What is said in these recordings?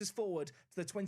forward to the 20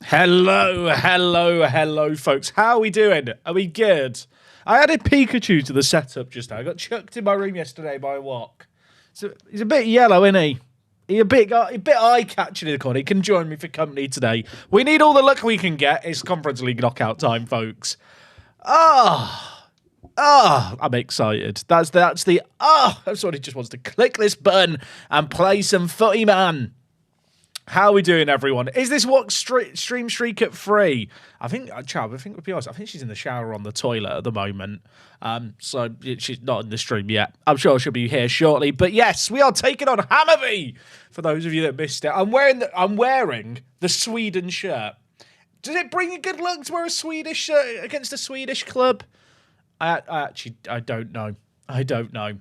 Hello, folks. How are we doing? Are we good? I added Pikachu to the setup just now. I got chucked in my room yesterday by a walk. So he's a bit yellow, isn't he? He's a bit eye-catching in the corner. He can join me for company today. We need all the luck we can get. It's Conference League knockout time, folks. I'm excited. Somebody just wants to click this button and play some footy, man. How are we doing, everyone? Is this what Stream Streak at 3? I think we'll be honest, I think she's in the shower on the toilet at the moment. So she's not in the stream yet. I'm sure she'll be here shortly. But yes, we are taking on Hammerby. For those of you that missed it, I'm wearing the Sweden shirt. Does it bring you good luck to wear a Swedish shirt against a Swedish club? I don't know. I don't know.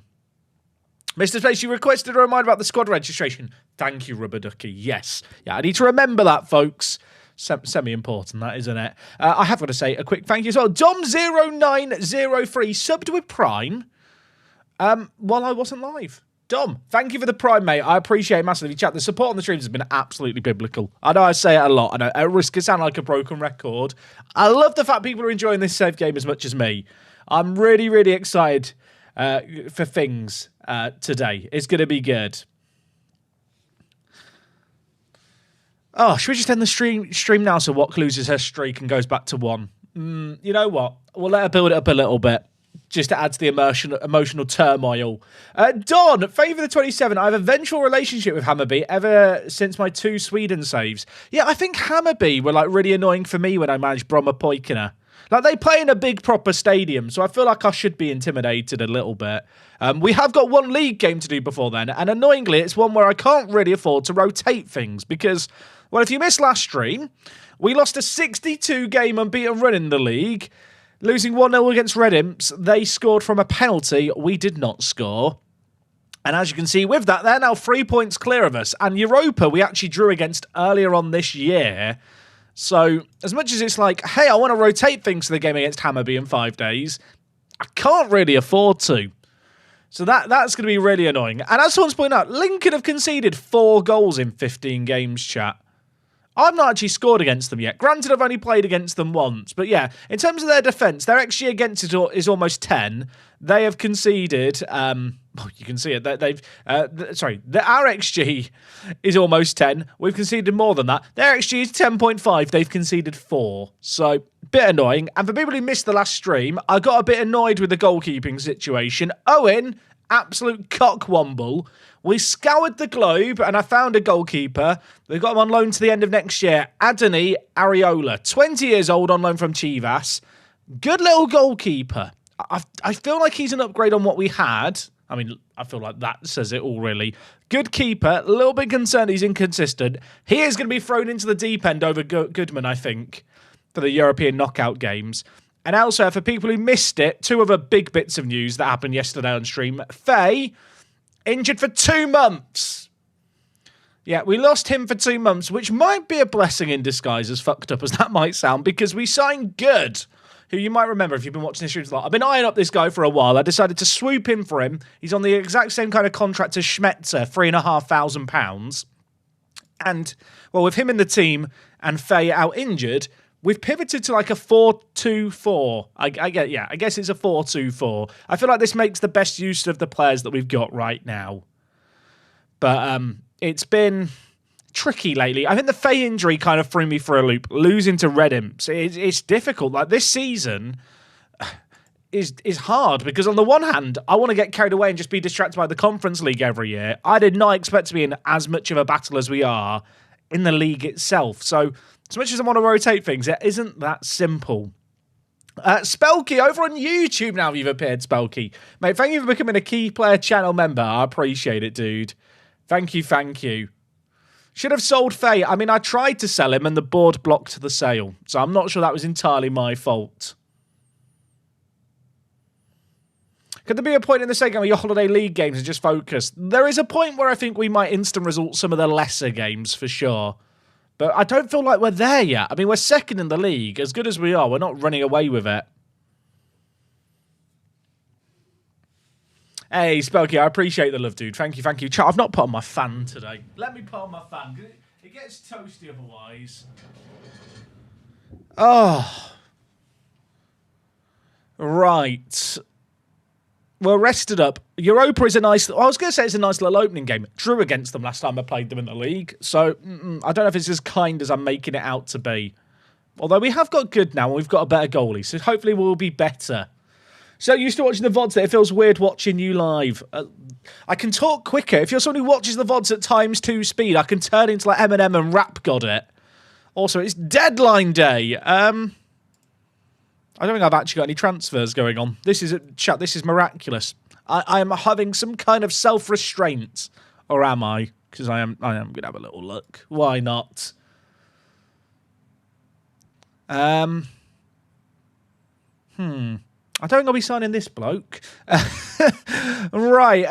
Mr. Space, you requested a reminder about the squad registration. Thank you, Rubber Ducky. Yes. Yeah, I need to remember that, folks. Semi-important, that, isn't it? I have got to say a quick thank you as well. Dom0903 subbed with Prime while I wasn't live. Dom, thank you for the Prime, mate. I appreciate it massively. Chat, the support on the streams has been absolutely biblical. I know I say it a lot. I know at risk of sounding like a broken record. I love the fact people are enjoying this save game as much as me. I'm really, really excited for things today. It's going to be good. Oh, should we just end the stream now so Watt loses her streak and goes back to 1? You know what? We'll let her build it up a little bit just to add to the emotional turmoil. Don, Favour the 27. I have a vengeful relationship with Hammerby ever since my 2 Sweden saves. Yeah, I think Hammerby were like really annoying for me when I managed Bromma Poikina. Like, they play in a big, proper stadium, so I feel like I should be intimidated a little bit. We have got one league game to do before then, and annoyingly, it's one where I can't really afford to rotate things, because, well, if you missed last stream, we lost a 62-game unbeaten run in the league, losing 1-0 against Red Imps. They scored from a penalty. We did not score. And as you can see with that, they're now 3 points clear of us. And Europa, we actually drew against earlier on this year. So, as much as it's like, hey, I want to rotate things for the game against Hammerby in 5 days, I can't really afford to. So that's going to be really annoying. And as someone's pointed out, Lincoln have conceded 4 goals in 15 games, chat. I've not actually scored against them yet. Granted, I've only played against them once. But yeah, in terms of their defence, their XG against it is almost 10. They have conceded... you can see it. Our XG is almost 10. We've conceded more than that. Their XG is 10.5. They've conceded 4. So, bit annoying. And for people who missed the last stream, I got a bit annoyed with the goalkeeping situation. Owen, absolute cockwomble. We scoured the globe and I found a goalkeeper. They've got him on loan to the end of next year. Addons Ariola, 20 years old, on loan from Chivas. Good little goalkeeper. I feel like he's an upgrade on what we had. I mean, I feel like that says it all, really. Good keeper. A little bit concerned he's inconsistent. He is going to be thrown into the deep end over Goodman, I think, for the European knockout games. And also, for people who missed it, 2 other big bits of news that happened yesterday on stream. Faye, injured for 2 months. Yeah, we lost him for 2 months, which might be a blessing in disguise, as fucked up as that might sound, because we signed Good, who you might remember if you've been watching this stream a lot. I've been eyeing up this guy for a while. I decided to swoop in for him. He's on the exact same kind of contract as Schmetzer, £3,500. And, well, with him in the team and Faye out injured, we've pivoted to like a 4-2-4. I guess it's a 4-2-4. I feel like this makes the best use of the players that we've got right now. But it's been tricky lately. I think the Faye injury kind of threw me for a loop. Losing to Red Imps, it's difficult. Like, this season is hard because on the one hand, I want to get carried away and just be distracted by the Conference League every year. I did not expect to be in as much of a battle as we are in the league itself. So, as much as I want to rotate things, it isn't that simple. Spelky, over on YouTube now you've appeared, Spelky. Mate, thank you for becoming a Key Player channel member. I appreciate it, dude. Thank you. Should have sold Faye. I mean, I tried to sell him and the board blocked the sale. So I'm not sure that was entirely my fault. Could there be a point in the second where your Holiday League games are just focused? There is a point where I think we might instant result some of the lesser games for sure. But I don't feel like we're there yet. I mean, we're second in the league. As good as we are, we're not running away with it. Hey, Spelky, I appreciate the love, dude. Thank you. Chat, I've not put on my fan today. Let me put on my fan. It gets toasty otherwise. Oh. Right. We're rested up. Europa is a nice... I was going to say it's a nice little opening game. Drew against them last time I played them in the league. So, I don't know if it's as kind as I'm making it out to be. Although we have got good now and we've got a better goalie. So, hopefully we'll be better. So, used to watching the VODs there. It feels weird watching you live. I can talk quicker. If you're someone who watches the VODs at ×2 speed, I can turn into like Eminem and rap god it. Also, it's deadline day. I don't think I've actually got any transfers going on. This is miraculous. I am having some kind of self-restraint. Or am I? Because I am going to have a little look. Why not? I don't think I'll be signing this bloke. Right.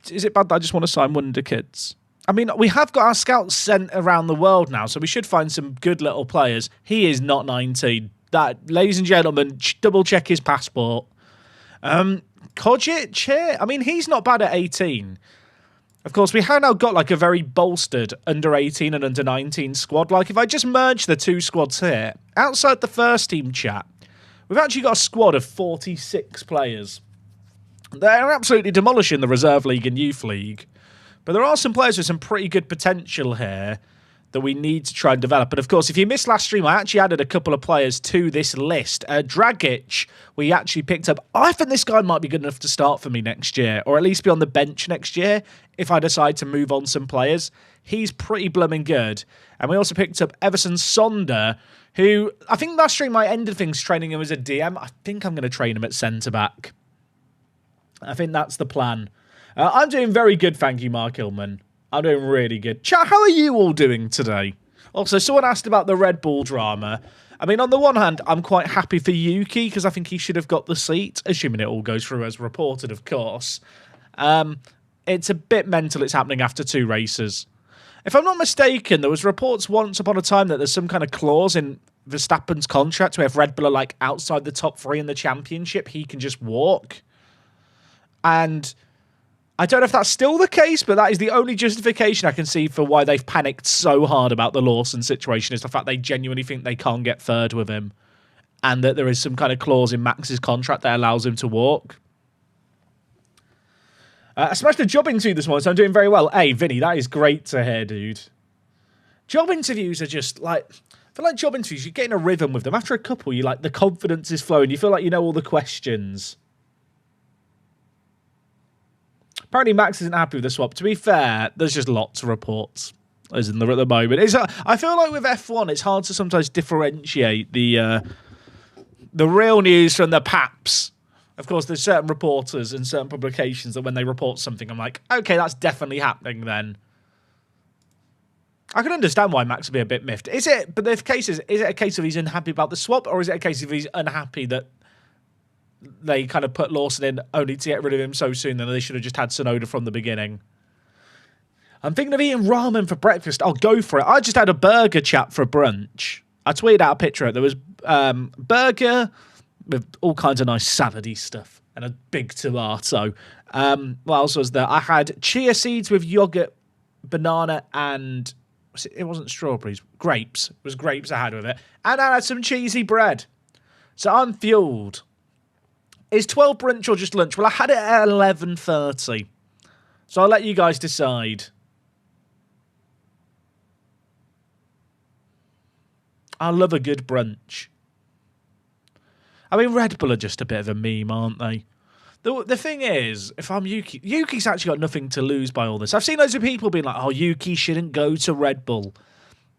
Is it bad that I just want to sign Wonder Kids? I mean, we have got our scouts sent around the world now, so we should find some good little players. He is not 19. That, ladies and gentlemen, double check his passport. Kojic here? I mean, he's not bad at 18. Of course, we have now got like a very bolstered under 18 and under 19 squad. Like, if I just merge the two squads here, outside the first team chat, we've actually got a squad of 46 players. They're absolutely demolishing the Reserve League and Youth League. But there are some players with some pretty good potential here that we need to try and develop. And of course, if you missed last stream, I actually added a couple of players to this list. Dragic, we actually picked up. I think this guy might be good enough to start for me next year, or at least be on the bench next year if I decide to move on some players. He's pretty blooming good. And we also picked up Everson Sonder, who I think last stream I ended things training him as a DM. I think I'm going to train him at centre-back. I think that's the plan. I'm doing very good, thank you, Mark Hillman. I'm doing really good. Chat, how are you all doing today? Also, someone asked about the Red Bull drama. I mean, on the one hand, I'm quite happy for Yuki because I think he should have got the seat, assuming it all goes through as reported, of course. It's a bit mental it's happening after 2 races. If I'm not mistaken, there was reports once upon a time that there's some kind of clause in Verstappen's contract where if Red Bull are like outside the top 3 in the championship, he can just walk. And I don't know if that's still the case, but that is the only justification I can see for why they've panicked so hard about the Lawson situation, is the fact they genuinely think they can't get third with him and that there is some kind of clause in Max's contract that allows him to walk. I smashed a job interview this morning, so I'm doing very well. Hey, Vinny, that is great to hear, dude. Job interviews are just like... I feel like job interviews, you get in a rhythm with them. After a couple, you like the confidence is flowing. You feel like you know all the questions. Apparently, Max isn't happy with the swap. To be fair, there's just lots of reports, isn't there, at the moment? I feel like with F1, it's hard to sometimes differentiate the real news from the paps. Of course, there's certain reporters and certain publications that when they report something, I'm like, okay, that's definitely happening then. I can understand why Max would be a bit miffed. But the case is it a case of he's unhappy about the swap, or is it a case of he's unhappy that they kind of put Lawson in only to get rid of him so soon, and they should have just had Tsunoda from the beginning? I'm thinking of eating ramen for breakfast. I'll go for it. I just had a burger chat for brunch. I tweeted out a picture of it. There was burger with all kinds of nice salady stuff and a big tomato. What else was there? I had chia seeds with yogurt, banana, and it wasn't strawberries. Grapes. It was grapes I had with it. And I had some cheesy bread. So I'm fueled. Is 12 brunch or just lunch? Well, I had it at 11:30. So I'll let you guys decide. I love a good brunch. I mean, Red Bull are just a bit of a meme, aren't they? The thing is, if I'm Yuki, Yuki's actually got nothing to lose by all this. I've seen loads of people being like, oh, Yuki shouldn't go to Red Bull.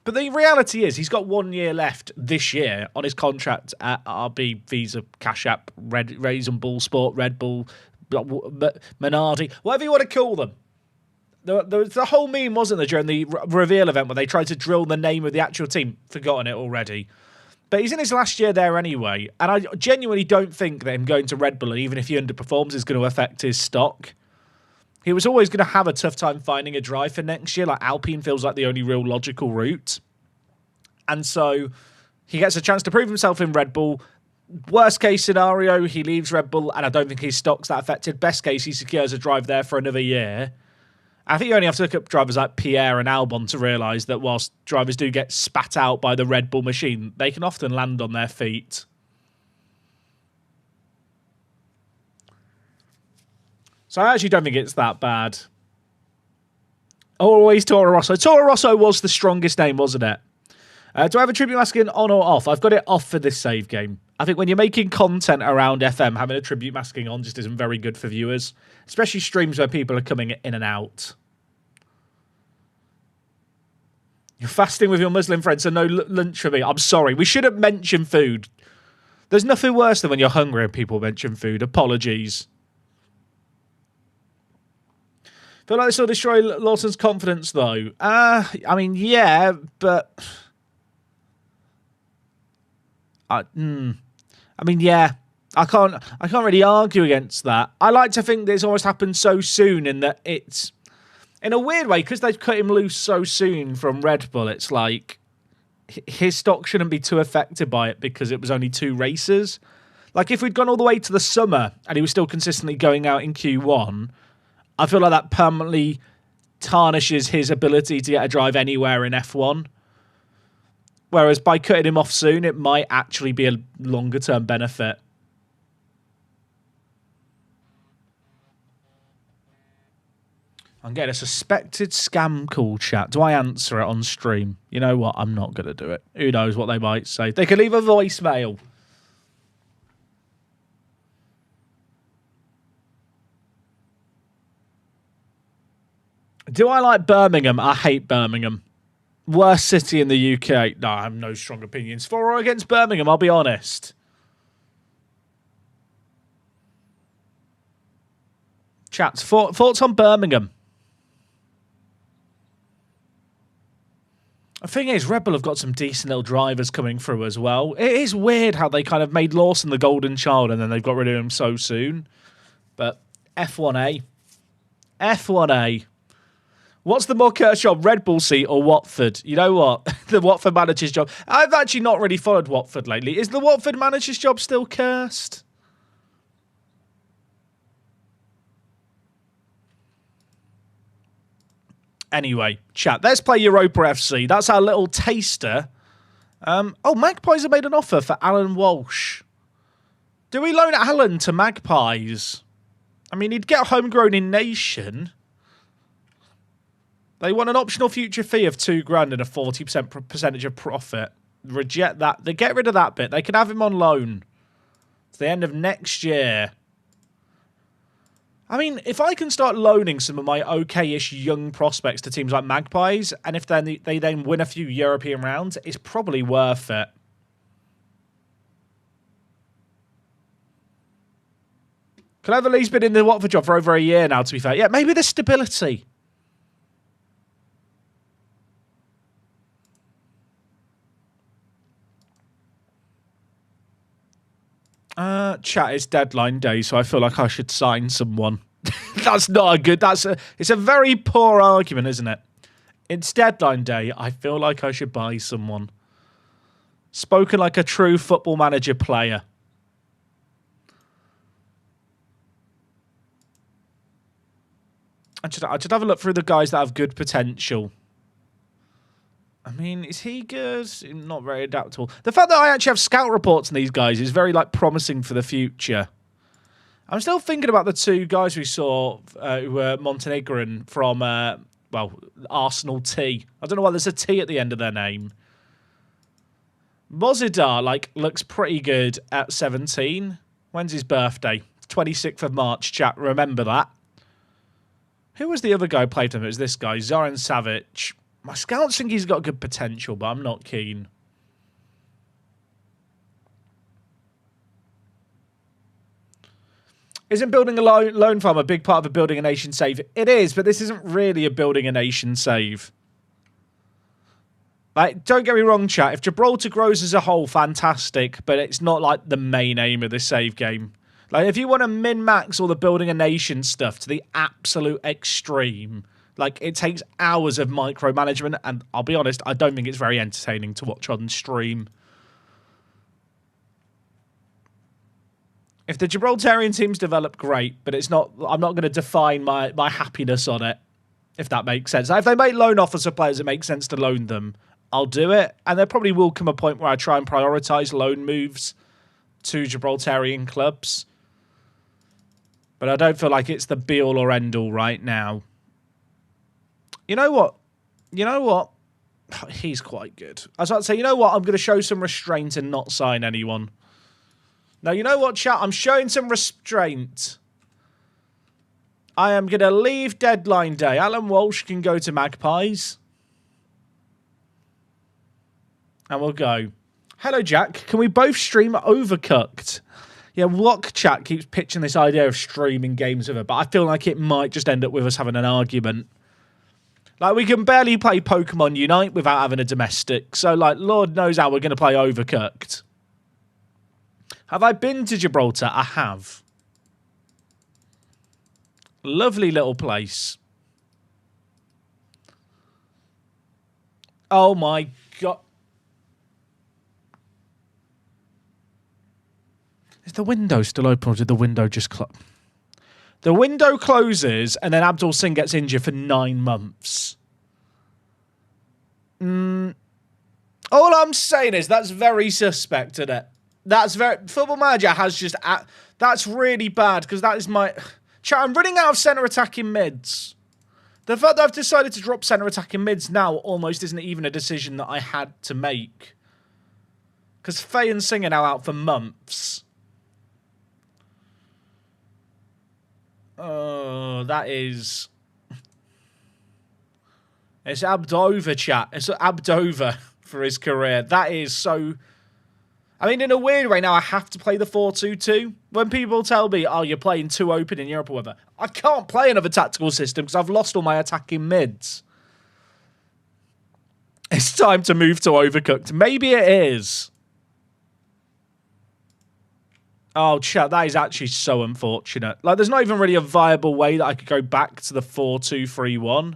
But the reality is, he's got 1 year left this year on his contract at RB, Visa, Cash App, Raisin Bull Sport, Red Bull, Minardi, whatever you want to call them. The whole meme, wasn't there, during the reveal event where they tried to drill the name of the actual team? Forgotten it already. But he's in his last year there anyway, and I genuinely don't think that him going to Red Bull, even if he underperforms, is going to affect his stock. He was always going to have a tough time finding a drive for next year. Like, Alpine feels like the only real logical route. And so he gets a chance to prove himself in Red Bull. Worst case scenario, he leaves Red Bull, and I don't think his stock's that affected. Best case, he secures a drive there for another year. I think you only have to look at drivers like Pierre and Albon to realise that whilst drivers do get spat out by the Red Bull machine, they can often land on their feet. So I actually don't think it's that bad. Always Toro Rosso. Toro Rosso was the strongest name, wasn't it? Do I have a tribute masking on or off? I've got it off for this save game. I think when you're making content around FM, having a tribute masking on just isn't very good for viewers, especially streams where people are coming in and out. You're fasting with your Muslim friends, so no lunch for me. I'm sorry. We shouldn't mention food. There's nothing worse than when you're hungry and people mention food. Apologies. Feel like this will destroy Lawson's confidence, though. I mean, yeah, but... I mean, yeah. I can't really argue against that. I like to think that it's almost happened so soon in that it's... In a weird way, because they've cut him loose so soon from Red Bull, it's like his stock shouldn't be too affected by it because it was only 2 races. Like, if we'd gone all the way to the summer and he was still consistently going out in Q1, I feel like that permanently tarnishes his ability to get a drive anywhere in F1. Whereas by cutting him off soon, it might actually be a longer-term benefit. I'm getting a suspected scam call, chat. Do I answer it on stream? You know what? I'm not going to do it. Who knows what they might say. They could leave a voicemail. Do I like Birmingham? I hate Birmingham. Worst city in the UK. No, I have no strong opinions for or against Birmingham, I'll be honest. Chats, thoughts on Birmingham? The thing is, Red Bull have got some decent little drivers coming through as well. It is weird how they kind of made Lawson the golden child and then they've got rid of him so soon. But F1A. F1A. What's the more cursed job, Red Bull seat or Watford? You know what? The Watford manager's job. I've actually not really followed Watford lately. Is the Watford manager's job still cursed? Anyway, chat, let's play Europa FC. That's our little taster. Oh, Magpies have made an offer for Alan Walsh. Do we loan Alan to Magpies? I mean, he'd get homegrown in nation. They want an optional future fee of $2,000 and a 40% percentage of profit. Reject that. They get rid of that bit. They can have him on loan to the end of next year. I mean, if I can start loaning some of my okay-ish young prospects to teams like Magpies, and if then they then win a few European rounds, it's probably worth it. Could have at least been in the Watford job for over a year now, to be fair. Yeah, maybe there's stability. Chat, it's deadline day, so I feel like I should sign someone. That's not a good... It's a very poor argument, isn't it? It's deadline day. I feel like I should buy someone. Spoken like a true football manager player. I should have a look through the guys that have good potential. I mean, is he good? Not very adaptable. The fact that I actually have scout reports on these guys is very, promising for the future. I'm still thinking about the 2 guys we saw who were Montenegrin from, Arsenal T. I don't know why there's a T at the end of their name. Mozidar, looks pretty good at 17. When's his birthday? 26th of March, chat. Remember that. Who was the other guy who played him? It was this guy, Zoran Savic. My scouts think he's got good potential, but I'm not keen. Isn't building a loan farm a big part of a building a nation save? It is, but this isn't really a building a nation save. Don't get me wrong, chat. If Gibraltar grows as a whole, fantastic, but it's not the main aim of this save game. If you want to min-max all the building a nation stuff to the absolute extreme... it takes hours of micromanagement, and I'll be honest, I don't think it's very entertaining to watch on stream. If the Gibraltarian teams develop, great, but it's not. I'm not going to define my happiness on it. if that makes sense. If they make loan offers for players, it makes sense to loan them. I'll do it. And there probably will come a point where I try and prioritise loan moves to Gibraltarian clubs. But I don't feel like it's the be-all or end-all right now. You know what? He's quite good. I was about to say, you know what? I'm going to show some restraint and not sign anyone. Now, you know what, chat? I'm showing some restraint. I am going to leave deadline day. Alan Walsh can go to Magpies. And we'll go. Hello, Jack. Can we both stream Overcooked? Yeah, Wok chat keeps pitching this idea of streaming games with her, but I feel like it might just end up with us having an argument. Like, we can barely play Pokemon Unite without having a domestic. So, like, Lord knows how we're going to play Overcooked. Have I been to Gibraltar? I have. Lovely little place. Oh, my God. Is the window still open or did the window just close? The window closes and then Abdul Singh gets injured for 9 months. All I'm saying is that's very suspect, isn't it? That's very... Football Manager has just... That's really bad because that is my... Chat, I'm running out of centre attacking mids. The fact that I've decided to drop centre attacking mids now almost isn't even a decision that I had to make. Because Faye and Singh are now out for months. Oh, that is... It's Abdova, chat. It's Abdova for his career. That is so... I mean, in a weird way now, I have to play the 4-2-2. When people tell me, oh, you're playing too open in Europe or whatever, I can't play another tactical system because I've lost all my attacking mids. It's time to move to Overcooked. Maybe it is. Oh, chat, that is actually so unfortunate. Like, there's not even really a viable way that I could go back to the 4-2-3-1.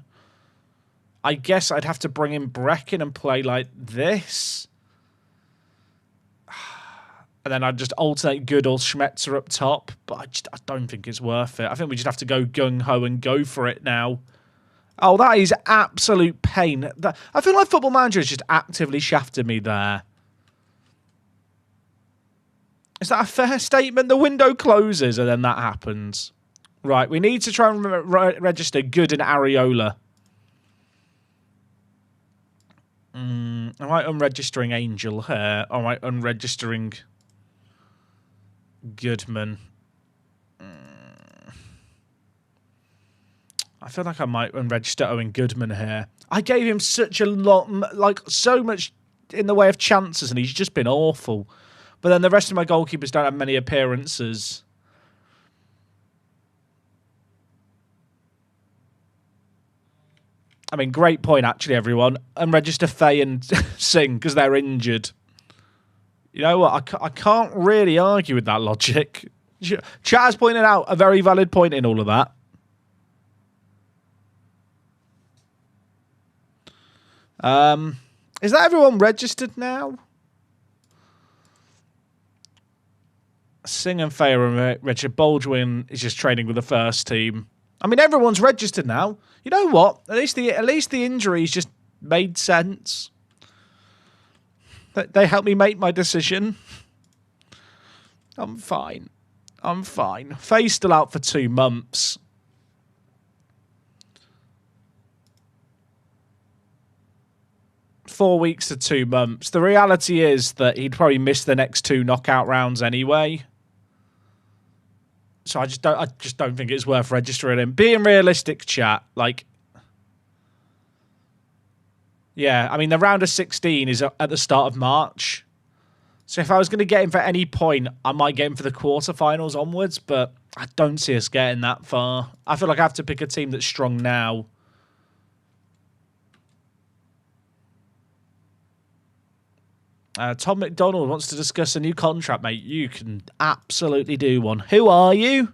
I guess I'd have to bring in Brecken and play like this. And then I'd just alternate Good or Schmetzer up top. But I don't think it's worth it. I think we just have to go gung-ho and go for it now. Oh, that is absolute pain. I feel like Football Manager has just actively shafted me there. Is that a fair statement? The window closes and then that happens. Right, we need to try and register Good and Areola. Am I unregistering Angel here? Or am I unregistering Goodman? I feel like I might unregister Owen Goodman here. I gave him such a lot, like so much in the way of chances, and he's just been awful. But then the rest of my goalkeepers don't have many appearances. I mean, great point, actually, everyone. Unregister Faye and Singh because they're injured. You know what? I can't really argue with that logic. Chat has pointed out a very valid point in all of that. Is that everyone registered now? Singh and Faye are registered. Baldwin is just training with the first team. I mean, everyone's registered now. You know what? At least the injuries just made sense. They helped me make my decision. I'm fine. I'm fine. Faye's still out for 2 months. $4 weeks to 2 months. The reality is that he'd probably miss the next 2 knockout rounds anyway. So I just don't think it's worth registering him. Being realistic, chat, like, yeah, I mean, the round of 16 is at the start of March. So if I was going to get him for any point, I might get him for the quarterfinals onwards, but I don't see us getting that far. I feel like I have to pick a team that's strong now. Tom McDonald wants to discuss a new contract, mate. You can absolutely do one. Who are you?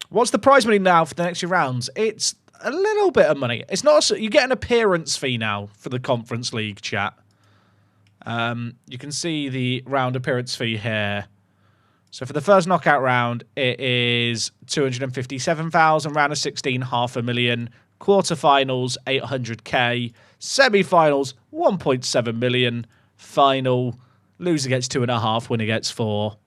What's the prize money now for the next few rounds? It's a little bit of money. It's not. You get an appearance fee now for the Conference League, chat. You can see the round appearance fee here. So for the first knockout round, it is 257,000, round of 16, 500,000, quarterfinals, 800k, semi-finals, 1.7 million, final, loser gets 2.5, winner gets 4.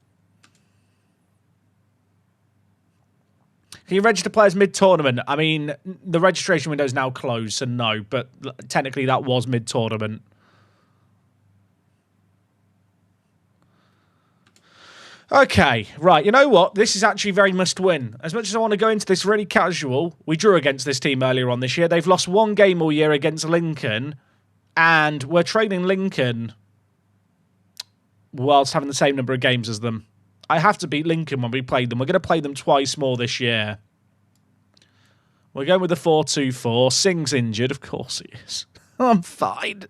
Can you register players mid-tournament? I mean, the registration window is now closed, so no, but technically that was mid-tournament. Okay, right, you know what? This is actually very must-win. As much as I want to go into this really casual, we drew against this team earlier on this year. They've lost one game all year against Lincoln, and we're trailing Lincoln whilst having the same number of games as them. I have to beat Lincoln when we play them. We're going to play them twice more this year. We're going with the 4-2-4. Singh's injured. Of course he is. I'm fine.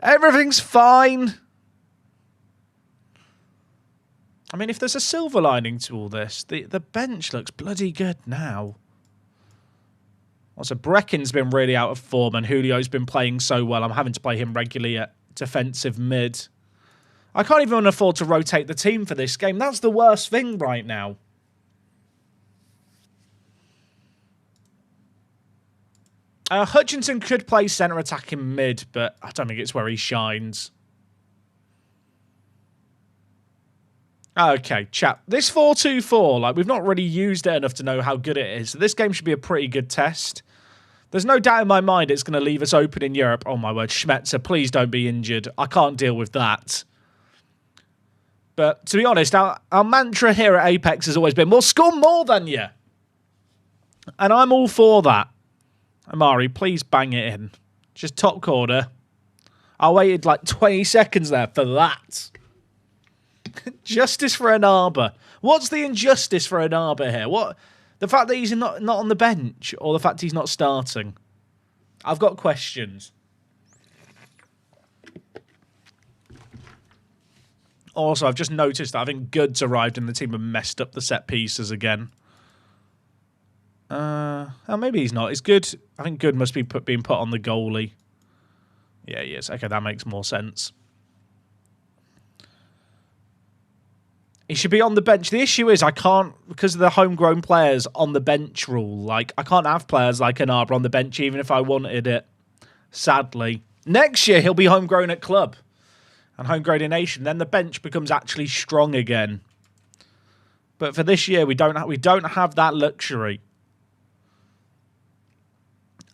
Everything's fine. I mean, if there's a silver lining to all this, the bench looks bloody good now. Also, Brecken's been really out of form and Julio's been playing so well. I'm having to play him regularly at defensive mid. I can't even afford to rotate the team for this game. That's the worst thing right now. Hutchinson could play centre attacking mid, but I don't think it's where he shines. Okay, chat. This 4-2-4, like, we've not really used it enough to know how good it is. So this game should be a pretty good test. There's no doubt in my mind it's going to leave us open in Europe. Oh, my word. Schmetzer, please don't be injured. I can't deal with that. But to be honest, our mantra here at Apex has always been, we'll score more than you. And I'm all for that. Amari, please bang it in. Just top corner. I waited like 20 seconds there for that. Justice for an Arbor. What's the injustice for an Arbor here? What? The fact that he's not on the bench or the fact he's not starting? I've got questions. Also, I've just noticed that I think Goods arrived and the team have messed up the set pieces again. Oh, maybe he's not. It's Good. I think Good must be being put on the goalie. Yeah, he is. Okay, that makes more sense. He should be on the bench. The issue is I can't, because of the homegrown players on the bench rule, like, I can't have players like an Arbor on the bench even if I wanted it. Sadly. Next year, he'll be homegrown at club and homegrown in nation. Then the bench becomes actually strong again. But for this year, we don't have that luxury.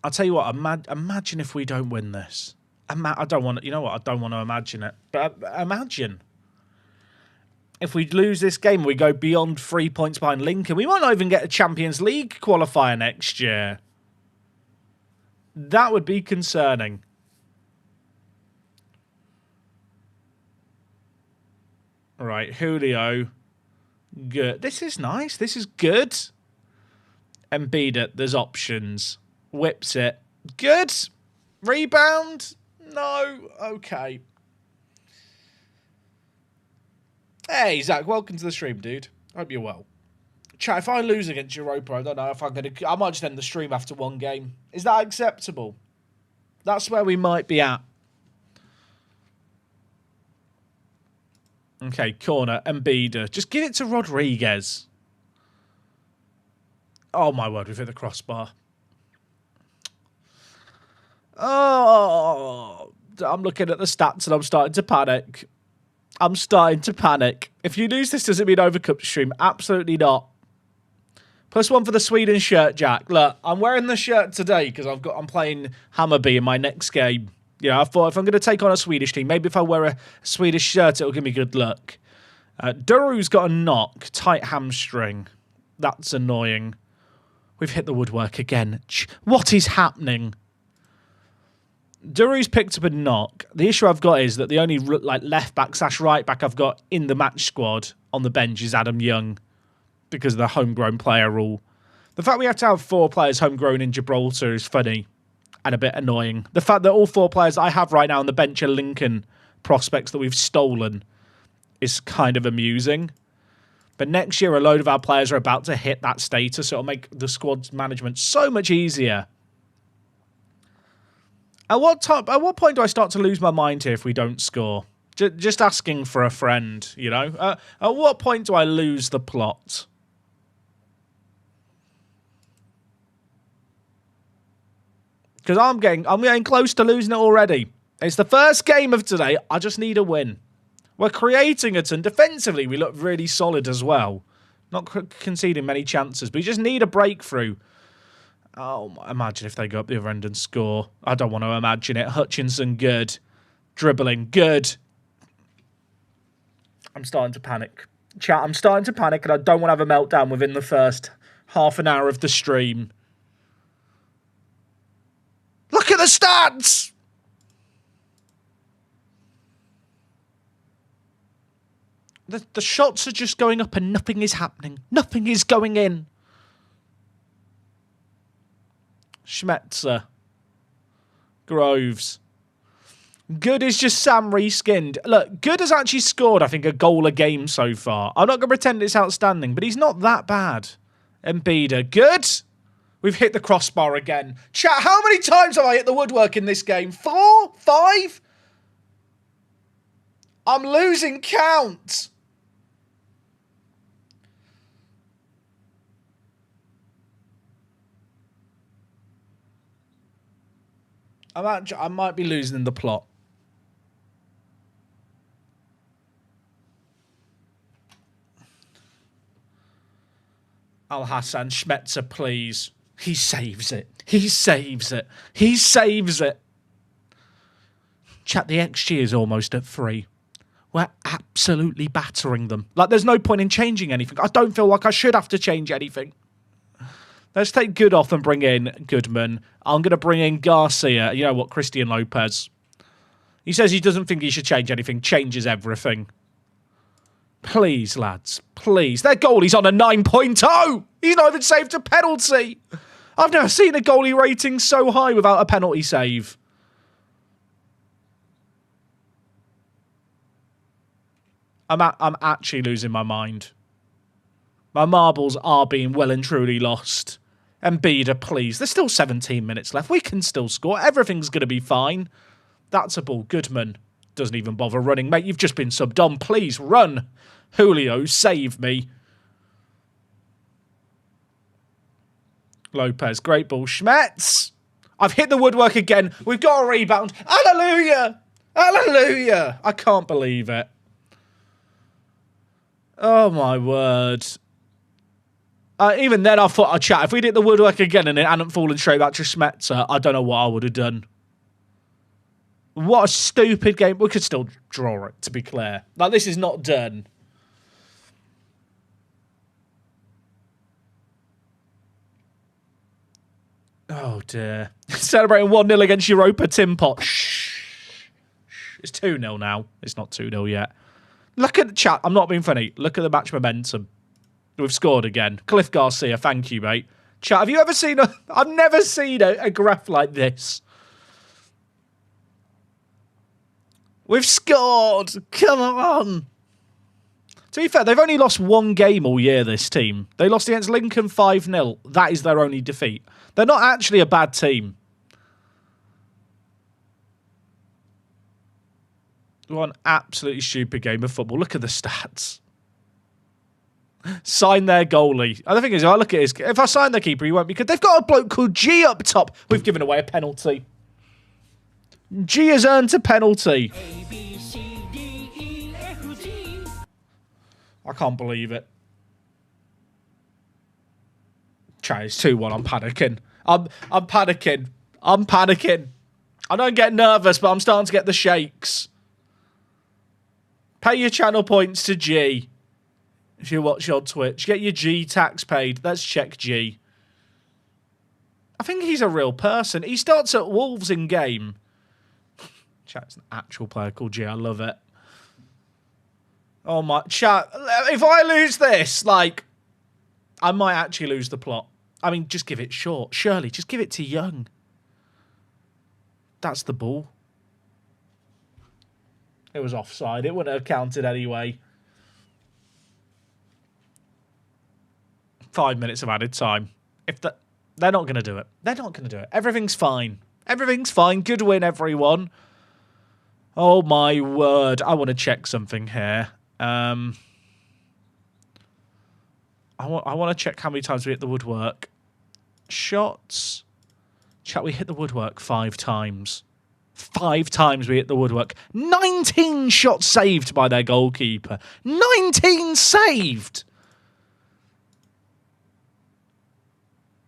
I'll tell you what, imagine if we don't win this. I don't want to, you know what, I don't want to imagine it. But imagine if we lose this game, we go beyond 3 points behind Lincoln. We might not even get a Champions League qualifier next year. That would be concerning. All right, Julio. Good. This is nice. This is good. Embiid it. There's options. Whips it. Good. Rebound. No. Okay. Hey, Zach. Welcome to the stream, dude. Hope you're well. Chat, if I lose against Europa, I don't know if I'm going to... I might just end the stream after one game. Is that acceptable? That's where we might be at. Okay, corner. Embiid. Just give it to Rodriguez. Oh, my word. We've hit the crossbar. Oh, I'm looking at the stats and I'm starting to panic. I'm starting to panic. If you lose this, does it mean overcooked stream? Absolutely not. +1 for the Sweden shirt, Jack. Look, I'm wearing the shirt today because I'm playing Hammerby in my next game. You know, I thought if I'm going to take on a Swedish team, maybe if I wear a Swedish shirt, it'll give me good luck. Duru's got a knock, tight hamstring. That's annoying. We've hit the woodwork again. What is happening? Duru's picked up a knock. The issue I've got is that the only left back / right back I've got in the match squad on the bench is Adam Young because of the homegrown player rule. The fact we have to have 4 players homegrown in Gibraltar is funny and a bit annoying. The fact that all 4 players I have right now on the bench are Lincoln prospects that we've stolen is kind of amusing. But next year, a load of our players are about to hit that status, so it'll make the squad's management so much easier. At what point do I start to lose my mind here if we don't score? Just asking for a friend, you know? At what point do I lose the plot? Because I'm getting close to losing it already. It's the first game of today. I just need a win. We're creating a ton. Defensively, we look really solid as well. Not conceding many chances, but we just need a breakthrough. Oh, imagine if they go up the other end and score. I don't want to imagine it. Hutchinson, good. Dribbling, good. I'm starting to panic. Chat, I'm starting to panic, and I don't want to have a meltdown within the first half an hour of the stream. Look at the stats! The shots are just going up and nothing is happening. Nothing is going in. Schmetzer. Groves. Good is just Sam reskinned. Look, Good has actually scored, I think, a goal a game so far. I'm not going to pretend it's outstanding, but he's not that bad. Mbida. Good. We've hit the crossbar again. Chat, how many times have I hit the woodwork in this game? 4? 5? I'm losing count. I might be losing the plot. Al Hassan Schmetzer, please. He saves it. He saves it. He saves it. Chat, the XG is almost at 3. We're absolutely battering them. Like, there's no point in changing anything. I don't feel like I should have to change anything. Let's take Good off and bring in Goodman. I'm going to bring in Garcia. You know what? Christian Lopez. He says he doesn't think he should change anything. Changes everything. Please, lads. Please. Their goalie's on a 9.0. He's not even saved a penalty. I've never seen a goalie rating so high without a penalty save. I'm actually losing my mind. My marbles are being well and truly lost. Mbida, please. There's still 17 minutes left. We can still score. Everything's going to be fine. That's a ball. Goodman doesn't even bother running. Mate, you've just been subbed on. Please, run. Julio, save me. Lopez, great ball. Schmetz. I've hit the woodwork again. We've got a rebound. Hallelujah. Hallelujah. I can't believe it. Oh, my word. Even then, I thought I'd chat. If we'd hit the woodwork again and it hadn't fallen straight back to Schmetzer, I don't know what I would have done. What a stupid game. We could still draw it, to be clear. Like, this is not done. Oh, dear. Celebrating 1-0 against Europa Timpot. Shh. It's 2-0 now. It's not 2-0 yet. Look at the chat. I'm not being funny. Look at the match momentum. We've scored again. Cliff Garcia, thank you, mate. Chat, have you ever seen a... I've never seen a graph like this. We've scored! Come on! To be fair, they've only lost one game all year, this team. They lost against Lincoln 5-0. That is their only defeat. They're not actually a bad team. One absolutely stupid game of football. Look at the stats. Sign their goalie. And the thing is, if I look at his... If I sign their keeper, he won't, because they've got a bloke called G up top. We've given away a penalty. G has earned a penalty. A, B, C, D, E, F, G. I can't believe it. Chat, it's 2-1. I'm panicking. I'm panicking. I'm panicking. I don't get nervous, but I'm starting to get the shakes. Pay your channel points to G. If you watch on Twitch, get your G tax paid. Let's check G. I think he's a real person. He starts at Wolves in game. Chat, it's an actual player called G. I love it. Oh my... Chat, if I lose this, like... I might actually lose the plot. I mean, just give it short. Surely, just give it to Young. That's the ball. It was offside. It wouldn't have counted anyway. 5 minutes of added time. They're not going to do it. They're not going to do it. Everything's fine. Everything's fine. Good win, everyone. Oh, my word. I want to check something here. I want to check how many times we hit the woodwork. Shots. Chat, we hit the woodwork 5 times. 5 times we hit the woodwork. 19 shots saved by their goalkeeper. 19 saved!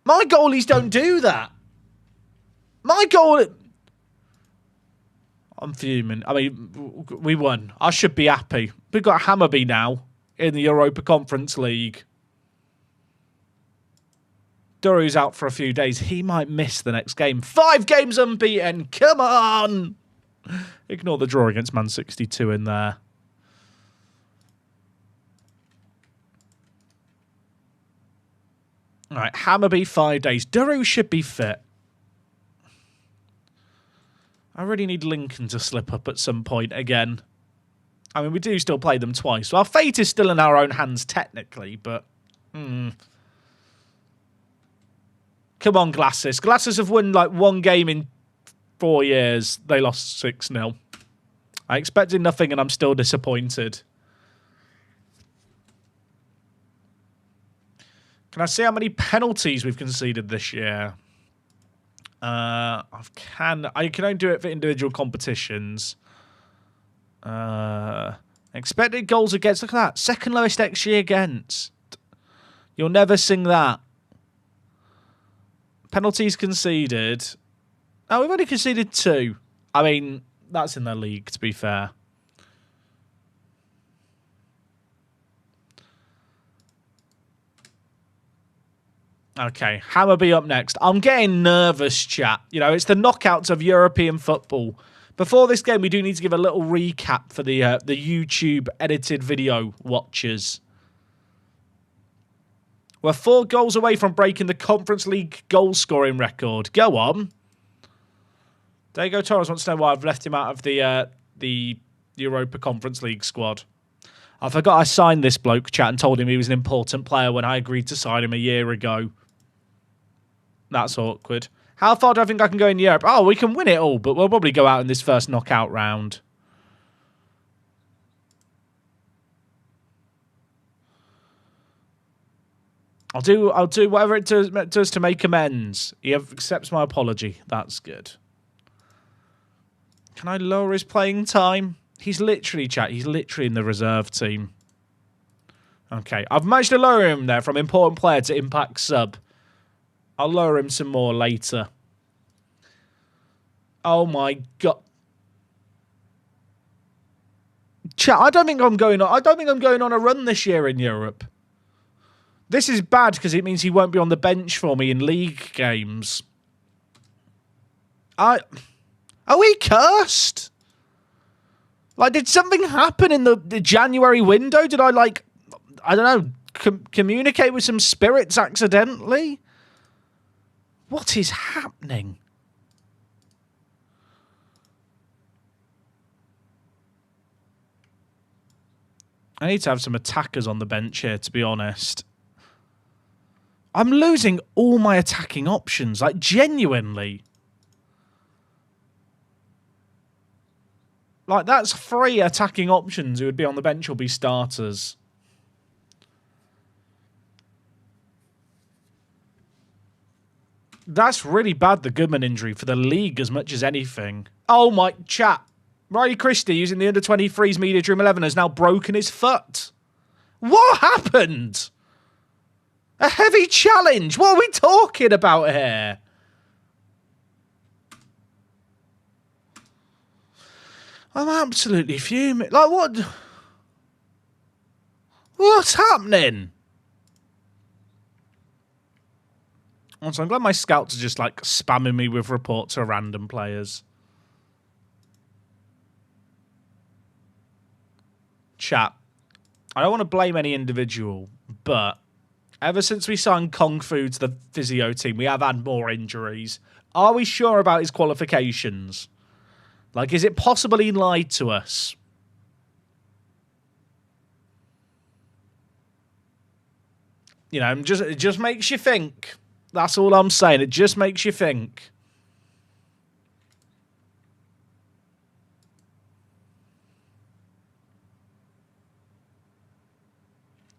My goalies don't do that. My goal... I'm fuming. I mean, we won. I should be happy. We've got Hammerby now in the Europa Conference League. Duru's out for a few days. He might miss the next game. 5 games unbeaten. Come on. Ignore the draw against Man 62 in there. All right, Hammerby 5 days. Duru should be fit. I really need Lincoln to slip up at some point again. I mean, we do still play them twice. So our fate is still in our own hands technically, but... Come on, Glasses. Glasses have won like 1 game in 4 years. They lost 6-0. I expected nothing and I'm still disappointed. Can I see how many penalties we've conceded this year? I can only do it for individual competitions. Expected goals against. Look at that. Second lowest XG against. You'll never sing that. Penalties conceded. Oh, we've only conceded 2. I mean, that's in the league, to be fair. Okay, Hammerby up next. I'm getting nervous, chat. You know, it's the knockouts of European football. Before this game, we do need to give a little recap for the YouTube edited video watchers. We're 4 goals away from breaking the Conference League goal-scoring record. Go on. Diego Torres wants to know why I've left him out of the Europa Conference League squad. I forgot I signed this bloke, chat, and told him he was an important player when I agreed to sign him a year ago. That's awkward. How far do I think I can go in Europe? Oh, we can win it all, but we'll probably go out in this first knockout round. I'll do whatever it does to make amends. He accepts my apology. That's good. Can I lower his playing time? He's literally, chat, he's literally in the reserve team. Okay, I've managed to lower him there from important player to impact sub. I'll lower him some more later. Oh my god. Chat, I don't think I'm going on a run this year in Europe. This is bad because it means he won't be on the bench for me in league games. Are we cursed? Like, did something happen in the January window? Did I, like, I don't know, communicate with some spirits accidentally? What is happening? I need to have some attackers on the bench here, to be honest. I'm losing all my attacking options, like, genuinely. Like, that's 3 attacking options who would be on the bench or be starters. That's really bad, the Goodman injury, for the league as much as anything. Oh my, chat. Riley Christie, using the under-23s Media Dream 11, has now broken his foot. What happened? A heavy challenge? What are we talking about here? I'm absolutely fuming. Like, what? What's happening? Also, I'm glad my scouts are just, like, spamming me with reports of random players. Chat. I don't want to blame any individual, but ever since we signed Kung Fu to the physio team, we have had more injuries. Are we sure about his qualifications? Like, is it possible he lied to us? You know, it just makes you think. That's all I'm saying. It just makes you think.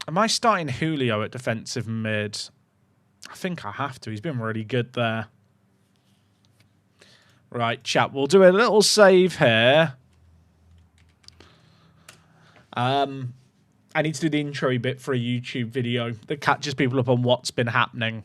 Am I starting Julio at defensive mid? I think I have to. He's been really good there. Right, chat. We'll do a little save here. I need to do the intro bit for a YouTube video that catches people up on what's been happening.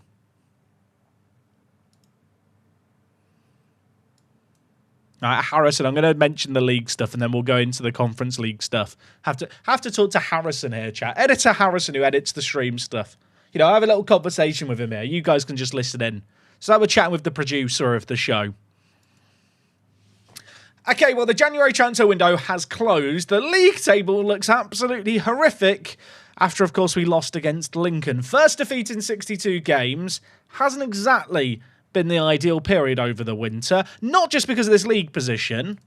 All right, Harrison, I'm going to mention the league stuff and then we'll go into the Conference League stuff. Have to talk to Harrison here, chat. Editor Harrison, who edits the stream stuff. You know, I have a little conversation with him here. You guys can just listen in. So we're chatting with the producer of the show. Okay, well, the January transfer window has closed. The league table looks absolutely horrific after, of course, we lost against Lincoln. First defeat in 62 games. Hasn't exactly been the ideal period over the winter. Not just because of this league position,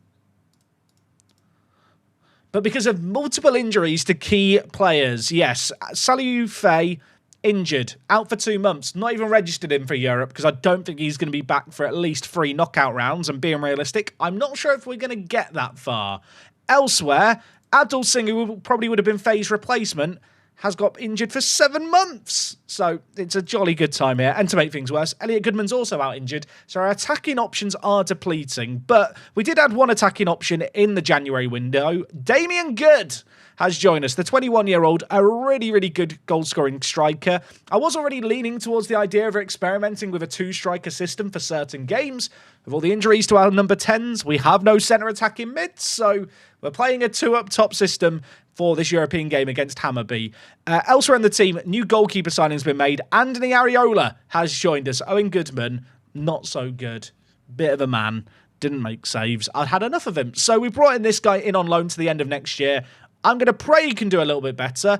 but because of multiple injuries to key players. Yes, Saliu Faye injured, out for 2 months, not even registered in for Europe because I don't think he's going to be back for at least 3 knockout rounds. And being realistic, I'm not sure if we're going to get that far. Elsewhere, Addons, who probably would have been Faye's replacement, has got injured for 7 months. So it's a jolly good time here. And to make things worse, Elliot Goodman's also out injured. So our attacking options are depleting. But we did add one attacking option in the January window. Damien Good has joined us, the 21-year-old, a really, really good goal-scoring striker. I was already leaning towards the idea of experimenting with a 2-striker system for certain games. With all the injuries to our number 10s, we have no centre attacking mids, so we're playing a 2-up-top system for this European game against Hammerby. Elsewhere in the team, new goalkeeper signing's been made. Anthony Areola has joined us. Owen Goodman, not so good. Bit of a man. Didn't make saves. I'd had enough of him. So we brought in this guy in on loan to the end of next year. I'm going to pray he can do a little bit better.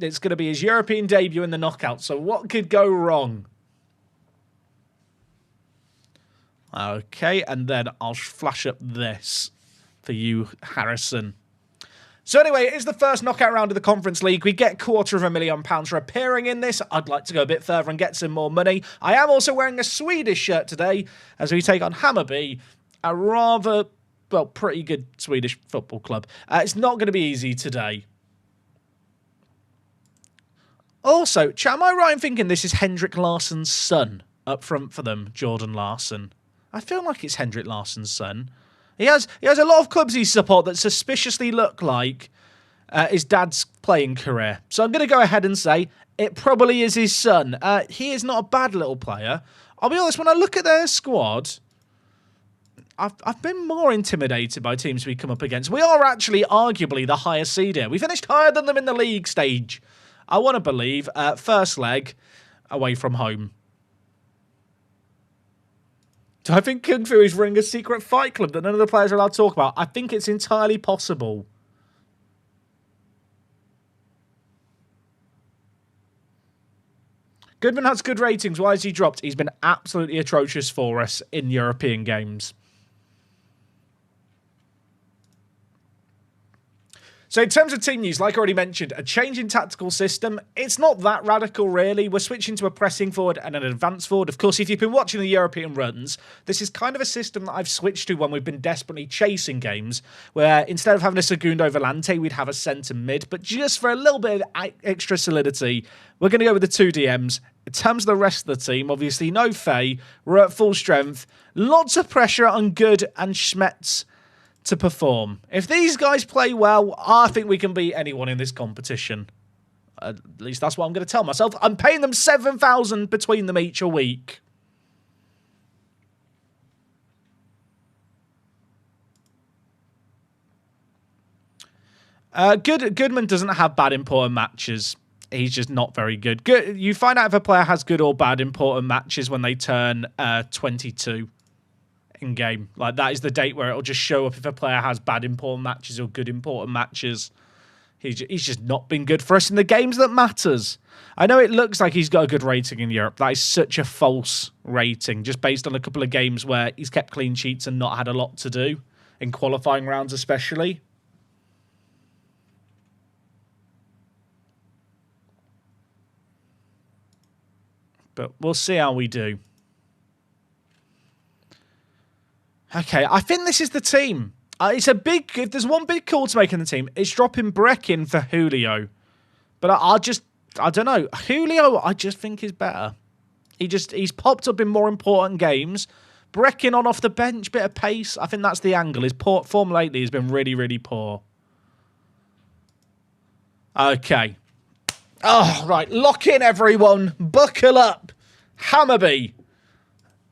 It's going to be his European debut in the knockout. So what could go wrong? Okay, and then I'll flash up this for you, Harrison. So anyway, it is the first knockout round of the Conference League. We get £250,000 for appearing in this. I'd like to go a bit further and get some more money. I am also wearing a Swedish shirt today as we take on Hammerby, a rather, well, pretty good Swedish football club. It's not going to be easy today. Also, chat, am I right in thinking this is Henrik Larsson's son up front for them, Jordan Larsson? I feel like it's Henrik Larsson's son. He has a lot of clubs he support that suspiciously look like his dad's playing career. So I'm going to go ahead and say it probably is his son. He is not a bad little player. I'll be honest, when I look at their squad, I've been more intimidated by teams we come up against. We are actually arguably the higher seed here. We finished higher than them in the league stage. I want to believe first leg away from home. Do I think Kung Fu is running a secret fight club that none of the players are allowed to talk about? I think it's entirely possible. Goodman has good ratings. Why has he dropped? He's been absolutely atrocious for us in European games. So in terms of team news, like I already mentioned, a change in tactical system. It's not that radical, really. We're switching to a pressing forward and an advanced forward. Of course, if you've been watching the European runs, this is kind of a system that I've switched to when we've been desperately chasing games, where instead of having a Segundo Volante, we'd have a centre mid. But just for a little bit of extra solidity, we're going to go with the 2 DMs. In terms of the rest of the team, obviously no Faye. We're at full strength. Lots of pressure on Good and Schmetz to perform. If these guys play well, I think we can beat anyone in this competition. At least that's what I'm going to tell myself. I'm paying them 7,000 between them each a week. Goodman doesn't have bad important matches. He's just not very good. You find out if a player has good or bad important matches when they turn 22. In game. Like, that is the date where it'll just show up if a player has bad important matches or good important matches. He's just not been good for us in the games that matters. I know it looks like he's got a good rating in Europe. That is such a false rating, just based on a couple of games where he's kept clean sheets and not had a lot to do, in qualifying rounds especially. But we'll see how we do. Okay, I think this is the team. It's a big... If there's one big call to make in the team, it's dropping Breck in for Julio. But I don't know. Julio, I just think is better. He's popped up in more important games. Breckin on off the bench, bit of pace. I think that's the angle. His form lately has been really, really poor. Okay. Oh, right. Lock in, everyone. Buckle up. Hammerby.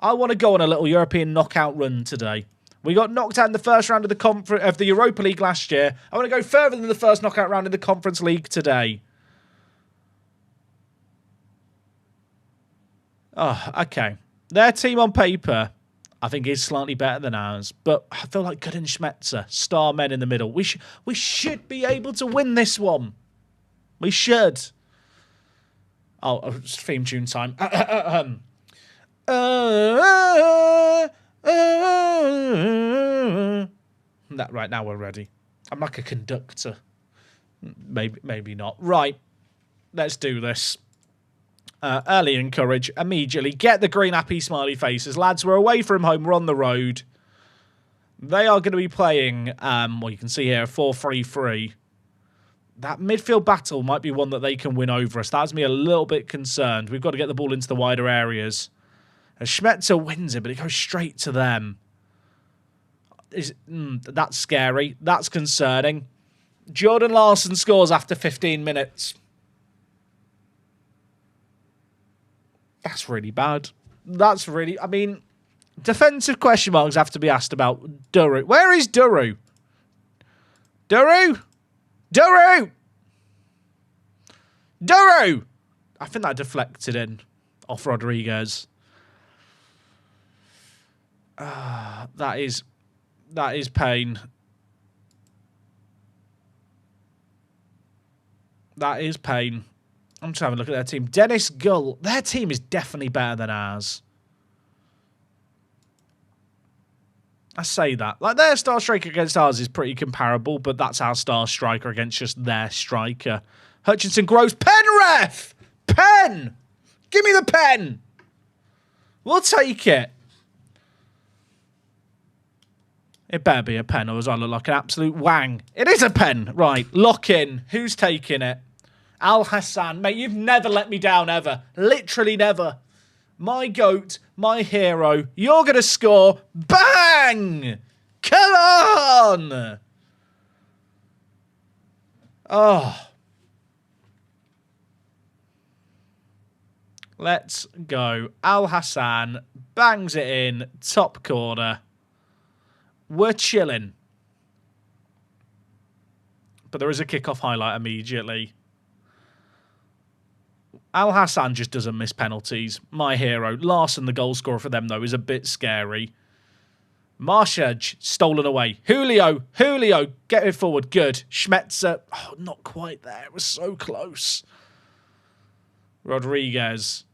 I want to go on a little European knockout run today. We got knocked out in the first round of the Europa League last year. I want to go further than the first knockout round in the Conference League today. Oh, okay. Their team on paper, I think, is slightly better than ours. But I feel like Good and Schmetzer, star men in the middle. We should be able to win this one. We should. Oh, it's theme tune time. That right now we're ready. I'm like a conductor. Maybe not. Right. Let's do this. Early encourage. Immediately. Get the green happy smiley faces. Lads, we're away from home. We're on the road. They are going to be playing, well, you can see here, 4-3-3. That midfield battle might be one that they can win over us. That has me a little bit concerned. We've got to get the ball into the wider areas. As Schmetzer wins it, but it goes straight to them. That's scary. That's concerning. Jordan Larson scores after 15 minutes. That's really bad. That's really... I mean, defensive question marks have to be asked about Duru. Where is Duru? Duru? Duru! Duru! I think that deflected in off Rodriguez. That is pain. That is pain. I'm just having a look at their team. Dennis Gull. Their team is definitely better than ours. I say that. Like, their star striker against ours is pretty comparable, but that's our star striker against just their striker. Hutchinson Groves. Pen, ref! Pen! Give me the pen! We'll take it. It better be a pen, or I look like an absolute wang. It is a pen. Right, lock in. Who's taking it? Al Hassan. Mate, you've never let me down, ever. Literally never. My goat, my hero. You're going to score. Bang! Come on! Oh. Let's go. Al Hassan bangs it in. Top corner. We're chilling. But there is a kickoff highlight immediately. Al Hassan just doesn't miss penalties. My hero. Larson, the goal scorer for them, though, is a bit scary. Marshaj, stolen away. Julio, get it forward. Good. Schmetzer, oh, not quite there. It was so close. Rodriguez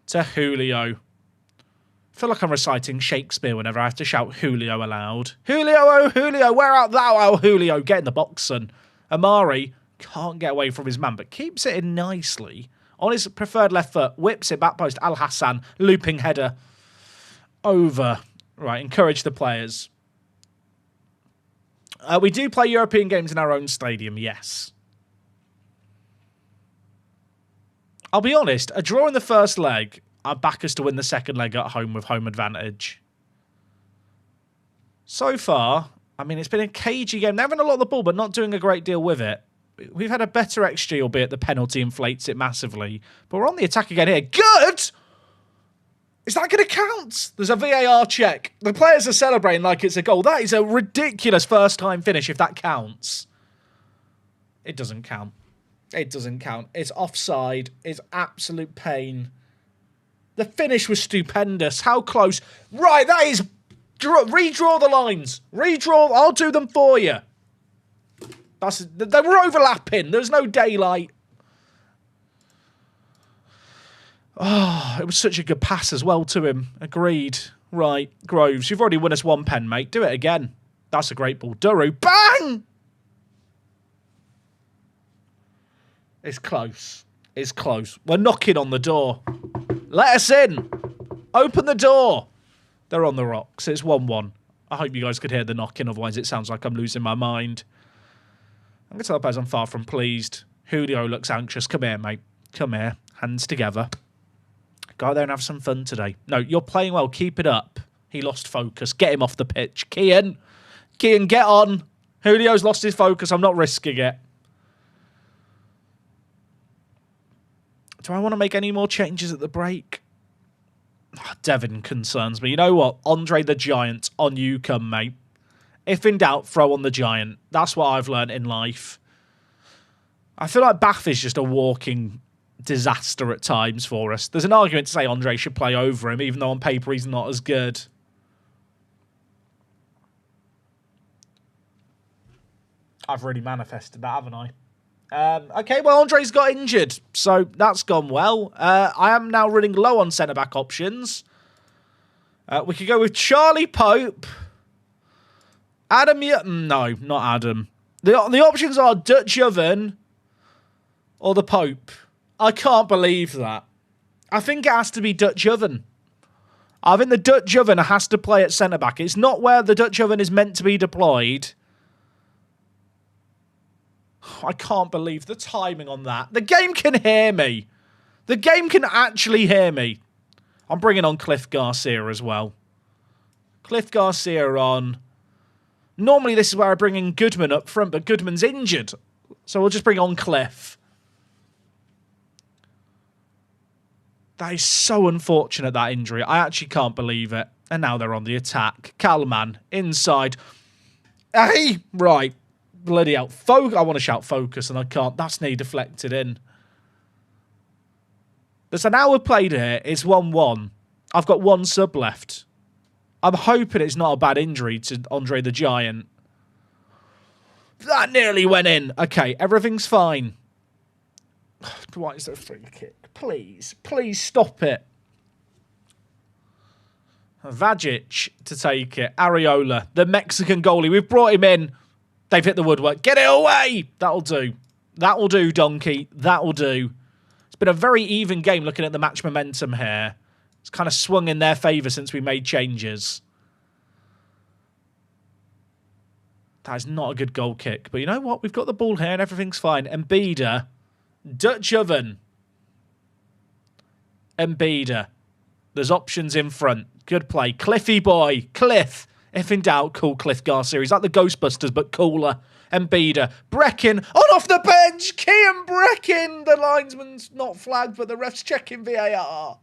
to Julio. I feel like I'm reciting Shakespeare whenever I have to shout Julio aloud. Julio, oh Julio, where art thou, oh Julio? Get in the box, son. Amari can't get away from his man, but keeps it in nicely. On his preferred left foot, whips it back post. Al Hassan, looping header over. Right, encourage the players. We do play European games in our own stadium, yes. I'll be honest, a draw in the first leg, I back us to win the second leg at home with home advantage. So far, I mean, it's been a cagey game. They're having a lot of the ball, but not doing a great deal with it. We've had a better XG, albeit the penalty inflates it massively. But we're on the attack again here. Good! Is that going to count? There's a VAR check. The players are celebrating like it's a goal. That is a ridiculous first-time finish if that counts. It doesn't count. It doesn't count. It's offside. It's absolute pain. The finish was stupendous. How close. Right, that is... Redraw the lines. Redraw. I'll do them for you. They were overlapping. There's no daylight. Oh, it was such a good pass as well to him. Agreed. Right, Groves, you've already won us one pen, mate. Do it again. That's a great ball. Duru, bang! It's close. It's close. We're knocking on the door. Let us in. Open the door. They're on the rocks. It's 1-1. I hope you guys could hear the knocking, otherwise it sounds like I'm losing my mind. I'm going to tell the players I'm far from pleased. Julio looks anxious. Come here, mate. Come here. Hands together. Go out there and have some fun today. No, you're playing well. Keep it up. He lost focus. Get him off the pitch. Kian, get on. Julio's lost his focus. I'm not risking it. Do I want to make any more changes at the break? Oh, Devin concerns me. You know what? Andre the Giant, on you come, mate. If in doubt, throw on the Giant. That's what I've learned in life. I feel like Bath is just a walking disaster at times for us. There's an argument to say Andre should play over him, even though on paper he's not as good. I've really manifested that, haven't I? Okay, well, Andre's got injured, so that's gone well. I am now running low on centre-back options. We could go with Charlie Pope. Adam... No, not Adam. The options are Dutch Oven or the Pope. I can't believe that. I think it has to be Dutch Oven. I think the Dutch Oven has to play at centre-back. It's not where the Dutch Oven is meant to be deployed. I can't believe the timing on that. The game can hear me. The game can actually hear me. I'm bringing on Cliff Garcia as well. Cliff Garcia on. Normally this is where I bring in Goodman up front, but Goodman's injured. So we'll just bring on Cliff. That is so unfortunate, that injury. I actually can't believe it. And now they're on the attack. Kalman, inside. Hey! Right. Bloody hell. I want to shout focus and I can't. That's nearly deflected in. There's an hour played here. It's 1-1. I've got one sub left. I'm hoping it's not a bad injury to Andre the Giant. That nearly went in. Okay, everything's fine. Why is there a free kick? Please. Please stop it. Vagic to take it. Areola, the Mexican goalie. We've brought him in. They've hit the woodwork. Get it away! That'll do. That'll do, Donkey. That'll do. It's been a very even game looking at the match momentum here. It's kind of swung in their favour since we made changes. That is not a good goal kick. But you know what? We've got the ball here and everything's fine. Mbida. Dutch Oven. Mbida. There's options in front. Good play. Cliffy boy. Cliff. If in doubt, call Cliff Garcia. He's like the Ghostbusters, but cooler. Mbida. Brecken. On off the bench. Kian Brecken. The linesman's not flagged, but the ref's checking VAR.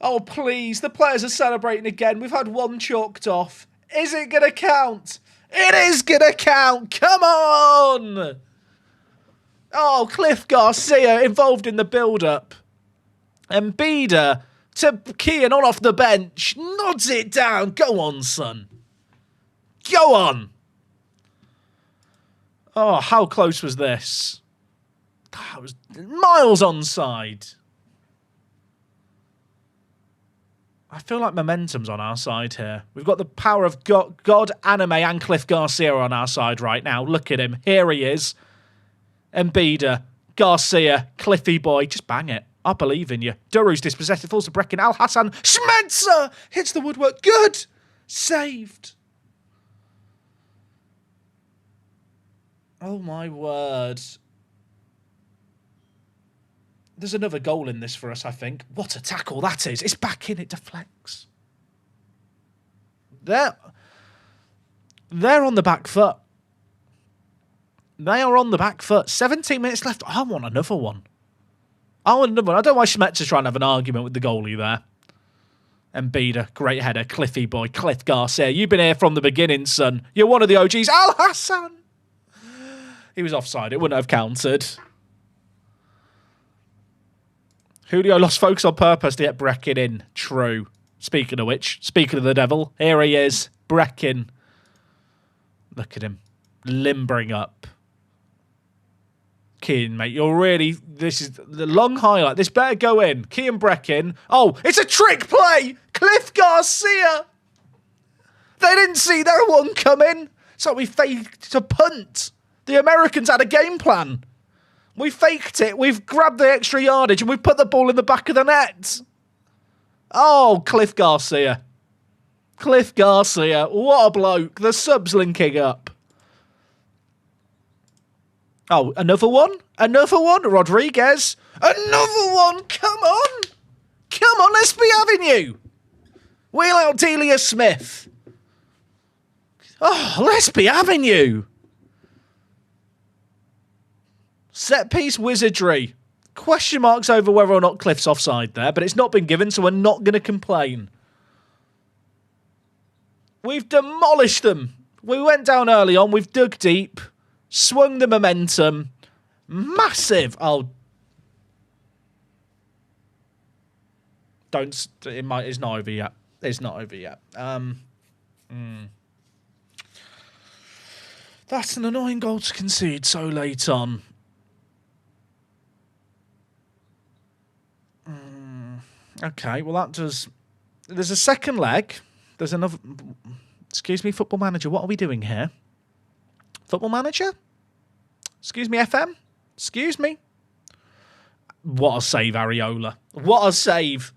Oh, please. The players are celebrating again. We've had one chalked off. Is it going to count? It is going to count. Come on. Oh, Cliff Garcia involved in the build-up. Mbida to Kian on off the bench. Nods it down. Go on, son. Go on. Oh, how close was this? That was miles onside. I feel like momentum's on our side here. We've got the power of God, Anime, and Cliff Garcia on our side right now. Look at him. Here he is. Mbida, Garcia, Cliffy boy. Just bang it. I believe in you. Duru's dispossessed. It falls to Brecken. Al Hassan. Schmetzer hits the woodwork. Good. Saved. Oh, my word. There's another goal in this for us, I think. What a tackle that is. It's back in. It deflects. They're on the back foot. They are on the back foot. 17 minutes left. I want another one. I want another one. I don't know why Schmetzer's trying to have an argument with the goalie there. Mbida, great header. Cliffy boy, Cliff Garcia. You've been here from the beginning, son. You're one of the OGs. Al Hassan. He was offside. It wouldn't have counted. Julio lost focus on purpose to get Brecken in. True. Speaking of which, speaking of the devil, here he is. Brecken. Look at him. Limbering up. Kian, mate, you're really... This is the long highlight. This better go in. Kian Brecken. Oh, it's a trick play! Cliff Garcia! They didn't see their one coming. So we faked a punt. The Americans had a game plan. We faked it. We've grabbed the extra yardage and we've put the ball in the back of the net. Oh, Cliff Garcia. Cliff Garcia. What a bloke. The sub's linking up. Oh, another one? Another one? Rodriguez? Another one? Come on! Come on, let's be having you! Wheel out Delia Smith. Oh, let's be having you! Set piece wizardry. Question marks over whether or not Cliff's offside there, but it's not been given, so we're not going to complain. We've demolished them. We went down early on, we've dug deep, swung the momentum. Massive. Oh. It's not over yet. It's not over yet. That's an annoying goal to concede so late on. Okay, well that does... There's a second leg. There's another... Excuse me, Football Manager, what are we doing here? Football Manager? Excuse me, FM? Excuse me? What a save, Areola. What a save.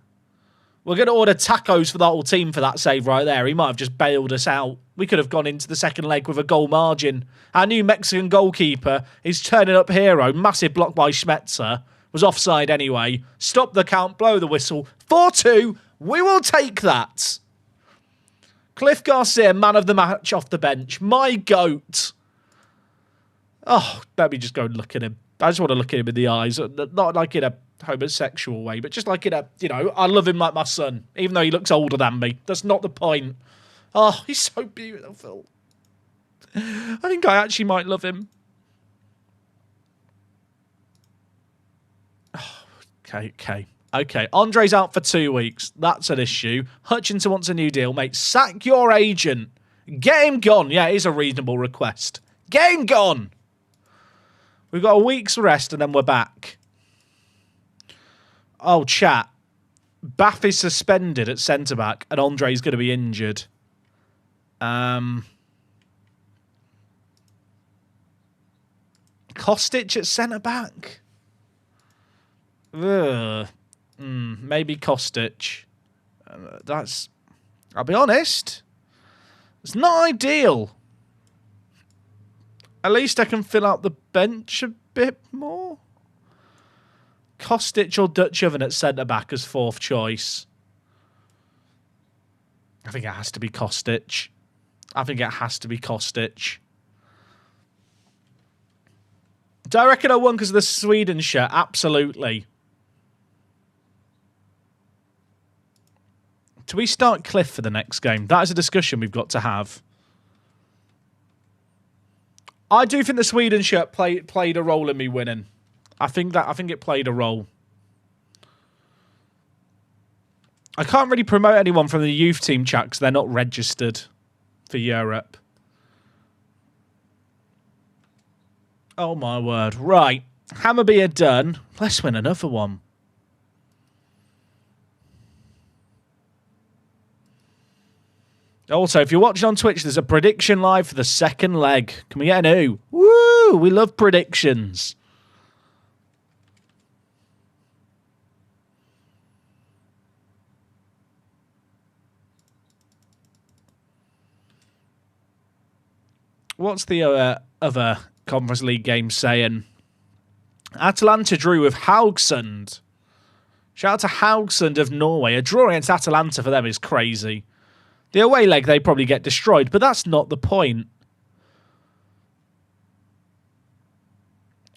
We're going to order tacos for the whole team for that save right there. He might have just bailed us out. We could have gone into the second leg with a goal margin. Our new Mexican goalkeeper is turning up hero. Massive block by Schmetzer. Was offside anyway. Stop the count, blow the whistle. 4-2. We will take that. Cliff Garcia, man of the match off the bench. My goat. Oh, let me just go and look at him. I just want to look at him in the eyes. Not like in a homosexual way, but just like in a, I love him like my son, even though he looks older than me. That's not the point. Oh, he's so beautiful. I think I actually might love him. Okay. Andre's out for 2 weeks. That's an issue. Hutchinson wants a new deal, mate. Sack your agent. Get him gone. Yeah, it is a reasonable request. Get him gone. We've got a week's rest and then we're back. Oh, chat. Bath is suspended at centre-back and Andre's going to be injured. Kostic at centre-back? Maybe Kostic. I'll be honest, it's not ideal. At least I can fill out the bench a bit more. Kostic or Dutch Oven at centre-back as fourth choice. I think it has to be Kostic. Do I reckon I won because of the Sweden shirt? Absolutely. Do we start Cliff for the next game? That is a discussion we've got to have. I do think the Sweden shirt played a role in me winning. I think it played a role. I can't really promote anyone from the youth team chat because they're not registered for Europe. Oh my word. Right. Hammerby are done. Let's win another one. Also, if you're watching on Twitch, there's a prediction live for the second leg. Can we get an ooh? Woo! We love predictions. What's the other Conference League game saying? Atalanta drew with Haugesund. Shout out to Haugesund of Norway. A draw against Atalanta for them is crazy. The away leg, they probably get destroyed, but that's not the point.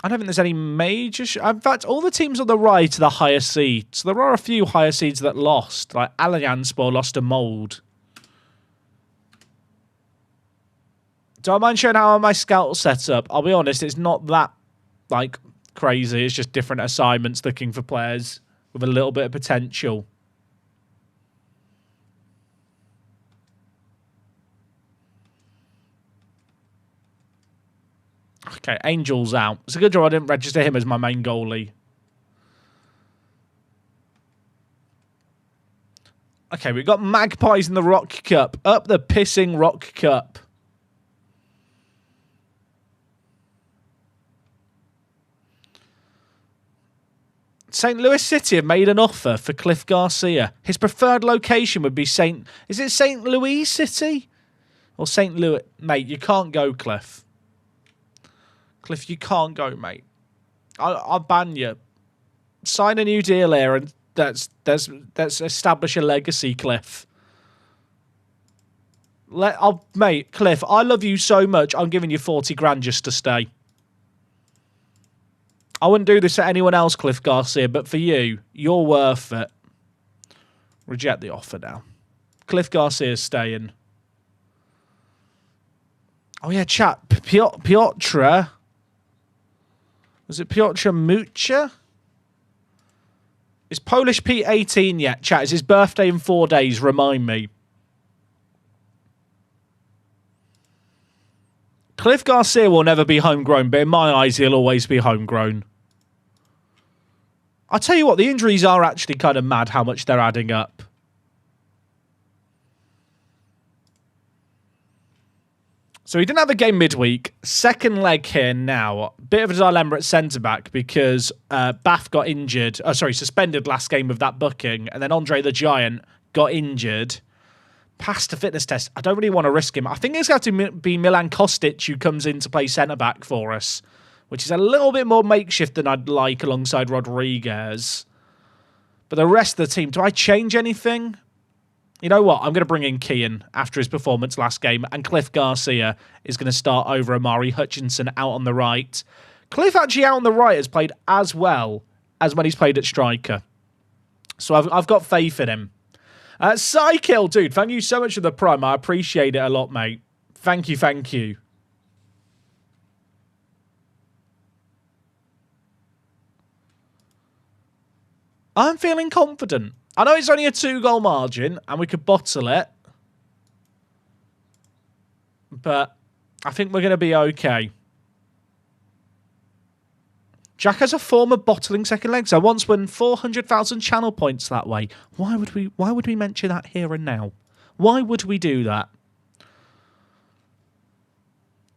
I don't think there's any major... In fact, all the teams on the right are the higher seeds. So there are a few higher seeds that lost. Like Allianspor lost to Mold. Do I mind showing how my scout set up? I'll be honest, it's not that crazy. It's just different assignments looking for players with a little bit of potential. Okay, Angel's out. It's a good job I didn't register him as my main goalie. Okay, we've got Magpies in the Rock Cup. Up the pissing Rock Cup. St. Louis City have made an offer for Cliff Garcia. His preferred location would be Is it St. Louis City? Or St. Louis? Mate, you can't go, Cliff. Cliff, you can't go, mate. I'll ban you. Sign a new deal here and let's establish a legacy, Cliff. Mate, Cliff, I love you so much. I'm giving you 40 grand just to stay. I wouldn't do this to anyone else, Cliff Garcia, but for you, you're worth it. Reject the offer now. Cliff Garcia's staying. Oh, yeah, chat. Piotr. Was it Piotr Mucha? Is Polish Pete 18 yet? Chat, it's his birthday in 4 days. Remind me. Cliff Garcia will never be homegrown, but in my eyes, he'll always be homegrown. I'll tell you what, the injuries are actually kind of mad how much they're adding up. So he didn't have a game midweek. Second leg here now. Bit of a dilemma at centre-back because Bath got injured. Oh, sorry, suspended last game of that booking. And then Andre the Giant got injured. Passed a fitness test. I don't really want to risk him. I think it's going to be Milan Kostic who comes in to play centre-back for us, which is a little bit more makeshift than I'd like alongside Rodriguez. But the rest of the team, do I change anything? You know what? I'm going to bring in Keane after his performance last game, and Cliff Garcia is going to start over Amari Hutchinson out on the right. Cliff actually out on the right has played as well as when he's played at striker. So I've got faith in him. Psykill, dude, thank you so much for the prime. I appreciate it a lot, mate. Thank you, thank you. I'm feeling confident. I know it's only a 2-goal margin, and we could bottle it. But I think we're going to be okay. Jack has a form of bottling second legs. I once won 400,000 channel points that way. Why would we mention that here and now? Why would we do that?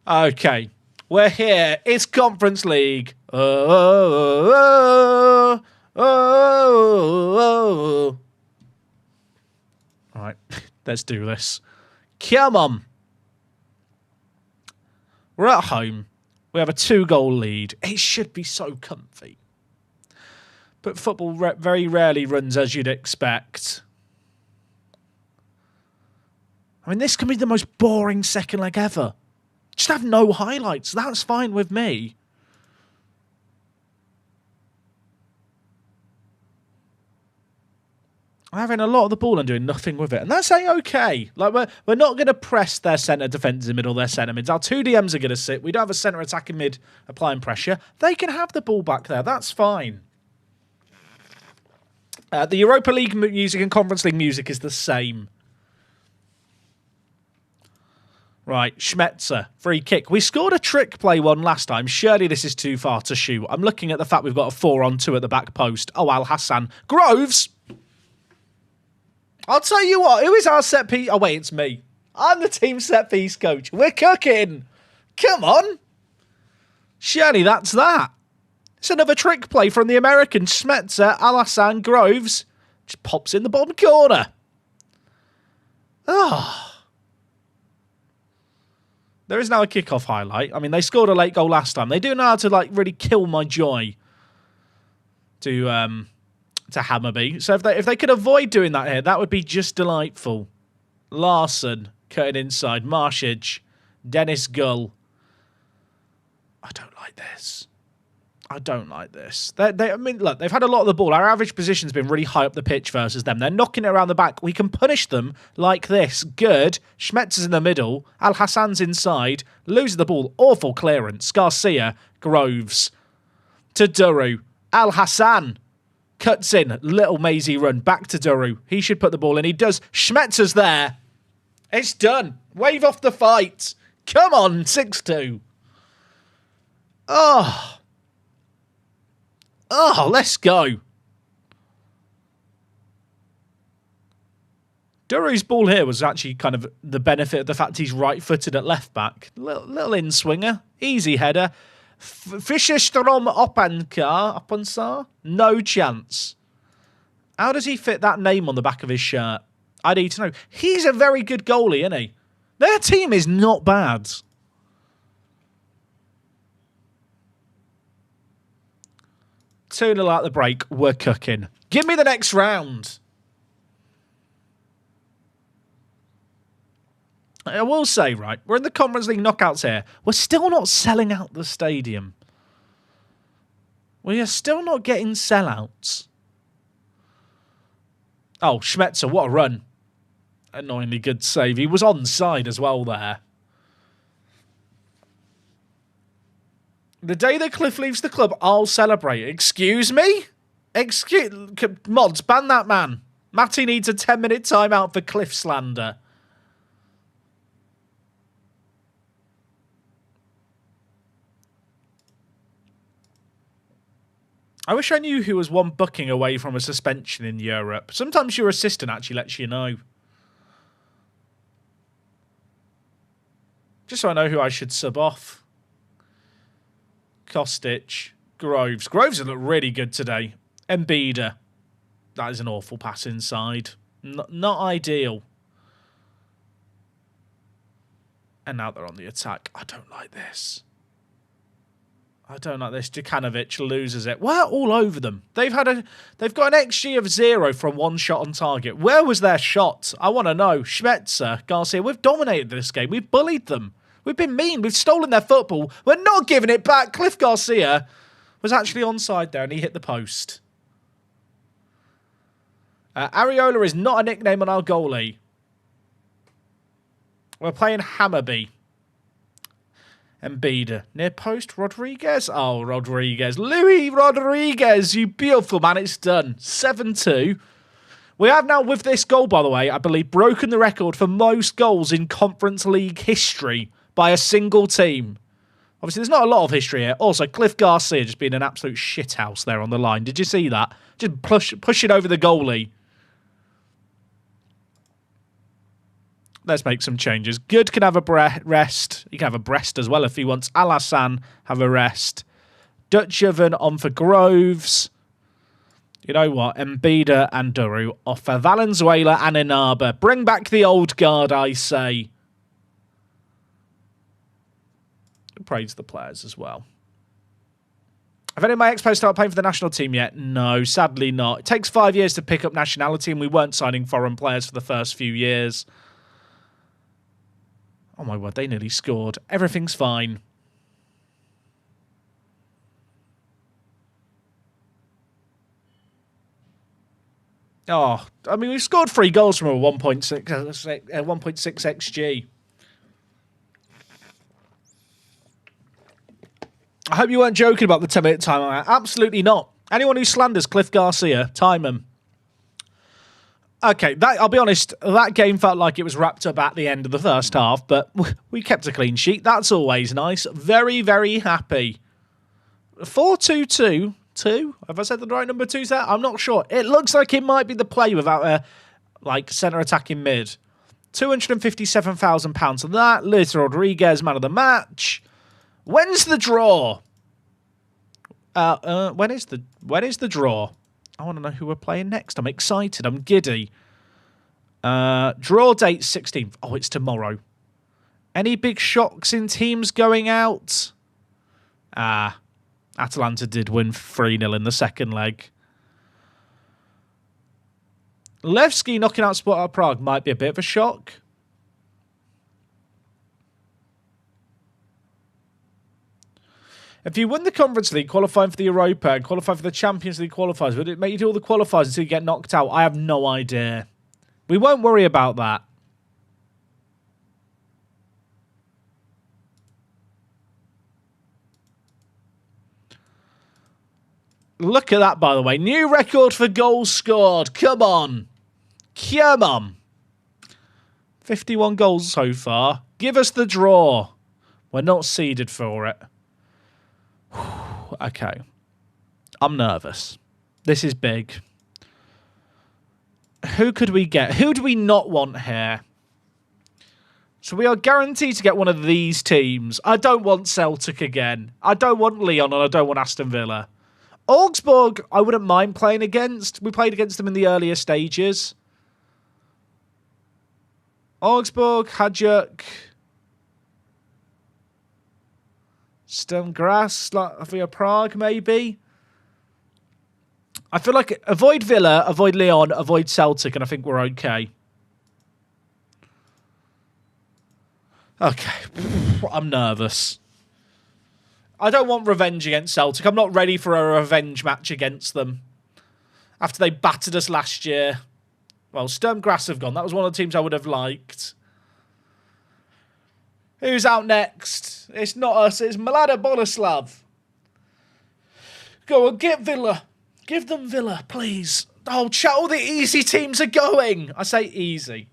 Okay. We're here. It's Conference League. Oh. All right, let's do this. Come on. We're at home. We have a 2-goal lead. It should be so comfy. But football very rarely runs as you'd expect. I mean, this can be the most boring second leg ever. Just have no highlights. That's fine with me. I'm having a lot of the ball and doing nothing with it. And that's okay. Like, we're not going to press their centre defence in the middle, their centre mids. Our 2 DMs are going to sit. We don't have a centre attacking mid applying pressure. They can have the ball back there. That's fine. The Europa League music and Conference League music is the same. Right, Schmetzer, free kick. We scored a trick play one last time. Surely this is too far to shoot. I'm looking at the fact we've got a 4-on-2 at the back post. Oh, Al Hassan. Groves! I'll tell you what, who is our set piece? Oh, wait, it's me. I'm the team set piece coach. We're cooking. Come on. Surely that's that. It's another trick play from the American. Schmetzer, Alassane, Groves. Just pops in the bottom corner. Oh. There is now a kickoff highlight. I mean, they scored a late goal last time. They do know how to, like, really kill my joy to Hammerby. So if they could avoid doing that here, that would be just delightful. Larson cutting inside. Marshage. Dennis Gull. I don't like this. I don't like this. I mean, look, they've had a lot of the ball. Our average position's been really high up the pitch versus them. They're knocking it around the back. We can punish them like this. Good. Schmetzer's in the middle. Al Hassan's inside. Loses the ball. Awful clearance. Garcia. Groves. To Duru. Al Hassan. Cuts in. Little mazy run. Back to Duru. He should put the ball in. He does. Schmetzer's there. It's done. Wave off the fight. Come on. 6-2. Oh, let's go. Duru's ball here was actually kind of the benefit of the fact he's right-footed at left-back. Little in-swinger. Easy header. Fischerstrom Oppansar? No chance. How does he fit that name on the back of his shirt? I need to know. He's a very good goalie, isn't he? Their team is not bad. 2-0 at the break. We're cooking. Give me the next round. I will say, right, we're in the Conference League knockouts here. We're still not selling out the stadium. We are still not getting sellouts. Oh, Schmetzer, what a run. Annoyingly good save. He was onside as well there. The day that Cliff leaves the club, I'll celebrate. Excuse me? Mods, ban that man. Matty needs a 10-minute timeout for Cliff slander. I wish I knew who was one booking away from a suspension in Europe. Sometimes your assistant actually lets you know. Just so I know who I should sub off. Kostic. Groves. Groves has looked really good today. Embiida. That is an awful pass inside. Not ideal. And now they're on the attack. I don't like this. I don't like this. Djukanovic loses it. We're all over them. They've got an XG of 0 from one shot on target. Where was their shot? I want to know. Schmetzer, Garcia, we've dominated this game. We've bullied them. We've been mean. We've stolen their football. We're not giving it back. Cliff Garcia was actually onside there and he hit the post. Areola is not a nickname on our goalie. We're playing Hammerby. Embiida. Near post, Rodriguez. Oh, Rodriguez. Louis Rodriguez, you beautiful man. It's done. 7-2. We have now, with this goal, by the way, I believe, broken the record for most goals in Conference League history by a single team. Obviously, there's not a lot of history here. Also, Cliff Garcia just being an absolute shithouse there on the line. Did you see that? Just pushing over the goalie. Let's make some changes. Good can have a rest. He can have a breast as well if he wants. Alassane have a rest. Dutch Oven on for Groves. You know what? Embiida and Duru off for Valenzuela and Inaba. Bring back the old guard, I say. Praise the players as well. Have any of my expos started playing for the national team yet? No, sadly not. It takes 5 years to pick up nationality and we weren't signing foreign players for the first few years. Oh my word, they nearly scored. Everything's fine. Oh, I mean, we've scored 3 goals from a 1.6 XG. I hope you weren't joking about the 10-minute timeout. Absolutely not. Anyone who slanders Cliff Garcia, time him. Okay, I'll be honest, that game felt like it was wrapped up at the end of the first half, but we kept a clean sheet. That's always nice. Very, very happy. 4-2-2. 2? Have I said the right number 2 there? I'm not sure. It looks like it might be the play without a centre attacking mid. £257,000 on that. Luis Rodriguez, man of the match. When's the draw? When is the draw? I want to know who we're playing next. I'm excited. I'm giddy. Draw date 16th. Oh, it's tomorrow. Any big shocks in teams going out? Atalanta did win 3-0 in the second leg. Levski knocking out Sparta Prague might be a bit of a shock. If you win the Conference League, qualifying for the Europa, and qualify for the Champions League qualifiers, would it make you do all the qualifiers until you get knocked out? I have no idea. We won't worry about that. Look at that, by the way. New record for goals scored. Come on. Come on. 51 goals so far. Give us the draw. We're not seeded for it. Okay. I'm nervous. This is big. Who could we get? Who do we not want here? So we are guaranteed to get one of these teams. I don't want Celtic again. I don't want Lyon and I don't want Aston Villa. Augsburg, I wouldn't mind playing against. We played against them in the earlier stages. Augsburg, Hajduk. Sturm Graz, Slavia Prague, maybe. I feel like avoid Villa, avoid Lyon, avoid Celtic, and I think we're okay. Okay. I'm nervous. I don't want revenge against Celtic. I'm not ready for a revenge match against them. After they battered us last year. Well, Sturmgrass have gone. That was one of the teams I would have liked. Who's out next? It's not us. It's Mlada Boleslav. Go on, get Villa. Give them Villa, please. Oh, chat, all the easy teams are going. I say easy.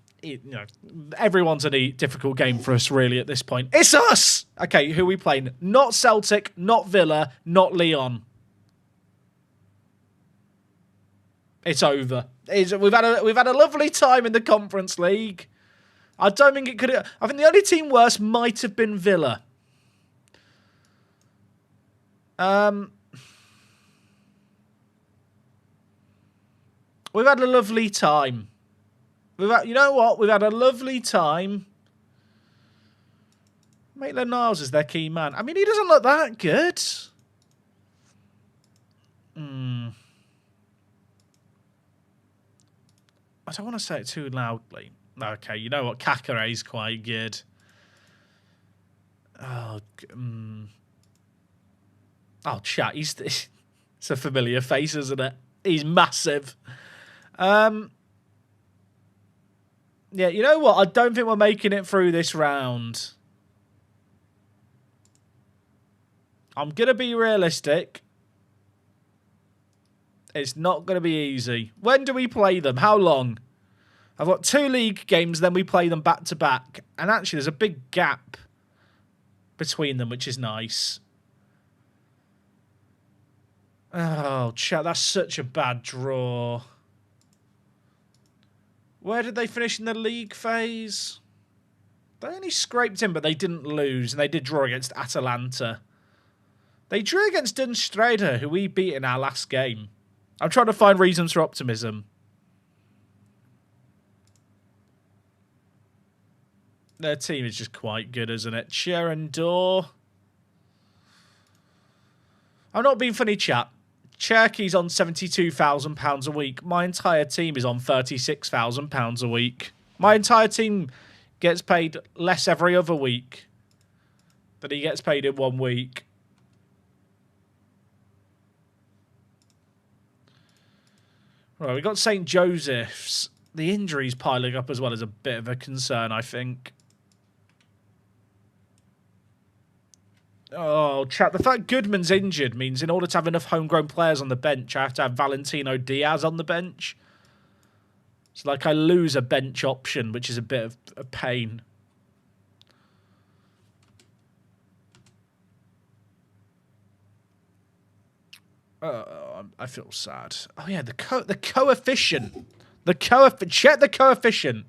Everyone's a difficult game for us, really, at this point. It's us! Okay, who are we playing? Not Celtic, not Villa, not Lyon. It's over. We've had a lovely time in the Conference League. I don't think it could have... I think the only team worse might have been Villa. We've had a lovely time. You know what? We've had a lovely time. Maitland-Niles is their key man. I mean, he doesn't look that good. I don't want to say it too loudly. Okay, you know what? Kakare's quite good. Oh, chat. It's a familiar face, isn't it? He's massive. Yeah, you know what? I don't think we're making it through this round. I'm going to be realistic. It's not going to be easy. When do we play them? How long? I've got 2 league games, then we play them back to back. And actually, there's a big gap between them, which is nice. Oh, chat, that's such a bad draw. Where did they finish in the league phase? They only scraped in, but they didn't lose. And they did draw against Atalanta. They drew against Dunstreiter, who we beat in our last game. I'm trying to find reasons for optimism. Their team is just quite good, isn't it? Cherendor. I'm not being funny, chat. Cherky's on £72,000 a week. My entire team is on £36,000 a week. My entire team gets paid less every other week than he gets paid in 1 week. Right, we got St. Joseph's. The injuries piling up as well is a bit of a concern, I think. Oh, chat, the fact Goodman's injured means in order to have enough homegrown players on the bench, I have to have Valentino Diaz on the bench. It's like I lose a bench option, which is a bit of a pain. I feel sad. Oh yeah, the coefficient. Check the coefficient.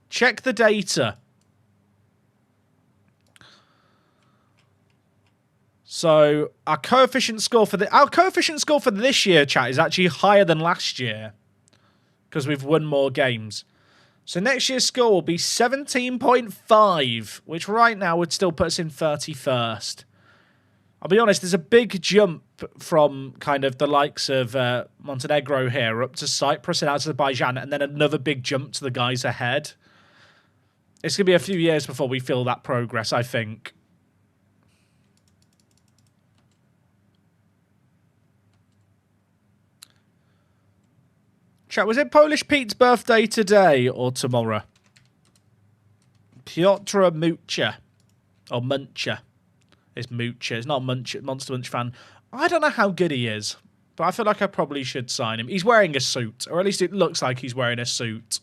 Check the data. So our coefficient score for this year, chat, is actually higher than last year because we've won more games. So next year's score will be 17.5, which right now would still put us in 31st. I'll be honest, there's a big jump from kind of the likes of Montenegro here up to Cyprus and Azerbaijan, and then another big jump to the guys ahead. It's going to be a few years before we feel that progress, I think. Chat, was it Polish Pete's birthday today or tomorrow? Piotr Mucha. Or Muncher. It's Mucha. It's not Monster Munch fan. I don't know how good he is, but I feel like I probably should sign him. He's wearing a suit, or at least it looks like he's wearing a suit.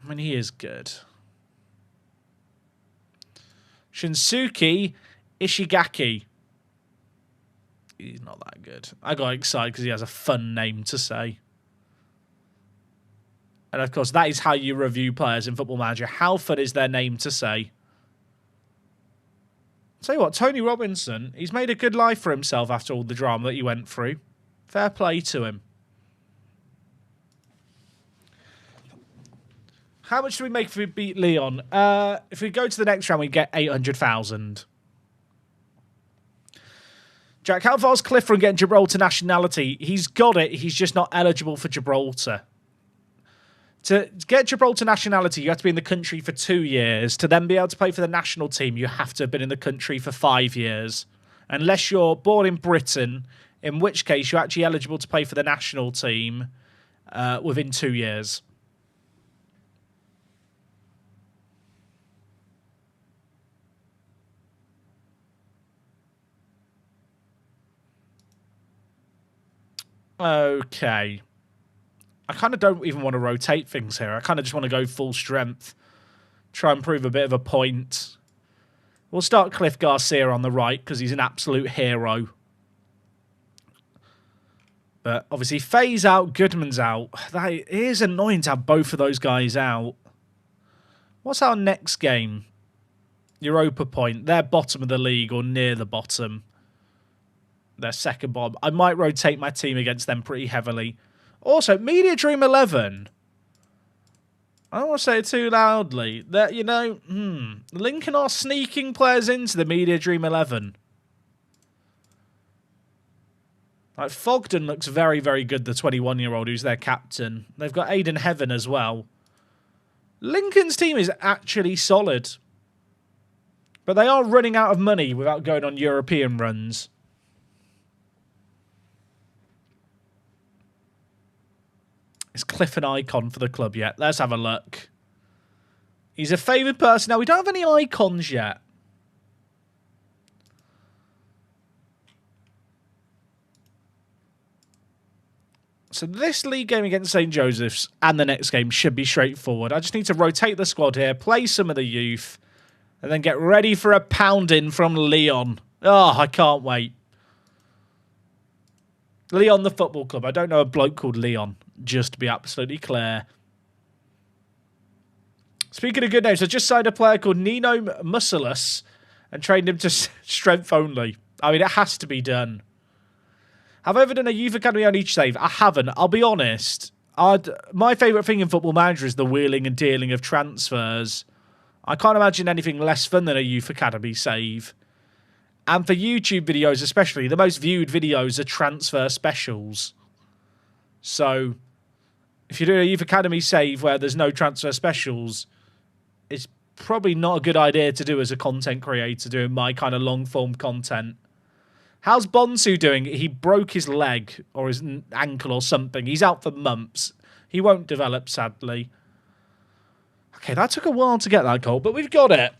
I mean, he is good. Shinsuke Ishigaki. He's not that good. I got excited because he has a fun name to say. And of course, that is how you review players in Football Manager. How fun is their name to say? Tell you what, Tony Robinson, he's made a good life for himself after all the drama that he went through. Fair play to him. How much do we make if we beat Leon? If we go to the next round, we get 800,000. Jack, how far is Cliff from getting Gibraltar nationality? He's got it. He's just not eligible for Gibraltar. To get Gibraltar nationality, you have to be in the country for 2 years. To then be able to play for the national team, you have to have been in the country for 5 years. Unless you're born in Britain, in which case you're actually eligible to play for the national team within 2 years. Okay. I kind of don't even want to rotate things here. I kind of just want to go full strength. Try and prove a bit of a point. We'll start Cliff Garcia on the right because he's an absolute hero. But obviously, Faye's out, Goodman's out. That is annoying to have both of those guys out. What's our next game? Europa Point. They're bottom of the league or near the bottom. They're second bottom. I might rotate my team against them pretty heavily. Also, Media Dream 11. I don't want to say it too loudly. That, you know, Lincoln are sneaking players into the Media Dream 11. Like, Fogden looks very, very good, the 21-year-old who's their captain. They've got Aiden Heaven as well. Lincoln's team is actually solid. But they are running out of money without going on European runs. Is Cliff an icon for the club yet? Let's have a look. He's a favoured person. Now, we don't have any icons yet. So this league game against St. Joseph's and the next game should be straightforward. I just need to rotate the squad here, play some of the youth, and then get ready for a pounding from Leon. Oh, I can't wait. Leon the football club. I don't know a bloke called Leon, just to be absolutely clear. Speaking of good names, I just signed a player called Nino Musculus and trained him to strength only. I mean, it has to be done. Have I ever done a youth academy on each save? I haven't. I'll be honest. My favourite thing in Football Manager is the wheeling and dealing of transfers. I can't imagine anything less fun than a youth academy save. And for YouTube videos especially, the most viewed videos are transfer specials. So, if you're doing a youth academy save where there's no transfer specials, it's probably not a good idea to do as a content creator doing my kind of long-form content. How's Bonsu doing? He broke his leg or his ankle or something. He's out for months. He won't develop, sadly. Okay, that took a while to get that goal, but we've got it.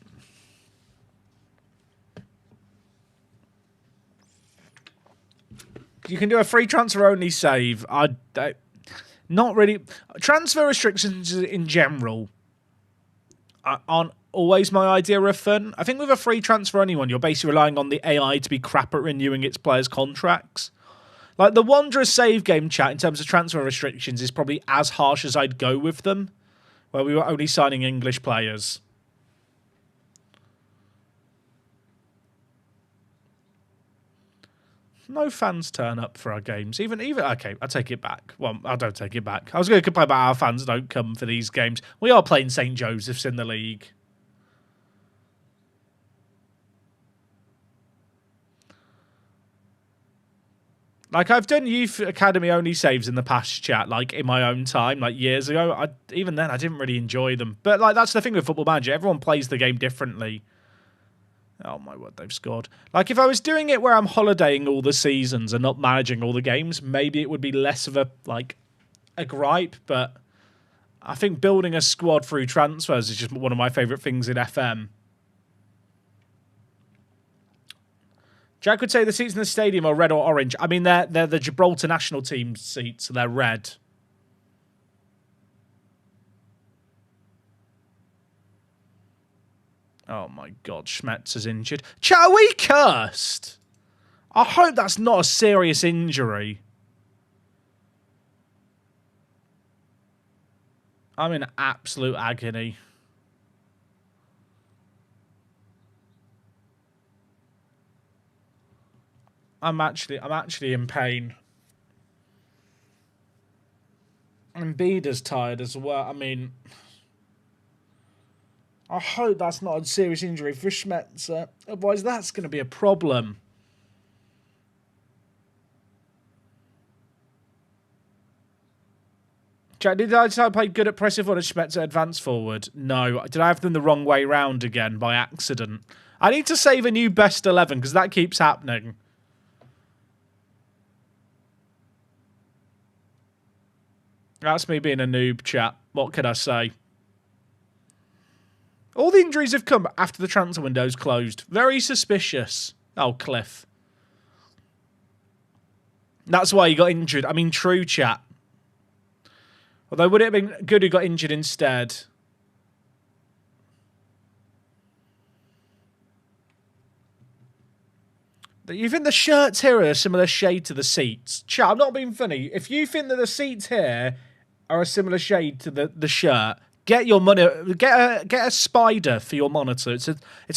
You can do a free transfer only save. Not really. Transfer restrictions in general aren't always my idea of fun. I think with a free transfer only one, you're basically relying on the AI to be crap at renewing its players' contracts. Like the Wanderers save game chat in terms of transfer restrictions is probably as harsh as I'd go with them, where we were only signing English players. No fans turn up for our games. Even okay, I take it back. Well, I don't take it back. I was going to complain about our fans don't come for these games. We are playing St. Joseph's in the league. Like, I've done youth academy only saves in the past, chat, like, in my own time, like, years ago. Even then, I didn't really enjoy them. But, like, that's the thing with Football Manager. Everyone plays the game differently. Oh, my word, they've scored. Like, if I was doing it where I'm holidaying all the seasons and not managing all the games, maybe it would be less of a gripe. But I think building a squad through transfers is just one of my favourite things in FM. Jack would say the seats in the stadium are red or orange. I mean, they're the Gibraltar national team seats, so they're red. Oh my God, Schmetz is injured. Chat, are we cursed? I hope that's not a serious injury. I'm in absolute agony. I'm actually in pain. And Beda's tired as well. I mean, I hope that's not a serious injury for Schmetzer. Otherwise, that's going to be a problem. Jack, did I decide to play good at pressing forward and Schmetzer advance forward? No. Did I have them the wrong way round again by accident? I need to save a new best 11 because that keeps happening. That's me being a noob, chat. What can I say? All the injuries have come after the transfer window's closed. Very suspicious. Oh, Cliff. That's why he got injured. I mean, true, chat. Although, would it have been good who got injured instead? You think the shirts here are a similar shade to the seats? Chat, I'm not being funny. If you think that the seats here are a similar shade to the shirt, get your money. Get a spider for your monitor. It's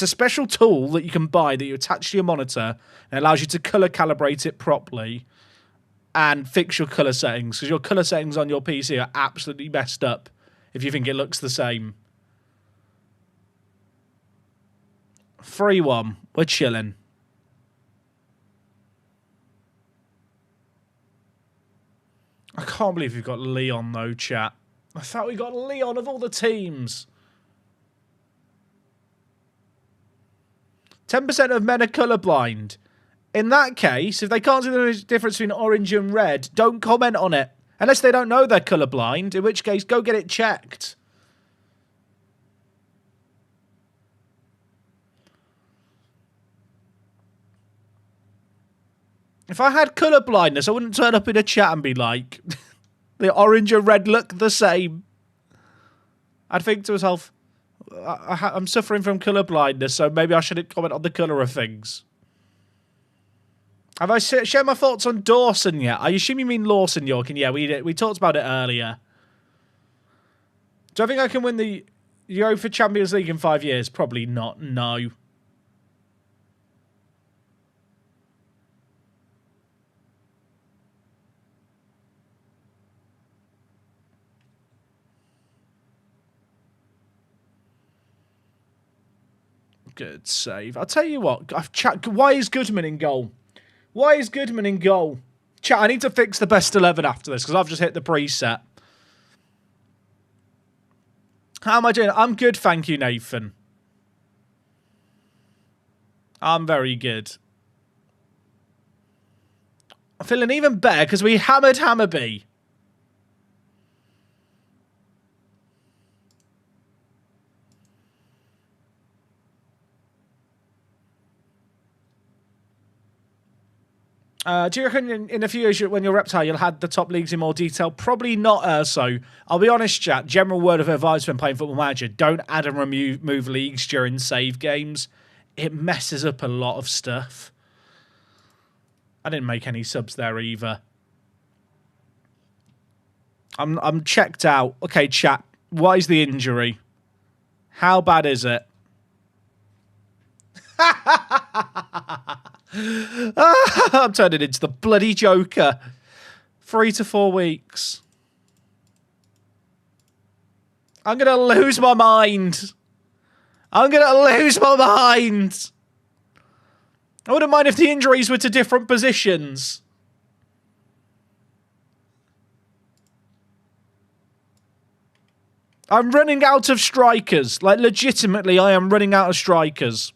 a special tool that you can buy that you attach to your monitor and it allows you to color calibrate it properly and fix your color settings, because your color settings on your PC are absolutely messed up if you think it looks the same. 3-1. We're chilling. I can't believe we've got Leon, though, chat. I thought we got Leon of all the teams. 10% of men are colourblind. In that case, if they can't see the difference between orange and red, don't comment on it. Unless they don't know they're colourblind, in which case, go get it checked. If I had colour blindness, I wouldn't turn up in a chat and be like, the orange and red look the same. I'd think to myself, I'm suffering from colour blindness, so maybe I shouldn't comment on the colour of things. Have I shared my thoughts on Dawson yet? I assume you mean Lawson York, and yeah, we talked about it earlier. Do I think I can win the Europa Champions League in 5 years? Probably not, no. Good save. I'll tell you what. Why is Goodman in goal? Why is Goodman in goal? Chat, I need to fix the best 11 after this because I've just hit the preset. How am I doing? I'm good, thank you, Nathan. I'm very good. I'm feeling even better because we hammered Hammerby. Do you reckon in a few years when you're Reptile you'll have the top leagues in more detail? Probably not, Urso. I'll be honest, chat. General word of advice when playing Football Manager. Don't add and remove leagues during save games. It messes up a lot of stuff. I didn't make any subs there either. I'm checked out. Okay, chat. What is the injury? How bad is it? I'm turning into the bloody Joker. 3 to 4 weeks. I'm going to lose my mind. I'm going to lose my mind. I wouldn't mind if the injuries were to different positions. I'm running out of strikers. Like, legitimately, I am running out of strikers.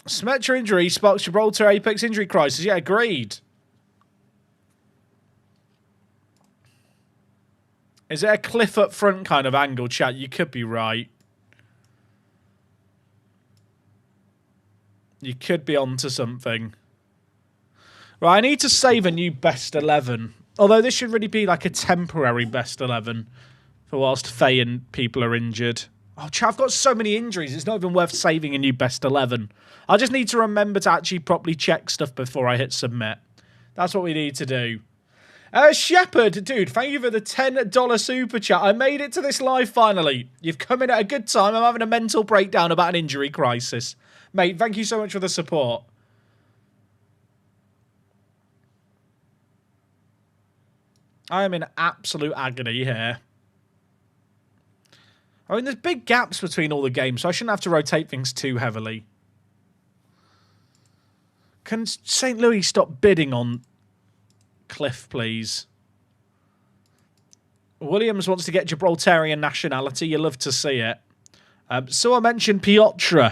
Smetcher injury sparks Gibraltar apex injury crisis. Yeah, agreed. Is it a cliff up front kind of angle, chat? You could be right. You could be onto something. Right, I need to save a new best 11. Although this should really be like a temporary best 11 for whilst Faye and people are injured. Oh, chat, I've got so many injuries. It's not even worth saving a new best 11. I just need to remember to actually properly check stuff before I hit submit. That's what we need to do. Shepard, dude, thank you for the $10 super chat. I made it to this live finally. You've come in at a good time. I'm having a mental breakdown about an injury crisis. Mate, thank you so much for the support. I am in absolute agony here. I mean, there's big gaps between all the games, so I shouldn't have to rotate things too heavily. Can St. Louis stop bidding on Cliff, please? Williams wants to get Gibraltarian nationality. You love to see it. So I mentioned Piotr.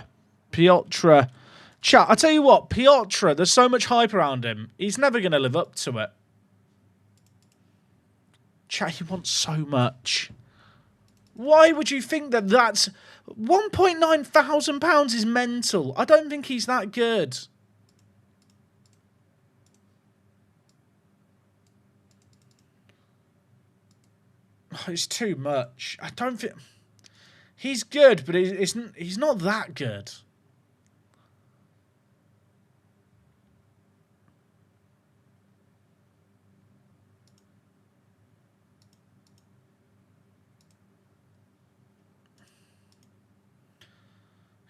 Piotr. Chat, I tell you what, Piotr, there's so much hype around him. He's never going to live up to it. Chat, he wants so much. Why would you think that that's... £1,900 is mental. I don't think he's that good. Oh, it's too much. I don't think... He's good, but he's not that good.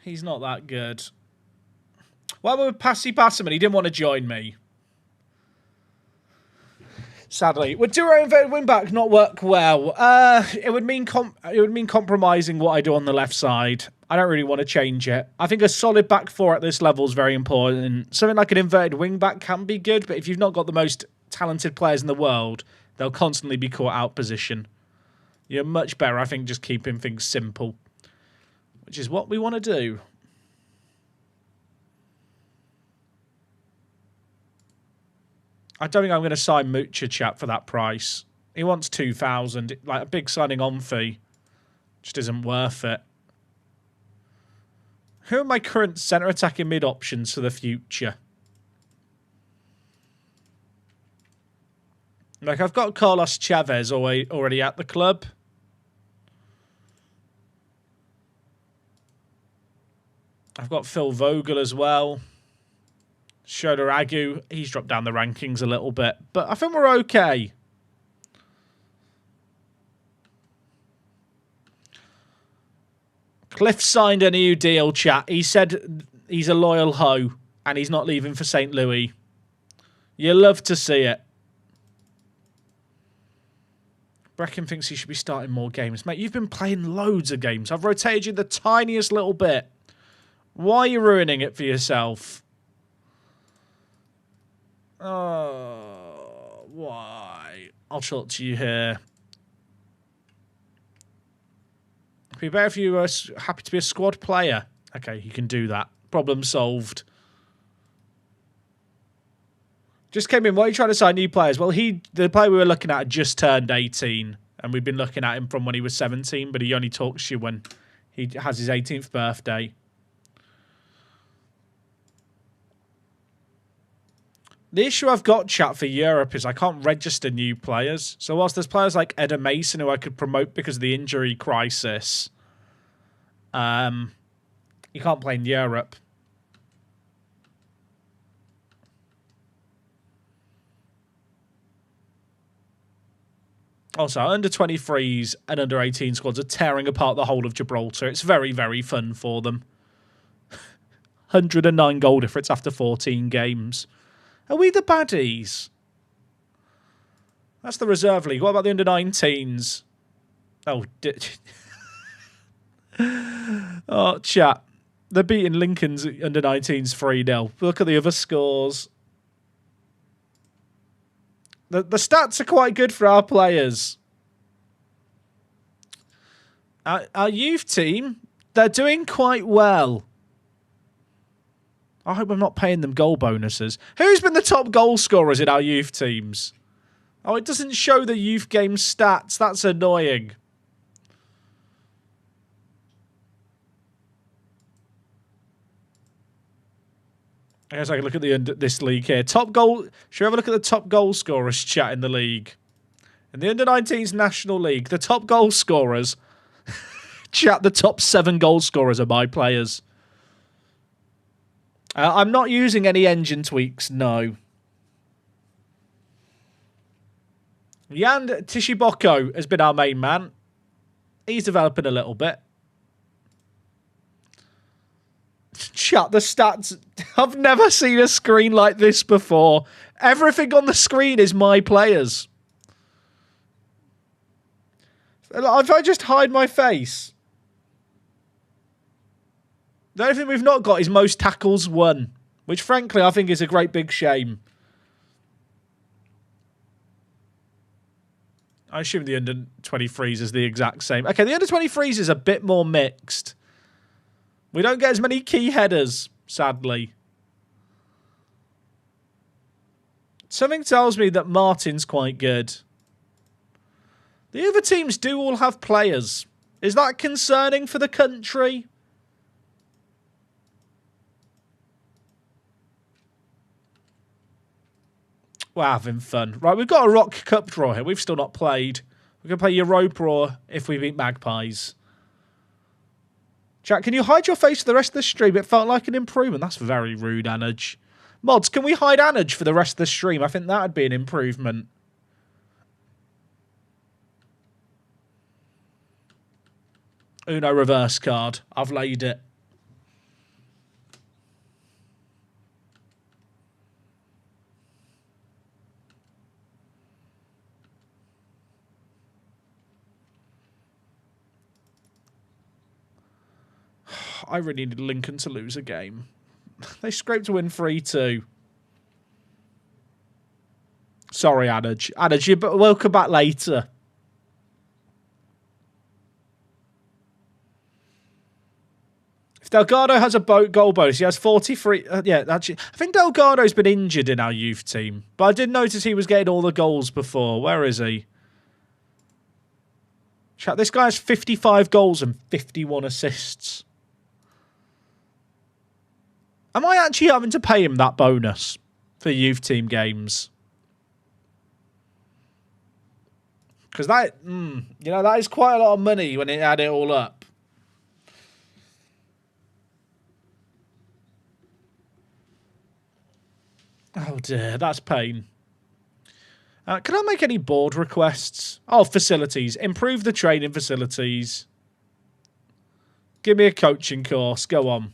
He's not that good. Well, with Passy Passaman, he didn't want to join me. Sadly, would Duro inverted wing back not work well? It would mean compromising what I do on the left side. I don't really want to change it. I think a solid back four at this level is very important. Something like an inverted wing back can be good, but if you've not got the most talented players in the world, they'll constantly be caught out position. You're much better, I think, just keeping things simple, which is what we want to do. I don't think I'm going to sign Mucha Chat for that price. He wants 2,000, like a big signing on fee. Just isn't worth it. Who are my current centre attacking mid options for the future? Like, I've got Carlos Chavez already at the club. I've got Phil Vogel as well. Shoda Agu, he's dropped down the rankings a little bit, but I think we're okay. Cliff signed a new deal, chat. He said he's a loyal hoe and he's not leaving for St. Louis. You love to see it. Brecken thinks he should be starting more games. Mate, you've been playing loads of games. I've rotated you the tiniest little bit. Why are you ruining it for yourself? Oh, why? I'll talk to you here. It'd be better if you were happy to be a squad player. Okay, you can do that. Problem solved. Just came in. Why are you trying to sign new players? Well, the player we were looking at just turned 18, and we've been looking at him from when he was 17, but he only talks to you when he has his 18th birthday. The issue I've got, chat, for Europe is I can't register new players. So whilst there's players like Eda Mason who I could promote because of the injury crisis, you can't play in Europe. Also, under 23s and under 18 squads are tearing apart the whole of Gibraltar. It's very, very fun for them. 109 goal difference after 14 games. Are we the baddies? That's the reserve league. What about the under-19s? Oh, oh, chat. They're beating Lincoln's under-19s 3-0. Look at the other scores. The stats are quite good for our players. Our youth team, they're doing quite well. I hope I'm not paying them goal bonuses. Who's been the top goal scorers in our youth teams? Oh, it doesn't show the youth game stats. That's annoying. I guess I can look at this league here. Top goal. Should we have a look at the top goal scorers, chat, in the league? In the under-19s National League, the top goal scorers. Chat, the top 7 goal scorers are my players. I'm not using any engine tweaks, no. Jan Tishiboko has been our main man. He's developing a little bit. Chat, the stats. I've never seen a screen like this before. Everything on the screen is my players. If I just hide my face. The only thing we've not got is most tackles won, which frankly I think is a great big shame. I assume the under-23s is the exact same. Okay, the under-23s is a bit more mixed. We don't get as many key headers, sadly. Something tells me that Martin's quite good. The other teams do all have players. Is that concerning for the country? We're having fun. Right, we've got a Rock Cup draw here. We've still not played. We're going to play Europa or if we beat Magpies. Chat, can you hide your face for the rest of the stream? It felt like an improvement. That's very rude, Anuj. Mods, can we hide Anuj for the rest of the stream? I think that would be an improvement. Uno reverse card. I've laid it. I really needed Lincoln to lose a game. They scraped to win 3-2. Sorry, Anuj. Anuj, welcome back later. If Delgado has a goal bonus, he has 43. Yeah, actually, I think Delgado's been injured in our youth team. But I did notice he was getting all the goals before. Where is he? Chat, this guy has 55 goals and 51 assists. Am I actually having to pay him that bonus for youth team games? Because that, you know, that is quite a lot of money when it add it all up. Oh dear, that's pain. Can I make any board requests? Oh, facilities. Improve the training facilities. Give me a coaching course. Go on.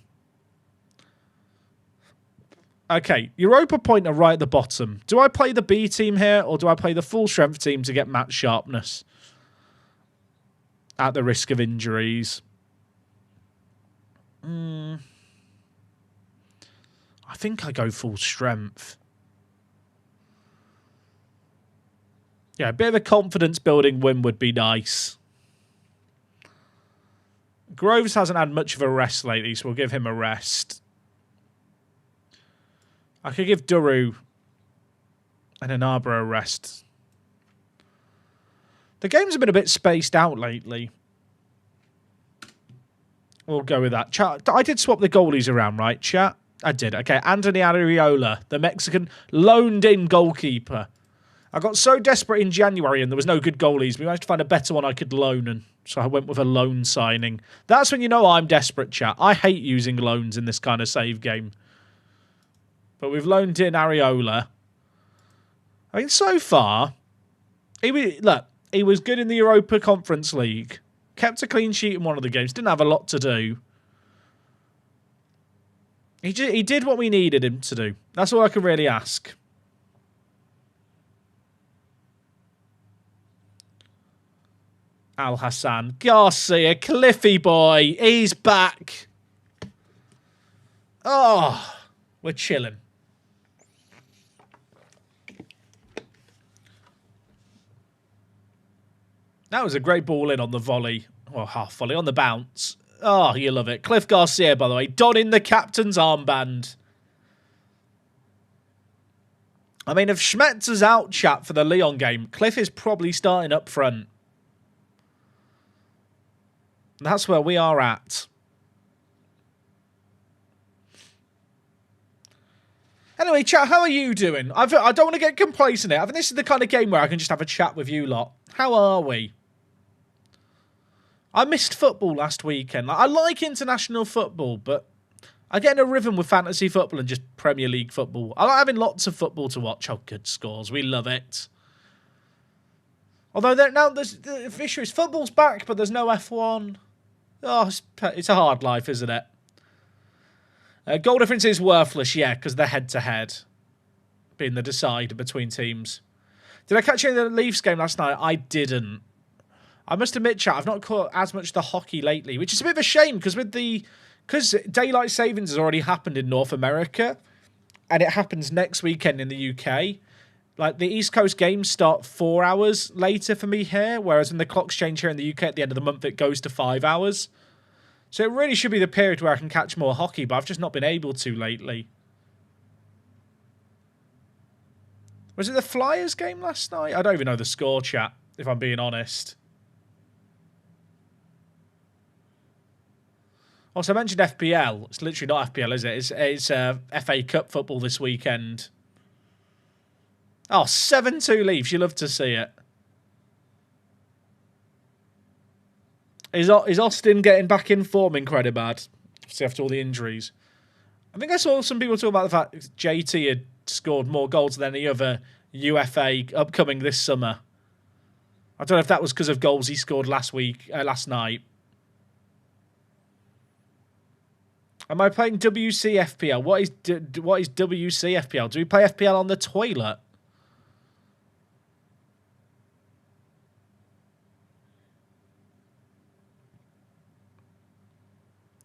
Okay, Europa point are right at the bottom. Do I play the B team here or do I play the full strength team to get match sharpness? At the risk of injuries. I think I go full strength. Yeah, a bit of a confidence building win would be nice. Groves hasn't had much of a rest lately, so we'll give him a rest. I could give Duru and Anabra a rest. The games have been a bit spaced out lately. We'll go with that. Chat, I did swap the goalies around, right, chat? I did. Okay, Anthony Ariola, the Mexican loaned-in goalkeeper. I got so desperate in January and there was no good goalies. We managed to find a better one I could loan, and so I went with a loan signing. That's when you know I'm desperate, chat. I hate using loans in this kind of save game. But we've loaned in Ariola. I mean, so far, he was good in the Europa Conference League. Kept a clean sheet in one of the games. Didn't have a lot to do. He did what we needed him to do. That's all I can really ask. Al Hassan. Garcia. Cliffy boy. He's back. Oh, we're chilling. That was a great ball in on the volley. Well, half volley on the bounce. Oh, you love it. Cliff Garcia, by the way, donning the captain's armband. I mean, if Schmetzer's out, chat, for the Lyon game, Cliff is probably starting up front. That's where we are at. Anyway, chat, how are you doing? I don't want to get complacent here. I think this is the kind of game where I can just have a chat with you lot. How are we? I missed football last weekend. I like international football, but I get in a rhythm with fantasy football and just Premier League football. I like having lots of football to watch. Oh, good scores. We love it. Although now the issue is football's back, but there's no F1. Oh, it's a hard life, isn't it? Goal difference is worthless, yeah, because they're head-to-head. Being the decider between teams. Did I catch you in the Leafs game last night? I didn't. I must admit, chat, I've not caught as much the hockey lately, which is a bit of a shame because daylight savings has already happened in North America, and it happens next weekend in the UK. Like, the East Coast games start 4 hours later for me here, whereas when the clocks change here in the UK at the end of the month, it goes to 5 hours. So it really should be the period where I can catch more hockey, but I've just not been able to lately. Was it the Flyers game last night? I don't even know the score, chat, if I'm being honest. Also, I mentioned FPL. It's literally not FPL, is it? It's FA Cup football this weekend. Oh, 7-2 Leafs. You love to see it. Is Austin getting back in form in Credibad? See, after all the injuries. I think I saw some people talk about the fact JT had scored more goals than any other UFA upcoming this summer. I don't know if that was because of goals he scored last night. Am I playing WCFPL? What is WCFPL? Do we play FPL on the toilet?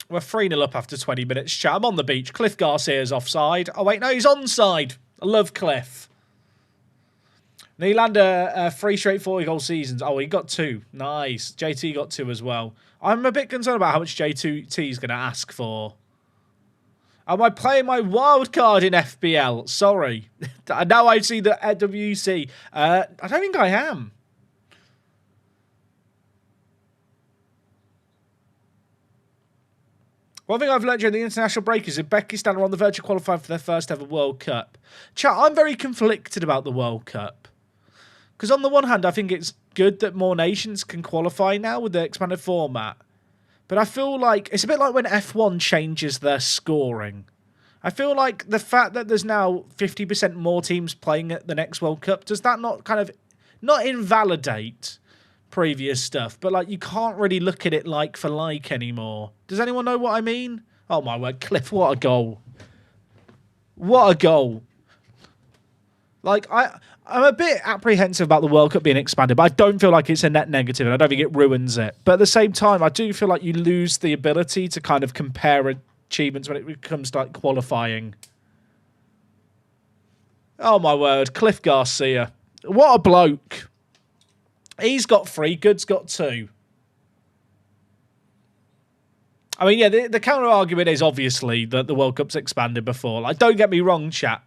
We're 3-0 up after 20 minutes, chat. I'm on the beach. Cliff Garcia's offside. Oh, wait, no, he's onside. I love Cliff. Nylander, 3 straight 40-goal seasons. Oh, he got 2. Nice. JT got 2 as well. I'm a bit concerned about how much JT is going to ask for. Am I playing my wild card in FPL? Sorry. Now I see the WC. I don't think I am. One thing I've learned during the international break is Uzbekistan are on the verge of qualifying for their first ever World Cup. Chat, I'm very conflicted about the World Cup. Because on the one hand, I think it's good that more nations can qualify now with the expanded format. But I feel like it's a bit like when F1 changes their scoring. I feel like the fact that there's now 50% more teams playing at the next World Cup, does that not kind of, not invalidate previous stuff, but like you can't really look at it like for like anymore. Does anyone know what I mean? Oh my word, Cliff, what a goal. What a goal. Like, I'm a bit apprehensive about the World Cup being expanded, but I don't feel like it's a net negative, and I don't think it ruins it. But at the same time, I do feel like you lose the ability to kind of compare achievements when it comes to like qualifying. Oh my word, Cliff Garcia. What a bloke. He's got 3, Good's got 2. I mean, yeah, the counter argument is obviously that the World Cup's expanded before. Like, don't get me wrong, chat.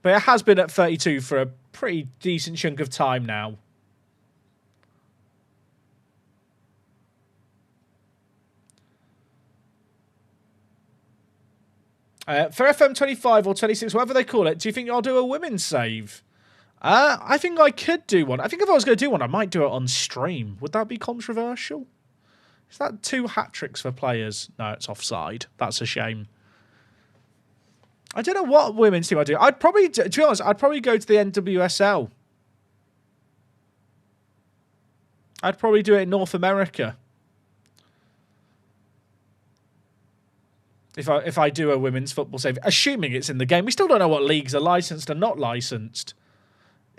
But it has been at 32 for a pretty decent chunk of time now. For FM25 or 26, whatever they call it, do you think I'll do a women's save? I think I could do one. I think if I was going to do one, I might do it on stream. Would that be controversial? Is that 2 hat-tricks for players? No, it's offside. That's a shame. I don't know what women's team I'd do. I'd probably, to be honest, I'd probably go to the NWSL. I'd probably do it in North America. If I do a women's football save, assuming it's in the game. We still don't know what leagues are licensed and not licensed.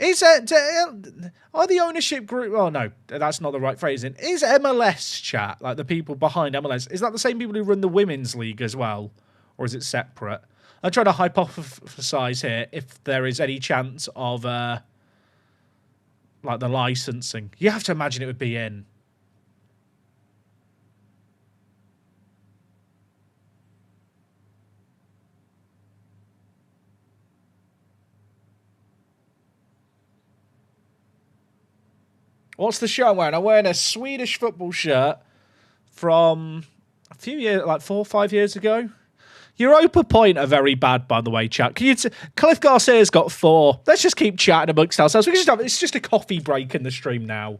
Are the ownership group... Oh, no, that's not the right phrasing. Is MLS, chat, like the people behind MLS, is that the same people who run the women's league as well? Or is it separate? I'm trying to hypothesize here if there is any chance of, like, the licensing. You have to imagine it would be in. What's the shirt I'm wearing? I'm wearing a Swedish football shirt from a few years, like 4 or 5 years ago. Europa Point are very bad, by the way, chat. Cliff Garcia's got 4. Let's just keep chatting amongst ourselves. It's just a coffee break in the stream now.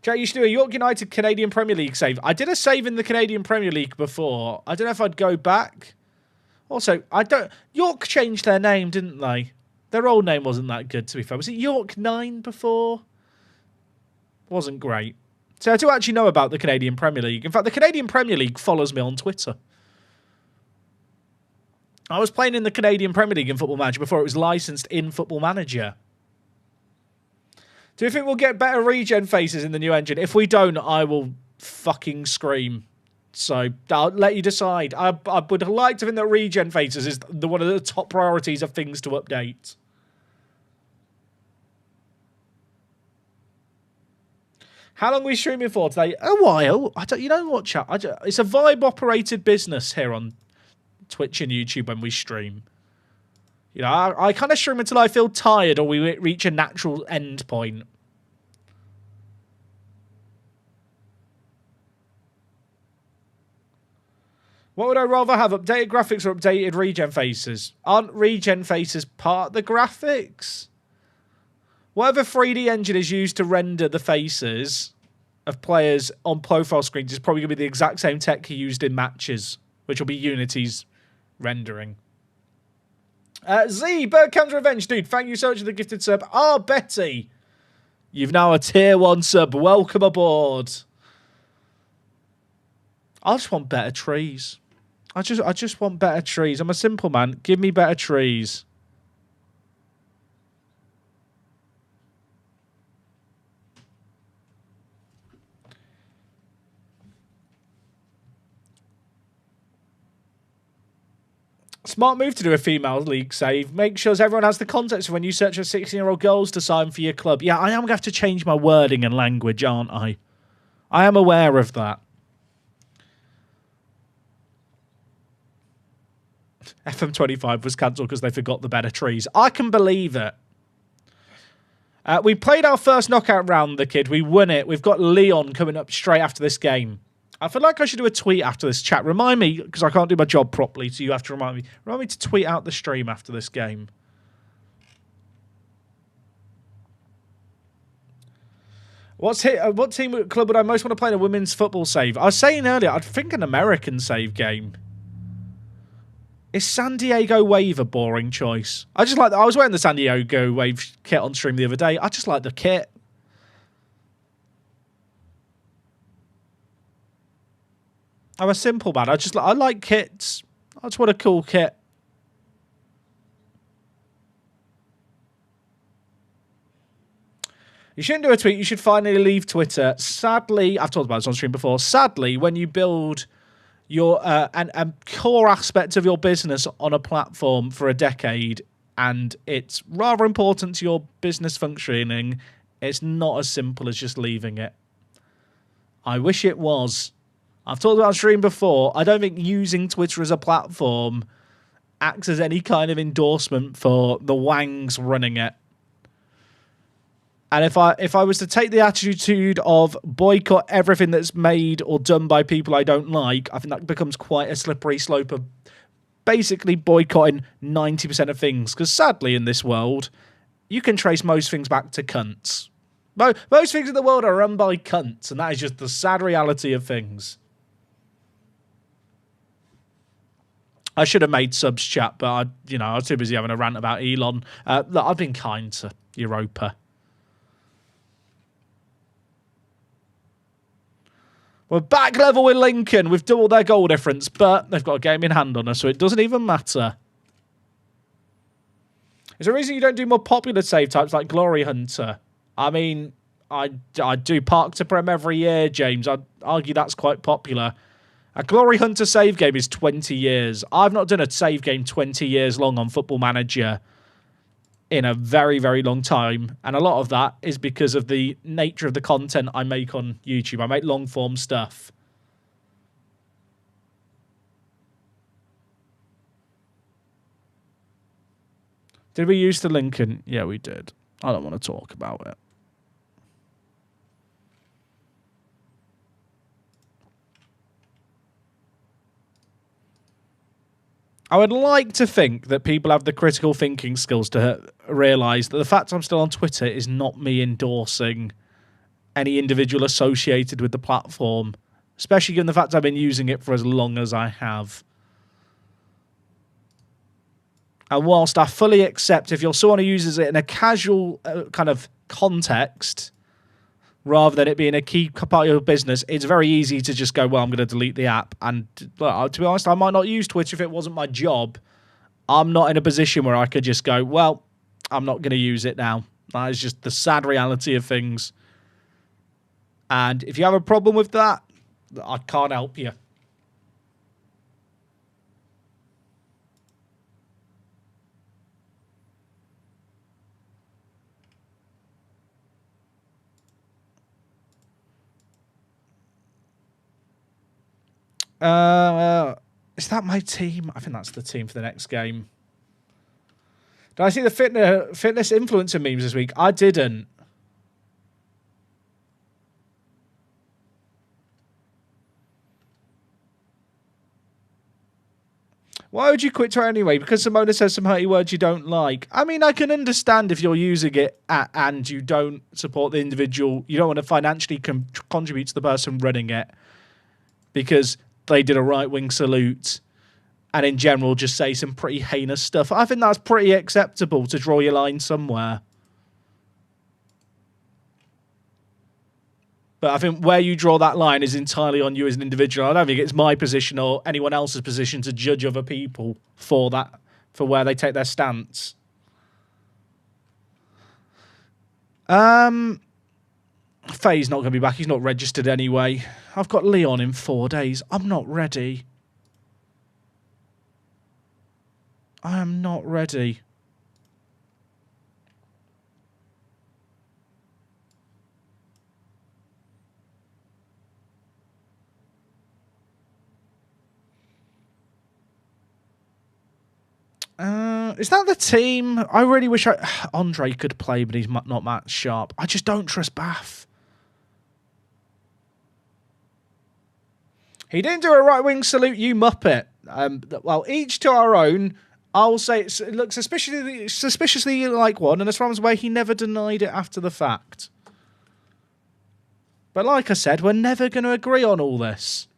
Chat, you should do a York United Canadian Premier League save. I did a save in the Canadian Premier League before. I don't know if I'd go back. Also, York changed their name, didn't they? Their old name wasn't that good, to be fair. Was it York 9 before? Wasn't great. So I do actually know about the Canadian Premier League. In fact, the Canadian Premier League follows me on Twitter. I was playing in the Canadian Premier League in Football Manager before it was licensed in Football Manager. Do you think we'll get better regen faces in the new engine? If we don't, I will fucking scream. So I'll let you decide. I would like to think that regen faces is one of the top priorities of things to update. How long are we streaming for today? A while. You know what, chat? It's a vibe-operated business here on Twitch and YouTube when we stream. You know, I kind of stream until I feel tired or we reach a natural end point. What would I rather have? Updated graphics or updated regen faces? Aren't regen faces part of the graphics? Whatever 3D engine is used to render the faces of players on profile screens is probably going to be the exact same tech used in matches, which will be Unity's rendering. Z, Birdcam's Revenge, dude, thank you so much for the gifted sub. Betty, you've now a tier 1 sub. Welcome aboard. I just want better trees. I just want better trees. I'm a simple man. Give me better trees. Smart move to do a female league save. Make sure everyone has the context when you search for 16-year-old girls to sign for your club. Yeah, I am going to have to change my wording and language, aren't I? I am aware of that. FM25 was cancelled because they forgot the better trees. I can believe it. We played our first knockout round, the kid. We won it. We've got Leon coming up straight after this game. I feel like I should do a tweet after this chat. Remind me, because I can't do my job properly, so you have to remind me. Remind me to tweet out the stream after this game. What team club would I most want to play in a women's football save? I was saying earlier, I'd think an American save game. Is San Diego Wave a boring choice? I was wearing the San Diego Wave kit on stream the other day. I just like the kit. I'm a simple man. I like kits. I just want a cool kit. You shouldn't do a tweet. You should finally leave Twitter. Sadly, I've talked about this on stream before. Sadly, when you build your a core aspect of your business on a platform for a decade, and it's rather important to your business functioning, it's not as simple as just leaving it. I wish it was. I've talked about stream before. I don't think using Twitter as a platform acts as any kind of endorsement for the wangs running it. And if I was to take the attitude of boycott everything that's made or done by people I don't like, I think that becomes quite a slippery slope of basically boycotting 90% of things. Because sadly in this world, you can trace most things back to cunts. Most things in the world are run by cunts, and that is just the sad reality of things. I should have made subs chat, but I was too busy having a rant about Elon. Look, I've been kind to Europa. We're back level with Lincoln. We've doubled their goal difference, but they've got a game in hand on us, so it doesn't even matter. Is there a reason you don't do more popular save types like Glory Hunter? I mean, I do Park to Prem every year, James. I'd argue that's quite popular. A Glory Hunter save game is 20 years. I've not done a save game 20 years long on Football Manager in a very, very long time. And a lot of that is because of the nature of the content I make on YouTube. I make long-form stuff. Did we use the Lincoln? Yeah, we did. I don't want to talk about it. I would like to think that people have the critical thinking skills to realise that the fact I'm still on Twitter is not me endorsing any individual associated with the platform, especially given the fact I've been using it for as long as I have. And whilst I fully accept if you're someone who uses it in a casual kind of context, rather than it being a key part of your business, it's very easy to just go, well, I'm going to delete the app. And to be honest, I might not use Twitch if it wasn't my job. I'm not in a position where I could just go, well, I'm not going to use it now. That is just the sad reality of things. And if you have a problem with that, I can't help you. Is that my team? I think that's the team for the next game. Did I see the fitness influencer memes this week? I didn't. Why would you quit Twitter anyway? Because Simona says some hurty words you don't like. I mean, I can understand if you're using it and you don't support the individual. You don't want to financially contribute to the person running it because they did a right-wing salute and in general just say some pretty heinous stuff. I think that's pretty acceptable to draw your line somewhere. But I think where you draw that line is entirely on you as an individual. I don't think it's my position or anyone else's position to judge other people for that, for where they take their stance. Faye's not going to be back. He's not registered anyway. I've got Leon in 4 days. I'm not ready. I am not ready. Is that the team? I really wish Andre could play, but he's not that sharp. I just don't trust Bath. He didn't do a right-wing salute, you muppet. Well, each to our own. I'll say it looks suspiciously like one, and as far as where he never denied it after the fact. But like I said, we're never going to agree on all this.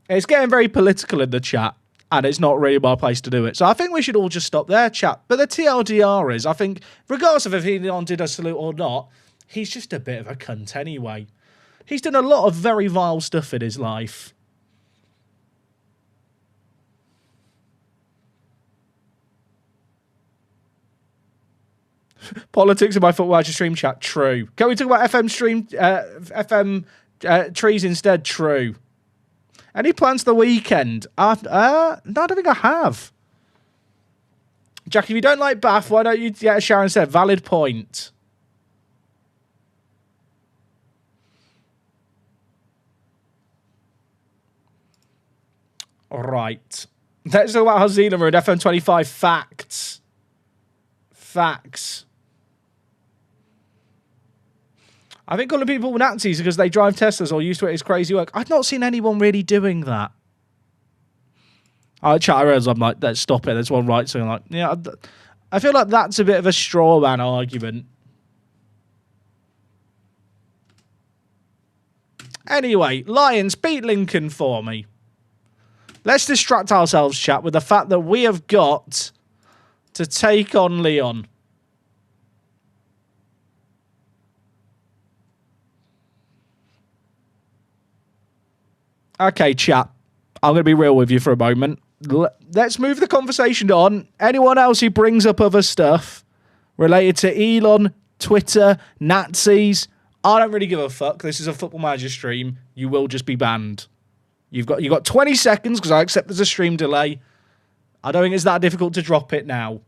It's getting very political in the chat, and it's not really my place to do it. So I think we should all just stop there, chat. But the TLDR is, I think, regardless of if he did a salute or not, he's just a bit of a cunt anyway. He's done a lot of very vile stuff in his life. Politics in my football stream chat, true. Can we talk about FM trees instead? True. Any plans for the weekend? No, I don't think I have. Jack, if you don't like Bath, why don't you get a shower instead? Valid point. All right. Let's talk about Hazina and FM25. Facts. Facts. I think calling people Nazis because they drive Teslas or used to it is crazy work. I've not seen anyone really doing that. I chat around, I'm like, let's stop it. There's one right, so I'm like, yeah, I feel like that's a bit of a straw man argument. Anyway, Lions beat Lincoln for me. Let's distract ourselves, chat, with the fact that we have got to take on Leon. Okay, chat. I'm going to be real with you for a moment. Let's move the conversation on. Anyone else who brings up other stuff related to Elon, Twitter, Nazis, I don't really give a fuck. This is a Football Manager stream. You will just be banned. You've got 20 seconds because I accept there's a stream delay. I don't think it's that difficult to drop it now.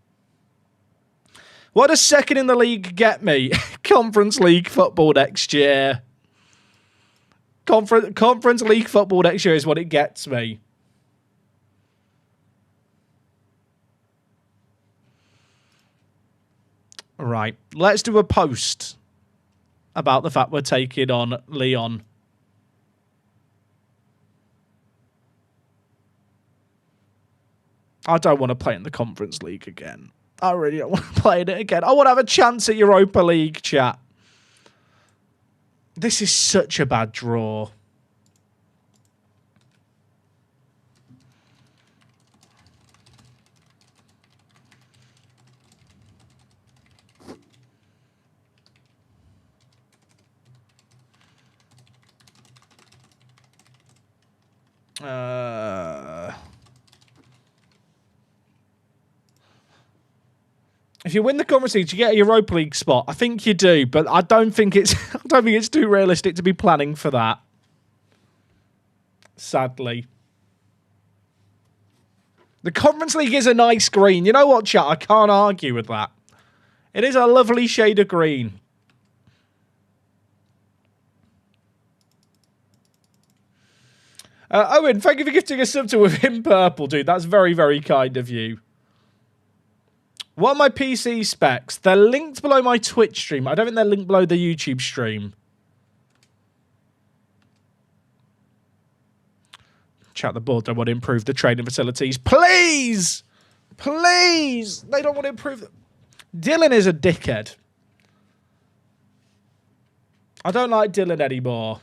What does second in the league get me? Conference League football next year. Conference League football next year is what it gets me. Right. Let's do a post about the fact we're taking on Leon. I don't want to play in the Conference League again. I really don't want to play in it again. I want to have a chance at Europa League, chat. This is such a bad draw. If you win the Conference League, do you get a Europa League spot? I think you do, but I don't think it's too realistic to be planning for that. Sadly. The Conference League is a nice green. You know what, chat? I can't argue with that. It is a lovely shade of green. Owen, thank you for gifting a sub to Within Purple, dude. That's very, very kind of you. What are my PC specs? They're linked below my Twitch stream. I don't think they're linked below the YouTube stream. Chat, the board don't want to improve the training facilities. Please! Please! They don't want to improve... Dylan is a dickhead. I don't like Dylan anymore.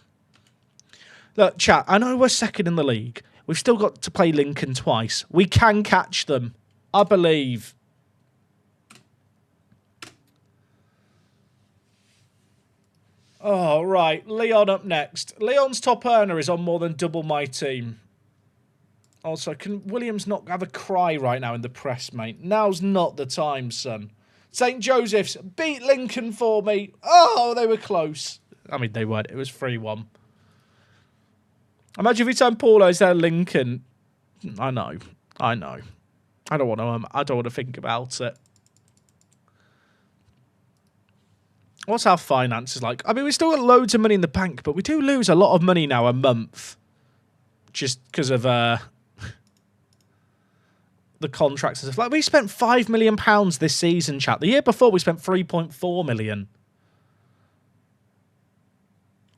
Look, chat, I know we're second in the league. We've still got to play Lincoln twice. We can catch them. I believe. Oh, right. Leon up next. Leon's top earner is on more than double my team. Also, can Williams not have a cry right now in the press, mate? Now's not the time, son. St. Joseph's beat Lincoln for me. Oh, they were close. I mean, they weren't. It was 3-1. Imagine every time Paulo is there, Lincoln. I know. I know. I don't want to think about it. What's our finances like? I mean, we still got loads of money in the bank, but we do lose a lot of money now a month. Just because of the contracts and stuff. Like, we spent £5 million this season, chat. The year before, we spent 3.4 million.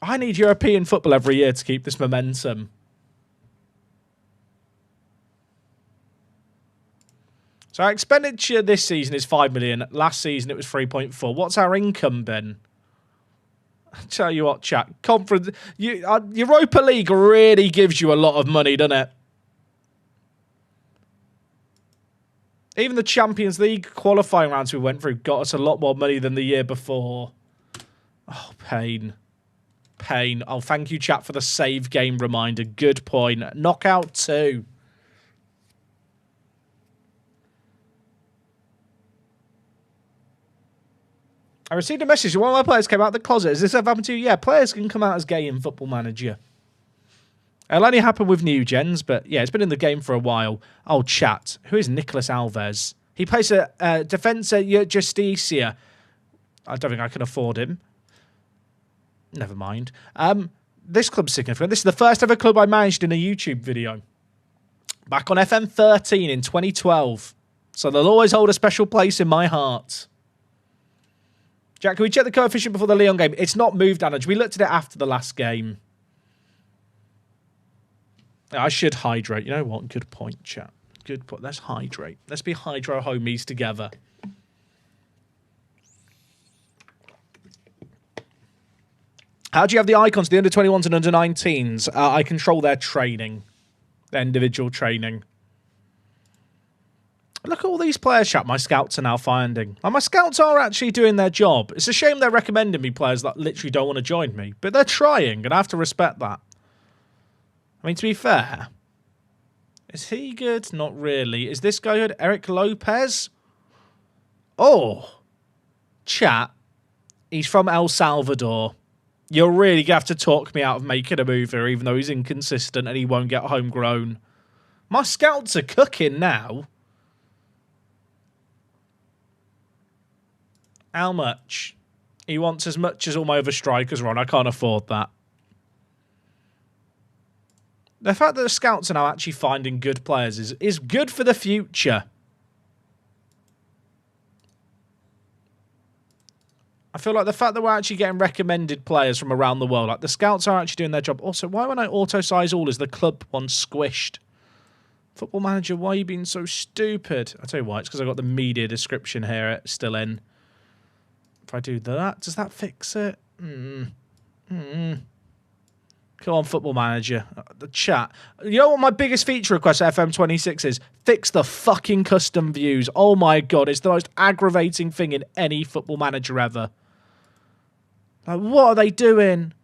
I need European football every year to keep this momentum. So our expenditure this season is 5 million. Last season it was 3.4. What's our income then? I'll tell you what, chat. Europa League really gives you a lot of money, doesn't it? Even the Champions League qualifying rounds we went through got us a lot more money than the year before. Oh, pain. Pain. Oh, thank you, chat, for the save game reminder. Good point. Knockout 2. I received a message. One of my players came out of the closet. Has this ever happened to you? Yeah, players can come out as gay in Football Manager. It'll only happen with new gens, but yeah, it's been in the game for a while. Oh, chat. Who is Nicolas Alves? He plays a Defensa Justicia. I don't think I can afford him. Never mind. This club's significant. This is the first ever club I managed in a YouTube video. Back on FM13 in 2012. So they'll always hold a special place in my heart. Jack, can we check the coefficient before the Lyon game? It's not moved, Addons. We looked at it after the last game. I should hydrate. You know what? Good point, chat. Good point. Let's hydrate. Let's be hydro homies together. How do you have the icons, the under-21s and under-19s? I control their training. Their individual training. Look at all these players, chat, my scouts are now finding. And my scouts are actually doing their job. It's a shame they're recommending me players that literally don't want to join me. But they're trying, and I have to respect that. I mean, to be fair, is he good? Not really. Is this guy good? Eric Lopez? Oh. Chat. He's from El Salvador. You're really going to have to talk me out of making a move here, even though he's inconsistent and he won't get homegrown. My scouts are cooking now. How much? He wants as much as all my other strikers are on. I can't afford that. The fact that the scouts are now actually finding good players is good for the future. I feel like the fact that we're actually getting recommended players from around the world, like the scouts are actually doing their job. Also, why when I auto-size all is the club one squished? Football Manager, why are you being so stupid? I'll tell you why. It's because I've got the media description here still in. If I do that, does that fix it? Come on, Football Manager. The chat. You know what my biggest feature request at FM26 is? Fix the fucking custom views. Oh my god, it's the most aggravating thing in any Football Manager ever. Like, what are they doing?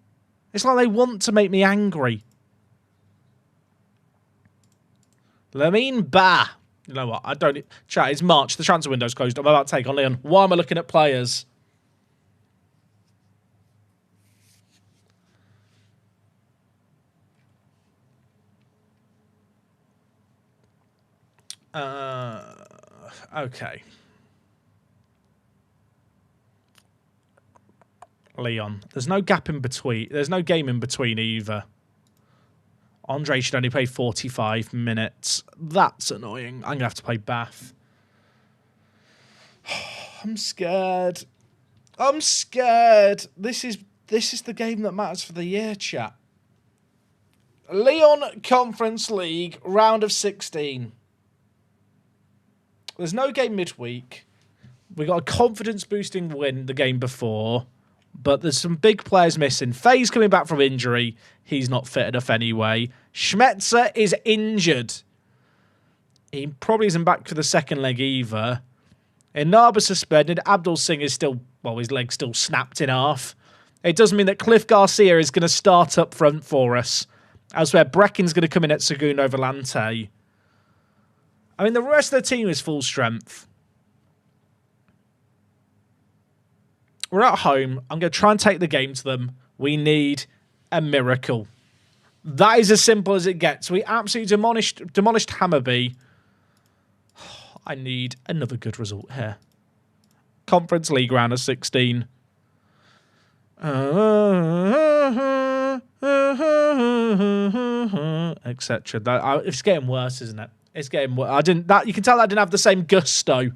It's like they want to make me angry. Lamine Ba. You know what? I don't... Chat, it's March. The transfer window's closed. I'm about to take on Leon. Why am I looking at players? Okay. Leon. There's no gap in between. There's no game in between either. Andre should only play 45 minutes. That's annoying. I'm going to have to play Bath. I'm scared. I'm scared. This is the game that matters for the year, chat. Leon Conference League, round of 16. There's no game midweek. We got a confidence-boosting win the game before. But there's some big players missing. Faye's coming back from injury. He's not fit enough anyway. Schmetzer is injured. He probably isn't back for the second leg either. Inaba suspended. Abdul Singh is still, well, his leg's still snapped in half. It does mean that Cliff Garcia is going to start up front for us. Elsewhere, Brecken's going to come in at Segundo Volante. I mean, the rest of the team is full strength. We're at home. I'm going to try and take the game to them. We need a miracle. That is as simple as it gets. We absolutely demolished Hammerby. I need another good result here. Conference League round of 16. Etc. It's getting worse, isn't it? It's getting worse. You can tell I didn't have the same gusto.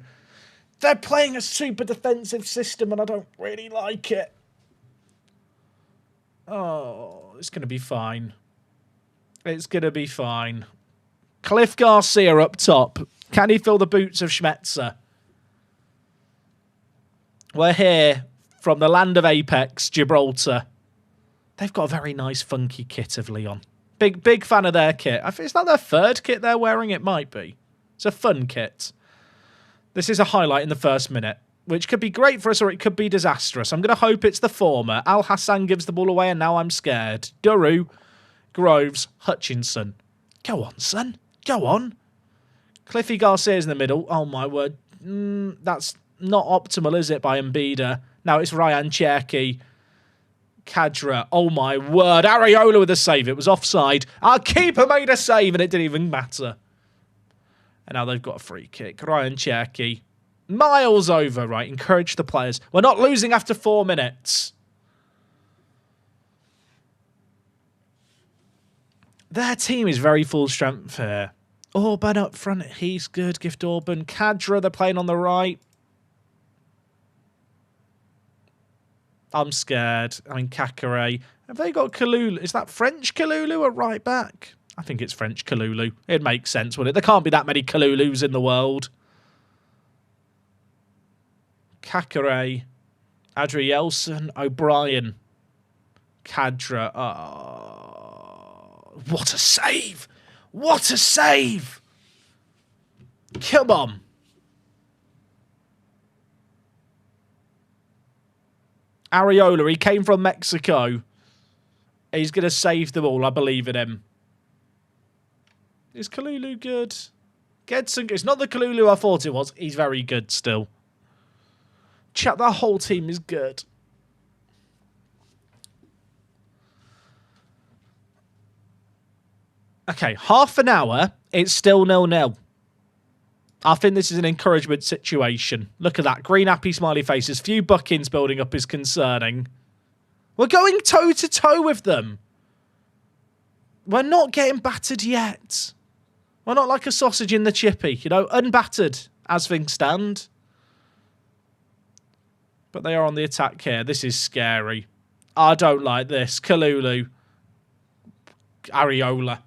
They're playing a super defensive system and I don't really like it. Oh, it's going to be fine. It's going to be fine. Cliff Garcia up top. Can he fill the boots of Schmetzer? We're here from the land of Apex, Gibraltar. They've got a very nice funky kit of Leon. Big fan of their kit. Is that their third kit they're wearing? It might be. It's a fun kit. This is a highlight in the first minute, which could be great for us or it could be disastrous. I'm going to hope it's the former. Al Hassan gives the ball away and now I'm scared. Duru, Groves, Hutchinson. Go on, son. Go on. Cliffy Garcia's in the middle. Oh, my word. That's not optimal, is it, by Mbida? Now it's Ryan Cherky. Kadra. Oh, my word. Areola with a save. It was offside. Our keeper made a save and it didn't even matter. And now they've got a free kick. Ryan Cherky. Miles over. Right, encourage the players. We're not losing after 4 minutes. Their team is very full strength here. Orban up front. He's good. Gift Orban. Kadra, they're playing on the right. I'm scared. I mean, Kakare. Have they got Kalulu? Is that French Kalulu at right back? I think it's French Kalulu. It makes sense, wouldn't it? There can't be that many Kalulus in the world. Kakare, Adrielson, O'Brien, Kadra. Oh, what a save! What a save! Come on. Areola, he came from Mexico. He's going to save them all. I believe in him. Is Kalulu good? Gedson, it's not the Kalulu I thought it was. He's very good still. Chat, that whole team is good. Okay, half an hour. It's still 0-0. I think this is an encouragement situation. Look at that. Green happy smiley faces. Few buckins building up is concerning. We're going toe-to-toe with them. We're not getting battered yet. We're not like a sausage in the chippy, you know, unbattered as things stand. But they are on the attack here. This is scary. I don't like this. Kalulu. Areola.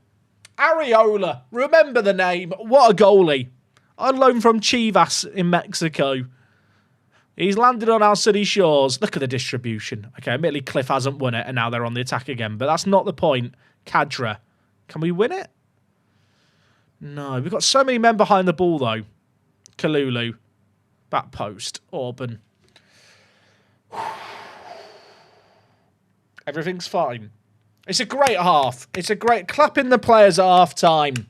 Areola. Remember the name. What a goalie. On loan from Chivas in Mexico. He's landed on our city shores. Look at the distribution. Okay, admittedly Cliff hasn't won it and now they're on the attack again. But that's not the point. Kadra. Can we win it? No. We've got so many men behind the ball though. Kalulu. Back post. Orban. Everything's fine. It's a great half. It's a great... Clapping the players at half time.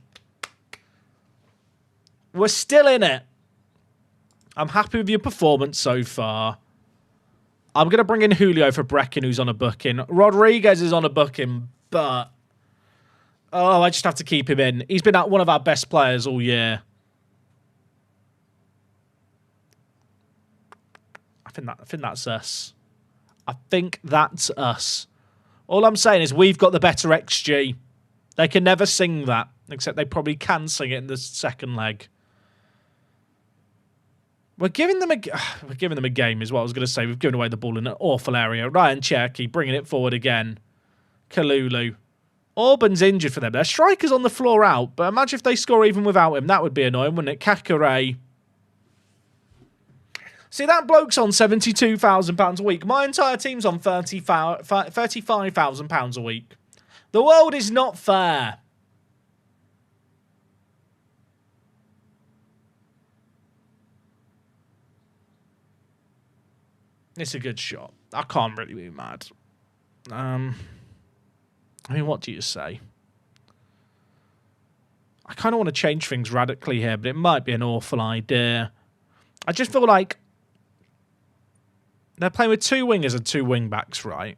We're still in it. I'm happy with your performance so far. I'm going to bring in Julio for Brecken, who's on a booking. Rodriguez is on a booking, but... Oh, I just have to keep him in. He's been one of our best players all year. I think that's us. I think that's us. All I'm saying is we've got the better XG. They can never sing that, except they probably can sing it in the second leg. We're giving them a game is what I was going to say. We've given away the ball in an awful area. Ryan Cherky bringing it forward again. Kalulu. Auburn's injured for them. Their striker's on the floor out, but imagine if they score even without him. That would be annoying, wouldn't it? Kakare. See, that bloke's on £72,000 a week. My entire team's on £35,000 a week. The world is not fair. It's a good shot. I can't really be mad. I mean, what do you say? I kind of want to change things radically here, but it might be an awful idea. I just feel like they're playing with two wingers and two wing-backs, right?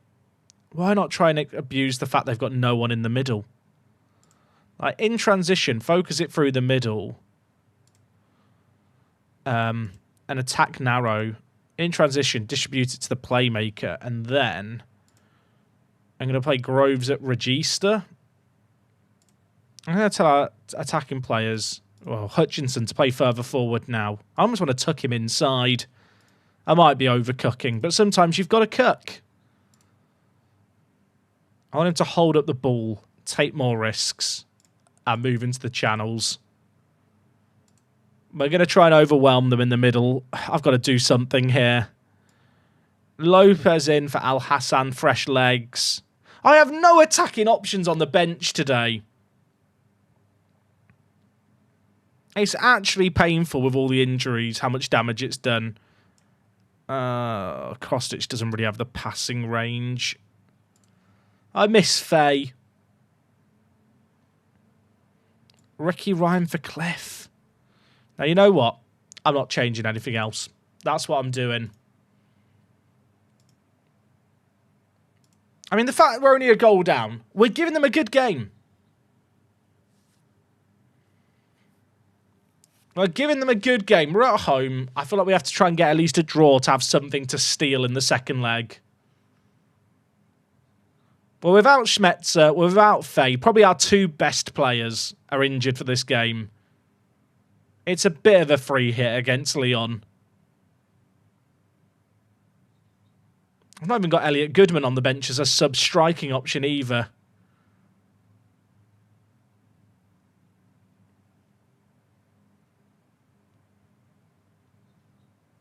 Why not try and abuse the fact they've got no one in the middle? Like, in transition, focus it through the middle. And attack narrow. In transition, distribute it to the playmaker. And then I'm going to play Groves at Register. I'm going to tell our attacking players, well, Hutchinson to play further forward now. I almost want to tuck him inside. I might be overcooking, but sometimes you've got to cook. I want him to hold up the ball, take more risks, and move into the channels. We're going to try and overwhelm them in the middle. I've got to do something here. Lopez in for Al Hassan, fresh legs. I have no attacking options on the bench today. It's actually painful with all the injuries, how much damage it's done. Kostic doesn't really have the passing range. I miss Faye. Ricky Ryan for Cliff. Now, you know what? I'm not changing anything else. That's what I'm doing. I mean, the fact that we're only a goal down, we're giving them a good game. We're giving them a good game. We're at home. I feel like we have to try and get at least a draw to have something to steal in the second leg. Well, without Schmetzer, without Faye, probably our two best players are injured for this game. It's a bit of a free hit against Lyon. I've not even got Elliot Goodman on the bench as a sub-striking option either.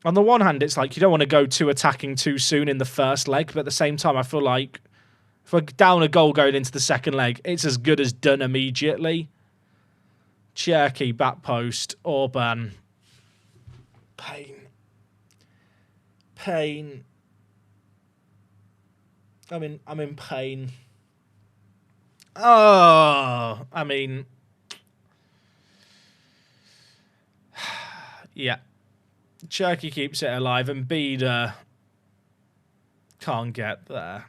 On the one hand, it's like you don't want to go too attacking too soon in the first leg, but at the same time, I feel like if we're down a goal going into the second leg, it's as good as done immediately. Cherky, back post, Orban. Pain. Pain. I'm in pain. Oh, I mean, yeah. Cherky keeps it alive, and Beda can't get there.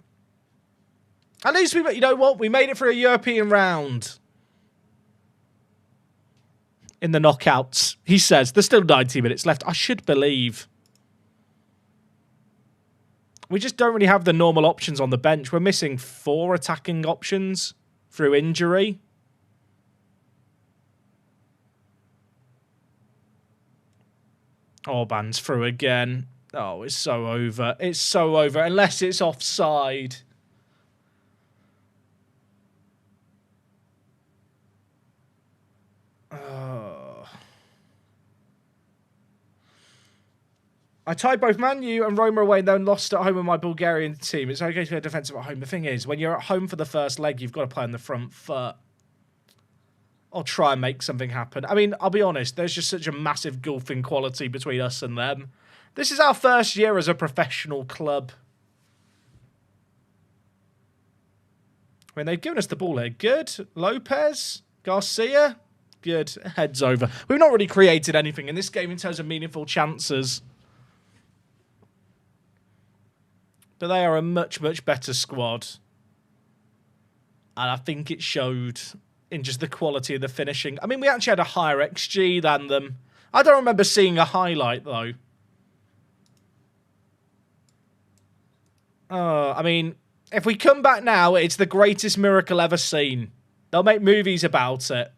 At least you know what? We made it for a European round. In the knockouts, he says. There's still 90 minutes left. I should believe. We just don't really have the normal options on the bench. We're missing 4 attacking options through injury. Orban's through again. Oh, it's so over. It's so over. Unless it's offside. I tied both Man U and Roma away and then lost at home with my Bulgarian team. It's okay to be defensive at home. The thing is, when you're at home for the first leg, you've got to play on the front foot. Or try and make something happen. I mean, I'll be honest, there's just such a massive gulf in quality between us and them. This is our first year as a professional club. I mean, they've given us the ball here. Good. Lopez. Garcia. Good. Heads over. We've not really created anything in this game in terms of meaningful chances. But they are a much, much better squad. And I think it showed in just the quality of the finishing. I mean, we actually had a higher XG than them. I don't remember seeing a highlight, though. I mean, if we come back now, it's the greatest miracle ever seen. They'll make movies about it.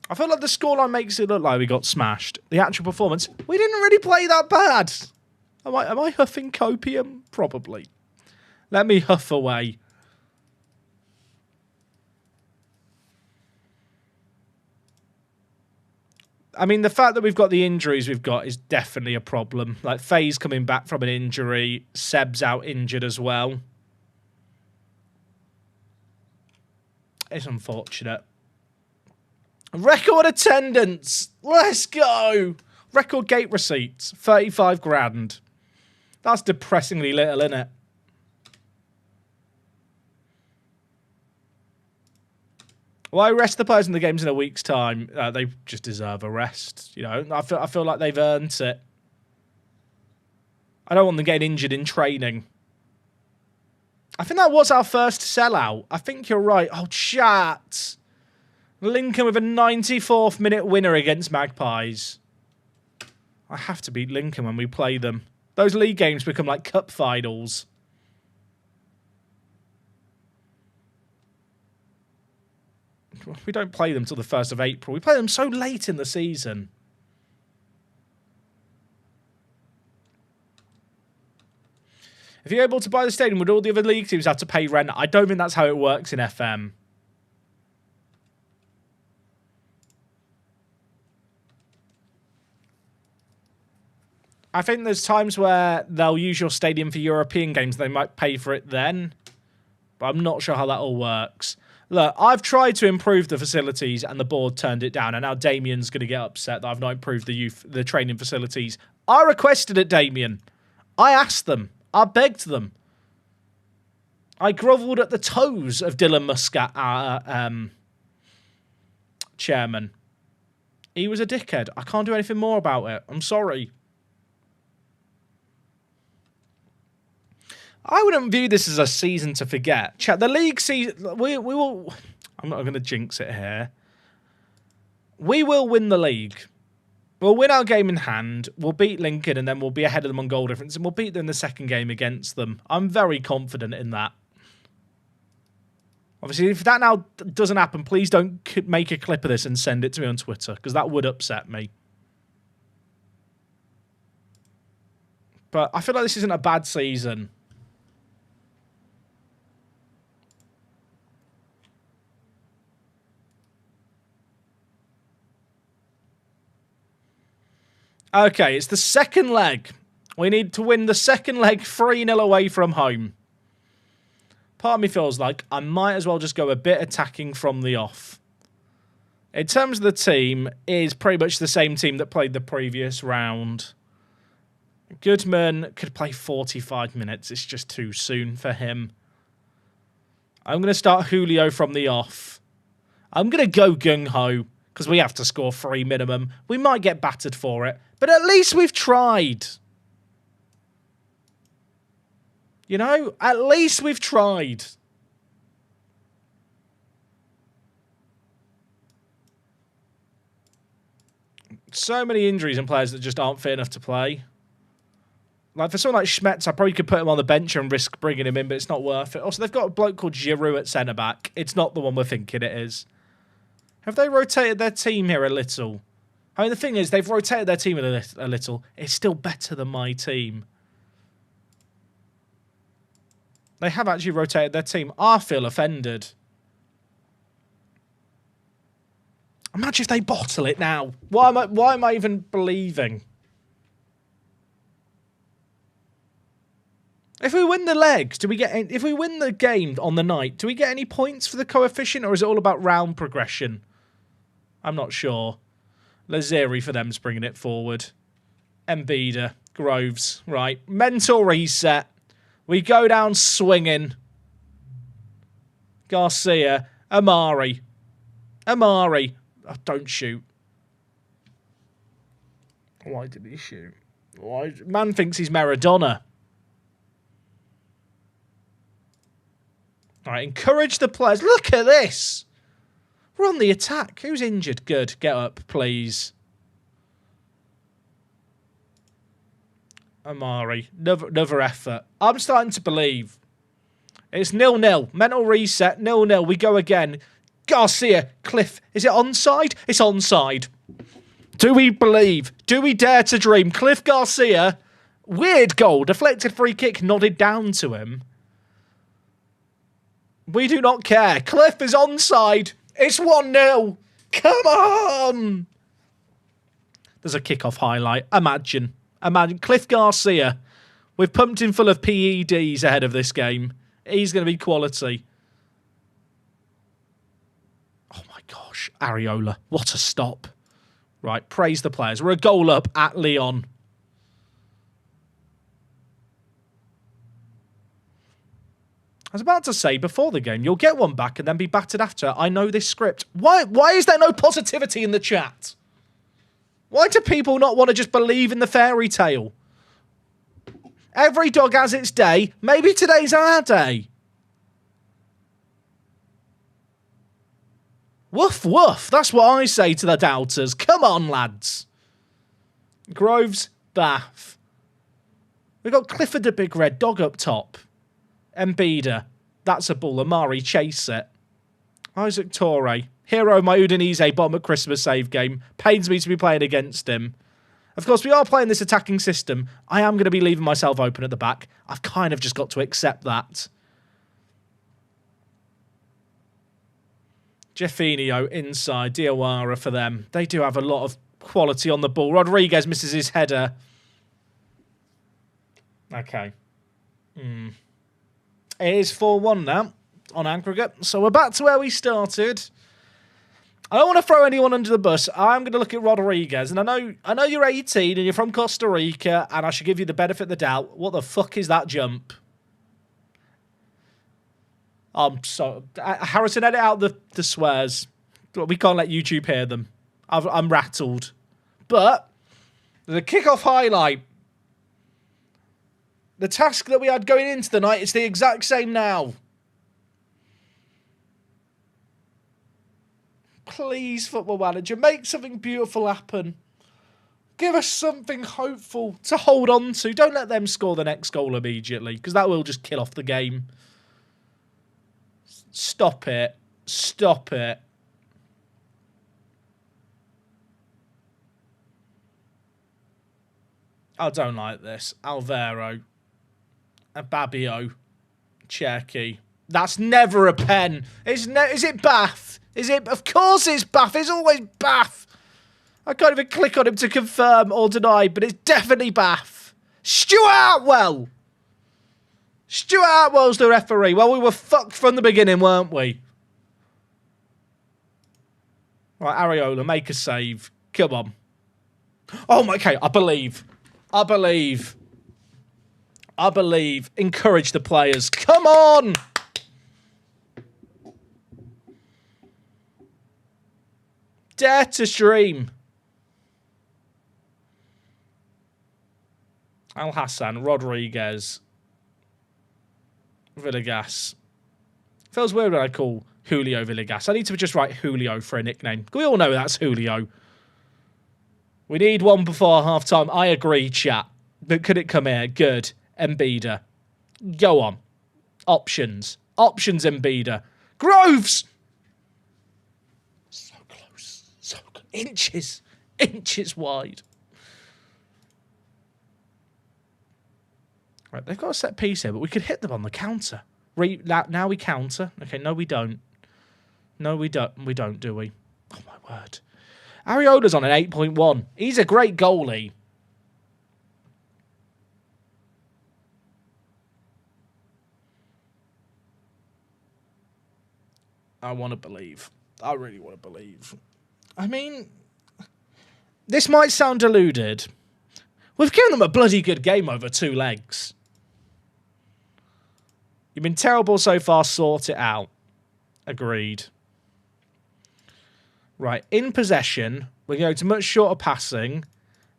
I feel like the scoreline makes it look like we got smashed. The actual performance, we didn't really play that bad. Am I huffing copium? Probably. Let me huff away. I mean, the fact that we've got the injuries we've got is definitely a problem. Like, Faye's coming back from an injury. Seb's out injured as well. It's unfortunate. Record attendance. Let's go. Record gate receipts. 35 grand. That's depressingly little, isn't it? Why rest the players in the games in a week's time? They just deserve a rest. You know, I feel like they've earned it. I don't want them getting injured in training. I think that was our first sellout. I think you're right. Oh, chat. Lincoln with a 94th minute winner against Magpies. I have to beat Lincoln when we play them. Those league games become like cup finals. We don't play them till the 1st of April. We play them so late in the season. If you're able to buy the stadium, would all the other league teams have to pay rent? I don't think that's how it works in FM. I think there's times where they'll use your stadium for European games. They might pay for it then. But I'm not sure how that all works. Look, I've tried to improve the facilities and the board turned it down. And now Damien's going to get upset that I've not improved the training facilities. I requested it, Damien. I asked them. I begged them. I grovelled at the toes of Dylan Muscat, our chairman. He was a dickhead. I can't do anything more about it. I'm sorry. I wouldn't view this as a season to forget. Chat, the league season... We will... I'm not going to jinx it here. We will win the league. We'll win our game in hand. We'll beat Lincoln and then we'll be ahead of them on goal difference and we'll beat them in the second game against them. I'm very confident in that. Obviously, if that now doesn't happen, please don't make a clip of this and send it to me on Twitter because that would upset me. But I feel like this isn't a bad season. Okay, it's the second leg. We need to win the second leg 3-0 away from home. Part of me feels like I might as well just go a bit attacking from the off. In terms of the team, it is pretty much the same team that played the previous round. Goodman could play 45 minutes. It's just too soon for him. I'm going to start Julio from the off. I'm going to go gung-ho. Because we have to score 3 minimum. We might get battered for it. But at least we've tried. You know? At least we've tried. So many injuries and players that just aren't fit enough to play. Like, for someone like Schmetz, I probably could put him on the bench and risk bringing him in, but it's not worth it. Also, they've got a bloke called Giroud at centre-back. It's not the one we're thinking it is. Have they rotated their team here a little? I mean, the thing is, they've rotated their team a little. It's still better than my team. They have actually rotated their team. I feel offended. Imagine if they bottle it now. Why am I even believing? If we win the legs, do we get? If we win the game on the night, do we get any points for the coefficient, or is it all about round progression? I'm not sure. Lazeri for them's bringing it forward. Mbida, Groves, right. Mental reset. We go down swinging. Garcia. Amari. Amari. Oh, don't shoot. Why did he shoot? Why? Man thinks he's Maradona. All right, encourage the players. Look at this. We're on the attack. Who's injured? Good. Get up, please. Amari. Another effort. I'm starting to believe. It's 0-0. Mental reset. 0-0. We go again. Garcia. Cliff. Is it onside? It's onside. Do we believe? Do we dare to dream? Cliff Garcia. Weird goal. Deflected free kick. Nodded down to him. We do not care. Cliff is onside. It's 1-0. Come on. There's a kickoff highlight. Imagine. Cliff Garcia. We've pumped him full of PEDs ahead of this game. He's going to be quality. Oh my gosh. Areola. What a stop. Right. Praise the players. We're a goal up at Lyon. I was about to say, before the game, you'll get one back and then be battered after. I know this script. Why is there no positivity in the chat? Why do people not want to just believe in the fairy tale? Every dog has its day. Maybe today's our day. Woof, woof. That's what I say to the doubters. Come on, lads. Groves, Bath. We've got Clifford the Big Red Dog up top. Mbida. That's a ball. Amari, chase it. Isaac Torre. Hero, my Udinese bottom at Christmas save game. Pains me to be playing against him. Of course, we are playing this attacking system. I am going to be leaving myself open at the back. I've kind of just got to accept that. Jeffinho inside. Diawara for them. They do have a lot of quality on the ball. Rodriguez misses his header. Okay. It is 4-1 now on aggregate. So we're back to where we started. I don't want to throw anyone under the bus. I'm going to look at Rodriguez. And I know you're 18 and you're from Costa Rica and I should give you the benefit of the doubt. What the fuck is that jump? So Harrison, edit out the swears. We can't let YouTube hear them. I'm rattled. But the kickoff highlight. The task that we had going into the night, it's the exact same now. Please, Football Manager, make something beautiful happen. Give us something hopeful to hold on to. Don't let them score the next goal immediately, because that will just kill off the game. Stop it. Stop it. I don't like this. Alvaro. Babio. Cherky. That's never a pen. Is it Bath? Is it? Of course it's Bath. It's always Bath. I can't even click on him to confirm or deny, but it's definitely Bath. Stuart Atwell. Stuart Atwell's the referee. Well, we were fucked from the beginning, weren't we? Right, Areola, make a save. Come on. Oh, my, okay, I believe. I believe. I believe. Encourage the players. Come on! Dare to stream. Al Hassan, Rodriguez. Villegas. Feels weird when I call Julio Villegas. I need to just write Julio for a nickname. We all know that's Julio. We need one before half-time. I agree, chat. But could it come here? Good. Mbida. Go on. Options. Options, Mbida. Groves! So close. So close. Inches. Inches wide. Right, they've got a set piece here, but we could hit them on the counter. Now we counter. Okay, no, we don't. No, we don't. We don't, do we? Oh, my word. Areola's on an 8.1. He's a great goalie. I want to believe. I really want to believe. I mean, this might sound deluded. We've given them a bloody good game over 2 legs. You've been terrible so far, sort it out. Agreed. Right, in possession, we're going to much shorter passing.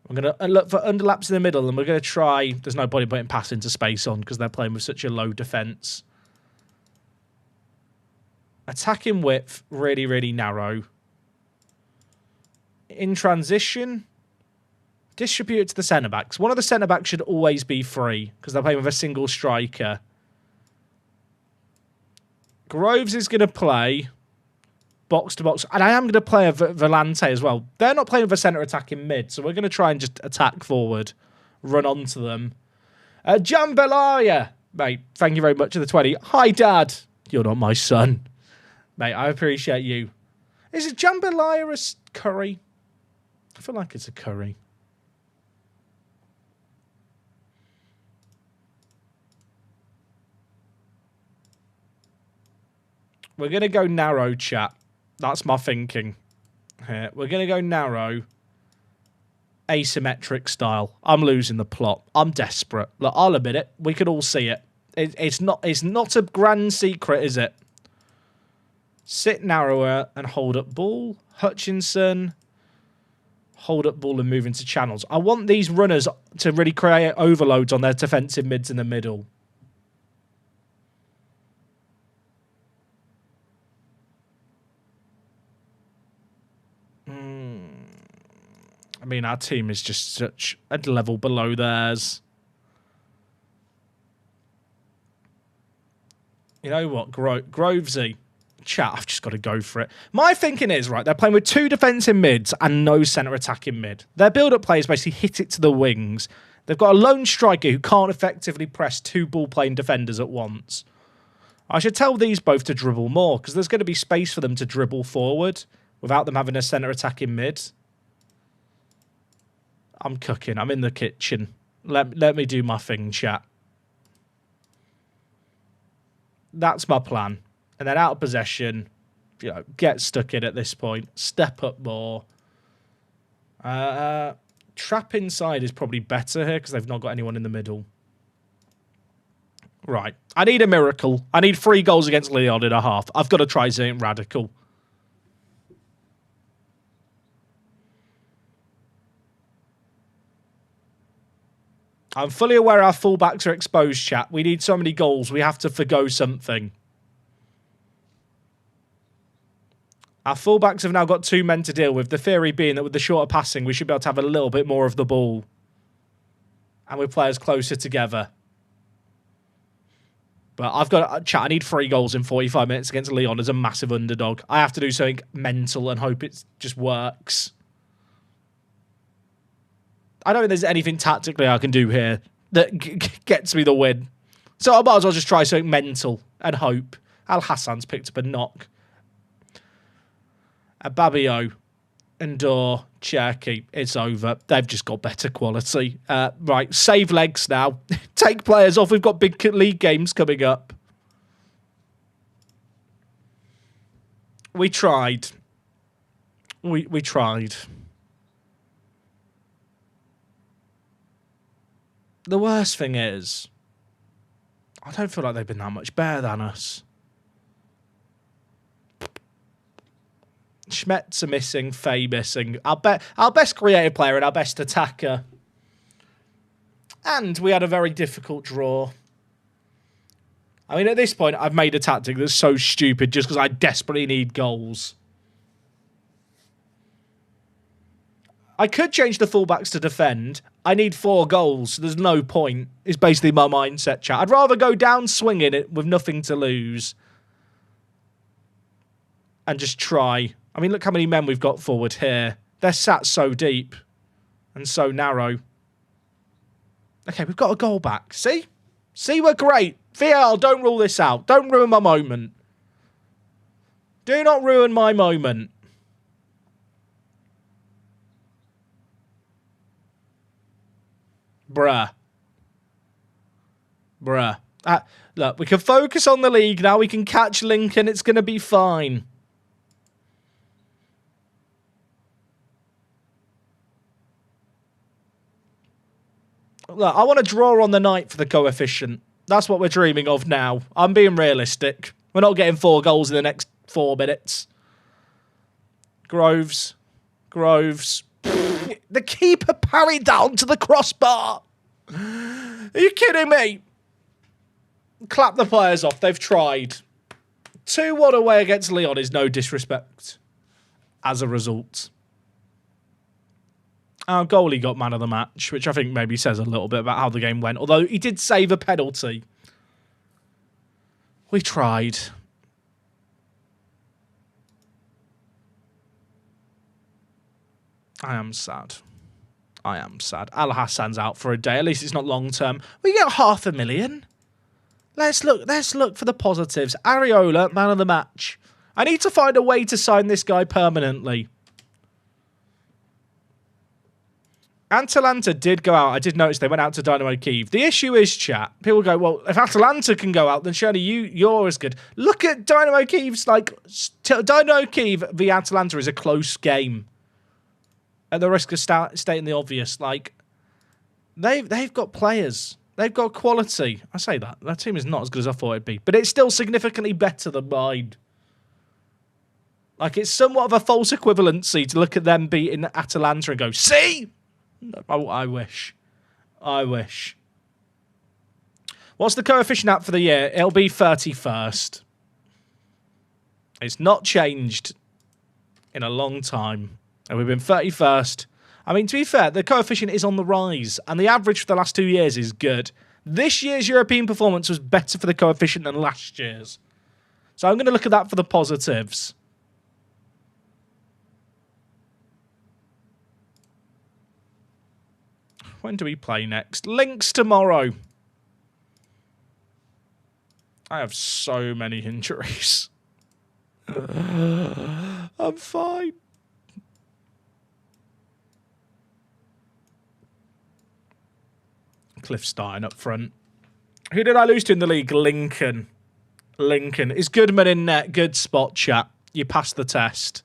We're going to look for underlaps in the middle, and we're going to try... There's no body putting pass into space on because they're playing with such a low defence. Attacking width, really, really narrow. In transition, distribute it to the centre-backs. One of the centre-backs should always be free because they're playing with a single striker. Groves is going to play box to box. And I am going to play a Volante as well. They're not playing with a centre attacking mid, so we're going to try and just attack forward. Run onto them. Jambalaya! Mate, thank you very much for the 20. Hi, Dad. You're not my son. Mate, I appreciate you. Is it Jambalaya a curry? I feel like it's a curry. We're going to go narrow, chat. That's my thinking. Here. We're going to go narrow. Asymmetric style. I'm losing the plot. I'm desperate. Look, I'll admit it. We could all see it. It's not a grand secret, is it? Sit narrower and hold up ball. Hutchinson. Hold up ball and move into channels. I want these runners to really create overloads on their defensive mids in the middle. I mean, our team is just such a level below theirs. You know what? Grovesy. Chat, I've just got to go for it. My thinking is, right, they're playing with 2 defensive mids and no centre attacking mid. Their build-up players basically hit it to the wings. They've got a lone striker who can't effectively press 2 ball-playing defenders at once. I should tell these both to dribble more because there's going to be space for them to dribble forward without them having a centre attacking mid. I'm cooking. I'm in the kitchen. Let me do my thing, chat. That's my plan. And then out of possession, you know, get stuck in at this point. Step up more. Trap inside is probably better here because they've not got anyone in the middle. Right. I need a miracle. I need 3 goals against Leon in a half. I've got to try something radical. I'm fully aware our fullbacks are exposed, chat. We need so many goals. We have to forgo something. Our fullbacks have now got 2 men to deal with. The theory being that with the shorter passing, we should be able to have a little bit more of the ball. And with players closer together. But I've got... Chat, I need 3 goals in 45 minutes against Leon as a massive underdog. I have to do something mental and hope it just works. I don't think there's anything tactically I can do here that gets me the win. So I might as well just try something mental and hope. Al Hassan's picked up a knock. Babio, Endor, Cherky, it's over. They've just got better quality. Right, save legs now. Take players off. We've got big league games coming up. We tried. We tried. The worst thing is, I don't feel like they've been that much better than us. Schmetz are missing, Faye missing. Our best creative player and our best attacker. And we had a very difficult draw. I mean, at this point, I've made a tactic that's so stupid just because I desperately need goals. I could change the fullbacks to defend. I need 4 goals. So there's no point. Is basically my mindset, chat. I'd rather go down swinging it with nothing to lose. And just try. I mean, look how many men we've got forward here. They're sat so deep. And so narrow. Okay, we've got a goal back. See? See, we're great. VAR, don't rule this out. Don't ruin my moment. Do not ruin my moment. Bruh. Look, we can focus on the league now. We can catch Lincoln. It's going to be fine. Look, I want to draw on the night for the coefficient. That's what we're dreaming of now. I'm being realistic. We're not getting 4 goals in the next 4 minutes. Groves. The keeper parried down to the crossbar. Are you kidding me? Clap the players off. They've tried. 2-1 away against Lyon is no disrespect as a result. Our goalie got man of the match, which I think maybe says a little bit about how the game went. Although he did save a penalty. We tried. I am sad. Al Hassan's out for a day. At least it's not long term. We get 500,000. Let's look for the positives. Areola, man of the match. I need to find a way to sign this guy permanently. Atalanta did go out. I did notice they went out to Dynamo Kyiv. The issue is, chat. People go, well, if Atalanta can go out, then surely you're as good. Look at Dynamo Kyiv's, Dynamo Kyiv v Atalanta is a close game. At the risk of stating the obvious, they've got players. They've got quality. I say that. That team is not as good as I thought it'd be. But it's still significantly better than mine. It's somewhat of a false equivalency to look at them beating Atalanta and go, see? I wish. What's the coefficient at for the year? It'll be 31st. It's not changed in a long time. And we've been 31st. I mean, to be fair, the coefficient is on the rise. And the average for the last 2 years is good. This year's European performance was better for the coefficient than last year's. So I'm going to look at that for the positives. When do we play next? Links tomorrow. I have so many injuries. I'm fine. Cliff starting up front. Who did I lose to in the league? Lincoln. Is Goodman in net? Good spot, chat. You passed the test.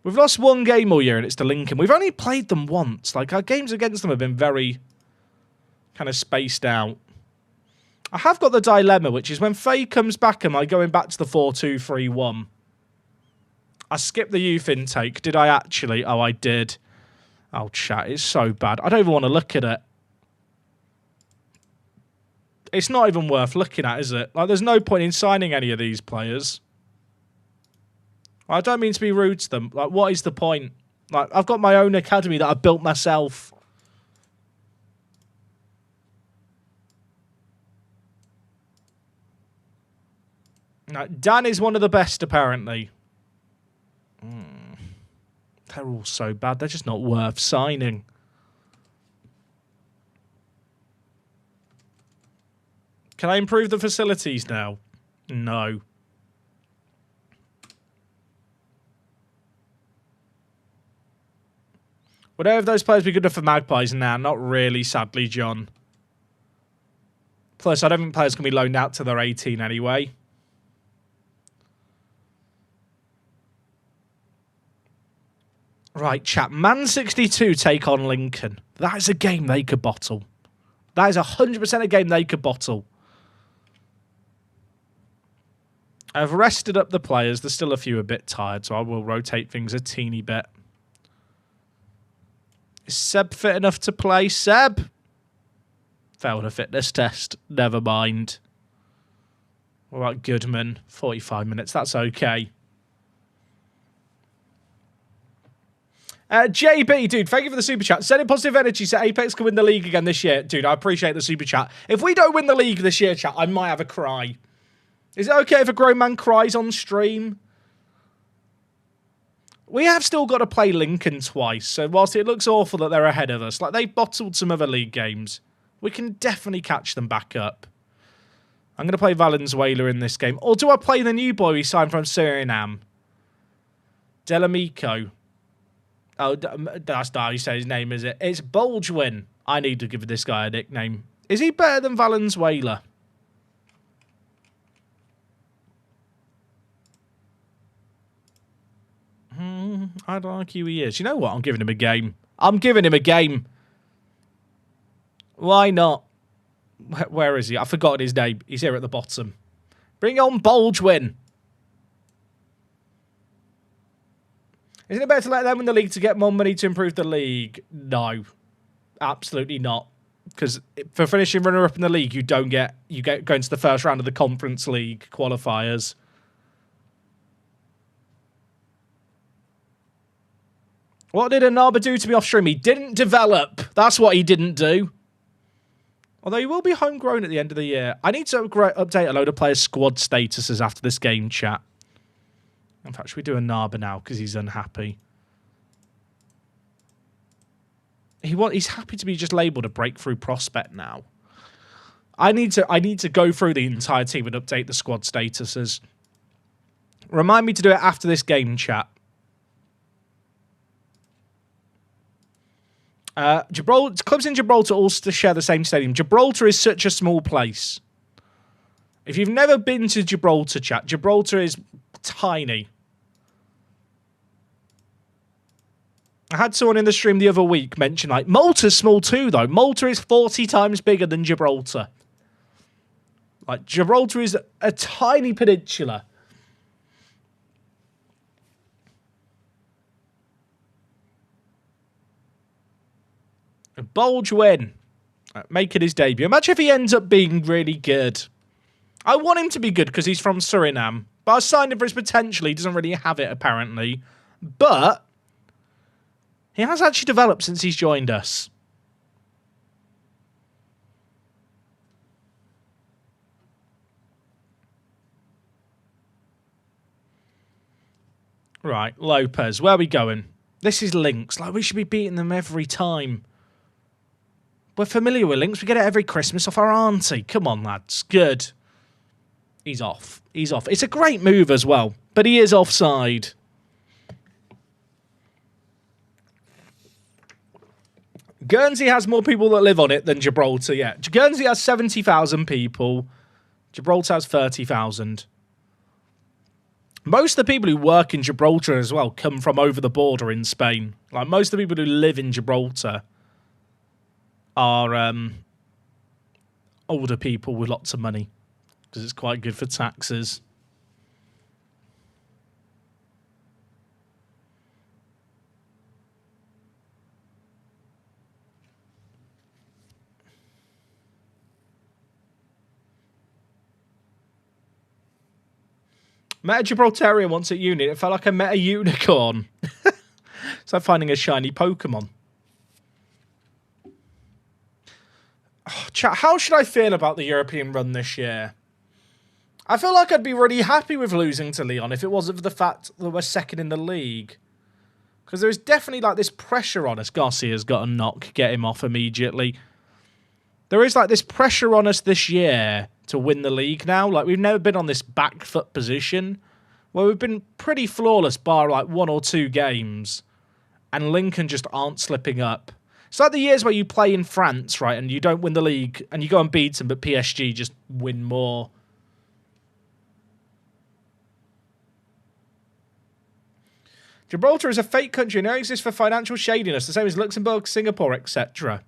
We've lost one game all year, and it's to Lincoln. We've only played them once. Our games against them have been very kind of spaced out. I have got the dilemma, which is when Faye comes back, am I going back to the 4-2-3-1? I skipped the youth intake. Did I actually? Oh, I did. Oh, chat, it's so bad. I don't even want to look at it. It's not even worth looking at, is it? There's no point in signing any of these players. I don't mean to be rude to them. What is the point? I've got my own academy that I built myself. Dan is one of the best, apparently. They're all so bad. They're just not worth signing. Can I improve the facilities now? No. Would any of those players be good enough for Magpies? Nah, not really, sadly, John. Plus, I don't think players can be loaned out till they're 18 anyway. Right, chat. Man 62 take on Lincoln. That is a game they could bottle. That is 100% a game they could bottle. I've rested up the players. There's still a few a bit tired, so I will rotate things a teeny bit. Is Seb fit enough to play? Seb? Failed a fitness test. Never mind. What about Goodman? 45 minutes. That's okay. JB, dude, thank you for the super chat. Sending positive energy so Apex can win the league again this year. Dude, I appreciate the super chat. If we don't win the league this year, chat, I might have a cry. Is it okay if a grown man cries on stream? We have still got to play Lincoln twice, so whilst it looks awful that they're ahead of us, they bottled some other league games, we can definitely catch them back up. I'm going to play Valenzuela in this game. Or do I play the new boy we signed from Suriname? Delamico. Oh, that's not how you say his name, is it? It's Bulgewin. I need to give this guy a nickname. Is he better than Valenzuela? I'd argue he is. You know what? I'm giving him a game. I'm giving him a game. Why not? Where is he? I've forgotten his name. He's here at the bottom. Bring on Bulgewin. Isn't it better to let them win the league to get more money to improve the league? No, absolutely not. Because for finishing runner-up in the league, you get going to the first round of the Conference League qualifiers. What did Anaba do to me off stream? He didn't develop. That's what he didn't do. Although he will be homegrown at the end of the year. I need to update a load of players' squad statuses after this game chat. In fact, should we do Anaba now because he's unhappy? He's happy to be just labelled a breakthrough prospect now. I need to go through the entire team and update the squad statuses. Remind me to do it after this game chat. Gibraltar, clubs in Gibraltar all share the same stadium. Gibraltar is such a small place. If you've never been to Gibraltar, chat, Gibraltar is tiny. I had someone in the stream the other week mention, like, Malta's small too, though. Malta is 40 times bigger than Gibraltar. Like, Gibraltar is a tiny peninsula. A Bulge win. Making his debut. Imagine if he ends up being really good. I want him to be good because he's from Suriname. But I signed him for his potential. He doesn't really have it, apparently. But he has actually developed since he's joined us. Right, Lopez. Where are we going? This is Lynx. Like, we should be beating them every time. We're familiar with Lynx. We get it every Christmas off our auntie. Come on, lads. Good. He's off. He's off. It's a great move as well, but he is offside. Guernsey has more people that live on it than Gibraltar, yeah. Guernsey has 70,000 people. Gibraltar has 30,000. Most of the people who work in Gibraltar as well come from over the border in Spain. Like, most of the people who live in Gibraltar are older people with lots of money because it's quite good for taxes. Met a Gibraltarian once at uni. It felt like I met a unicorn. It's like finding a shiny Pokemon. Oh, chat, how should I feel about the European run this year? I feel like I'd be really happy with losing to Lyon if it wasn't for the fact that we're second in the league. Because there is definitely like this pressure on us. Garcia's got a knock. Get him off immediately. There is like this pressure on us this year to win the league now. Like, we've never been on this back foot position where we've been pretty flawless bar like 1 or 2 games. And Lincoln just aren't slipping up. It's like the years where you play in France, right, and you don't win the league, and you go and beat them, but PSG just win more. Gibraltar is a fake country and only exists for financial shadiness, the same as Luxembourg, Singapore, etc.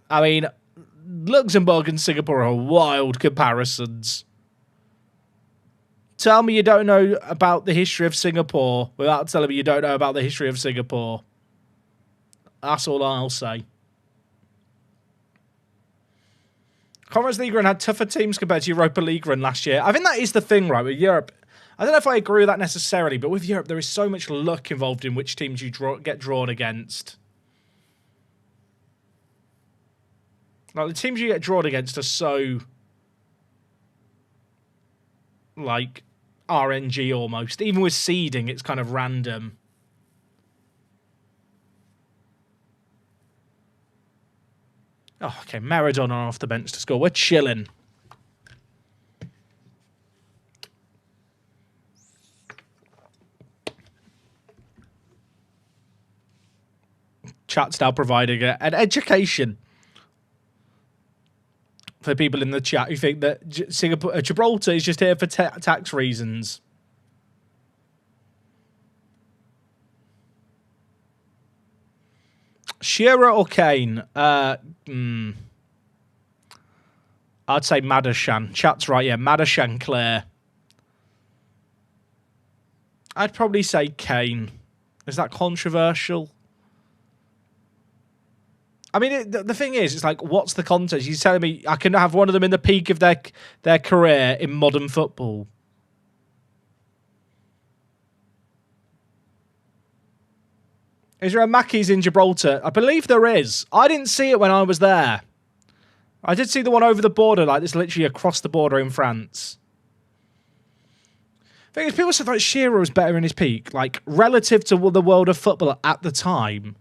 I mean, Luxembourg and Singapore are wild comparisons. Tell me you don't know about the history of Singapore without telling me you don't know about the history of Singapore. That's all I'll say. Conference League run had tougher teams compared to Europa League run last year. I think that is the thing, right, with Europe. I don't know if I agree with that necessarily, but with Europe, there is so much luck involved in which teams you get drawn against. Like, the teams you get drawn against are so, like, RNG almost. Even with seeding, it's kind of random. Oh, okay, Maradona off the bench to score. We're chilling. Chat's now providing an education for people in the chat who think that Gibraltar is just here for tax reasons. Shearer or Kane? I'd say Madashan. Chat's right, yeah. Madashan Claire. I'd probably say Kane. Is that controversial? I mean, the thing is, it's like, what's the context? He's telling me I can have one of them in the peak of their career in modern football. Is there a Mackey's in Gibraltar? I believe there is. I didn't see it when I was there. I did see the one over the border, like this, literally across the border in France. The thing is, people said like Shearer was better in his peak, like relative to the world of football at the time.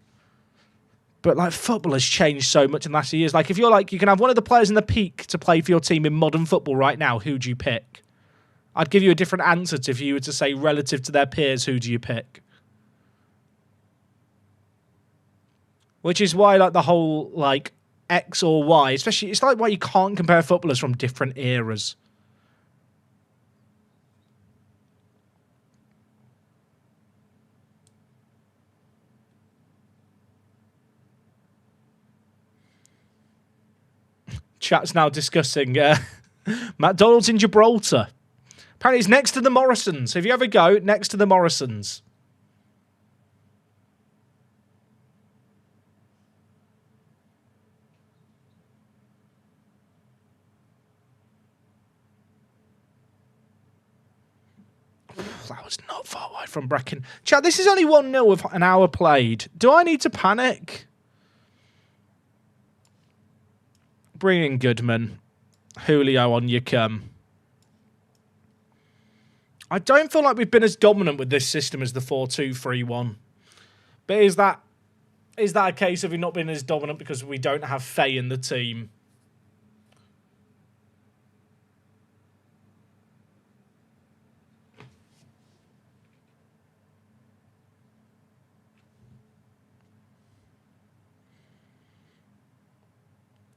But like football has changed so much in the last few years. Like if you're like, you can have one of the players in the peak to play for your team in modern football right now, who do you pick? I'd give you a different answer if you were to say relative to their peers, who do you pick? Which is why like the whole like X or Y, especially, it's like why you can't compare footballers from different eras. Chat's now discussing McDonald's in Gibraltar. Apparently it's next to the Morrisons. If you ever go, next to the Morrisons. That was not far away from Brecon. Chat, this is only 1-0 with an hour played. Do I need to panic? Bring in Goodman. Julio, on you come. I don't feel like we've been as dominant with this system as the 4-2-3-1. But is that a case of we've not been as dominant because we don't have Faye in the team?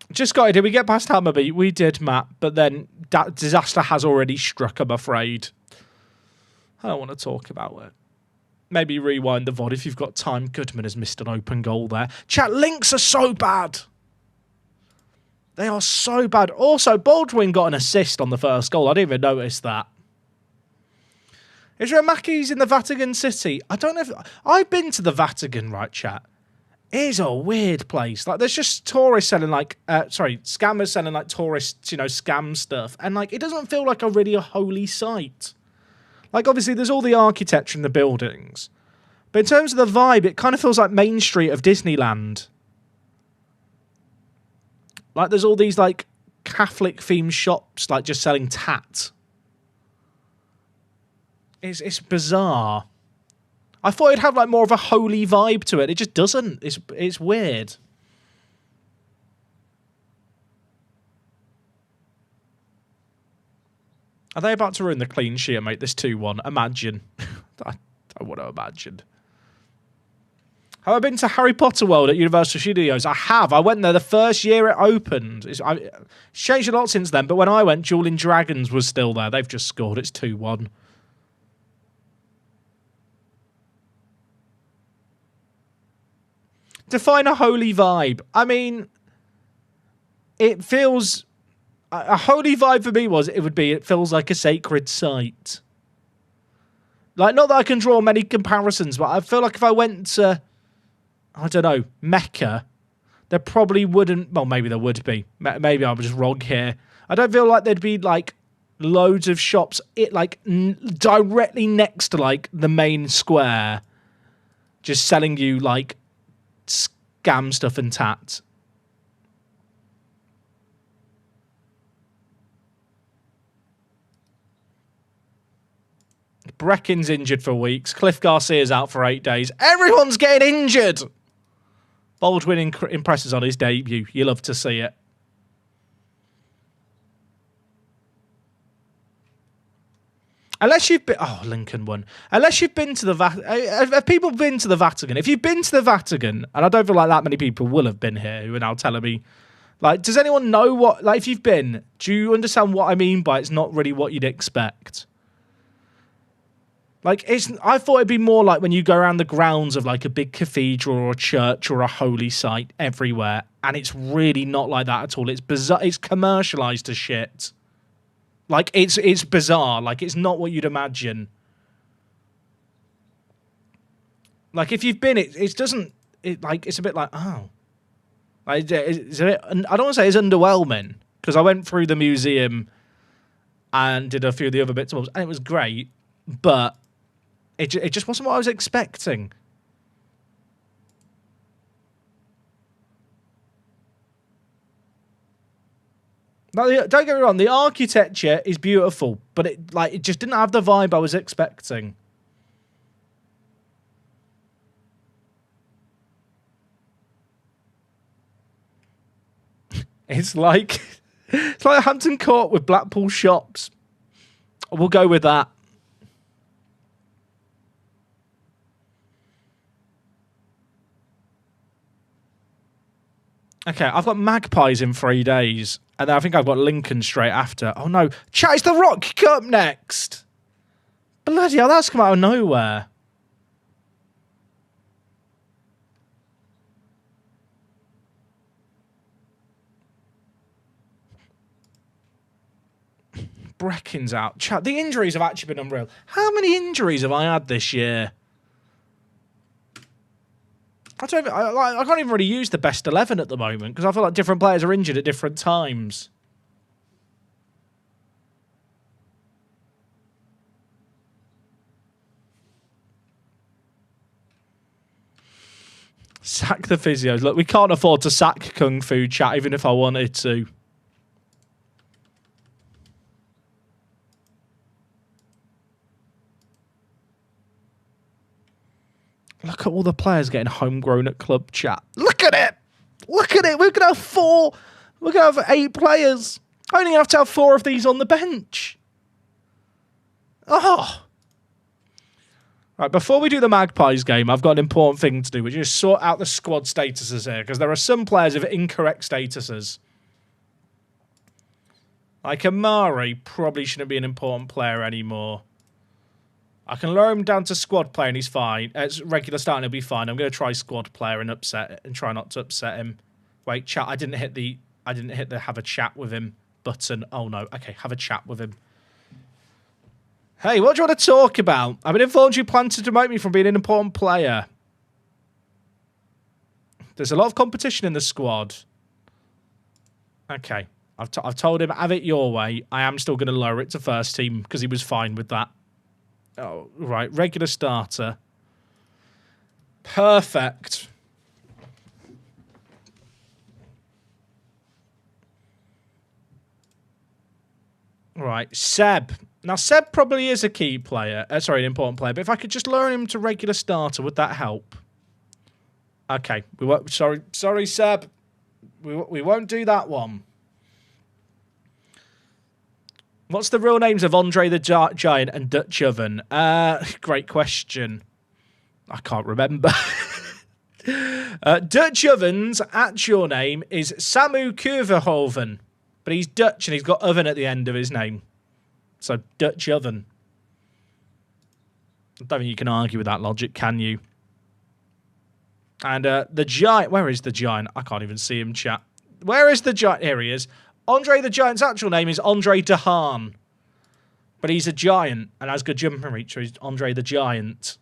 Just got it. Did we get past Hammerby? We did, Matt. But then that disaster has already struck, I'm afraid. I don't want to talk about it. Maybe rewind the VOD if you've got time. Goodman has missed an open goal there. Chat, links are so bad. They are so bad. Also, Baldwin got an assist on the first goal. I didn't even notice that. Is there a Mackey's in the Vatican City? I don't know if... I've been to the Vatican, right, chat? It is a weird place. Like, there's just tourists selling, like... scammers selling, like, tourists, scam stuff. And, like, it doesn't feel like a holy site. Like, obviously, there's all the architecture in the buildings. But in terms of the vibe, it kind of feels like Main Street of Disneyland. Like, there's all these, like, Catholic-themed shops, like, just selling tat. It's bizarre. I thought it'd have, like, more of a holy vibe to it. It just doesn't. It's weird. Are they about to ruin the clean sheet and make this 2-1? Imagine. I want to imagine. Have I been to Harry Potter World at Universal Studios? I have. I went there the first year it opened. It's changed a lot since then, but when I went, Dueling Dragons was still there. They've just scored. It's 2-1. Define a holy vibe. I mean, it feels... A holy vibe for me it feels like a sacred site. Like, not that I can draw many comparisons, but I feel like if I went to, I don't know, Mecca, there probably wouldn't... Well, maybe there would be. Maybe I'm just wrong here. I don't feel like there'd be, like, loads of shops directly next to, like, the main square just selling you, like, scam stuff and tat. Breckin's injured for weeks. Cliff Garcia's out for 8 days. Everyone's getting injured! Baldwin impresses on his debut. You love to see it. Unless you've been... Oh, Lincoln won. Unless you've been to the Vatican... Have people been to the Vatican? If you've been to the Vatican, and I don't feel like that many people will have been here who are now telling me... Like, does anyone know what... Like, if you've been, do you understand what I mean by it's not really what you'd expect? Like, I thought it'd be more like when you go around the grounds of, like, a big cathedral or a church or a holy site everywhere, and it's really not like that at all. It's bizarre. It's commercialized as shit. Like, it's bizarre. Like, it's not what you'd imagine. Like, if you've been, it doesn't, it's a bit like, oh. Like, it's a bit, I don't want to say it's underwhelming, because I went through the museum and did a few of the other bits and bobs, and it was great, but it just wasn't what I was expecting. Now, don't get me wrong, the architecture is beautiful, but it just didn't have the vibe I was expecting. It's like Hampton Court with Blackpool shops. We'll go with that. Okay, I've got Magpies in 3 days. And then I think I've got Lincoln straight after. Oh no. Chat, it's the Rock Cup next! Bloody hell, that's come out of nowhere. Brecken's out. Chat, the injuries have actually been unreal. How many injuries have I had this year? I can't even really use the best 11 at the moment because I feel like different players are injured at different times. Sack the physios. Look, we can't afford to sack Kung Fu, chat, even if I wanted to. Look at all the players getting homegrown at club, chat. Look at it! Look at it! We're going to have 4. We're going to have 8 players. I only have to have 4 of these on the bench. Oh! Right, before we do the Magpies game, I've got an important thing to do, which is sort out the squad statuses here, because there are some players with incorrect statuses. Like Amari probably shouldn't be an important player anymore. I can lower him down to squad player and he's fine. It's regular start and he'll be fine. I'm going to try squad player and try not to upset him. Wait, chat. I didn't hit the have a chat with him button. Oh no. Okay, have a chat with him. Hey, what do you want to talk about? I've been informed you plan to demote me from being an important player. There's a lot of competition in the squad. Okay. I've told him, have it your way. I am still going to lower it to first team because he was fine with that. Oh, right. Regular starter. Perfect. Right. Seb. Now, Seb probably is a key player. Sorry, an important player. But if I could just lower him to regular starter, would that help? Okay. We won't, sorry, Seb. We won't do that one. What's the real names of Andre the Giant and Dutch Oven? Great question. I can't remember. Dutch Oven's actual name is Samu Kuverhoven, but he's Dutch and he's got oven at the end of his name. So Dutch Oven. I don't think you can argue with that logic, can you? And the Giant... Where is the Giant? I can't even see him, chat. Where is the Giant? Here he is. Andre the Giant's actual name is Andre Dehaan. But he's a giant and has good jumping reach, so he's Andre the Giant.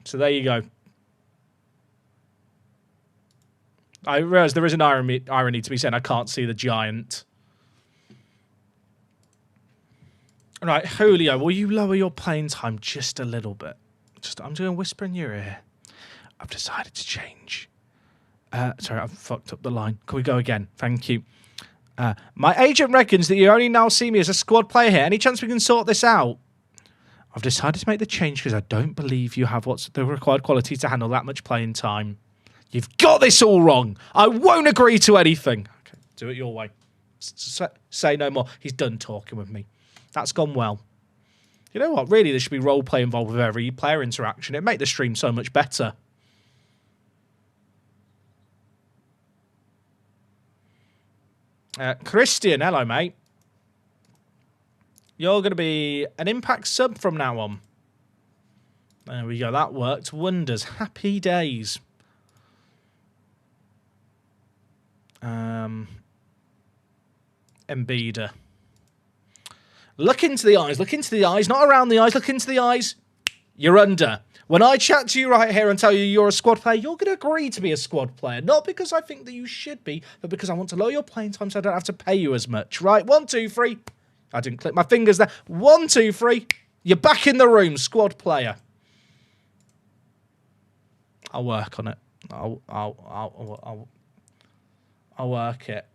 So there you go. I realise there is an irony to be said. I can't see the Giant. All right, Julio, will you lower your playing time just a little bit? I'm just going to whisper in your ear. I've decided to change. Sorry, I've fucked up the line. Can we go again? Thank you. My agent reckons that you only now see me as a squad player here. Any chance we can sort this out? I've decided to make the change because I don't believe you have what's the required quality to handle that much playing time. You've got this all wrong. I won't agree to anything. Okay, do it your way. Say no more. He's done talking with me. That's gone well. You know what? Really, there should be roleplay involved with every player interaction. It'd make the stream so much better. Christian, hello, mate. You're going to be an Impact sub from now on. There we go. That worked wonders. Happy days. Embiida. Look into the eyes. Look into the eyes. Not around the eyes. Look into the eyes. You're under. When I chat to you right here and tell you you're a squad player, you're going to agree to be a squad player. Not because I think that you should be, but because I want to lower your playing time so I don't have to pay you as much. Right? 1, 2, 3. I didn't click my fingers there. 1, 2, 3. You're back in the room, squad player. I'll work on it. I'll work it.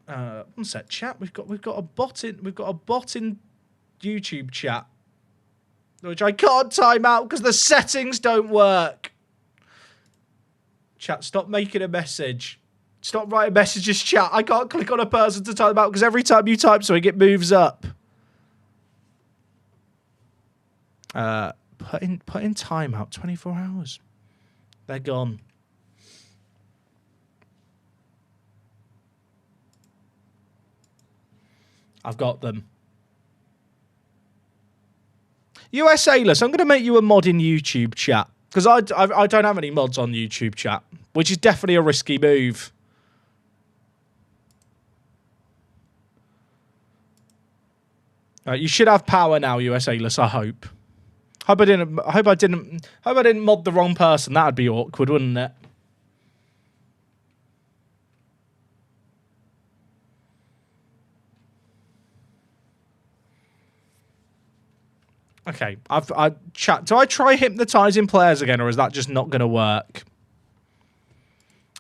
One sec, chat. We've got a bot in YouTube chat, which I can't time out because the settings don't work. Chat, stop making a message. Stop writing messages, chat. I can't click on a person to type them out because every time you type something, it moves up. Put in timeout. 24 hours. They're gone. I've got them. USAless, I'm going to make you a mod in YouTube chat. Because I don't have any mods on YouTube chat. Which is definitely a risky move. Right, you should have power now, USAless, I hope. Hope I didn't mod the wrong person. That'd be awkward, wouldn't it? Okay, chat. Do I try hypnotising players again, or is that just not going to work?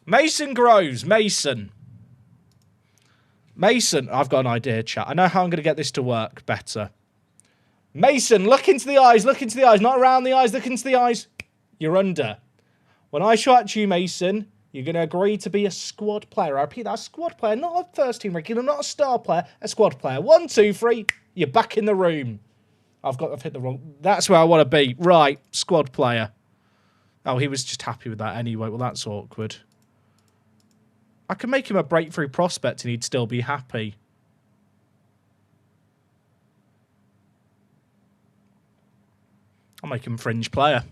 Mason Groves. Mason, I've got an idea, chat. I know how I'm going to get this to work better. Mason, look into the eyes. Look into the eyes. Not around the eyes. Look into the eyes. You're under. When I shout at you, Mason, you're going to agree to be a squad player. I repeat that, a squad player, not a first team regular, not a star player, a squad player. 1, 2, 3. You're back in the room. I've hit the wrong... That's where I want to be. Right, squad player. Oh, he was just happy with that anyway. Well, that's awkward. I could make him a breakthrough prospect and he'd still be happy. I'll make him fringe player.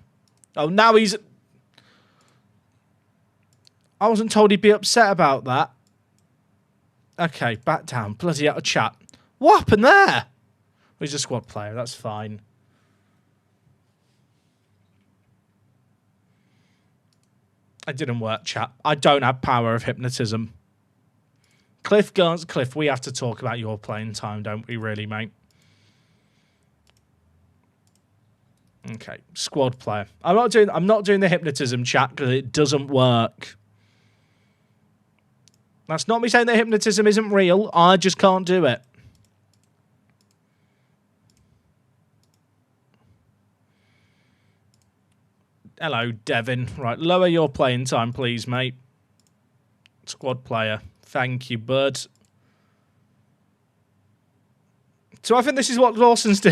Oh, now he's... I wasn't told he'd be upset about that. Okay, back down. Bloody out of chat. What happened there? He's a squad player. That's fine. It didn't work, chat. I don't have power of hypnotism. Cliff Gans, Cliff, we have to talk about your playing time, don't we, really, mate? Okay, squad player. I'm not doing the hypnotism, chat, because it doesn't work. That's not me saying that hypnotism isn't real. I just can't do it. Hello, Devin. Right, lower your playing time, please, mate. Squad player. Thank you, bud. So I think this is what Lawson's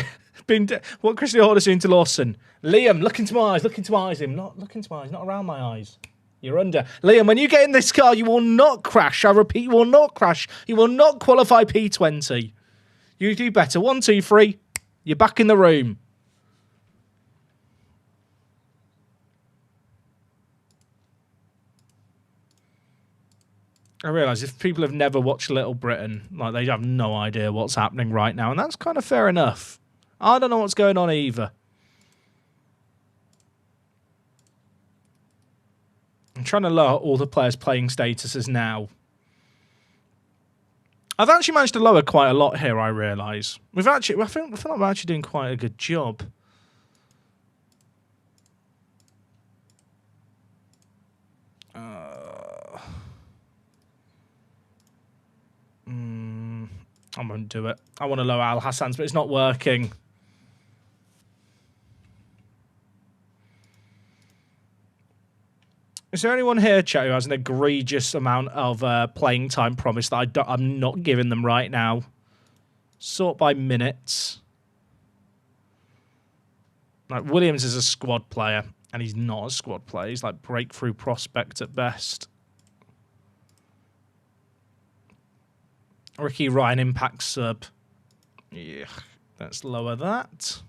what Christian Horner's doing to Lawson. Liam, look into my eyes. Look into my eyes, Liam. Not look into my eyes. Not around my eyes. You're under. Liam, when you get in this car, you will not crash. I repeat, you will not crash. You will not qualify P20. You do better. 1, 2, 3. You're back in the room. I realise if people have never watched Little Britain, like they have no idea what's happening right now, and that's kind of fair enough. I don't know what's going on either. I'm trying to lower all the players' playing statuses now. I've actually managed to lower quite a lot here, I realise. I feel like we're actually doing quite a good job. I won't do it. I want to lower Al Hassan's, but it's not working. Is there anyone here, chat, who has an egregious amount of playing time promise that I'm not giving them right now? Sort by minutes. Like, Williams is a squad player, and he's not a squad player. He's like breakthrough prospect at best. Ricky Ryan impact sub. Yeah, let's lower that.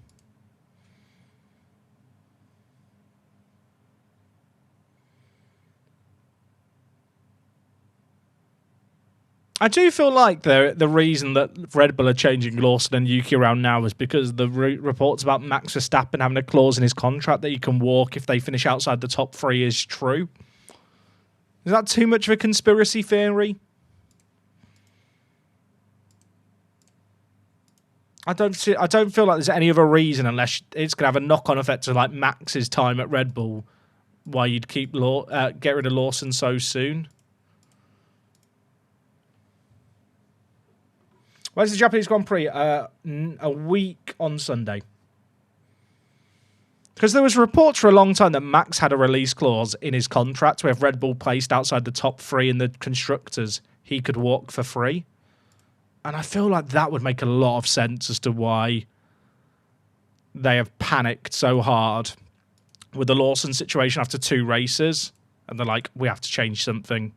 I do feel like the reason that Red Bull are changing Lawson and Yuki around now is because the reports about Max Verstappen having a clause in his contract that he can walk if they finish outside the top 3 is true. Is that too much of a conspiracy theory? I don't feel like there's any other reason unless it's going to have a knock-on effect to like Max's time at Red Bull why you'd keep get rid of Lawson so soon. Where's the Japanese Grand Prix? A week on Sunday. Because there was reports for a long time that Max had a release clause in his contract where if Red Bull placed outside the top 3 in the constructors, he could walk for free. And I feel like that would make a lot of sense as to why they have panicked so hard with the Lawson situation after 2 races. And they're like, we have to change something.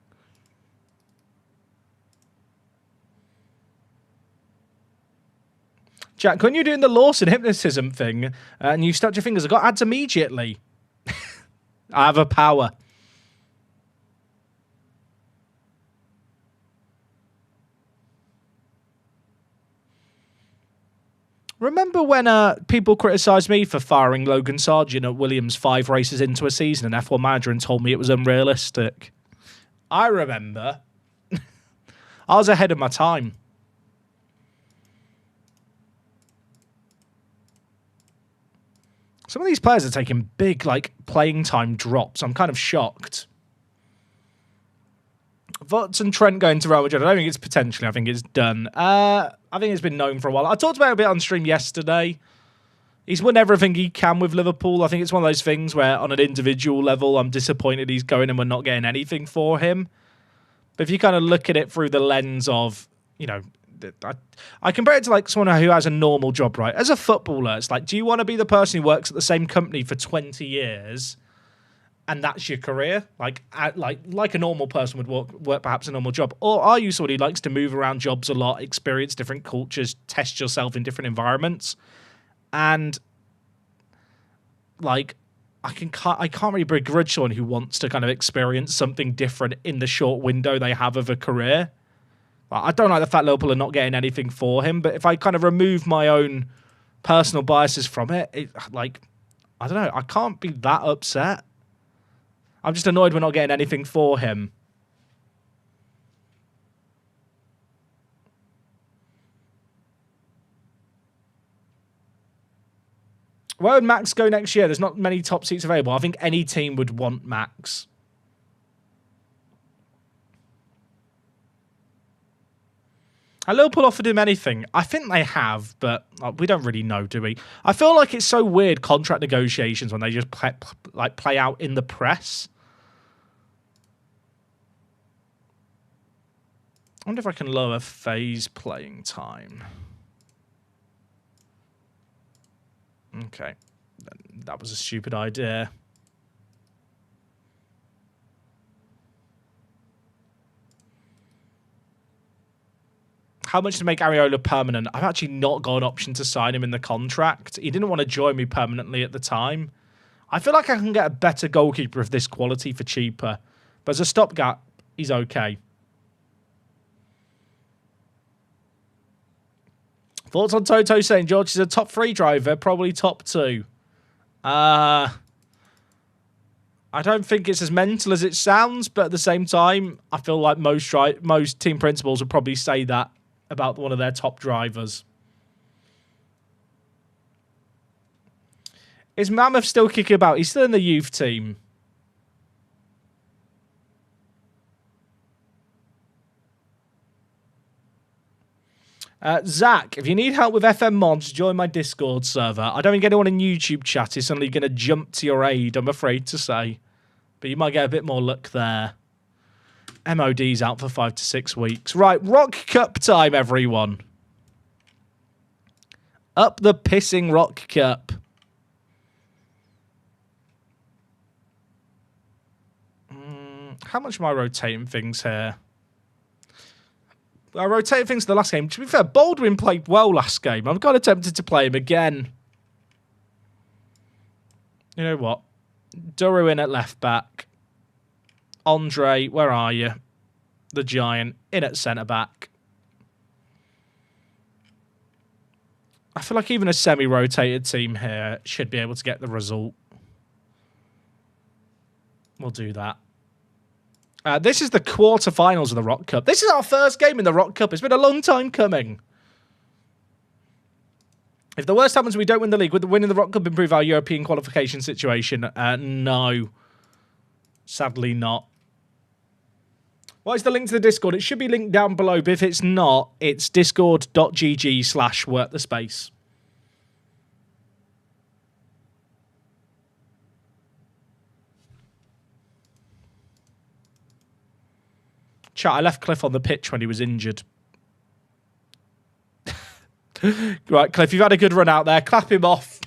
Jack, when you're doing the Lawson hypnotism thing and you stuck your fingers, I got ads immediately. I have a power. Remember when people criticised me for firing Logan Sargent at Williams 5 races into a season and F1 Manager and told me it was unrealistic? I remember. I was ahead of my time. Some of these players are taking big, like, playing time drops. I'm kind of shocked. Votts and Trent going to Real Madrid. I don't think it's potentially. I think it's done. I think it's been known for a while. I talked about it a bit on stream yesterday. He's won everything he can with Liverpool. I think it's one of those things where, on an individual level, I'm disappointed he's going and we're not getting anything for him. But if you kind of look at it through the lens of, you know, I compare it to like someone who has a normal job, right? As a footballer, it's like, do you want to be the person who works at the same company for 20 years and that's your career? Like a normal person would work perhaps a normal job. Or are you somebody who likes to move around jobs a lot, experience different cultures, test yourself in different environments? And like, I can't really begrudge someone who wants to kind of experience something different in the short window they have of a career. I don't like the fact Liverpool are not getting anything for him, but if I kind of remove my own personal biases from it, like, I don't know, I can't be that upset. I'm just annoyed we're not getting anything for him. Where would Max go next year? There's not many top seats available. I think any team would want Max. Have Liverpool offered him anything? I think they have, but we don't really know, do we? I feel like it's so weird, contract negotiations, when they just play out in the press. I wonder if I can lower phase playing time. Okay. That was a stupid idea. How much to make Areola permanent? I've actually not got an option to sign him in the contract. He didn't want to join me permanently at the time. I feel like I can get a better goalkeeper of this quality for cheaper. But as a stopgap, he's okay. Thoughts on Toto St. George is a top 3 driver, probably top 2. I don't think it's as mental as it sounds, but at the same time, I feel like most team principals would probably say that about one of their top drivers. Is Mammoth still kicking about? He's still in the youth team. Zach, if you need help with FM mods, join my Discord server. I don't think anyone in YouTube chat is suddenly going to jump to your aid, I'm afraid to say. But you might get a bit more luck there. MOD's out for 5 to 6 weeks. Right, Rock Cup time, everyone. Up the pissing Rock Cup. How much am I rotating things here? I rotated things to the last game. To be fair, Baldwin played well last game. I'm kind of tempted to play him again. You know what? Duru in at left back. Andre, where are you? the giant, in at centre-back. I feel like even a semi-rotated team here should be able to get the result. We'll do that. This is the quarterfinals of the Rock Cup. This is our first game in the Rock Cup. It's been a long time coming. If the worst happens, we don't win the league. Would the winning the Rock Cup improve our European qualification situation? No. Sadly not. What is the link to the Discord? It should be linked down below, but if it's not, it's discord.gg/workthespace. Chat, I left Cliff on the pitch when he was injured. Right, Cliff, you've had a good run out there. Clap him off.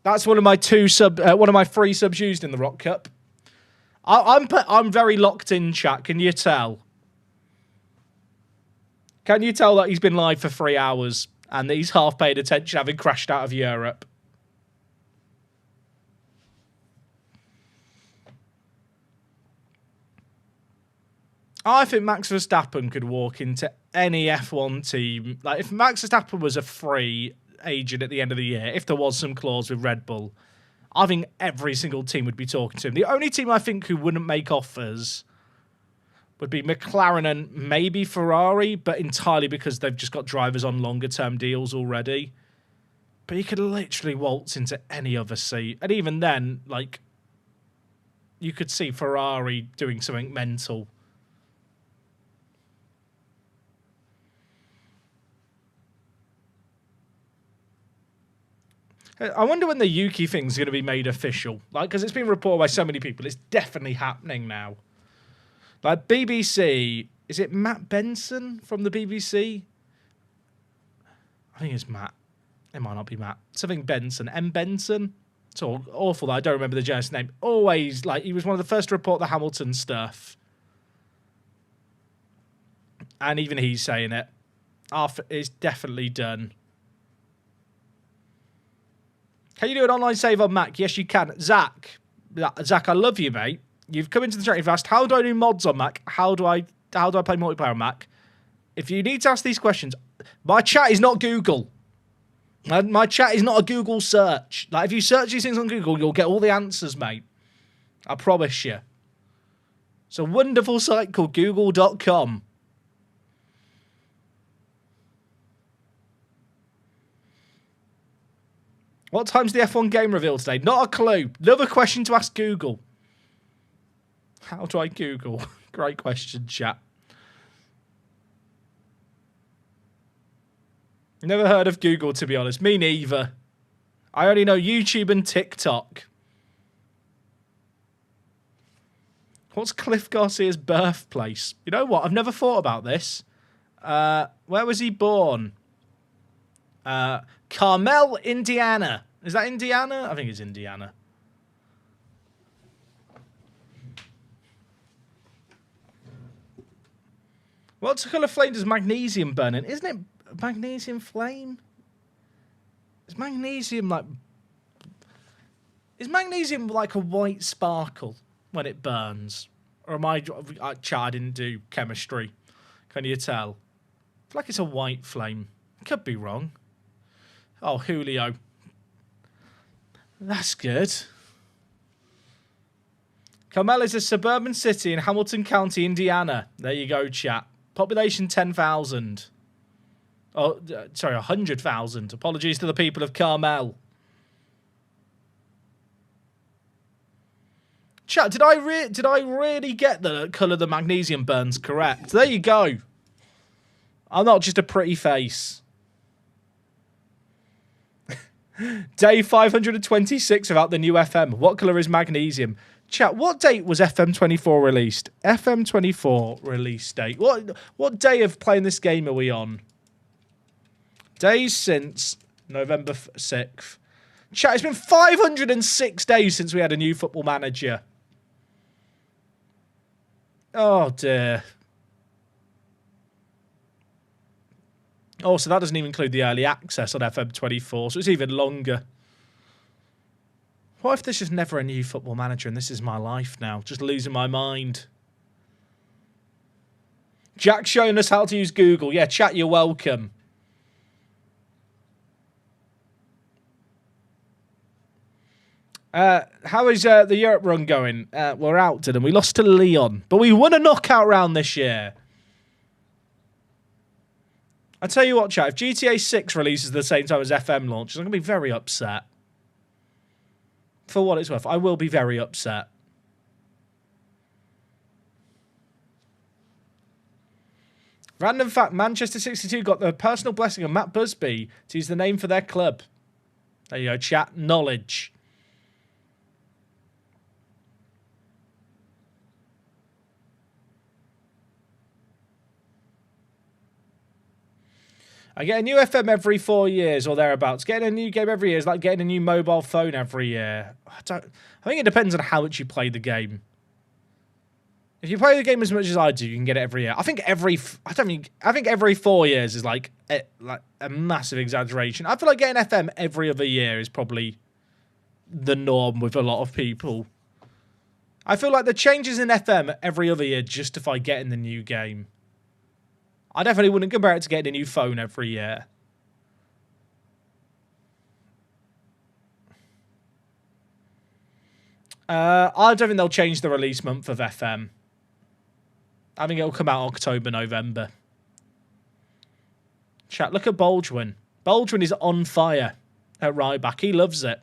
That's one of my three subs used in the Rock Cup. I'm very locked in, chat. Can you tell? Can you tell that he's been live for 3 hours and that he's half paid attention, having crashed out of Europe? I think Max Verstappen could walk into any F1 team. Like, if Max Verstappen was a free agent at the end of the year, if there was some clause with Red Bull, I think every single team would be talking to him. The only team I think who wouldn't make offers would be McLaren and maybe Ferrari, but entirely because they've just got drivers on longer-term deals already. But he could literally waltz into any other seat. And even then, like, you could see Ferrari doing something mental. I wonder when the Yuki thing's going to be made official. Like, because it's been reported by so many people. It's definitely happening now. Like, BBC... Is it Matt Benson from the BBC? I think it's Matt. It might not be Matt. Something Benson. M. Benson? It's awful that I don't remember the journalist's name. Always, like, he was one of the first to report the Hamilton stuff. And even he's saying it. It's definitely done. Can you do an online save on Mac? Yes, you can. Zach, I love you, mate. You've come into the chat. You've asked, how do I do mods on Mac? How do I play multiplayer on Mac? If you need to ask these questions, my chat is not Google. My chat is not a Google search. Like, if you search these things on Google, you'll get all the answers, mate. I promise you. It's a wonderful site called google.com. What time's the F1 game reveal today? Not a clue. Another question to ask Google. How do I Google? Great question, chat. Never heard of Google, to be honest. Me neither. I only know YouTube and TikTok. What's Cliff Garcia's birthplace? You know what? I've never thought about this. Where was he born? Carmel, Indiana. Is that Indiana? I think it's Indiana. What colour flame does magnesium burn in? Isn't it magnesium flame? Is magnesium like a white sparkle when it burns? Or am I didn't do chemistry. Can you tell? I feel like it's a white flame. Could be wrong. Oh, Julio. That's good. Carmel is a suburban city in Hamilton County, Indiana. There you go, chat. Population 10,000. Oh, sorry, 100,000. Apologies to the people of Carmel. Chat, did I really get the colour the magnesium burns correct? There you go. I'm not just a pretty face. Day 526 without the new FM. What colour is magnesium? Chat, what date was FM24 released? FM24 release date. What day of playing this game are we on? Days since November 6th. Chat, it's been 506 days since we had a new football manager. Oh, dear. Oh, so that doesn't even include the early access on FM24, so it's even longer. What if there's just never a new football manager and this is my life now? Just losing my mind. Jack's showing us how to use Google. Yeah, chat, you're welcome. How is the Europe run going? We're out, didn't we? Lost to Lyon. But we won a knockout round this year. I tell you what, chat, if GTA 6 releases at the same time as FM launches, I'm going to be very upset. For what it's worth, I will be very upset. Random fact, Manchester 62 got the personal blessing of Matt Busby to use the name for their club. There you go, chat. Knowledge. I get a new FM every 4 years or thereabouts. Getting a new game every year is like getting a new mobile phone every year. I think it depends on how much you play the game. If you play the game as much as I do, you can get it every year. I think every 4 years is like a massive exaggeration. I feel like getting FM every other year is probably the norm with a lot of people. I feel like the changes in FM every other year justify getting the new game. I definitely wouldn't compare it to getting a new phone every year. I don't think they'll change the release month of FM. I think it'll come out October, November. Chat, look at Baldwin. Baldwin is on fire at right back. He loves it.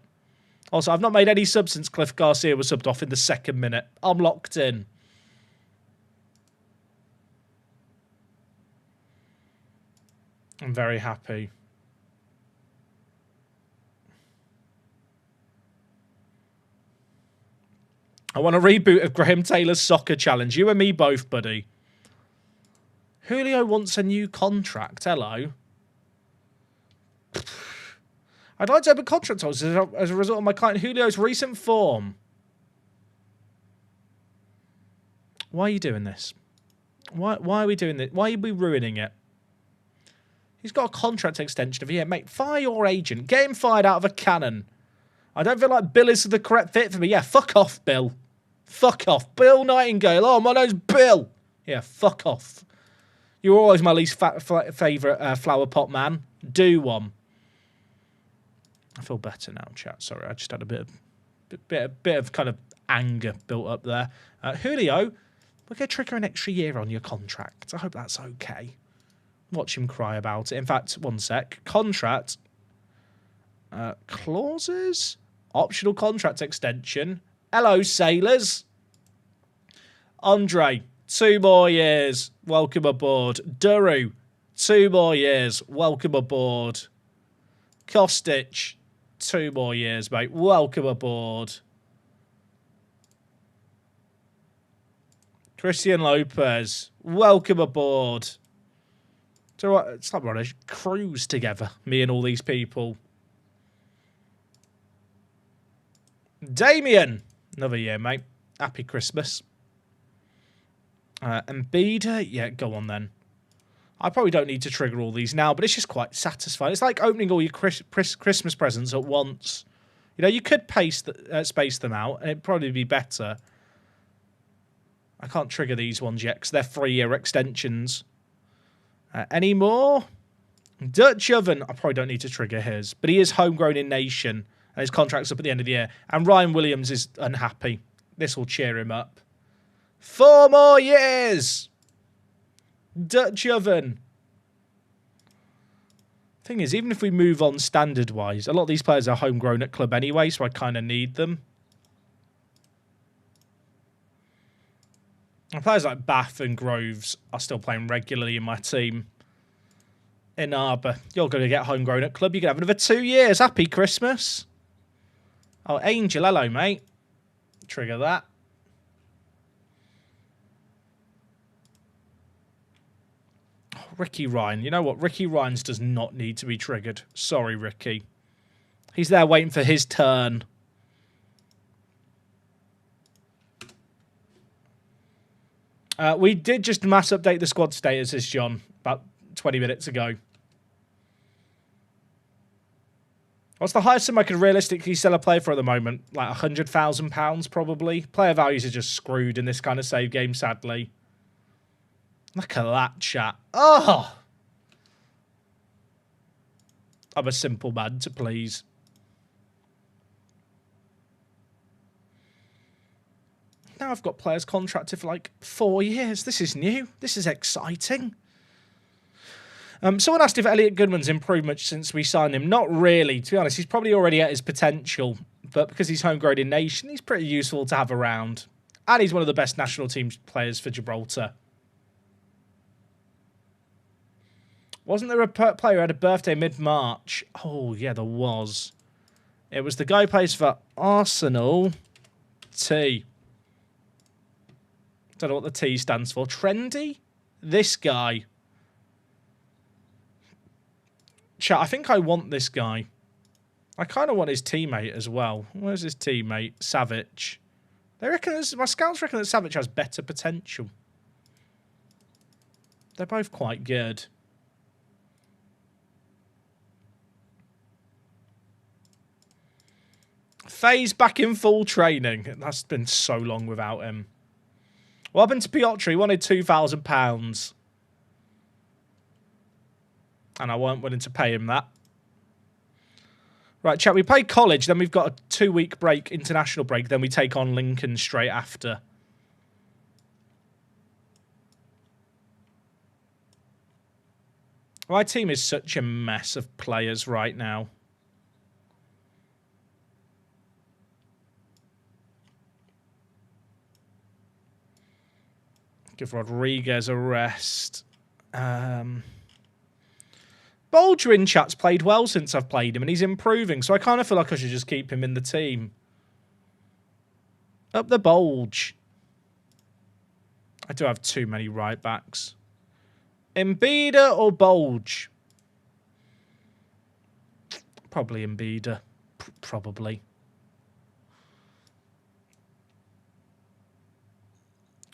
Also, I've not made any subs since Cliff Garcia was subbed off in the 2nd minute. I'm locked in. I'm very happy. I want a reboot of Graham Taylor's soccer challenge. You and me both, buddy. Julio wants a new contract. Hello. I'd like to open contract holders as a result of my client Julio's recent form. Why are you doing this? Why are we doing this? Why are we ruining it? He's got a contract extension of a year. Mate, fire your agent. Get him fired out of a cannon. I don't feel like Bill is the correct fit for me. Yeah, fuck off, Bill. Fuck off. Bill Nightingale. Oh, my name's Bill. Yeah, fuck off. You're always my least favourite flower pot man. Do one. I feel better now, chat. Sorry, I just had a bit of kind of anger built up there. Julio, we're going to trigger an extra year on your contract. I hope that's okay. Watch him cry about it. In fact, one sec. Contract. Clauses. Optional contract extension. Hello, sailors. Andre, 2 more years. Welcome aboard. Duru, 2 more years. Welcome aboard. Kostic, 2 more years, mate. Welcome aboard. Christian Lopez, welcome aboard. So it's like we're on a cruise together, me and all these people. Damien, another year, mate. Happy Christmas. Embiid, yeah, go on then. I probably don't need to trigger all these now, but it's just quite satisfying. It's like opening all your Christmas presents at once. You know, you could space them out, and it'd probably be better. I can't trigger these ones yet because they're 3-year extensions. Any more? Dutch Oven. I probably don't need to trigger his, but he is homegrown in nation, and his contract's up at the end of the year. And Ryan Williams is unhappy. This will cheer him up. 4 more years. Dutch Oven. Thing is, even if we move on standard-wise, a lot of these players are homegrown at club anyway, so I kind of need them. And players like Bath and Groves are still playing regularly in my team. In Arbor, you're going to get homegrown at club. You're going to have another 2 years. Happy Christmas. Oh, Angel, hello, mate. Trigger that. Oh, Ricky Ryan. You know what? Ricky Ryan's does not need to be triggered. Sorry, Ricky. He's there waiting for his turn. We did just mass update the squad statuses, John, about 20 minutes ago. What's the highest sum I could realistically sell a player for at the moment? Like £100,000 probably. Player values are just screwed in this kind of save game, sadly. Look at that, chat. Oh! I'm a simple man to please. Now I've got players contracted for like 4 years. This is new. This is exciting. Someone asked if Elliot Goodman's improved much since we signed him. Not really, to be honest. He's probably already at his potential. But because he's homegrown in nation, he's pretty useful to have around. And he's one of the best national team players for Gibraltar. Wasn't there a player who had a birthday mid-March? Oh, yeah, there was. It was the guy who plays for Arsenal. T. Don't know what the T stands for. Trendy? This guy. Chat, I think I want this guy. I kind of want his teammate as well. Where's his teammate? Savic. They reckon, my scouts reckon that Savic has better potential. They're both quite good. Faye's back in full training. That's been so long without him. What happened to Piotr? He wanted £2,000. And I weren't willing to pay him that. Right, chat, we play college, then we've got a 2-week break, international break, then we take on Lincoln straight after. My team is such a mess of players right now. Give Rodriguez a rest. Baldwin chat's played well since I've played him, and he's improving, so I kind of feel like I should just keep him in the team. Up the bulge. I do have too many right backs. Embida or Bulge? Probably Embida. Probably.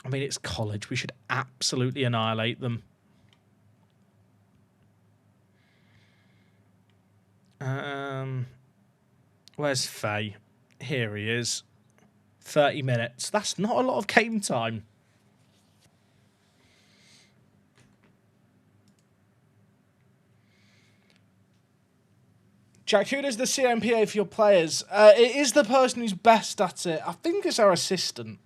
I mean, it's college. We should absolutely annihilate them. Where's Faye? Here he is. 30 minutes. That's not a lot of game time. Jack, who does the CMPA for your players? It is the person who's best at it. I think it's our assistant.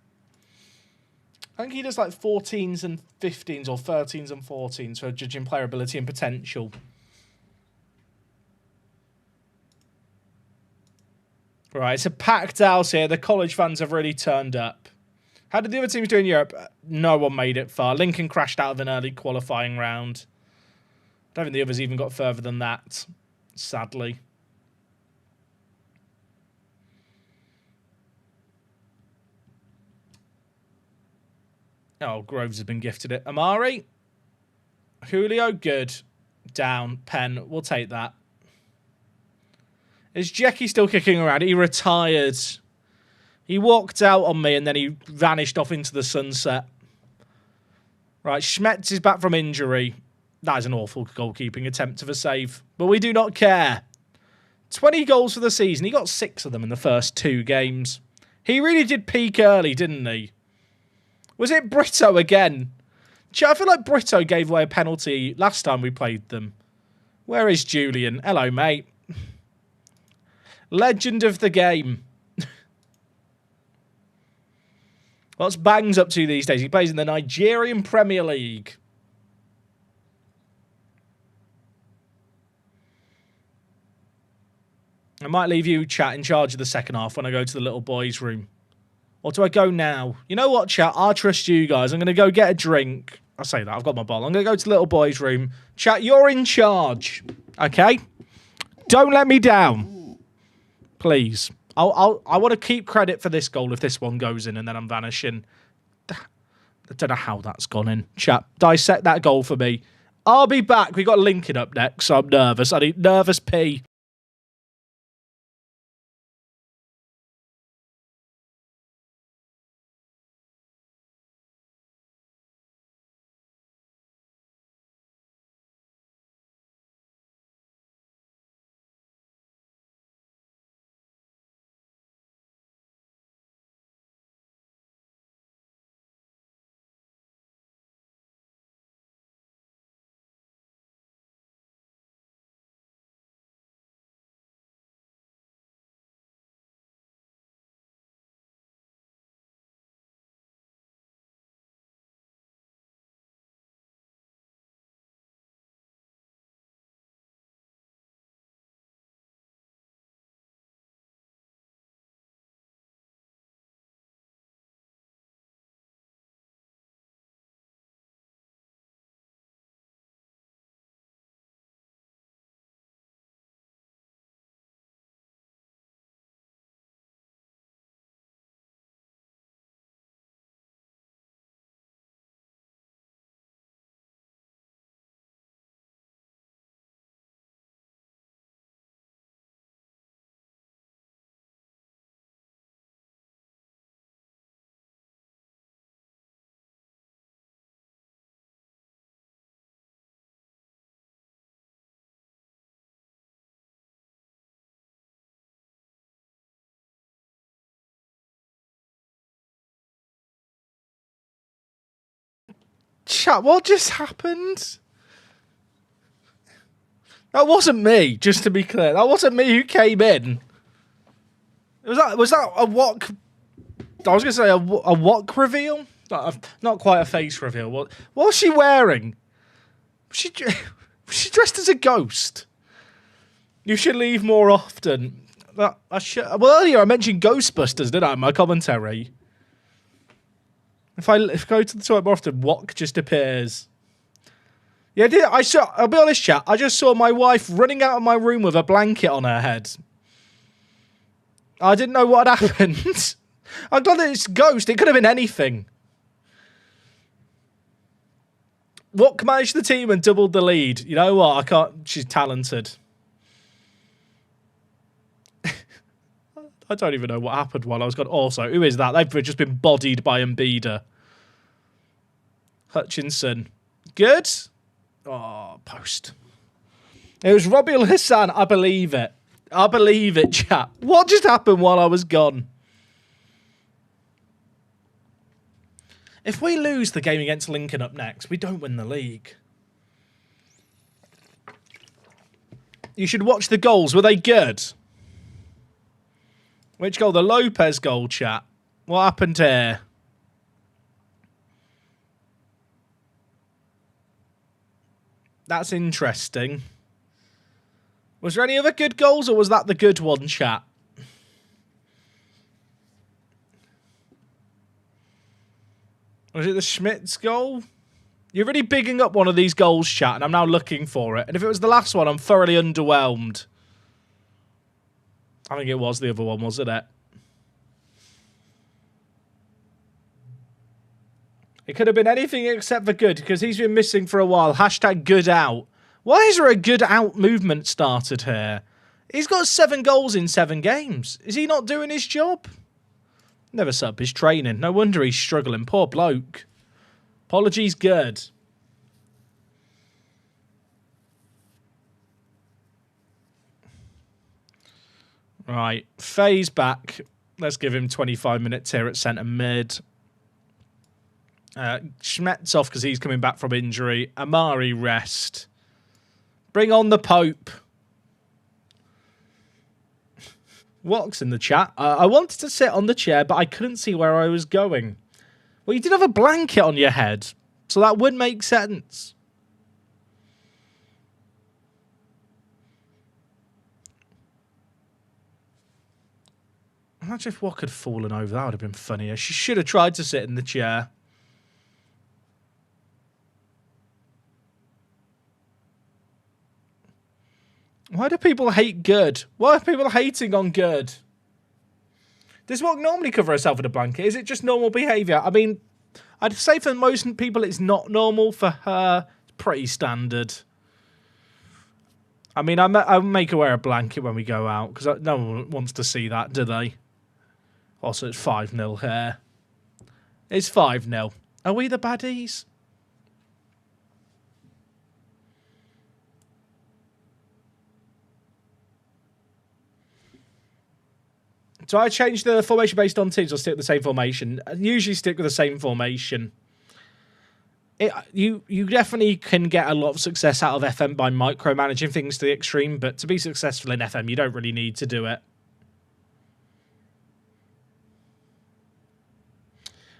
I think he does like 14s and 15s or 13s and 14s for judging player ability and potential. Right, it's a packed house here. The college fans have really turned up. How did the other teams do in Europe? No one made it far. Lincoln crashed out of an early qualifying round. Don't think the others even got further than that, sadly. Oh, Groves has been gifted it. Amari? Julio, good. Down. Penn, we'll take that. Is Jackie still kicking around? He retired. He walked out on me and then he vanished off into the sunset. Right, Schmetz is back from injury. That is an awful goalkeeping attempt of a save. But we do not care. 20 goals for the season. He got 6 of them in the first 2 games. He really did peak early, didn't he? Was it Brito again? I feel like Brito gave away a penalty last time we played them. Where is Julian? Hello, mate. Legend of the game. What's Bangs up to these days? He plays in the Nigerian Premier League. I might leave you, chat, in charge of the second half when I go to the little boys' room. Or do I go now? You know what, chat? I trust you guys. I'm going to go get a drink. I say that. I've got my bottle. I'm going to go to the little boys' room. Chat, you're in charge. Okay? Don't let me down. Please. I want to keep credit for this goal if this one goes in and then I'm vanishing. I don't know how that's gone in. Chat, dissect that goal for me. I'll be back. We got Lincoln up next, so I'm nervous. I need nervous pee. Chat, what just happened? That wasn't me, just to be clear. That wasn't me who came in. Was that a what? I was going to say a what reveal? Not quite a face reveal. What was she wearing? Was she dressed as a ghost? You should leave more often. Well, earlier I mentioned Ghostbusters, didn't I, in my commentary? If I go to the toilet more often, what just appears? Yeah, I'll be honest, chat. I just saw my wife running out of my room with a blanket on her head. I didn't know what had happened. I'm glad that it's Ghost. It could have been anything. What managed the team and doubled the lead? You know what? I can't. She's talented. I don't even know what happened while I was gone. Also, who is that? They've just been bodied by Mbida. Hutchinson. Good. Oh, post. It was Robbie Hassan. I believe it. I believe it, chat. What just happened while I was gone? If we lose the game against Lincoln up next, we don't win the league. You should watch the goals. Were they good? Which goal? The Lopez goal, chat. What happened here? That's interesting. Was there any other good goals, or was that the good one, chat? Was it the Schmitz goal? You're really bigging up one of these goals, chat, and I'm now looking for it. And if it was the last one, I'm thoroughly underwhelmed. I think it was the other one, wasn't it? It could have been anything except for good, because he's been missing for a while. Hashtag good out. Why is there a good out movement started here? He's got 7 goals in 7 games. Is he not doing his job? Never set up his training. No wonder he's struggling. Poor bloke. Apologies good. Right. Faye's back. Let's give him 25 minutes here at centre mid. Schmetz off because he's coming back from injury. Amari rest. Bring on the Pope. What's in the chat? I wanted to sit on the chair, but I couldn't see where I was going. Well, you did have a blanket on your head, so that would make sense. Imagine if Wok had fallen over. That would have been funnier. She should have tried to sit in the chair. Why do people hate good? Why are people hating on good? Does Wok normally cover herself in a blanket? Is it just normal behaviour? I mean, I'd say for most people it's not normal. For her, it's pretty standard. I mean, I make her wear a blanket when we go out, because no one wants to see that, do they? Also, it's 5-0 here. It's 5-0. Are we the baddies? So I change the formation based on teams or stick with the same formation? I usually stick with the same formation. You definitely can get a lot of success out of FM by micromanaging things to the extreme, but to be successful in FM, you don't really need to do it.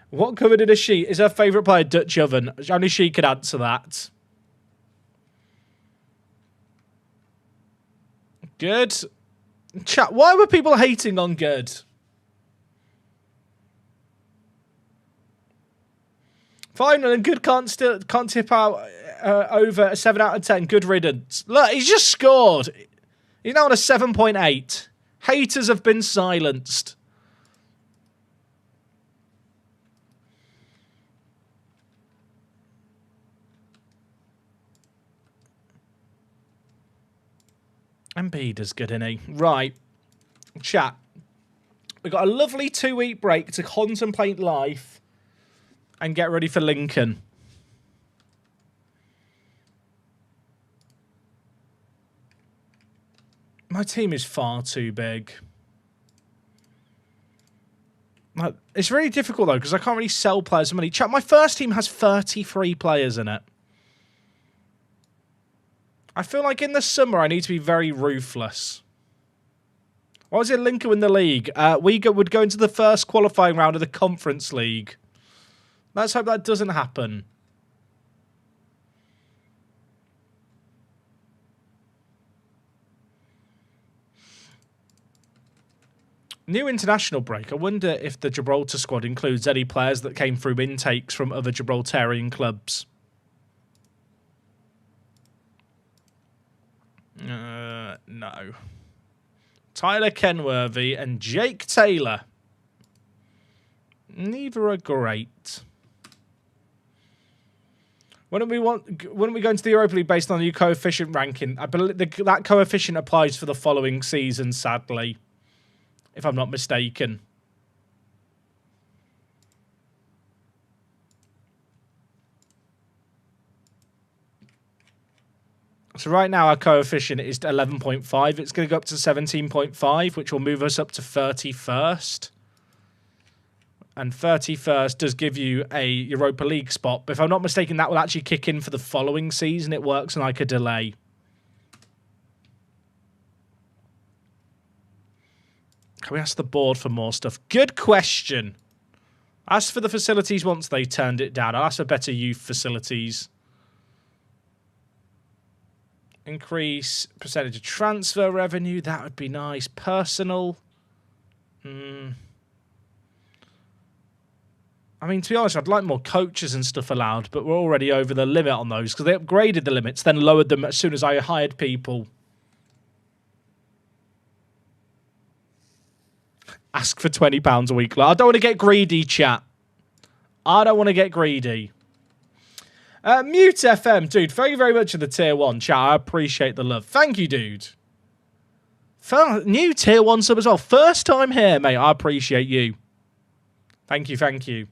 What covered in a sheet is her favourite player Dutch Oven? Only she could answer that. Good. Chat, why were people hating on good? Fine, and good can't tip out over a 7 out of 10. Good riddance. Look, he's just scored. He's now on a 7.8. Haters have been silenced. Embiid's good, isn't he? Right. Chat. We've got a lovely 2-week break to contemplate life and get ready for Lincoln. My team is far too big. It's really difficult, though, because I can't really sell players for money. Chat, my first team has 33 players in it. I feel like in the summer I need to be very ruthless. What was it, Lincoln in the league? We would go into the first qualifying round of the Conference League. Let's hope that doesn't happen. New international break. I wonder if the Gibraltar squad includes any players that came through intakes from other Gibraltarian clubs. No. Tyler Kenworthy and Jake Taylor. Neither are great. Wouldn't we go into the Europa League based on the new coefficient ranking? I believe that coefficient applies for the following season, sadly, if I'm not mistaken. So right now our coefficient is 11.5. It's going to go up to 17.5, which will move us up to 31st. And 31st does give you a Europa League spot. But if I'm not mistaken, that will actually kick in for the following season. It works on like a delay. Can we ask the board for more stuff? Good question. Ask for the facilities once they turned it down. I'll ask for better youth facilities. Increase percentage of transfer revenue. That would be nice. Personal. I mean, to be honest, I'd like more coaches and stuff allowed, but we're already over the limit on those because they upgraded the limits, then lowered them as soon as I hired people. Ask for £20 a week. I don't want to get greedy, chat. I don't want to get greedy. Mute FM, dude. Thank you very much for the tier 1 chat. I appreciate the love. Thank you, dude. New tier 1 sub as well. First time here, mate. I appreciate you. Thank you, thank you.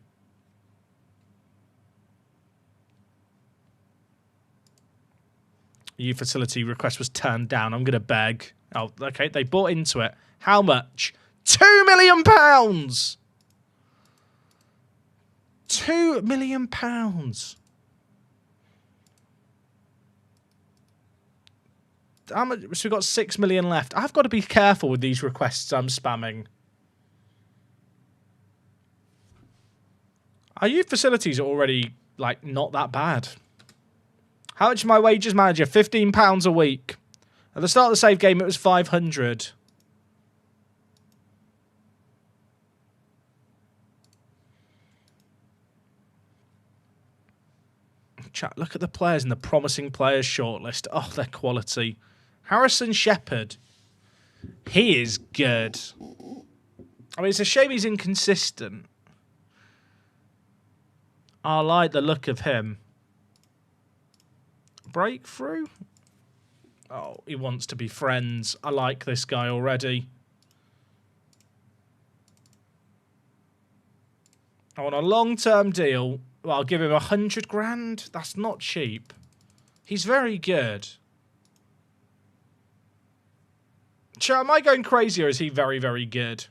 Your facility request was turned down. I'm going to beg. Oh, okay. They bought into it. How much? £2 million! £2 million. How much? So we've got 6 million left. I've got to be careful with these requests I'm spamming. Our youth facilities are already, like, not that bad. How much is my wages manager? £15 a week. At the start of the save game, it was 500. Chat, look at the players in the promising players shortlist. Oh, their quality. Harrison Shepherd. He is good. I mean, it's a shame he's inconsistent. I like the look of him. Breakthrough? Oh, he wants to be friends. I like this guy already. I want a long-term deal. Well, I'll give him 100 grand. That's not cheap. He's very good. Chat, am I going crazy or is he very, very good?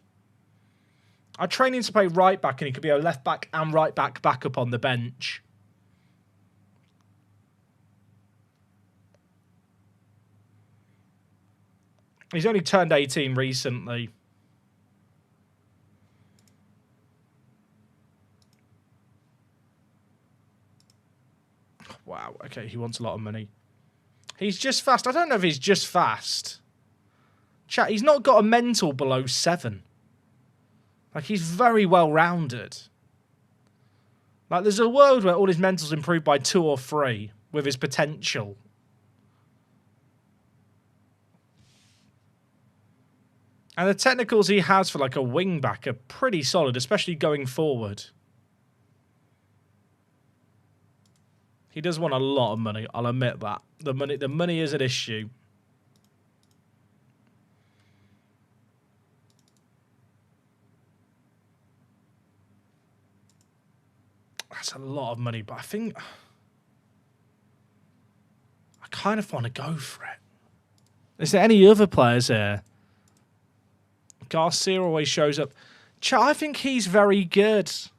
I train him to play right back and he could be a left back and right back backup on the bench. He's only turned 18 recently. Wow, okay, he wants a lot of money. He's just fast. I don't know if he's just fast. Chat, he's not got a mental below 7. Like, he's very well-rounded. Like, there's a world where all his mentals improved by 2 or 3 with his potential. And the technicals he has for, like, a wing-back are pretty solid, especially going forward. He does want a lot of money, I'll admit that. The money is an issue. That's a lot of money, but I think I kind of want to go for it. Is there any other players here? Garcia always shows up. I think he's very good. If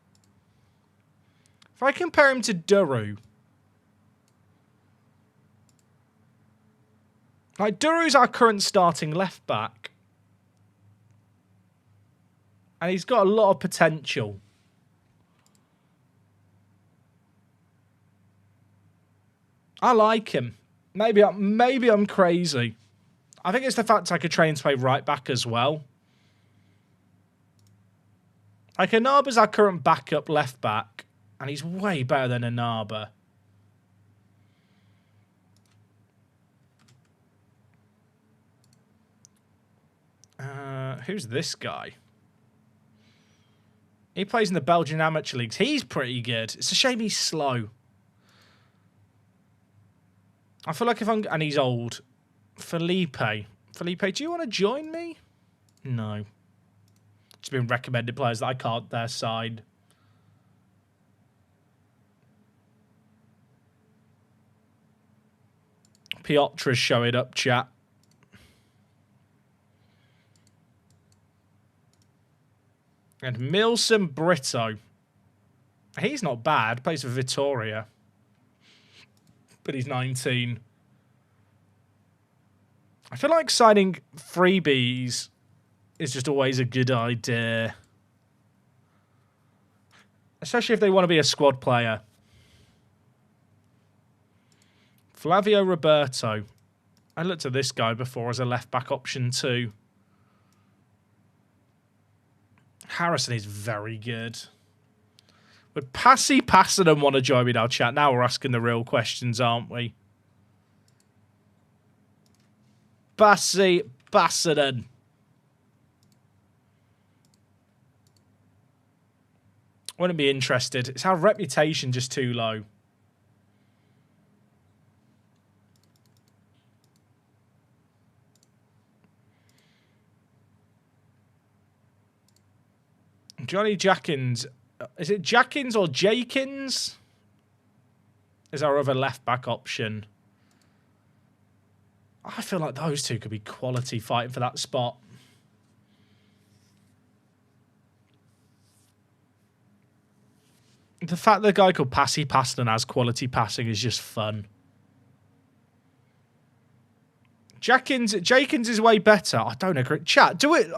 I compare him to Duru. Like, Duru's our current starting left back. And he's got a lot of potential. I like him. Maybe I'm crazy. I think it's the fact I could train to play right back as well. Like, Anaba's our current backup left back. And he's way better than Anaba. Who's this guy? He plays in the Belgian amateur leagues. He's pretty good. It's a shame he's slow. I feel like if I'm... And he's old. Felipe. Felipe, do you want to join me? No. It's been recommended players that I can't their side. Piotra's showing up, chat. And Milson Brito. He's not bad. Plays for Vitoria. But he's 19. I feel like signing freebies is just always a good idea. Especially if they want to be a squad player. Flavio Roberto. I looked at this guy before as a left-back option too. Harrison is very good. Would Passy Passanen want to join me now, chat? Now we're asking the real questions, aren't we? Passy Passanen. Wouldn't be interested. It's our reputation just too low. Johnny Jackins. Is it Jackins or Jakins? Is our other left-back option. I feel like those two could be quality fighting for that spot. The fact that the guy called Passy Paston has quality passing is just fun. Jakins is way better. I don't agree. Chat, do it...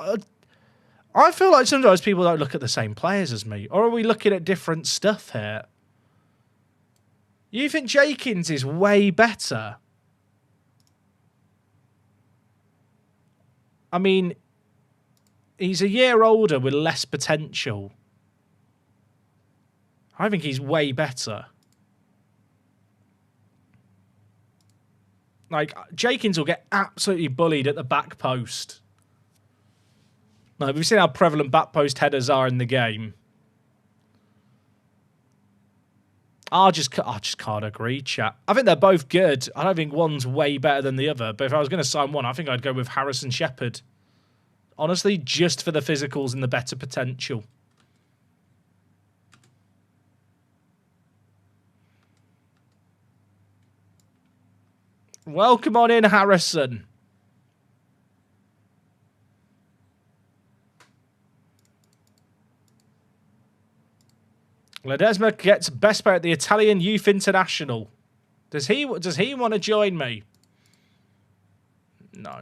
I feel like sometimes people don't look at the same players as me. Or are we looking at different stuff here? You think Jakins is way better? I mean, he's a year older with less potential. I think he's way better. Like, Jakins will get absolutely bullied at the back post. No, we've seen how prevalent back post headers are in the game. I just can't agree, chat. I think they're both good. I don't think one's way better than the other. But if I was going to sign one, I think I'd go with Harrison Shepherd. Honestly, just for the physicals and the better potential. Welcome on in, Harrison. Ledesma gets best player at the Italian Youth International. Does he want to join me? No.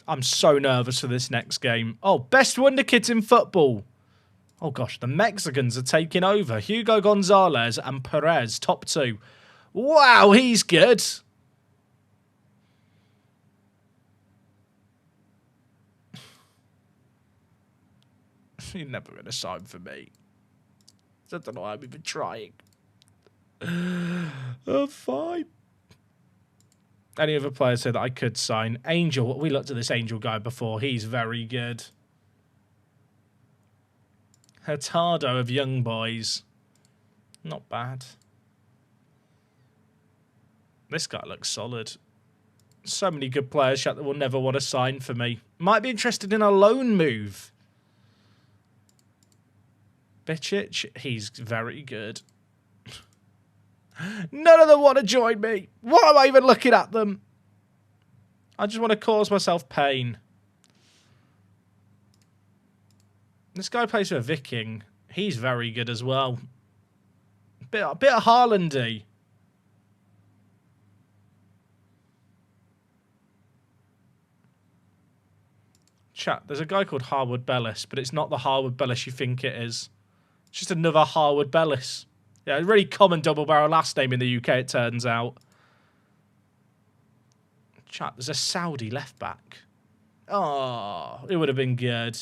I'm so nervous for this next game. Oh, best wonder kids in football. Oh, gosh, the Mexicans are taking over. Hugo Gonzalez and Perez, top two. Wow, he's good. You're never going to sign for me. I don't know why I'm even trying. Fine. Any other players here that I could sign? Angel. We looked at this Angel guy before. He's very good. Hurtado of Young Boys. Not bad. This guy looks solid. So many good players that will never want to sign for me. Might be interested in a loan move. Bicic, he's very good. None of them want to join me. Why am I even looking at them? I just want to cause myself pain. This guy plays for a Viking. He's very good as well. A bit of Haaland-y. Chat, there's a guy called Harwood Bellis, but it's not the Harwood Bellis you think it is. It's just another Harwood Bellis. Yeah, a really common double barrel last name in the UK, it turns out. Chat, there's a Saudi left back. Oh, it would have been good.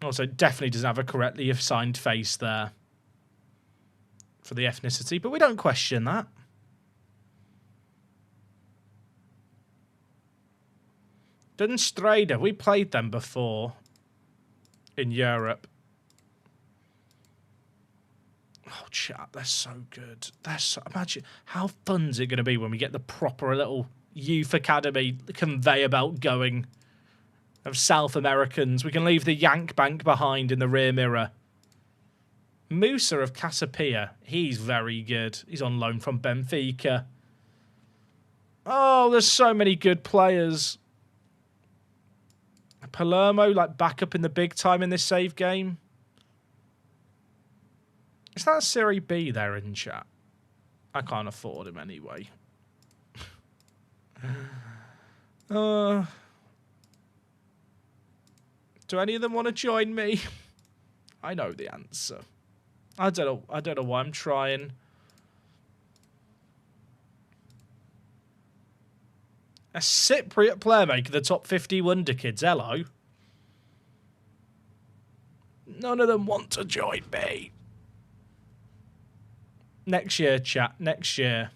Also, definitely doesn't have a correctly assigned face there for the ethnicity, but we don't question that. Dunstrader, we played them before in Europe. Oh, chat, they're so good. Imagine how fun's it going to be when we get the proper little youth academy conveyor belt going of South Americans. We can leave the Yank Bank behind in the rear mirror. Musa of Casapia, he's very good. He's on loan from Benfica. Oh, there's so many good players. Palermo, like, back up in the big time in this save game. Is that Serie B there in chat? I can't afford him anyway. Do any of them want to join me? I know the answer. I don't know why I'm trying. A Cypriot player making the top 50 Wonder Kids. Hello. None of them want to join me. Next year, chat. Next year.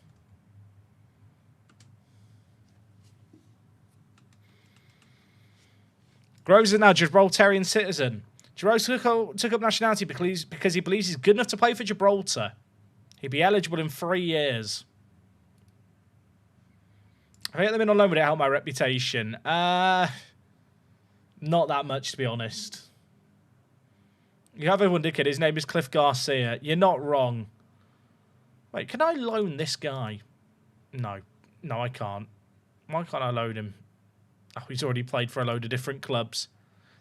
Groves is now Gibraltarian citizen. Gibraltar took up nationality because he believes he's good enough to play for Gibraltar. He'd be eligible in 3 years. If I get them in on loan, would it help my reputation? Not that much, to be honest. You have a wonder kid. His name is Cliff Garcia. You're not wrong. Wait, can I loan this guy? No. No, I can't. Why can't I loan him? Oh, he's already played for a load of different clubs.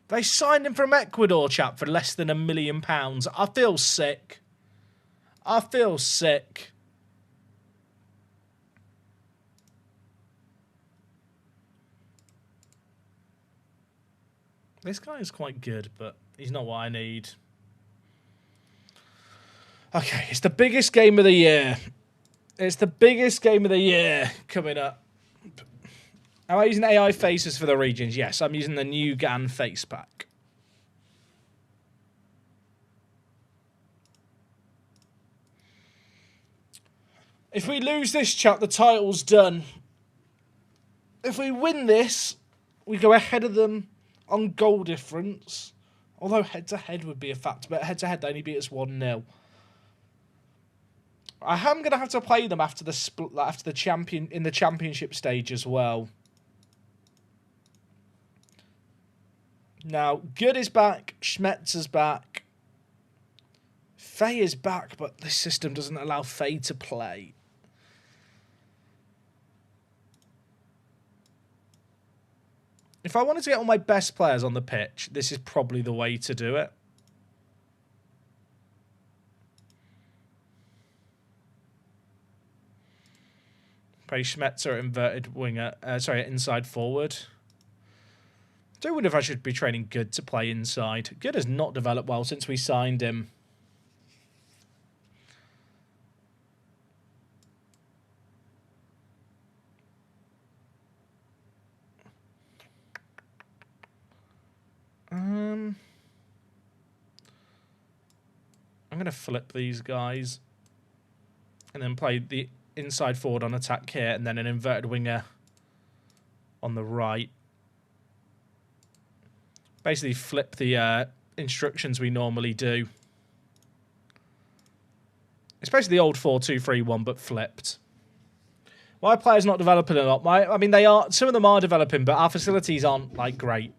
They signed him from Ecuador, chap, for less than £1 million. I feel sick. I feel sick. This guy is quite good, but he's not what I need. Okay, it's the biggest game of the year. It's the biggest game of the year coming up. Am I using AI faces for the regions? Yes, I'm using the new GAN face pack. If we lose this, chat, the title's done. If we win this, we go ahead of them on goal difference. Although head-to-head would be a fact, but head-to-head they only beat us 1-0. I am going to have to play them after the split, after the championship stage as well. Now, Good is back. Schmetzer's back. Faye is back, but this system doesn't allow Faye to play. If I wanted to get all my best players on the pitch, this is probably the way to do it. Play Schmetzer at inverted winger. Inside forward. I do wonder if I should be training Good to play inside. Good has not developed well since we signed him. I'm going to flip these guys and then play the inside forward on attack here and then an inverted winger on the right. Basically flip the instructions we normally do. It's basically the old 4-2-3-1 but flipped. My players not developing a lot. I mean, they are. Some of them are developing, but our facilities aren't like great.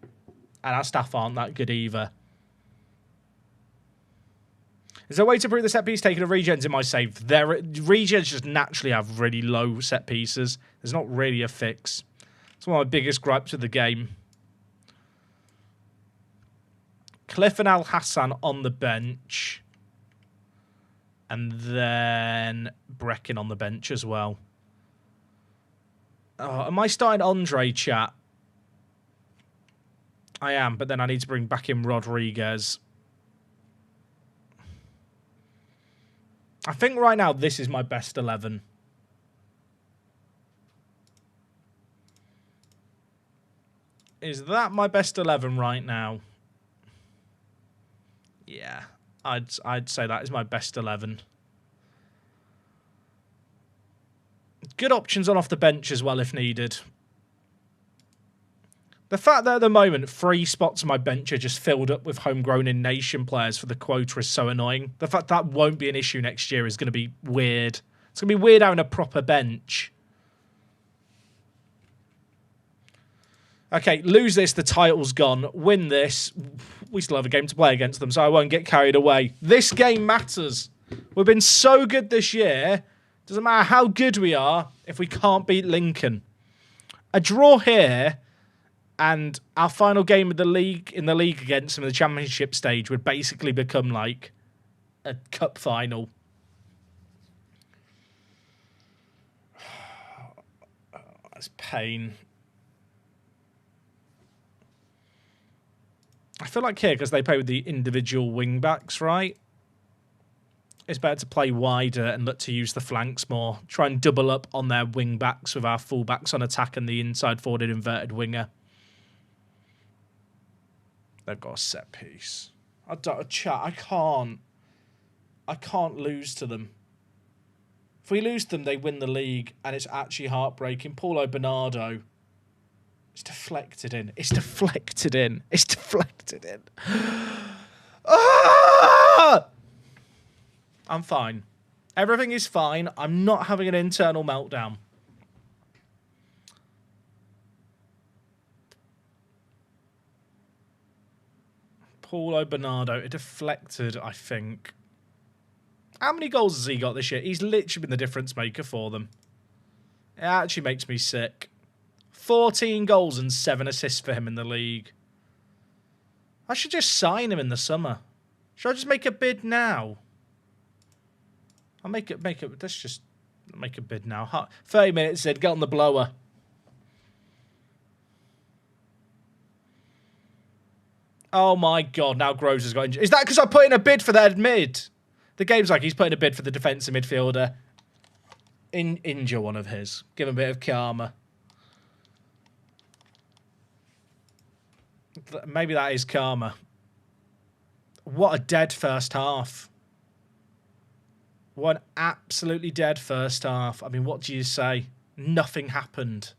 And our staff aren't that good either. Is there a way to improve the set piece taking of regens in my save? Regens just naturally have really low set pieces. There's not really a fix. It's one of my biggest gripes with the game. Cliff and Al Hassan on the bench. And then Brecken on the bench as well. Oh, am I starting Andre, chat? I am, but then I need to bring back in Rodriguez. I think right now this is my best 11. Is that my best 11 right now? Yeah, I'd say that is my best 11. Good options on off the bench as well if needed. The fact that at the moment 3 spots on my bench are just filled up with homegrown in nation players for the quota is so annoying. The fact that won't be an issue next year is going to be weird. It's going to be weird having a proper bench. Okay, lose this, the title's gone. Win this, we still have a game to play against them, so I won't get carried away. This game matters. We've been so good this year. Doesn't matter how good we are if we can't beat Lincoln. A draw here and our final game of the league against them in the championship stage would basically become like a cup final. That's pain. I feel like here, because they play with the individual wing-backs, right? It's better to play wider and look to use the flanks more. Try and double up on their wing-backs with our full-backs on attack and the inside-forwarded inverted winger. They've got a set piece. I can't lose to them. If we lose to them, they win the league, and it's actually heartbreaking. Paulo Bernardo. It's deflected in. It's deflected in. It's deflected in. Ah! I'm fine. Everything is fine. I'm not having an internal meltdown. Paulo Bernardo. It deflected, I think. How many goals has he got this year? He's literally been the difference maker for them. It actually makes me sick. 14 goals and 7 assists for him in the league. I should just sign him in the summer. Should I just make a bid now? I'll let's just make a bid now. 30 minutes in, get on the blower. Oh my God, now Groves has got injured. Is that because I put in a bid for that mid? The game's like he's putting a bid for the defensive midfielder. Injure one of his. Give him a bit of karma. Maybe that is karma. What a dead first half. What an absolutely dead first half. I mean, what do you say? Nothing happened.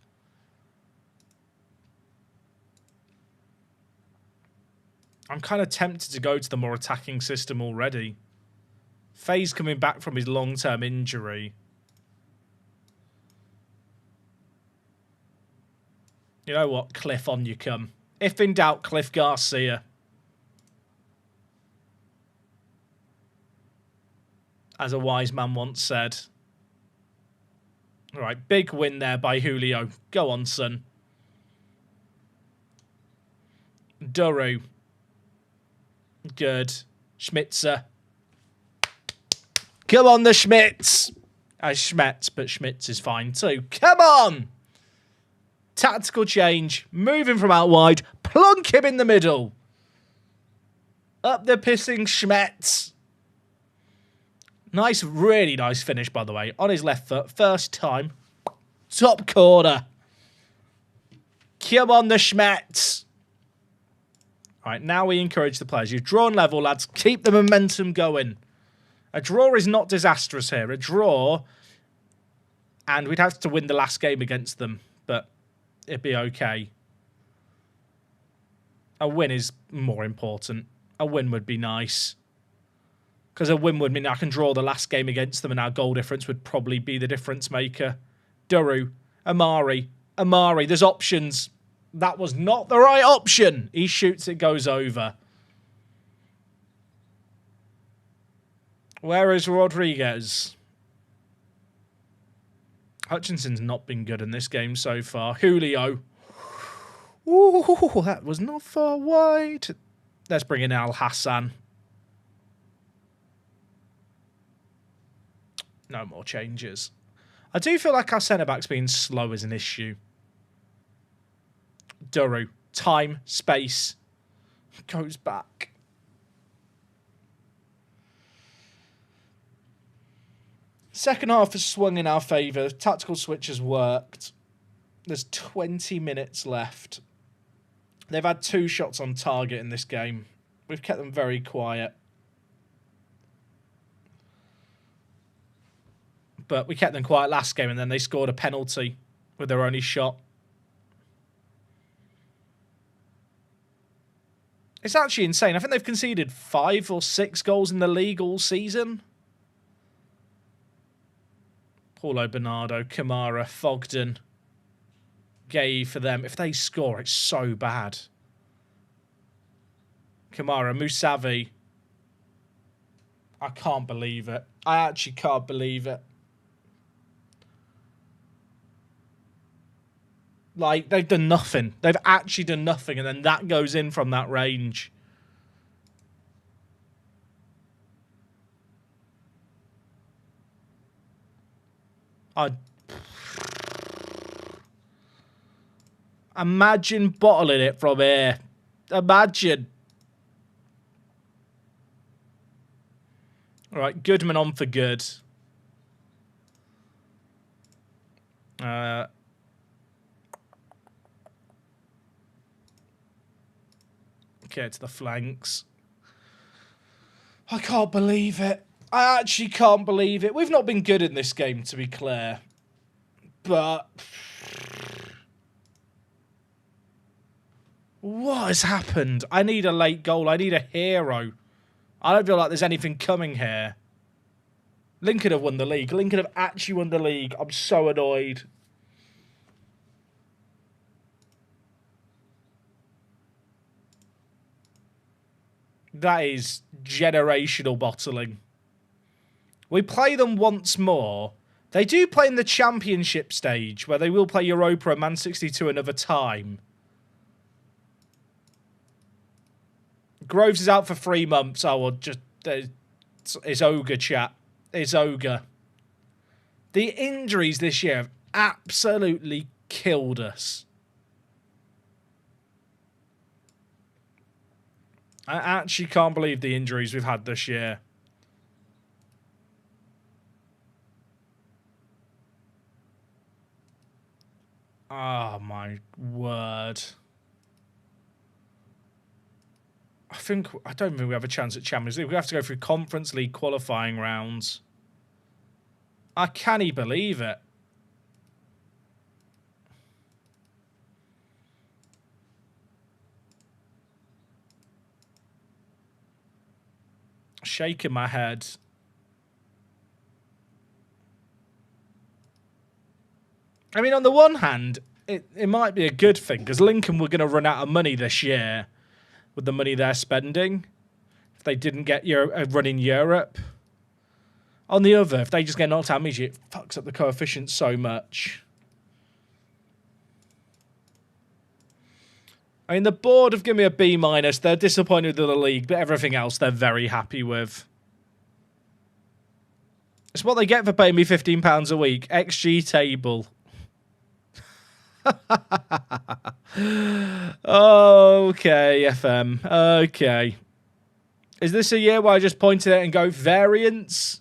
I'm kind of tempted to go to the more attacking system already. Faye's coming back from his long-term injury. You know what? Cliff, on you come. If in doubt, Cliff Garcia. As a wise man once said. All right, big win there by Julio. Go on, son. Duru. Good. Schmitzer. Come on, the Schmitz. Schmetz, but Schmitz is fine too. Come on. Tactical change. Moving from out wide. Plunk him in the middle. Up the pissing Schmetz. Nice, really nice finish, by the way. On his left foot. First time. Top corner. Come on, the Schmetz. All right, now we encourage the players. You've drawn level, lads. Keep the momentum going. A draw is not disastrous here. A draw, and we'd have to win the last game against them, but it'd be okay. A win is more important. A win would be nice. Because a win would mean I can draw the last game against them and our goal difference would probably be the difference maker. Duru. Amari. There's options. That was not the right option. He shoots, it goes over. Where is Rodriguez? Hutchinson's not been good in this game so far. Julio. Ooh, that was not far wide. Let's bring in Al Hassan. No more changes. I do feel like our centre-back's being slow is an issue. Duru. Time. Space. Goes back. Second half has swung in our favour. Tactical switch has worked. There's 20 minutes left. They've had 2 shots on target in this game. We've kept them very quiet. But we kept them quiet last game and then they scored a penalty with their only shot. It's actually insane. I think they've conceded 5 or 6 goals in the league all season. Paulo Bernardo, Kamara, Fogden. Gay for them. If they score, it's so bad. Kamara, Musavi. I can't believe it. I actually can't believe it. Like, they've done nothing. They've actually done nothing, and then that goes in from that range. Imagine bottling it from here. Imagine. All right, Goodman on for good. Okay, to the flanks. I can't believe it. I actually can't believe it. We've not been good in this game, to be clear. But what has happened? I need a late goal. I need a hero. I don't feel like there's anything coming here. Lincoln have won the league. Lincoln have actually won the league. I'm so annoyed. That is generational bottling. We play them once more. They do play in the championship stage, where they will play Europa and Man 62 another time. Groves is out for 3 months. Oh, well, just... It's ogre, chat. It's ogre. The injuries this year have absolutely killed us. I actually can't believe the injuries we've had this year. Oh, my word. I don't think we have a chance at Champions League. We have to go through Conference League qualifying rounds. I can't believe it. Shaking my head. I mean, on the one hand, it might be a good thing, because Lincoln were going to run out of money this year with the money they're spending if they didn't get a run in Europe. On the other, if they just get knocked out immediately, it fucks up the coefficient so much. I mean, the board have given me a B-. They're disappointed with the league, but everything else they're very happy with. It's what they get for paying me £15 a week. XG table. Okay, FM. Okay. Is this a year where I just point at it and go variance?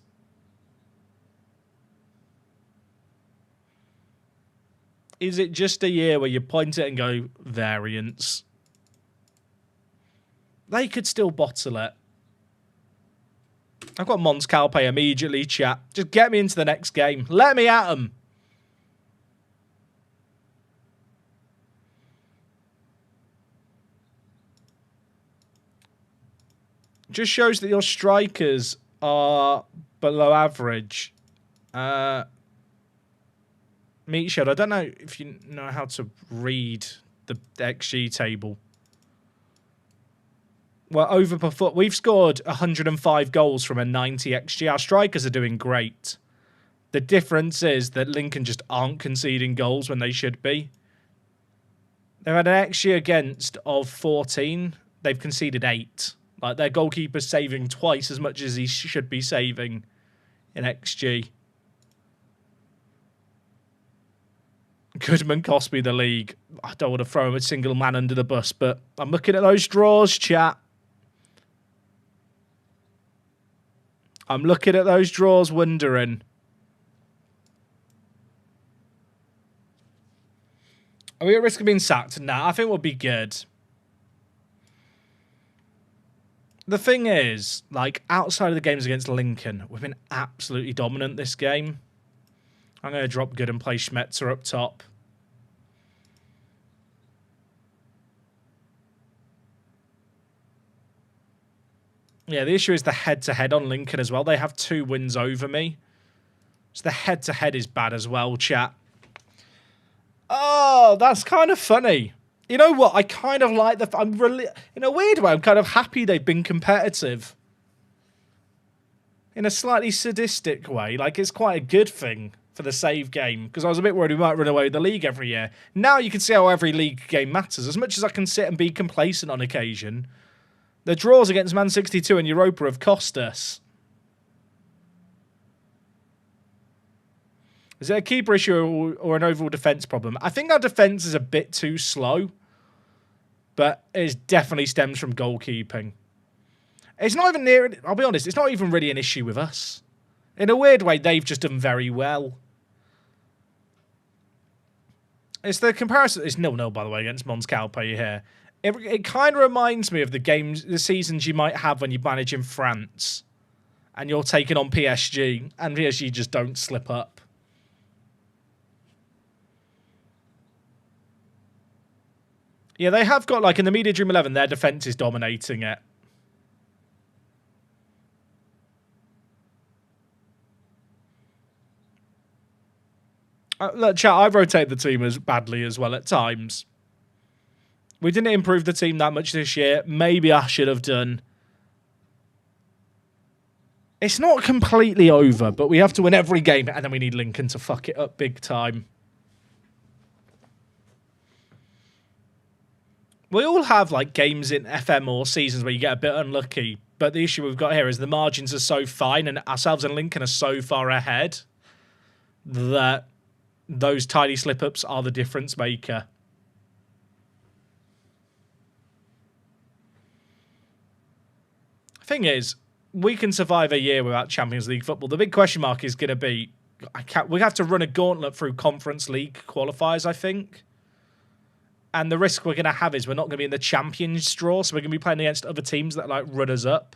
Is it just a year where you point at it and go variance? They could still bottle it. I've got Mons Calpe immediately, chat. Just get me into the next game. Let me at them. Just shows that your strikers are below average. Meat Shed, I don't know if you know how to read the XG table. Well, we've scored 105 goals from a 90 XG. Our strikers are doing great. The difference is that Lincoln just aren't conceding goals when they should be. They've had an XG against of 14. They've conceded 8. Like, their goalkeeper's saving twice as much as he should be saving in XG. Goodman cost me the league. I don't want to throw him a single man under the bus, but I'm looking at those draws, chat. I'm looking at those draws, wondering. Are we at risk of being sacked? Nah, I think we'll be good. The thing is, like, outside of the games against Lincoln, we've been absolutely dominant this game. I'm going to drop Good and play Schmetzer up top. Yeah, the issue is the head-to-head on Lincoln as well. They have 2 wins over me. So the head-to-head is bad as well, chat. Oh, that's kind of funny. You know what? I kind of like the... I'm really... In a weird way, I'm kind of happy they've been competitive. In a slightly sadistic way. Like, it's quite a good thing for the save game. Because I was a bit worried we might run away with the league every year. Now you can see how every league game matters. As much as I can sit and be complacent on occasion... The draws against Man 62 and Europa have cost us. Is it a keeper issue or an overall defence problem? I think our defence is a bit too slow. But it definitely stems from goalkeeping. It's not even near... I'll be honest, it's not even really an issue with us. In a weird way, they've just done very well. It's the comparison... It's 0-0, by the way, against Mons Calpe here. It kind of reminds me of the seasons you might have when you manage in France and you're taking on PSG and PSG just don't slip up. Yeah, they have got, like, in the Media Dream 11, their defence is dominating it. Look, chat, I rotate the team as badly as well at times. We didn't improve the team that much this year. Maybe I should have done. It's not completely over, but we have to win every game, and then we need Lincoln to fuck it up big time. We all have, like, games in FM or seasons where you get a bit unlucky, but the issue we've got here is the margins are so fine, and ourselves and Lincoln are so far ahead that those tiny slip-ups are the difference maker. Thing is, we can survive a year without Champions League football. The big question mark is going to be, we have to run a gauntlet through Conference League qualifiers, I think. And the risk we're going to have is we're not going to be in the Champions draw, so we're going to be playing against other teams that, like, run us up.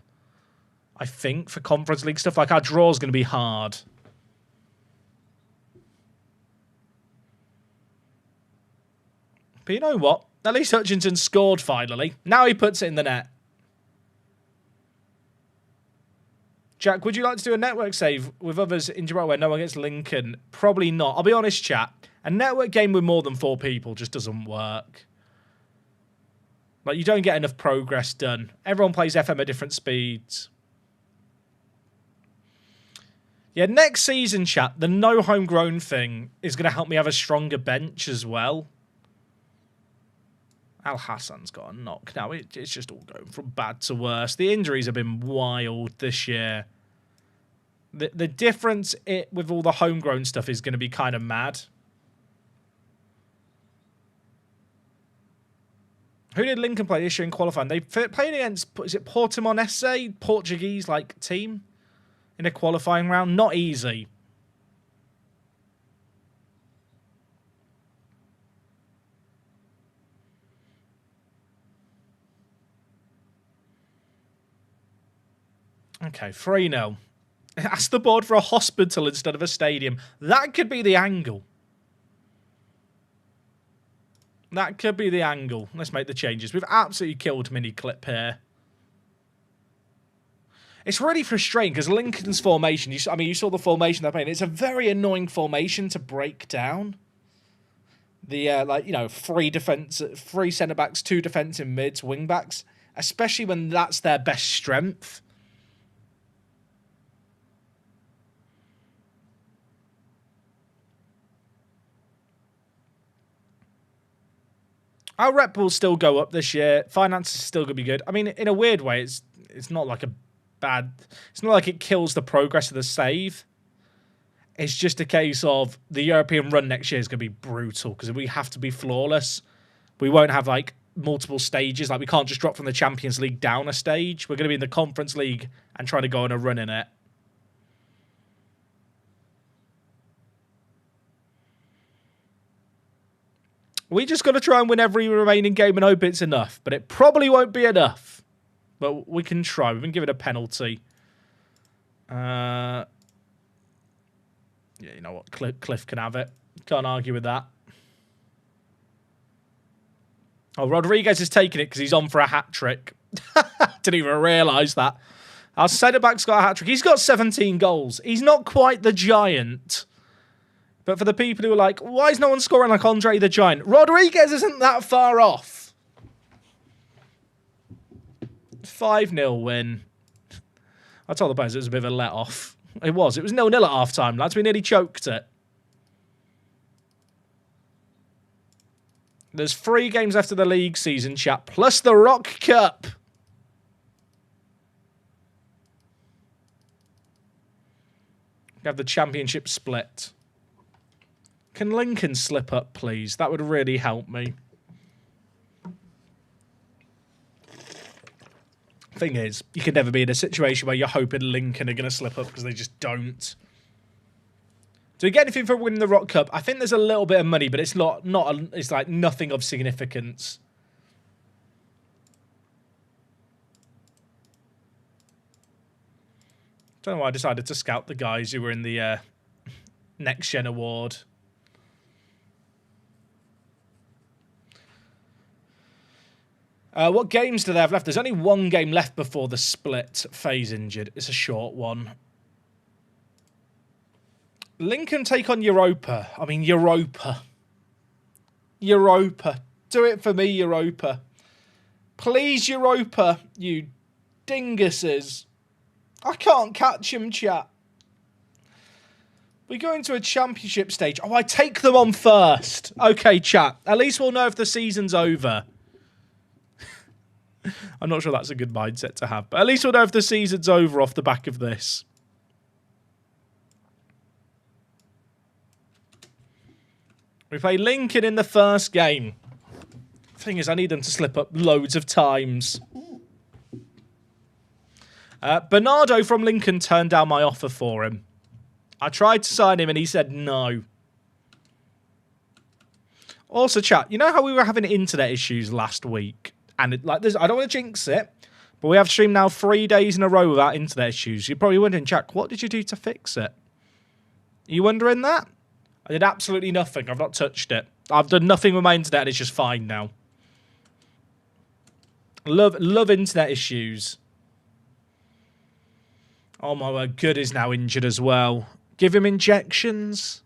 I think, for Conference League stuff. Like, our draw is going to be hard. But you know what? At least Hutchinson scored finally. Now he puts it in the net. Jack, would you like to do a network save with others in Gibraltar where no one gets Lincoln? Probably not. I'll be honest, chat. A network game with more than 4 people just doesn't work. Like, you don't get enough progress done. Everyone plays FM at different speeds. Yeah, next season, chat, the no homegrown thing is going to help me have a stronger bench as well. Al Hassan's got a knock. Now, it's just all going from bad to worse. The injuries have been wild this year. The difference with all the homegrown stuff is going to be kind of mad. Who did Lincoln play this year in qualifying? They played against, is it Portimonense, Portuguese, like, team in a qualifying round? Not easy. Okay, 3-0. Ask the board for a hospital instead of a stadium. That could be the angle. That could be the angle. Let's make the changes. We've absolutely killed mini clip here. It's really frustrating because Lincoln's formation, you saw the formation they're playing. It's a very annoying formation to break down. The, like, you know, three centre-backs, two defensive mids, wing-backs, especially when that's their best strength. Our rep will still go up this year. Finance is still going to be good. I mean, in a weird way, it's not like a bad... It's not like it kills the progress of the save. It's just a case of the European run next year is going to be brutal because we have to be flawless. We won't have, like, multiple stages. Like, we can't just drop from the Champions League down a stage. We're going to be in the Conference League and trying to go on a run in it. We just got to try and win every remaining game and hope it's enough. But it probably won't be enough. But we can try. We've been given a penalty. Yeah, you know what? Cliff can have it. Can't argue with that. Oh, Rodriguez is taking it because he's on for a hat-trick. Didn't even realise that. Our centre-back's got a hat-trick. He's got 17 goals. He's not quite the Giant. But for the people who are like, why is no one scoring like Andre the Giant? Rodriguez isn't that far off. 5-0 win. I told the players it was a bit of a let-off. It was 0-0 at half-time, lads. We nearly choked it. There's 3 games left of the league season, chat, plus the Rock Cup. We have the championship split. Can Lincoln slip up, please? That would really help me. Thing is, you could never be in a situation where you're hoping Lincoln are going to slip up because they just don't. Do we get anything for winning the Rock Cup? I think there's a little bit of money, but it's it's like nothing of significance. Don't know why I decided to scout the guys who were in the Next Gen Award. What games do they have left? There's only 1 game left before the split. Faye's injured. It's a short one. Lincoln take on Europa. I mean, Europa. Europa. Do it for me, Europa. Please, Europa, you dinguses. I can't catch him, chat. We go into a championship stage. Oh, I take them on first. Okay, chat. At least we'll know if the season's over. I'm not sure that's a good mindset to have. But at least we'll know if the season's over off the back of this. We play Lincoln in the first game. Thing is, I need them to slip up loads of times. Bernardo from Lincoln turned down my offer for him. I tried to sign him and he said no. Also, chat, you know how we were having internet issues last week? And I don't want to jinx it, but we have streamed now 3 days in a row without internet issues. You're probably wondering, chat, what did you do to fix it? Are you wondering that? I did absolutely nothing. I've not touched it. I've done nothing with my internet and it's just fine now. Love internet issues. Oh my word, Good is now injured as well. Give him injections.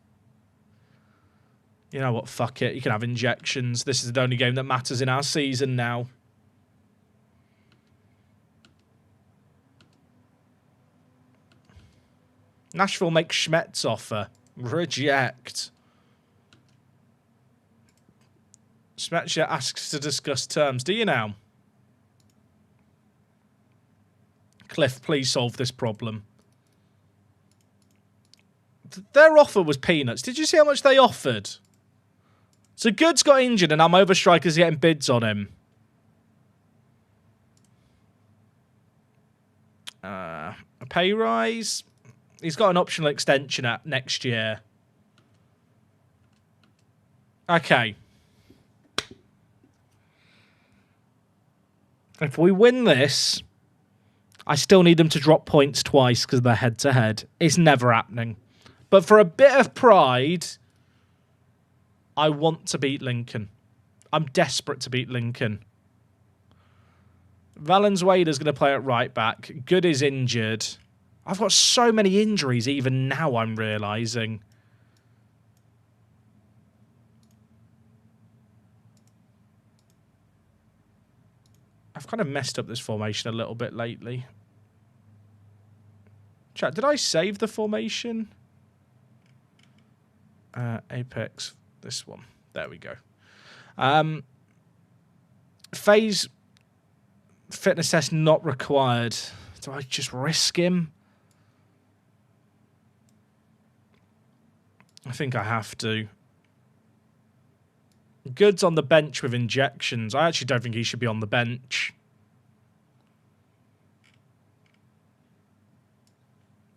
You know what, fuck it. You can have injections. This is the only game that matters in our season now. Nashville makes Schmetz offer. Reject. Schmetz asks to discuss terms. Do you now? Cliff, please solve this problem. Their offer was peanuts. Did you see how much they offered? So Goods got injured and our overstrikers are getting bids on him. A pay rise. He's got an optional extension at next year. Okay. If we win this, I still need them to drop points twice because they're head-to-head. It's never happening. But for a bit of pride, I want to beat Lincoln. I'm desperate to beat Lincoln. Valenzuela's going to play at right back. Good is injured. I've got so many injuries even now, I'm realising. I've kind of messed up this formation a little bit lately. Chat, did I save the formation? Apex, this one. There we go. Phase fitness test not required. Do I just risk him? I think I have to. Goods on the bench with injections. I actually don't think he should be on the bench.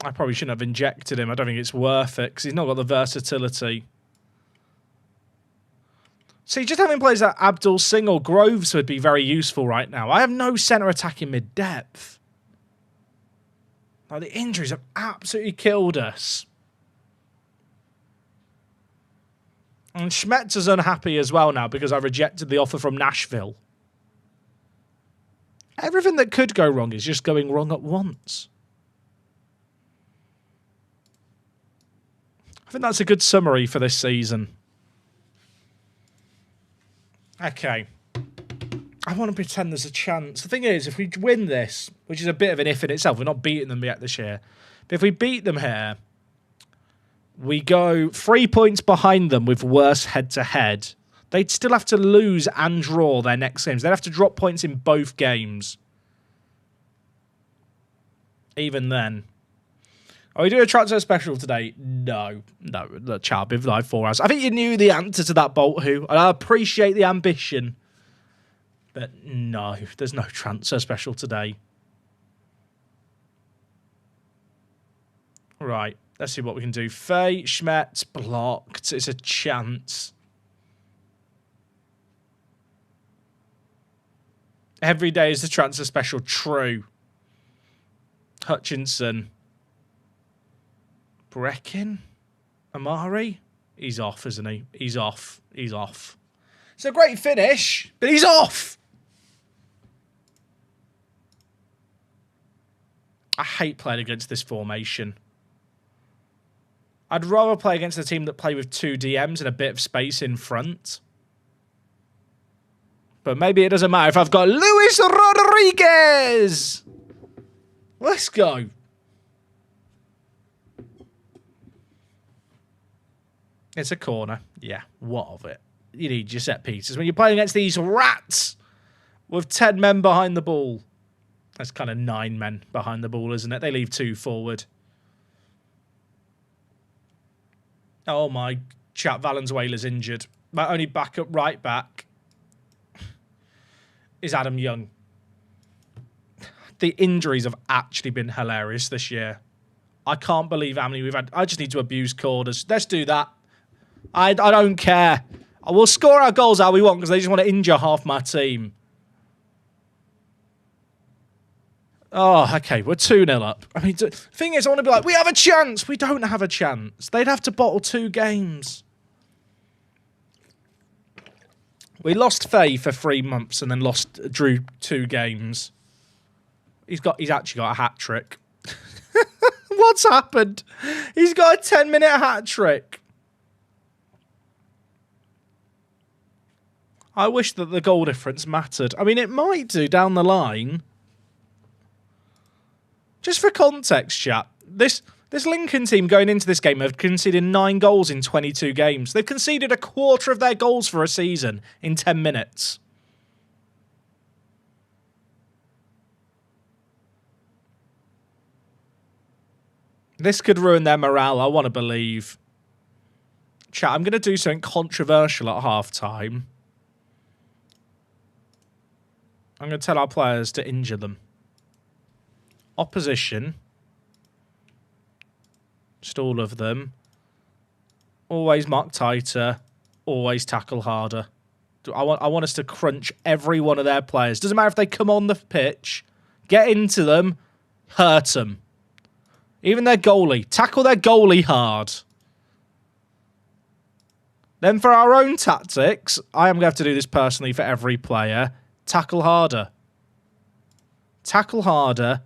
I probably shouldn't have injected him. I don't think it's worth it because he's not got the versatility. See, just having players like Abdul Singh or Groves would be very useful right now. I have no centre attack in mid-depth. Like, the injuries have absolutely killed us. And Schmetz is unhappy as well now because I rejected the offer from Nashville. Everything that could go wrong is just going wrong at once. I think that's a good summary for this season. Okay. I want to pretend there's a chance. The thing is, if we win this, which is a bit of an if in itself, we're not beating them yet this year. But if we beat them here, we go 3 points behind them with worse head-to-head. They'd still have to lose and draw their next games. They'd have to drop points in both games. Even then. Are we doing a transfer special today? No. No, the chat, been live 4 hours. I think you knew the answer to that, Bolt Who, and I appreciate the ambition. But no, there's no transfer special today. Right, let's see what we can do. Faye, Schmetz, blocked. It's a chance. Every day is the transfer special. True. Hutchinson. Brecken? Amari? He's off, isn't he? He's off. He's off. It's a great finish, but he's off! I hate playing against this formation. I'd rather play against a team that play with 2 DMs and a bit of space in front. But maybe it doesn't matter if I've got Luis Rodriguez! Let's go. It's a corner. Yeah, what of it? You need your set pieces. When you're playing against these rats with 10 men behind the ball. That's kind of 9 men behind the ball, isn't it? They leave 2 forward. Oh my, chat, Valenzuela's injured. My only backup right back is Adam Young. The injuries have actually been hilarious this year. I can't believe how many we've had. I just need to abuse corners. Let's do that. I don't care. We'll score our goals how we want because they just want to injure half my team. Oh, okay. We're 2-0 up. I mean, the thing is, I want to be like, we have a chance. We don't have a chance. They'd have to bottle 2 games. We lost Faye for 3 months and then drew 2 games. He's actually got a hat-trick. What's happened? He's got a 10-minute hat-trick. I wish that the goal difference mattered. I mean, it might do down the line. Just for context, chat, this Lincoln team going into this game have conceded 9 goals in 22 games. They've conceded a quarter of their goals for a season in 10 minutes. This could ruin their morale, I want to believe. Chat, I'm going to do something controversial at half-time. I'm going to tell our players to injure them. Opposition. Just all of them. Always mark tighter. Always tackle harder. I want us to crunch every one of their players. Doesn't matter if they come on the pitch. Get into them. Hurt them. Even their goalie. Tackle their goalie hard. Then for our own tactics, I am going to have to do this personally for every player. Tackle harder. Tackle harder.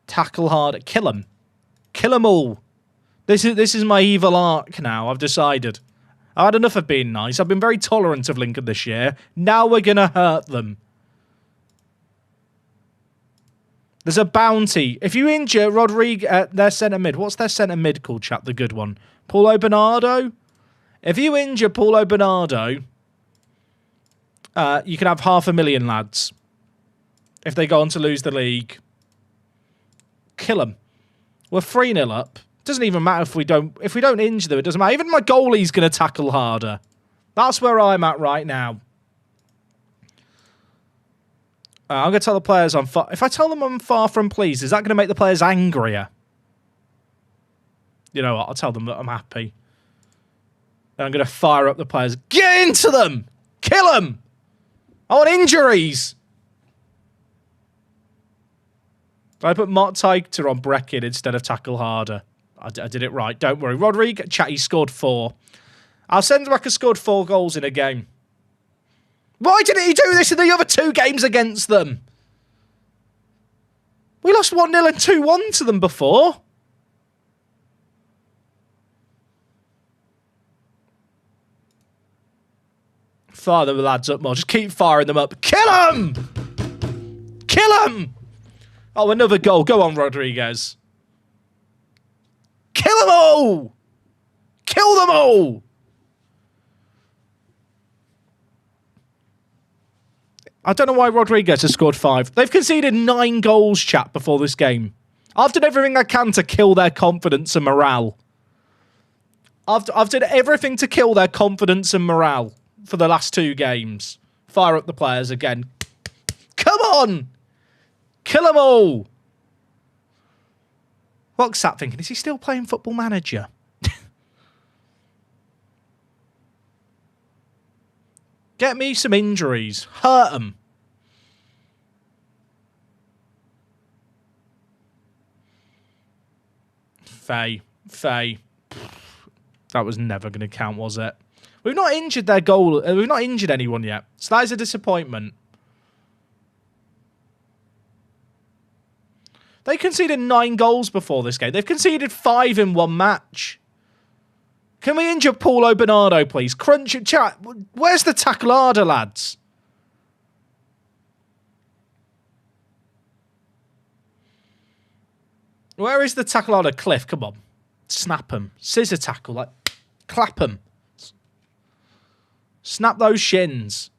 Tackle harder. Kill them. Kill them all. This is my evil arc now. I've decided. I've had enough of being nice. I've been very tolerant of Lincoln this year. Now we're going to hurt them. There's a bounty. If you injure Rodriguez, their centre mid. What's their centre mid called, chat? The good one. Paulo Bernardo? If you injure Paulo Bernardo, you can have 500,000, lads. If they go on to lose the league. Kill them. We're 3-0 up. Doesn't even matter if we don't injure them. It doesn't matter. Even my goalie's going to tackle harder. That's where I'm at right now. I'm going to tell the players I'm far... If I tell them I'm far from pleased, is that going to make the players angrier? You know what? I'll tell them that I'm happy. Then I'm going to fire up the players. Get into them! Kill them! I want injuries! I put Mott Teichter on Breckin instead of tackle harder. I did it right. Don't worry. Rodriguez, chat, he scored 4. I'll send back scored 4 goals in a game. Why didn't he do this in the other 2 games against them? We lost 1-0 and 2-1 to them before. Fire the lads up more. Just keep firing them up. Kill them! Kill them! Oh, another goal. Go on, Rodriguez. Kill them all! Kill them all! I don't know why Rodriguez has scored 5. They've conceded 9 goals, chat, before this game. I've done everything I can to kill their confidence and morale. I've done everything to kill their confidence and morale for the last 2 games. Fire up the players again. Come on! Kill them all! What's that thinking? Is he still playing Football Manager? Get me some injuries. Hurt them. Faye. That was never going to count, was it? We've not injured their goal. We've not injured anyone yet. So that is a disappointment. They conceded 9 goals before this game. They've conceded 5 in 1 match. Can we injure Paulo Bernardo, please? Crunch it, chat. Where's the tackle harder, lads? Where is the tackle harder? Cliff, come on. Snap him. Scissor tackle. Like, clap him. Snap those shins.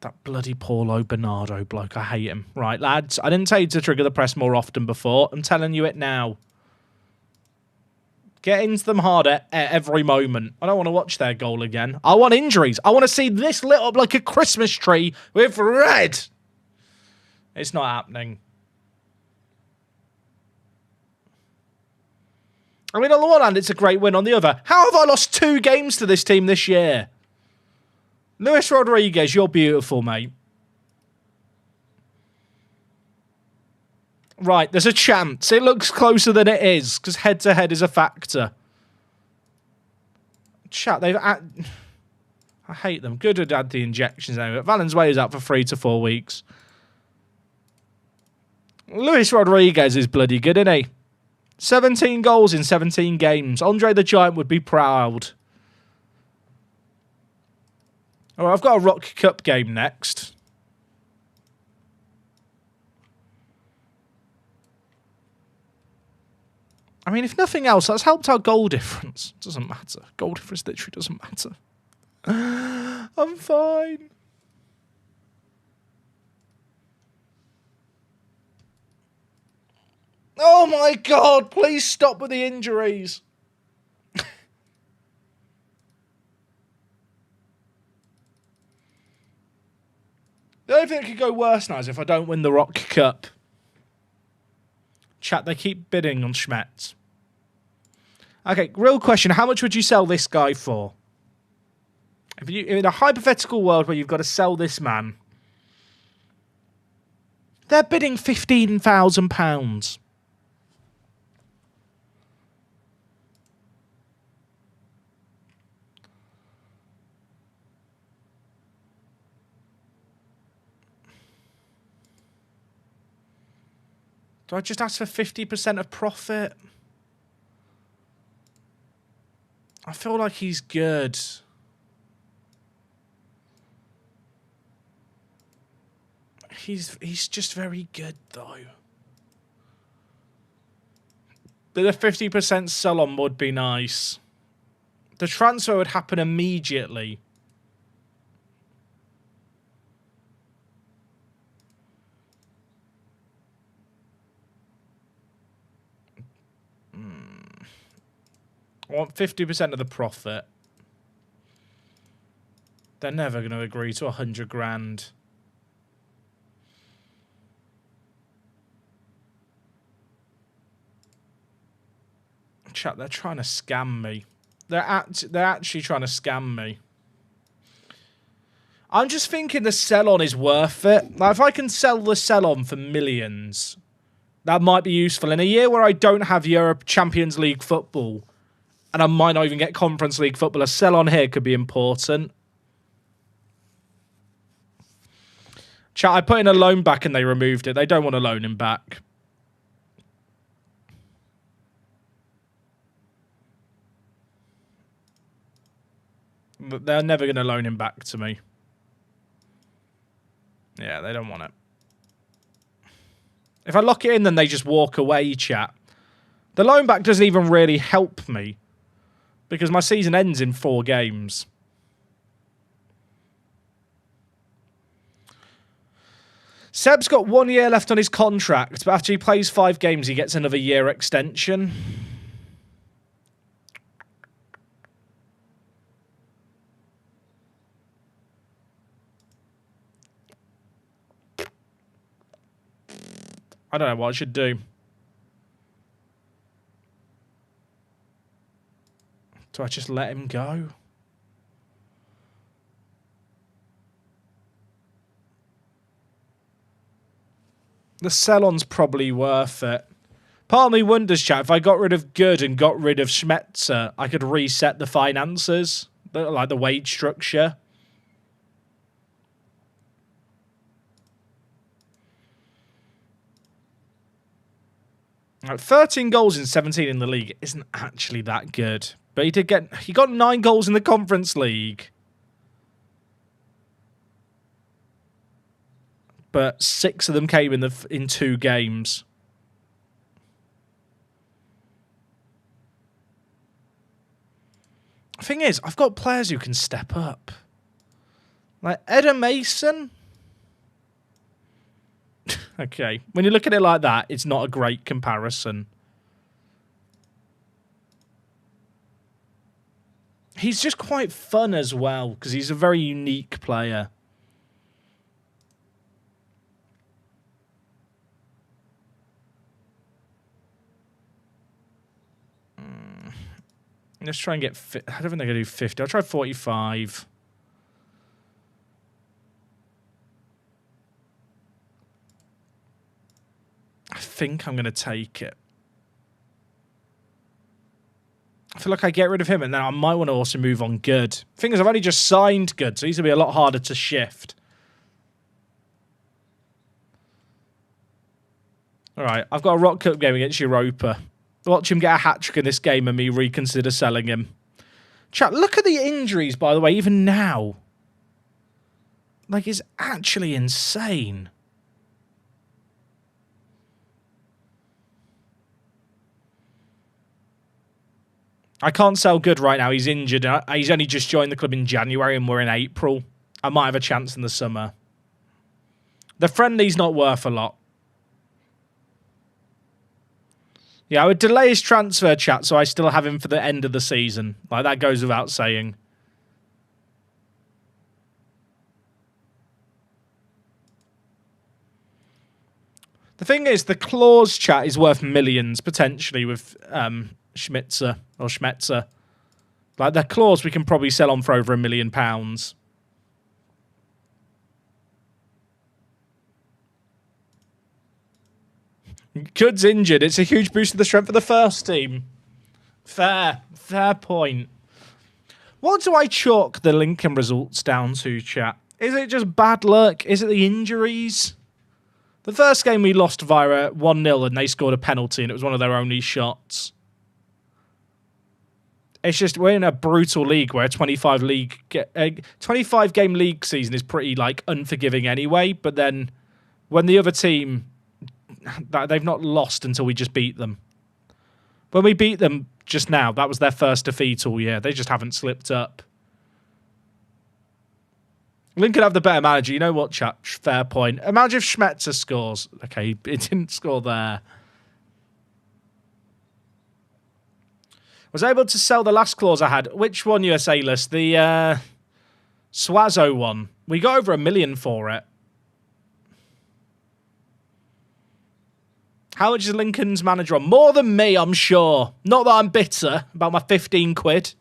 That bloody Paulo Bernardo bloke. I hate him. Right, lads. I didn't tell you to trigger the press more often before. I'm telling you it now. Get into them harder at every moment. I don't want to watch their goal again. I want injuries. I want to see this lit up like a Christmas tree with red. It's not happening. I mean, on the one hand, it's a great win. On the other, how have I lost 2 games to this team this year? Luis Rodriguez, you're beautiful, mate. Right, there's a chance. It looks closer than it is, because head-to-head is a factor. Chat, I hate them. Good to add the injections anyway. Valenzuela's out for 3 to 4 weeks. Luis Rodriguez is bloody good, isn't he? 17 goals in 17 games. Andre the Giant would be proud. All right, I've got a Rock Cup game next. I mean, if nothing else, that's helped our goal difference. Doesn't matter. Goal difference literally doesn't matter. I'm fine. Oh my God, please stop with the injuries. The only thing that could go worse now is if I don't win the Rock Cup. Chat, they keep bidding on Schmetz. Okay, real question. How much would you sell this guy for? If you, in a hypothetical world where you've got to sell this man, they're bidding £15,000. Do I just ask for 50% of profit? I feel like he's good. He's just very good, though. But the 50% sell-on would be nice. The transfer would happen immediately. I want 50% of the profit. They're never going to agree to 100 grand. Chat, they're trying to scam me. They're actually trying to scam me. I'm just thinking the sell-on is worth it. Like, if I can sell the sell-on for millions, that might be useful. In a year where I don't have Europe Champions League football, and I might not even get Conference League football, a sell-on here could be important. Chat, I put in a loan back and they removed it. They don't want to loan him back. They're never going to loan him back to me. Yeah, they don't want it. If I lock it in, then they just walk away, chat. The loan back doesn't even really help me, because my season ends in 4 games. Seb's got 1 year left on his contract, but after he plays 5 games, he gets another year extension. I don't know what I should do. Do I just let him go? The sell-on's probably worth it. Part of me wonders, chat, if I got rid of Good and got rid of Schmetzer, I could reset the finances, like the wage structure. Right, 13 goals in 17 in the league isn't actually that good. But he got 9 goals in the Conference League. But 6 of them came in 2 games. The thing is, I've got players who can step up. Like Eda Mason. Okay, when you look at it like that, it's not a great comparison. He's just quite fun as well, because he's a very unique player. Let's try and get... I don't think they're going to do 50. I'll try 45. I think I'm going to take it. I feel like I get rid of him and then I might want to also move on Good. Thing is, I've only just signed Good, so he's going to be a lot harder to shift. All right, I've got a Rock Cup game against Europa. Watch him get a hat-trick in this game and me reconsider selling him. Chat, look at the injuries, by the way, even now. Like, it's actually insane. I can't sell Good right now. He's injured. He's only just joined the club in January and we're in April. I might have a chance in the summer. The friendly's not worth a lot. Yeah, I would delay his transfer, chat, so I still have him for the end of the season. Like, that goes without saying. The thing is, the clause, chat, is worth millions, potentially, with Schmetzer. Like, the clause we can probably sell on for over £1 million. Good's injured. It's a huge boost to the strength of the first team. Fair point. What do I chalk the Lincoln results down to, chat? Is it just bad luck? Is it the injuries? The first game we lost via 1-0 and they scored a penalty and it was one of their only shots. It's just we're in a brutal league where a 25 game league season is pretty like unforgiving anyway. But then when the other team, they've not lost until we just beat them. When we beat them just now, that was their first defeat all year. They just haven't slipped up. Lincoln have the better manager. You know what, chat? Fair point. Imagine if Schmetzer scores. Okay, it didn't score there. Was able to sell the last clause I had. Which one, USA list? The Swazo one. We got over $1 million for it. How much is Lincoln's manager on? More than me, I'm sure. Not that I'm bitter about my 15 quid.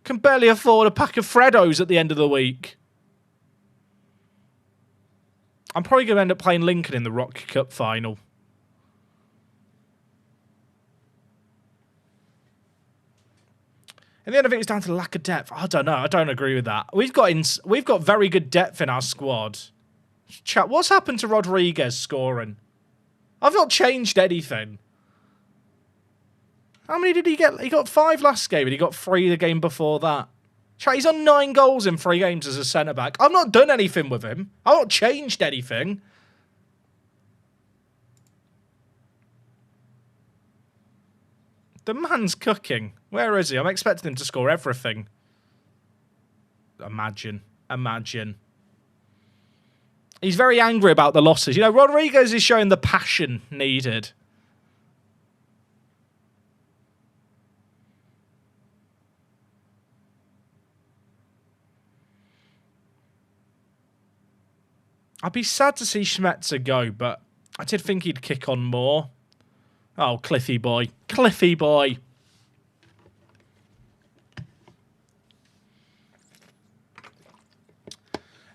Can barely afford a pack of Freddos at the end of the week. I'm probably going to end up playing Lincoln in the Rock Cup final. In the end of it, it's down to the lack of depth. I don't know. I don't agree with that. We've got very good depth in our squad. Chat, what's happened to Rodriguez scoring? I've not changed anything. How many did he get? He got 5 last game and he got 3 the game before that. Chat, he's on 9 goals in 3 games as a centre-back. I've not done anything with him. I've not changed anything. The man's cooking. Where is he? I'm expecting him to score everything. Imagine. He's very angry about the losses. You know, Rodriguez is showing the passion needed. I'd be sad to see Schmetzer go, but I did think he'd kick on more. Oh, Cliffy boy. Cliffy boy.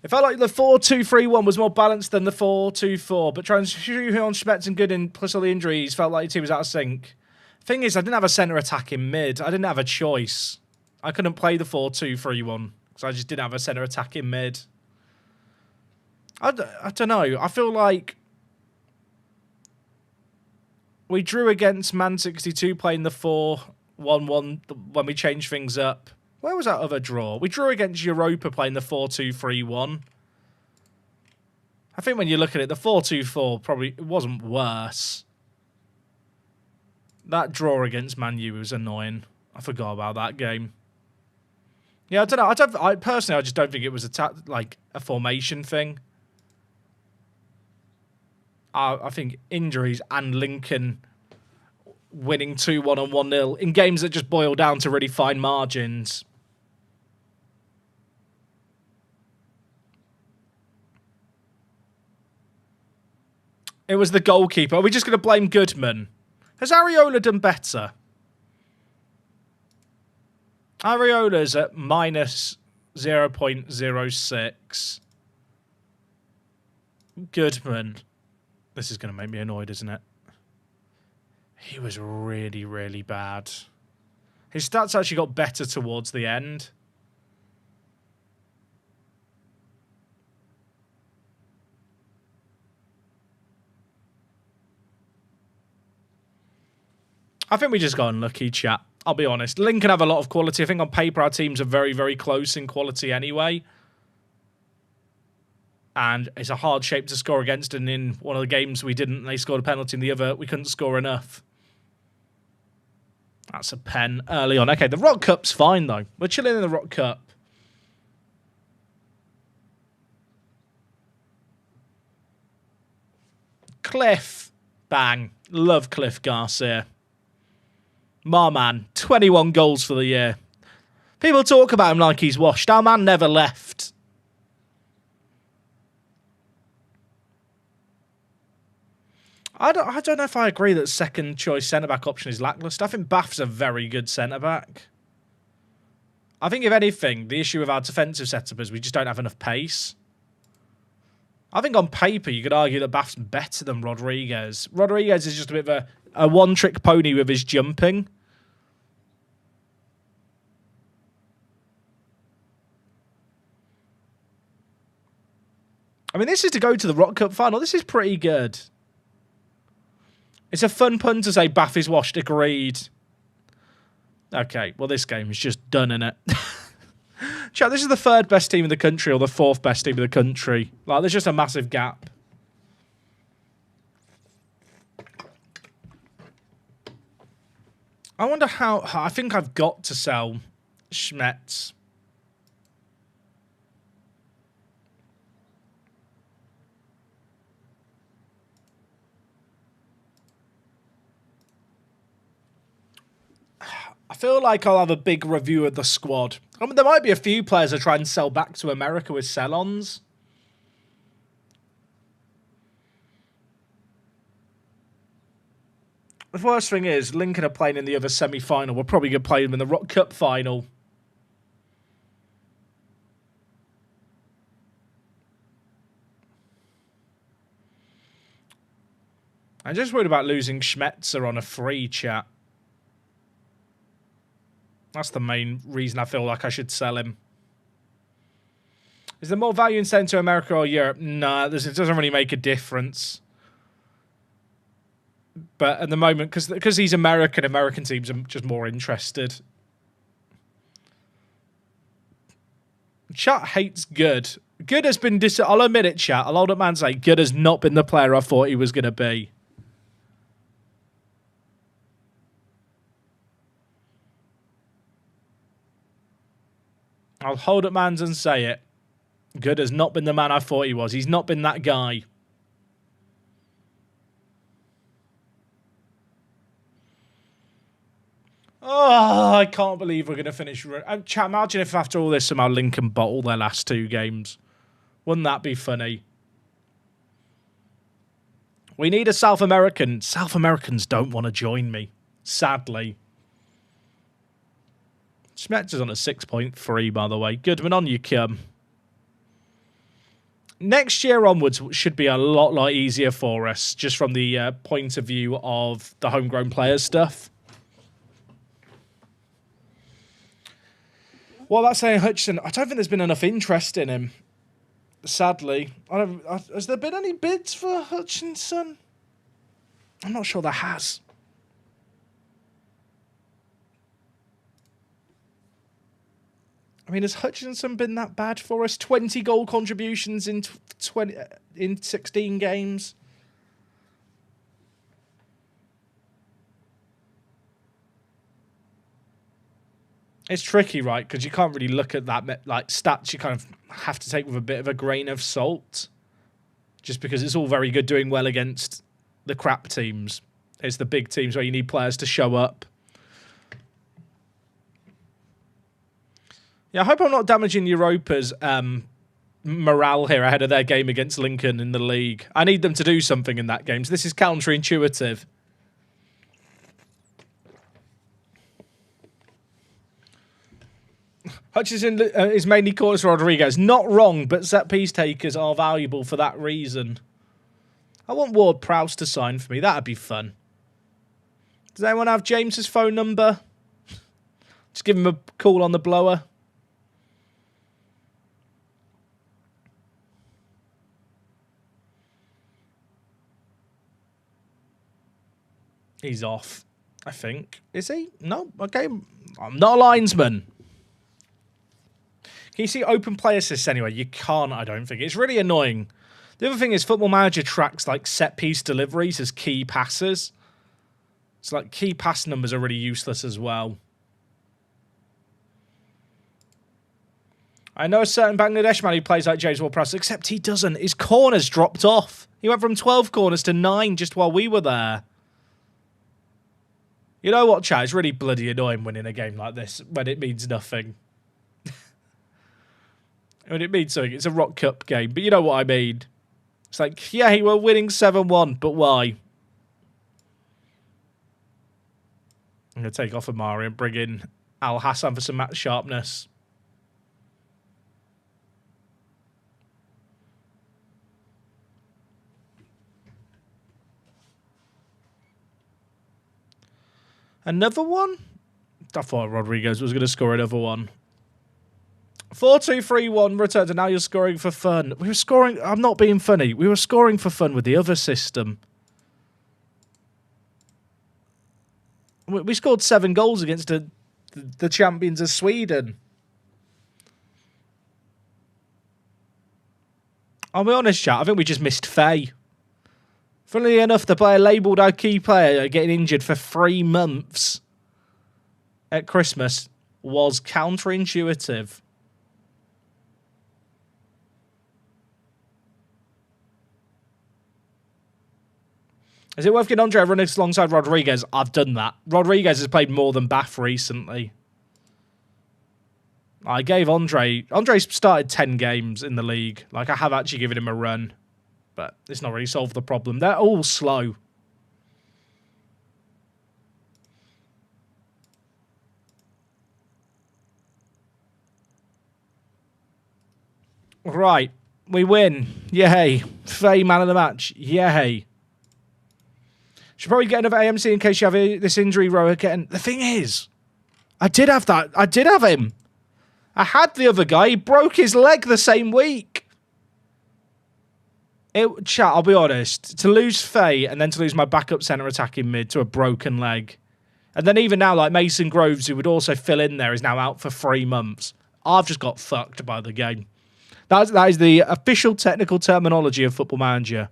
It felt like the 4-2-3-1 was more balanced than the 4-2-4, but trying to shoot on Schmetzer and Gooden plus all the injuries felt like the team was out of sync. Thing is, I didn't have a centre attack in mid. I didn't have a choice. I couldn't play the 4-2-3-1 because I just didn't have a centre attack in mid. I don't know. I feel like we drew against Man 62 playing the 4-1-1 when we changed things up. Where was that other draw? We drew against Europa playing the 4-2-3-1. I think when you look at it, the 4-2-4 probably it wasn't worse. That draw against Man U was annoying. I forgot about that game. Yeah, I don't know. I personally, I just don't think it was a formation thing. I think injuries and Lincoln winning 2-1 and 1-0 in games that just boil down to really fine margins. It was the goalkeeper. Are we just going to blame Goodman? Has Areola done better? Areola's at minus 0.06. Goodman. This is going to make me annoyed, isn't it? He was really, really bad. His stats actually got better towards the end. I think we just got unlucky, chat. I'll be honest. Lincoln have a lot of quality. I think on paper our teams are very, very close in quality anyway. And it's a hard shape to score against, and in one of the games we didn't, they scored a penalty, in the other we couldn't score enough. That's a pen early on. Okay, the Rock Cup's fine, though. We're chilling in the Rock Cup. Cliff. Bang. Love Cliff Garcia. My man. 21 goals for the year. People talk about him like he's washed. Our man never left. I don't know if I agree that second choice centre-back option is lacklustre. I think Bath's a very good centre-back. I think if anything, the issue with our defensive setup is we just don't have enough pace. I think on paper you could argue that Bath's better than Rodriguez. Rodriguez is just a bit of a one-trick pony with his jumping. I mean, this is to go to the Rock Cup final. This is pretty good. It's a fun pun to say Bath is washed. Agreed. Okay, well, this game is just done, innit? Chat, this is the third best team in the country or the fourth best team in the country. Like, there's just a massive gap. I wonder how... I think I've got to sell Schmetz. I feel like I'll have a big review of the squad. I mean, there might be a few players I try and sell back to America with sell-ons. The worst thing is, Lincoln are playing in the other semi-final. We're probably going to play them in the Rock Cup final. I'm just worried about losing Schmetzer on a free, chat. That's the main reason I feel like I should sell him. Is there more value in selling to America or Europe? Nah, it doesn't really make a difference. But at the moment, because he's American, American teams are just more interested. Chat hates Good. Good has been I'll admit it, chat. I'll hold up man say Good has not been the player I thought he was going to be. I'll hold up mans and say it. Good has not been the man I thought he was. He's not been that guy. Oh, I can't believe we're going to finish. Chat, imagine if after all this somehow Lincoln bottle their last two games. Wouldn't that be funny? We need a South American. South Americans don't want to join me, sadly. Schmetzer's on a 6.3, by the way. Goodman, on you come. Next year onwards should be a lot easier for us, just from the point of view of the homegrown players stuff. What about saying Hutchinson? I don't think there's been enough interest in him, sadly. Has there been any bids for Hutchinson? I'm not sure there has. I mean, has Hutchinson been that bad for us? 20 goal contributions in 16 games. It's tricky, right? Because you can't really look at that like stats. You kind of have to take with a bit of a grain of salt, just because it's all very good doing well against the crap teams. It's the big teams where you need players to show up. Yeah, I hope I'm not damaging Europa's morale here ahead of their game against Lincoln in the league. I need them to do something in that game, so this is counterintuitive. Hutchinson is mainly corners for Rodriguez. Not wrong, but set-piece takers are valuable for that reason. I want Ward-Prowse to sign for me. That'd be fun. Does anyone have James's phone number? Just give him a call on the blower. He's off, I think. Is he? No? Okay. I'm not a linesman. Can you see open play assists anyway? You can't, I don't think. It's really annoying. The other thing is Football Manager tracks like set-piece deliveries as key passes. It's like key pass numbers are really useless as well. I know a certain Bangladesh man who plays like James Ward-Prowse, except he doesn't. His corners dropped off. He went from 12 corners to 9 just while we were there. You know what, chat? It's really bloody annoying winning a game like this when it means nothing. When it means something. It's a Rock Cup game, but you know what I mean. It's like, yeah, we're winning 7-1, but why? I'm going to take off Amari and bring in Al Hassan for some match sharpness. Another one? I thought Rodriguez was going to score another one. 4-2-3-1 returns, and now you're scoring for fun. We were scoring... I'm not being funny. We were scoring for fun with the other system. We scored 7 goals against a The champions of Sweden. I'll be honest, chat. I think we just missed Faye. Funnily enough, the player labelled our key player getting injured for 3 months at Christmas was counterintuitive. Is it worth getting Andre running alongside Rodriguez? I've done that. Rodriguez has played more than Bath recently. I gave Andre started 10 games in the league. Like, I have actually given him a run. But it's not really solved the problem. They're all slow. Right. We win. Yay. Faye man of the match. Yay. Should probably get another AMC in case you have this injury row again. The thing is, I did have that. I did have him. I had the other guy. He broke his leg the same week. Chat, I'll be honest. To lose Faye and then to lose my backup centre attacking mid to a broken leg. And then even now, like Mason Groves, who would also fill in there, is now out for 3 months. I've just got fucked by the game. That is the official technical terminology of Football Manager.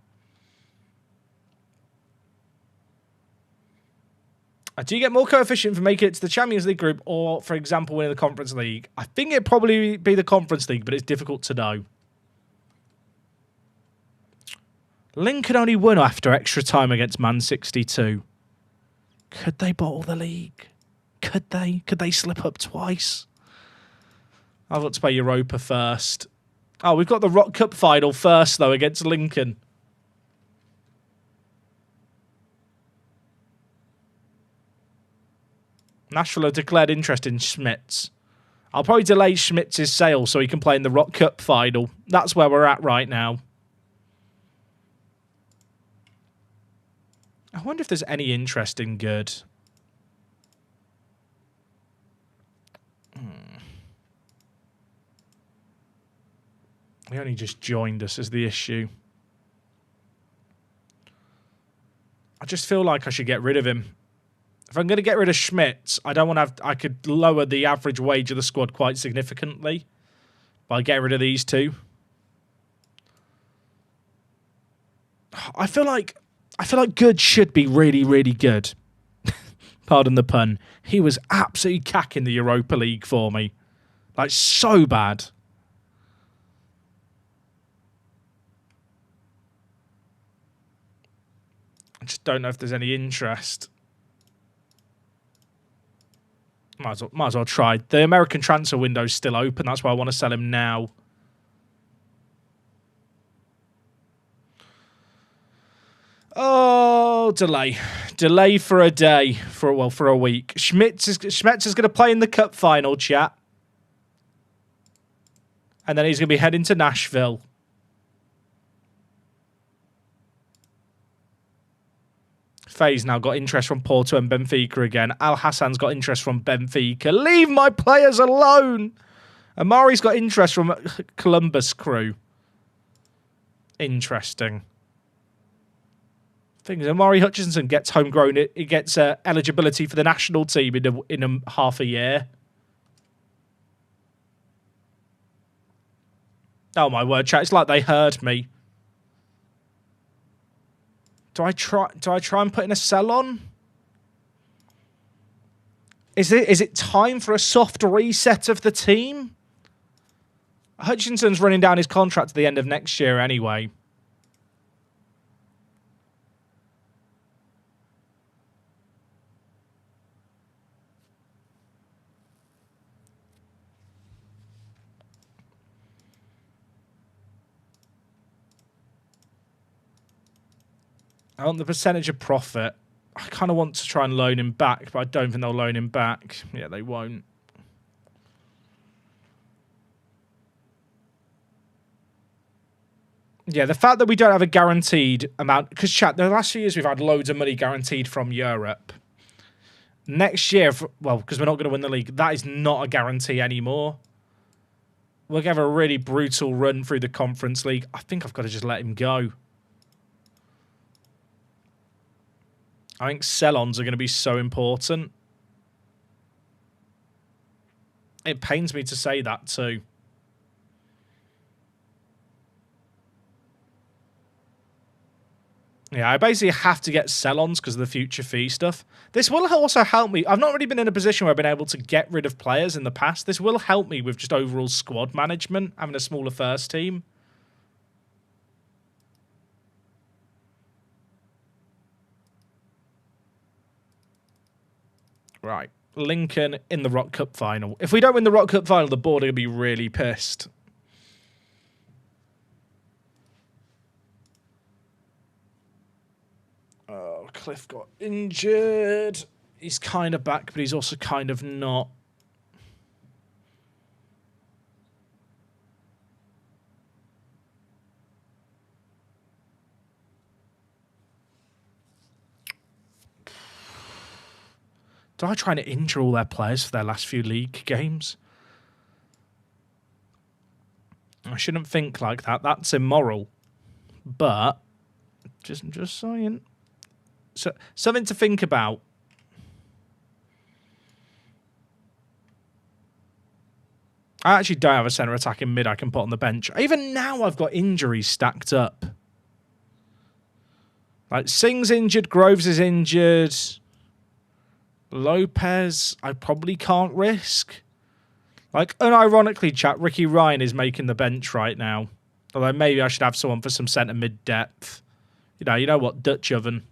Do you get more coefficient for making it to the Champions League group or, for example, winning the Conference League? I think it'd probably be the Conference League, but it's difficult to know. Lincoln only won after extra time against Man 62. Could they bottle the league? Could they? Could they slip up twice? I've got to play Europa first. Oh, we've got the Rock Cup final first, though, against Lincoln. Nashville have declared interest in Schmitz. I'll probably delay Schmitz's sale so he can play in the Rock Cup final. That's where we're at right now. I wonder if there's any interest in Good. He only just joined us is the issue. I just feel like I should get rid of him. If I'm going to get rid of Schmitz, I don't want to have... I could lower the average wage of the squad quite significantly by getting rid of these two. I feel like Good should be really, really good. Pardon the pun. He was absolutely cacking the Europa League for me. Like, so bad. I just don't know if there's any interest. Might as well try. The American transfer window's still open. That's why I want to sell him now. Oh, delay. Delay for a day. For a week. Schmitz is going to play in the cup final, chat. And then he's going to be heading to Nashville. Faye's now got interest from Porto and Benfica again. Al Hassan's got interest from Benfica. Leave my players alone! Amari's got interest from Columbus Crew. Interesting. Thing is, Amari Hutchinson gets homegrown. He gets eligibility for the national team in half a year. Oh my word, chat! It's like they heard me. Do I try and put in a sell on? Is it time for a soft reset of the team? Hutchinson's running down his contract at the end of next year anyway. I want the percentage of profit. I kind of want to try and loan him back, but I don't think they'll loan him back. Yeah, they won't. Yeah, the fact that we don't have a guaranteed amount... Because, chat, the last few years we've had loads of money guaranteed from Europe. Next year, well, because we're not going to win the league, that is not a guarantee anymore. We'll have a really brutal run through the Conference League. I think I've got to just let him go. I think sell-ons are going to be so important. It pains me to say that too. Yeah, I basically have to get sell-ons because of the future fee stuff. This will also help me. I've not really been in a position where I've been able to get rid of players in the past. This will help me with just overall squad management, having a smaller first team. Right. Lincoln in the Rock Cup final. If we don't win the Rock Cup final, the board are going to be really pissed. Oh, Cliff got injured. He's kind of back, but he's also kind of not. Do I try to injure all their players for their last few league games? I shouldn't think like that. That's immoral. But just saying. So something to think about. I actually don't have a centre attack in mid I can put on the bench. Even now I've got injuries stacked up. Like Singh's injured, Groves is injured. Lopez, I probably can't risk. Like, unironically, chat, Ricky Ryan is making the bench right now. Although maybe I should have someone for some centre mid depth. You know what, Dutch oven.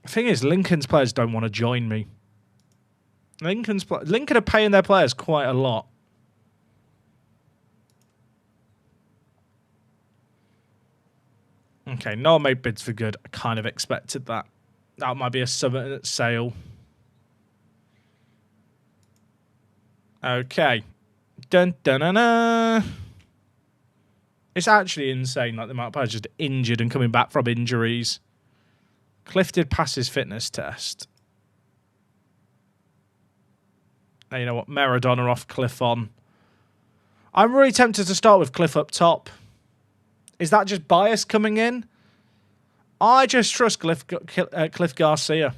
The thing is, Lincoln's players don't want to join me. Lincoln are paying their players quite a lot. Okay, no one made bids for good. I kind of expected that. That might be a sub sale. Okay. Dun dun dun dun. It's actually insane, like the amount of players just injured and coming back from injuries. Cliff did pass his fitness test. Now, you know what? Maradona off, Cliff on. I'm really tempted to start with Cliff up top. Is that just bias coming in? I just trust Cliff Garcia.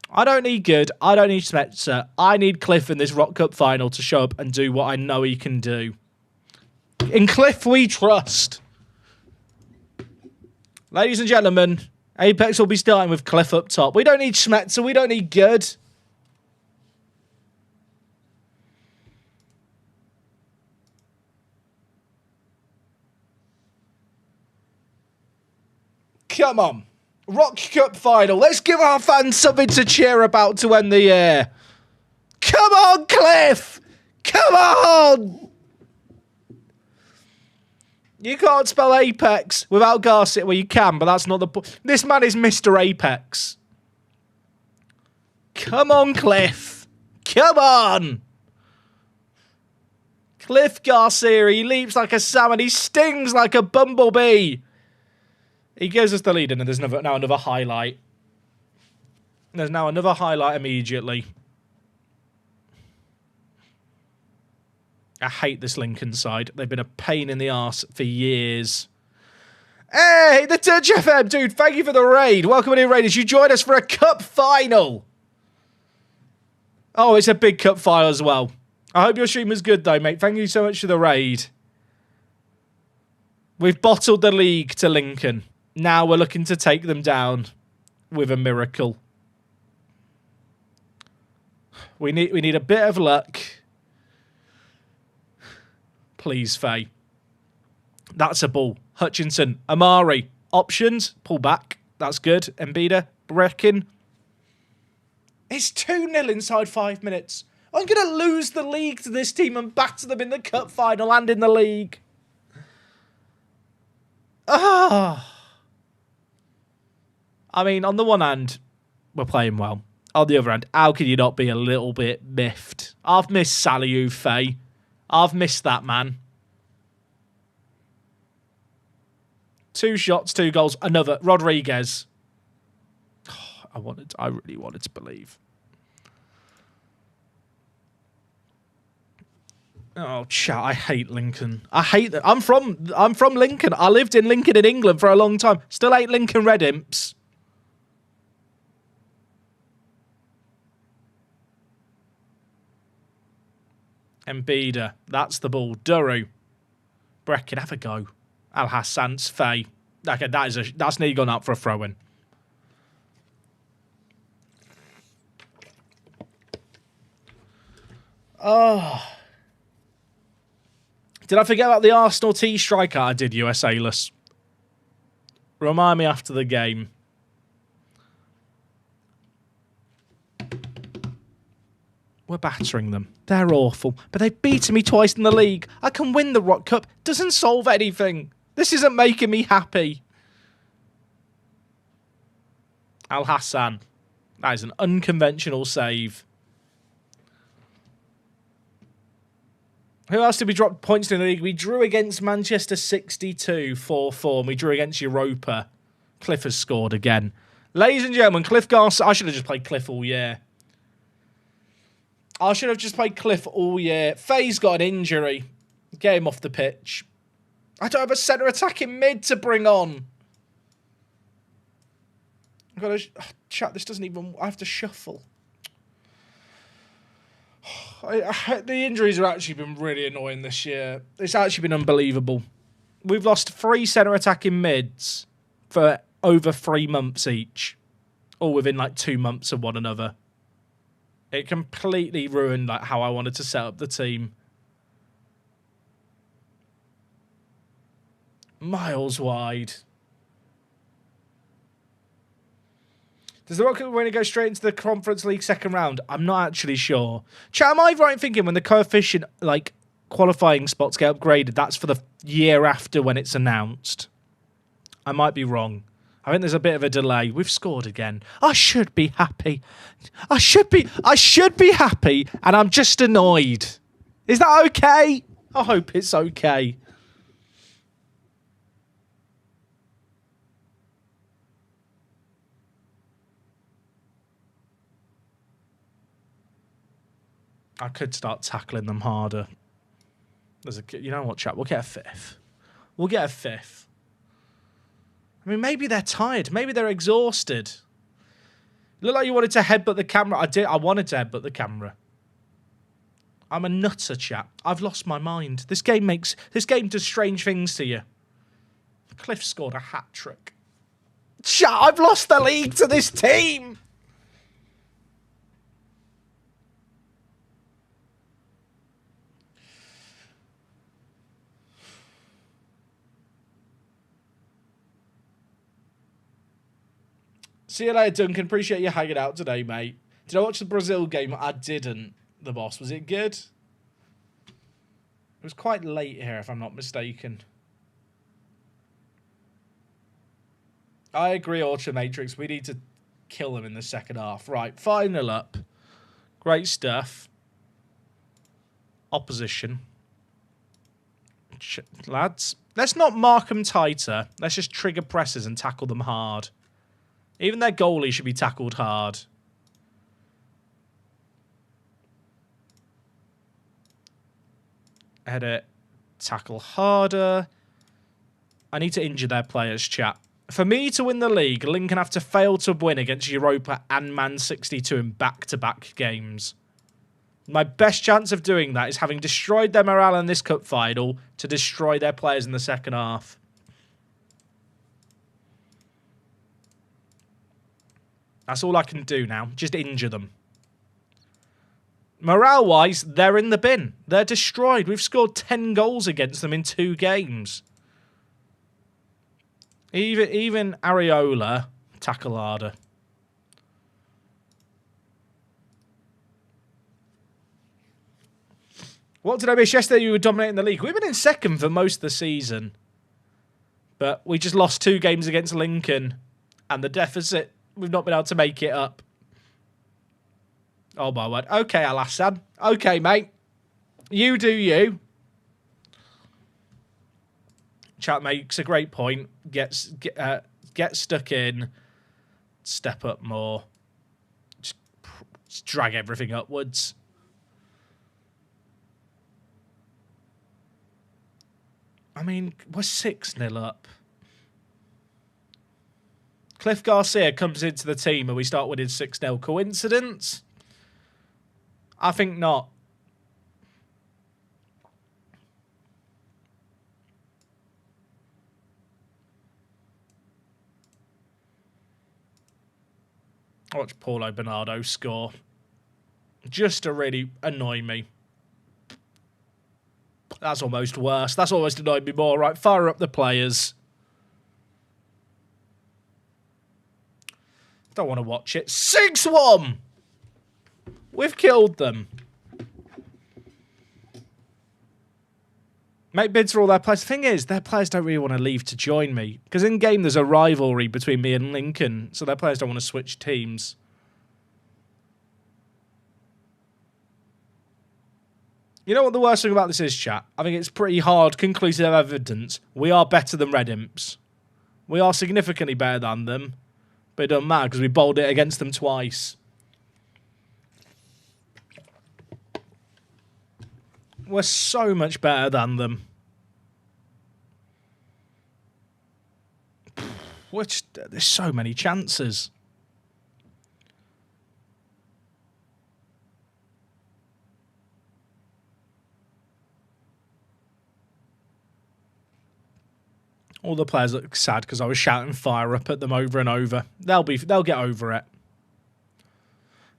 I don't need Good. I don't need Smetzer. I need Cliff in this Rock Cup final to show up and do what I know he can do. In Cliff we trust. Ladies and gentlemen, Apex will be starting with Cliff up top. We don't need Smetzer. We don't need Good. Come on. Rock Cup final. Let's give our fans something to cheer about to end the year. Come on, Cliff. Come on. You can't spell Apex without Garcia. Well, you can, but that's not the point. This man is Mr. Apex. Come on, Cliff. Come on. Cliff Garcia. He leaps like a salmon. He stings like a bumblebee. He gives us the lead, and there's now another highlight. There's now another highlight immediately. I hate this Lincoln side. They've been a pain in the arse for years. Hey, the Dutch FM, dude, thank you for the raid. Welcome in, Raiders. You joined us for a cup final. Oh, it's a big cup final as well. I hope your stream was good, though, mate. Thank you so much for the raid. We've bottled the league to Lincoln. Now we're looking to take them down with a miracle. We need a bit of luck. Please, Faye. That's a ball. Hutchinson, Amari, options, pull back. That's good. Mbida, Brecken. It's 2-0 inside 5 minutes. I'm going to lose the league to this team and batter them in the cup final and in the league. Ah. I mean, on the one hand, we're playing well. On the other hand, how can you not be a little bit miffed? I've missed Saliu, Faye. I've missed that man. 2 shots, 2 goals. Another. Rodriguez. Oh, I really wanted to believe. Oh, chat! I hate Lincoln. I hate that. I'm from Lincoln. I lived in Lincoln in England for a long time. Still hate Lincoln Red Imps. Embeda. That's the ball. Duru. Brecken, have a go. Al Hassan, Faye. Okay, that's nearly gone up for a throw-in. Oh. Did I forget about the Arsenal T striker? I did, USA-less. Remind me after the game. We're battering them. They're awful. But they've beaten me twice in the league. I can win the Rock Cup. Doesn't solve anything. This isn't making me happy. Al Hassan. That is an unconventional save. Who else did we drop points in the league? We drew against Manchester 62, 4-4. And we drew against Europa. Cliff has scored again. Ladies and gentlemen, Cliff Garcia. I should have just played Cliff all year. I should have just played Cliff all year. Faye's got an injury. Get him off the pitch. I don't have a centre attacking mid to bring on. I've got to... chat, this doesn't even... I have to shuffle. The injuries have actually been really annoying this year. It's actually been unbelievable. We've lost 3 centre attacking mids for over 3 months each. All within like 2 months of one another. It completely ruined like how I wanted to set up the team. Miles wide. Does the Rocket winner go straight into the Conference League second round? I'm not actually sure. Chat, am I right in thinking when the coefficient, like, qualifying spots get upgraded, that's for the year after when it's announced? I might be wrong. I think there's a bit of a delay. We've scored again. I should be happy. I should be happy, and I'm just annoyed. Is that okay? I hope it's okay. I could start tackling them harder. You know what, chat? We'll get a 5th. We'll get a 5th. I mean, maybe they're tired. Maybe they're exhausted. Looked like you wanted to headbutt the camera. I did. I wanted to headbutt the camera. I'm a nutter, chat. I've lost my mind. This game does strange things to you. Cliff scored a hat-trick. Chat, I've lost the league to this team. See you later, Duncan. Appreciate you hanging out today, mate. Did I watch the Brazil game? I didn't, the boss. Was it good? It was quite late here, if I'm not mistaken. I agree, Ultra Matrix. We need to kill them in the second half. Right, 5-0 up. Great stuff. Opposition. Lads, let's not mark them tighter. Let's just trigger presses and tackle them hard. Even their goalie should be tackled hard. Header, tackle harder. I need to injure their players, chat. For me to win the league, Lincoln have to fail to win against Europa and Man 62 in back-to-back games. My best chance of doing that is having destroyed their morale in this cup final to destroy their players in the second half. That's all I can do now. Just injure them. Morale-wise, they're in the bin. They're destroyed. We've scored 10 goals against them in 2 games. Even Areola, tackle harder. What did I miss yesterday? You were dominating the league. We've been in second for most of the season. But we just lost 2 games against Lincoln. And the deficit... We've not been able to make it up. Oh, my word. Okay, Al-Assad. Okay, mate. You do you. Chat makes a great point. Get stuck in. Step up more. Just drag everything upwards. I mean, we're 6-0 up. Cliff Garcia comes into the team and we start winning 6-0. Coincidence? I think not. Watch Paulo Bernardo score. Just to really annoy me. That's almost worse. That's almost annoyed me more. Right, fire up the players. Don't want to watch it. 6-1! We've killed them. Make bids for all their players. The thing is, their players don't really want to leave to join me. Because in-game, there's a rivalry between me and Lincoln. So their players don't want to switch teams. You know what the worst thing about this is, chat? I think it's pretty hard, conclusive evidence. We are better than Red Imps. We are significantly better than them. But it doesn't matter because we bowled it against them twice. We're so much better than them. There's so many chances. All the players look sad because I was shouting fire up at them over and over. They'll get over it.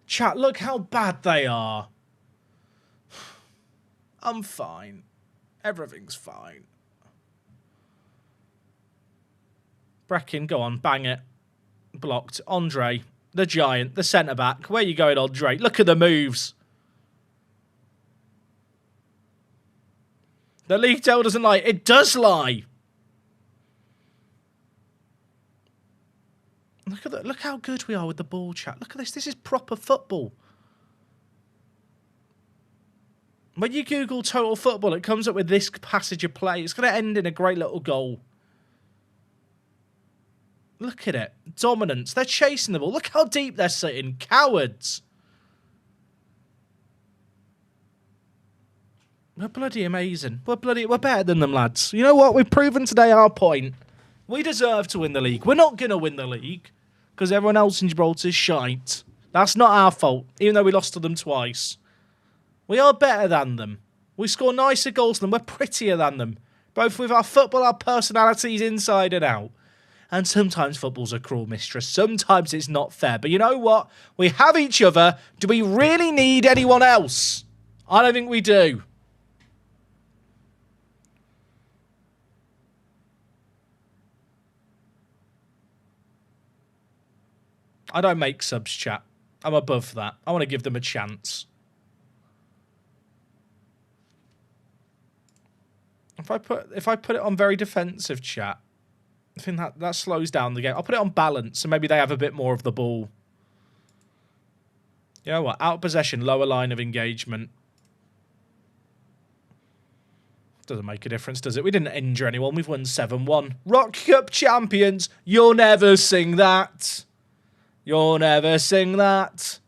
Chat, look how bad they are. I'm fine. Everything's fine. Brecken, go on, bang it. Blocked. Andre, the giant, the centre-back. Where you going, Andre? Look at the moves. The league table doesn't lie. It does lie. Look how good we are with the ball, chat. Look at this. This is proper football. When you Google total football, it comes up with this passage of play. It's going to end in a great little goal. Look at it. Dominance. They're chasing the ball. Look how deep they're sitting. Cowards. We're bloody amazing. We're better than them, lads. You know what? We've proven today our point. We deserve to win the league. We're not going to win the league because everyone else in Gibraltar is shite. That's not our fault, even though we lost to them twice. We are better than them. We score nicer goals than them. We're prettier than them. Both with our football, our personalities inside and out. And sometimes football's a cruel mistress. Sometimes it's not fair. But you know what? We have each other. Do we really need anyone else? I don't think we do. I don't make subs, chat. I'm above that. I want to give them a chance. If I put it on very defensive, chat, I think that slows down the game. I'll put it on balance, so maybe they have a bit more of the ball. You know what? Out possession, lower line of engagement. Doesn't make a difference, does it? We didn't injure anyone. We've won 7-1. Rock Cup champions. You'll never sing that. You'll never sing that.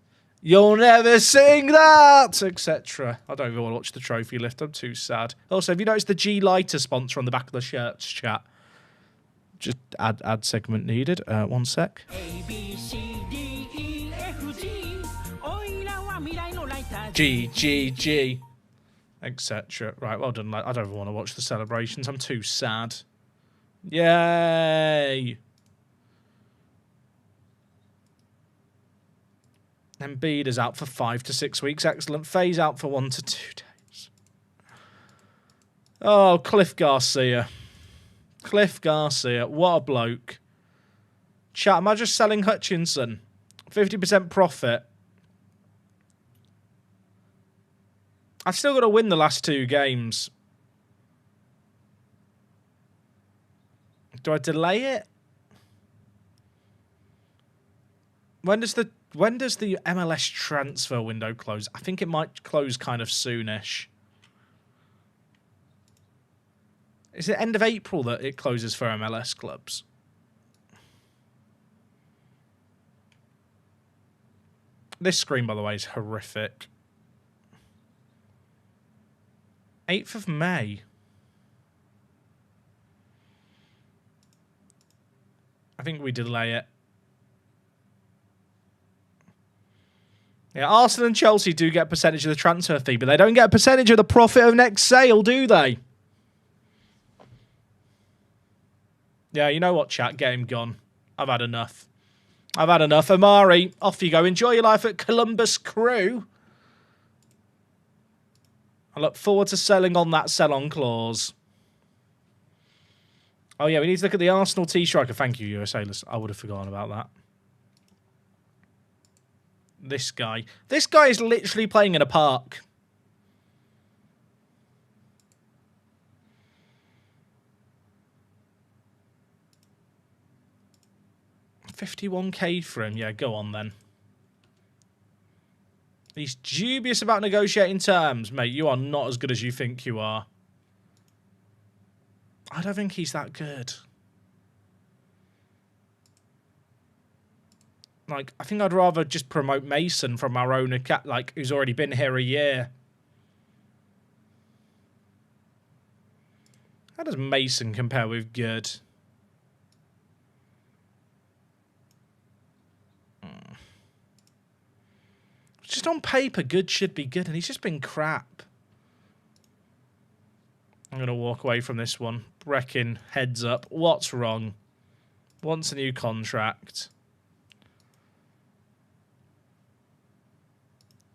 You'll never sing that, etc. I don't even want to watch the trophy lift. I'm too sad. Also, have you noticed the G Lighter sponsor on the back of the shirts, chat? Just ad segment needed. 1 sec. G, etc. Right, well done. I don't even want to watch the celebrations. I'm too sad. Yay! Embiid is out for 5 to 6 weeks. Excellent. Faye's out for 1 to 2 days. Oh, Cliff Garcia. Cliff Garcia. What a bloke. Chat, am I just selling Hutchinson? 50% profit. I've still got to win the last 2 games. Do I delay it? When does the MLS transfer window close? I think it might close kind of soonish. Is it end of April that it closes for MLS clubs? This screen, by the way, is horrific. 8th of May. I think we delay it. Yeah, Arsenal and Chelsea do get a percentage of the transfer fee, but they don't get a percentage of the profit of next sale, do they? Yeah, you know what, chat? Get him gone. I've had enough. I've had enough. Amari, off you go. Enjoy your life at Columbus Crew. I look forward to selling on that sell-on clause. Oh, yeah, we need to look at the Arsenal T-Striker. Thank you, USA. I would have forgotten about that. This guy. This guy is literally playing in a park. $51K for him. Yeah, go on then. He's dubious about negotiating terms. Mate, you are not as good as you think you are. I don't think he's that good. Like, I think I'd rather just promote Mason from our own account, like, who's already been here a year. How does Mason compare with good? Just on paper, good should be good, and he's just been crap. I'm going to walk away from this one. Breckin, heads up. What's wrong? Wants a new contract.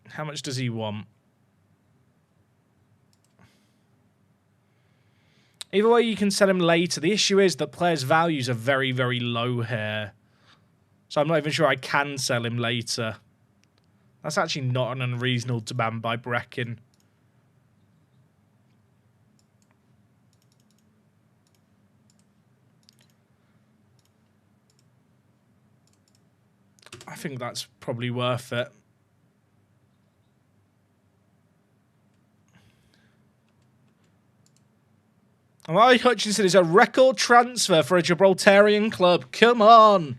How much does he want? Either way, you can sell him later. The issue is that players' values are very, very low here. So I'm not even sure I can sell him later. That's actually not an unreasonable demand by Breckin. I think that's probably worth it. Amari Hutchinson is a record transfer for a Gibraltarian club. Come on.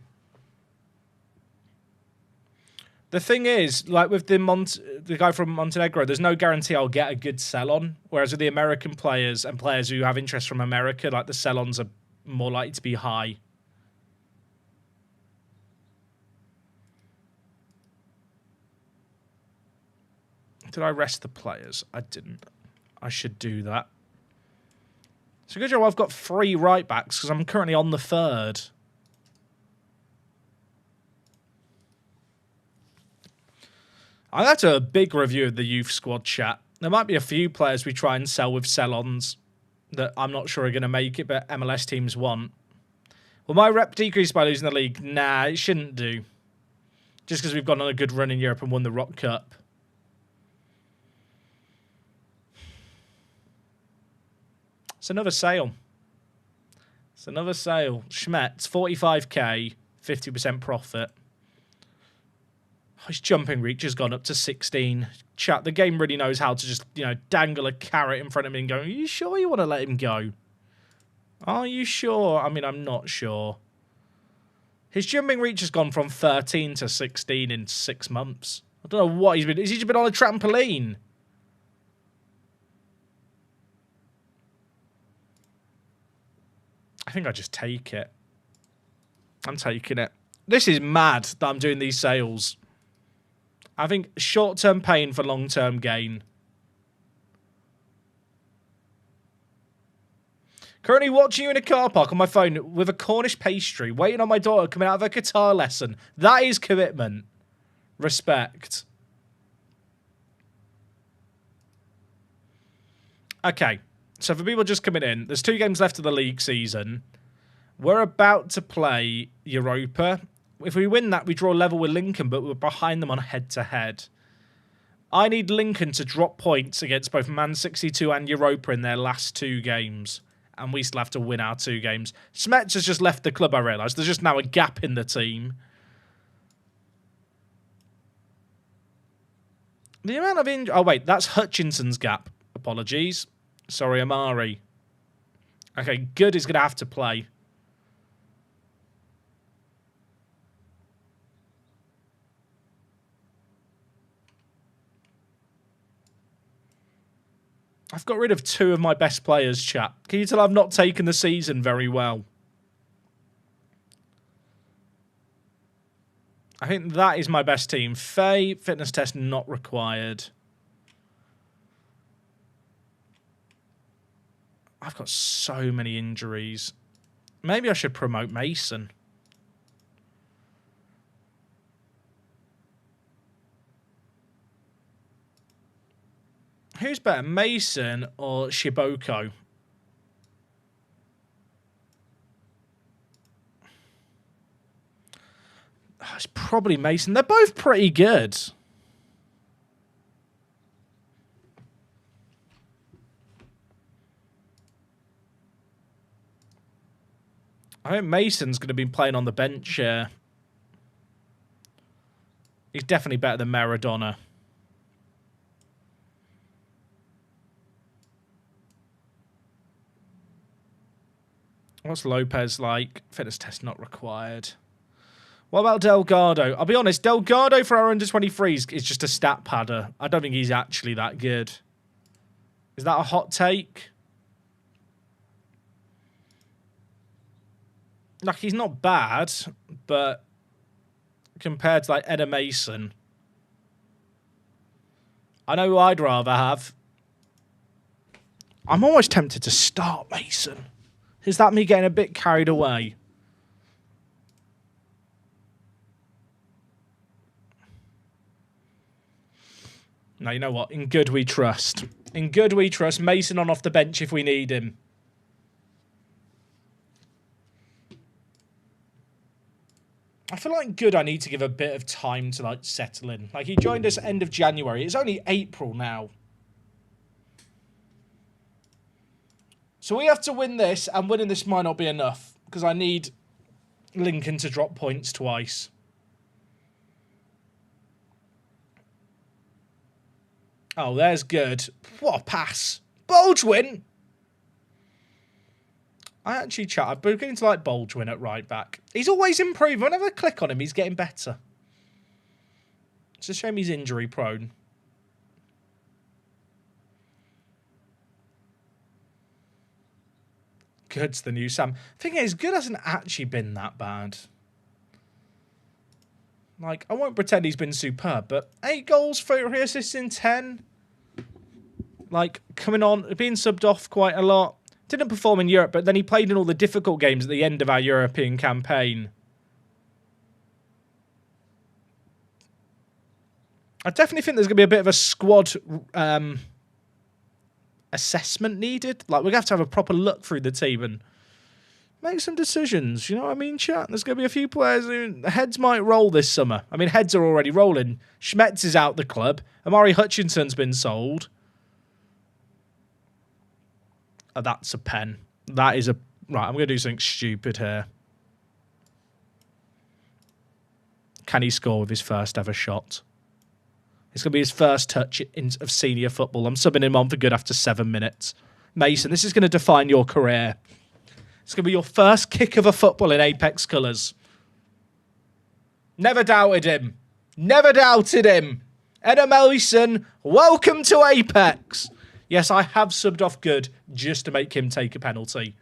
The thing is, like with the guy from Montenegro, there's no guarantee I'll get a good sell-on. Whereas with the American players and players who have interest from America, like the sell-ons are more likely to be high. Did I rest the players? I didn't. I should do that. So good job I've got 3 right-backs because I'm currently on the 3rd. I have to do a big review of the youth squad, chat. There might be a few players we try and sell with sell-ons that I'm not sure are going to make it, but MLS teams want. Will my rep decrease by losing the league? Nah, it shouldn't do. Just because we've gone on a good run in Europe and won the Rock Cup. It's another sale. It's another sale. Schmetz, 45k, 50% profit. His jumping reach has gone up to 16. Chat, the game really knows how to just, dangle a carrot in front of me and go, are you sure you want to let him go? Are you sure? I mean, I'm not sure. His jumping reach has gone from 13 to 16 in 6 months. I don't know what he's been... Has he just been on a trampoline? I think I just take it. I'm taking it. This is mad that I'm doing these sales. I think short-term pain for long-term gain. Currently watching you in a car park on my phone with a Cornish pastry, waiting on my daughter coming out of a guitar lesson. That is commitment. Respect. Okay. So for people just coming in, there's 2 games left of the league season. We're about to play Europa. If we win that, we draw level with Lincoln, but we're behind them on head-to-head. I need Lincoln to drop points against both Man 62 and Europa in their last 2 games. And we still have to win our 2 games. Smets has just left the club, I realise. There's just now a gap in the team. The amount of... Oh, wait, that's Hutchinson's gap. Apologies. Sorry, Amari. Okay, Good is going to have to play. I've got rid of 2 of my best players, chat. Can you tell I've not taken the season very well? I think that is my best team. Faye, fitness test not required. I've got so many injuries. Maybe I should promote Mason. Who's better, Mason or Shiboko? Oh, it's probably Mason. They're both pretty good. I think Mason's going to be playing on the bench here. He's definitely better than Maradona. What's Lopez like? Fitness test not required. What about Delgado? I'll be honest, Delgado for our under-23s is just a stat padder. I don't think he's actually that good. Is that a hot take? Like, he's not bad, but compared to, like, Edda Mason, I know who I'd rather have. I'm almost tempted to start Mason. Is that me getting a bit carried away? No, you know what? In good we trust. In good we trust. Mason on off the bench if we need him. I feel like good I need to give a bit of time to, like, settle in. Like, he joined us end of January. It's only April now. So we have to win this, and winning this might not be enough, because I need Lincoln to drop points twice. Oh, there's good. What a pass. Bulgewin! I actually chat. I'm beginning to like Bulgewin at right back. He's always improving. Whenever I click on him, he's getting better. It's a shame he's injury prone. Good's the new Sam. Thing is, good hasn't actually been that bad. Like, I won't pretend he's been superb, but 8 goals, 3 assists in 10. Like, coming on, being subbed off quite a lot. Didn't perform in Europe, but then he played in all the difficult games at the end of our European campaign. I definitely think there's going to be a bit of a squad assessment needed. Like, we're going to have a proper look through the team and make some decisions. You know what I mean, chat? There's going to be a few players who heads might roll this summer. I mean, heads are already rolling. Schmetz is out the club. Amari Hutchinson's been sold. Oh, that's a pen. That is a... Right, I'm going to do something stupid here. Can he score with his first ever shot? It's going to be his first touch of senior football. I'm subbing him on for good after 7 minutes. Mason, this is going to define your career. It's going to be your first kick of a football in Apex colours. Never doubted him. Never doubted him. Edda Mason, welcome to Apex. Yes, I have subbed off good just to make him take a penalty.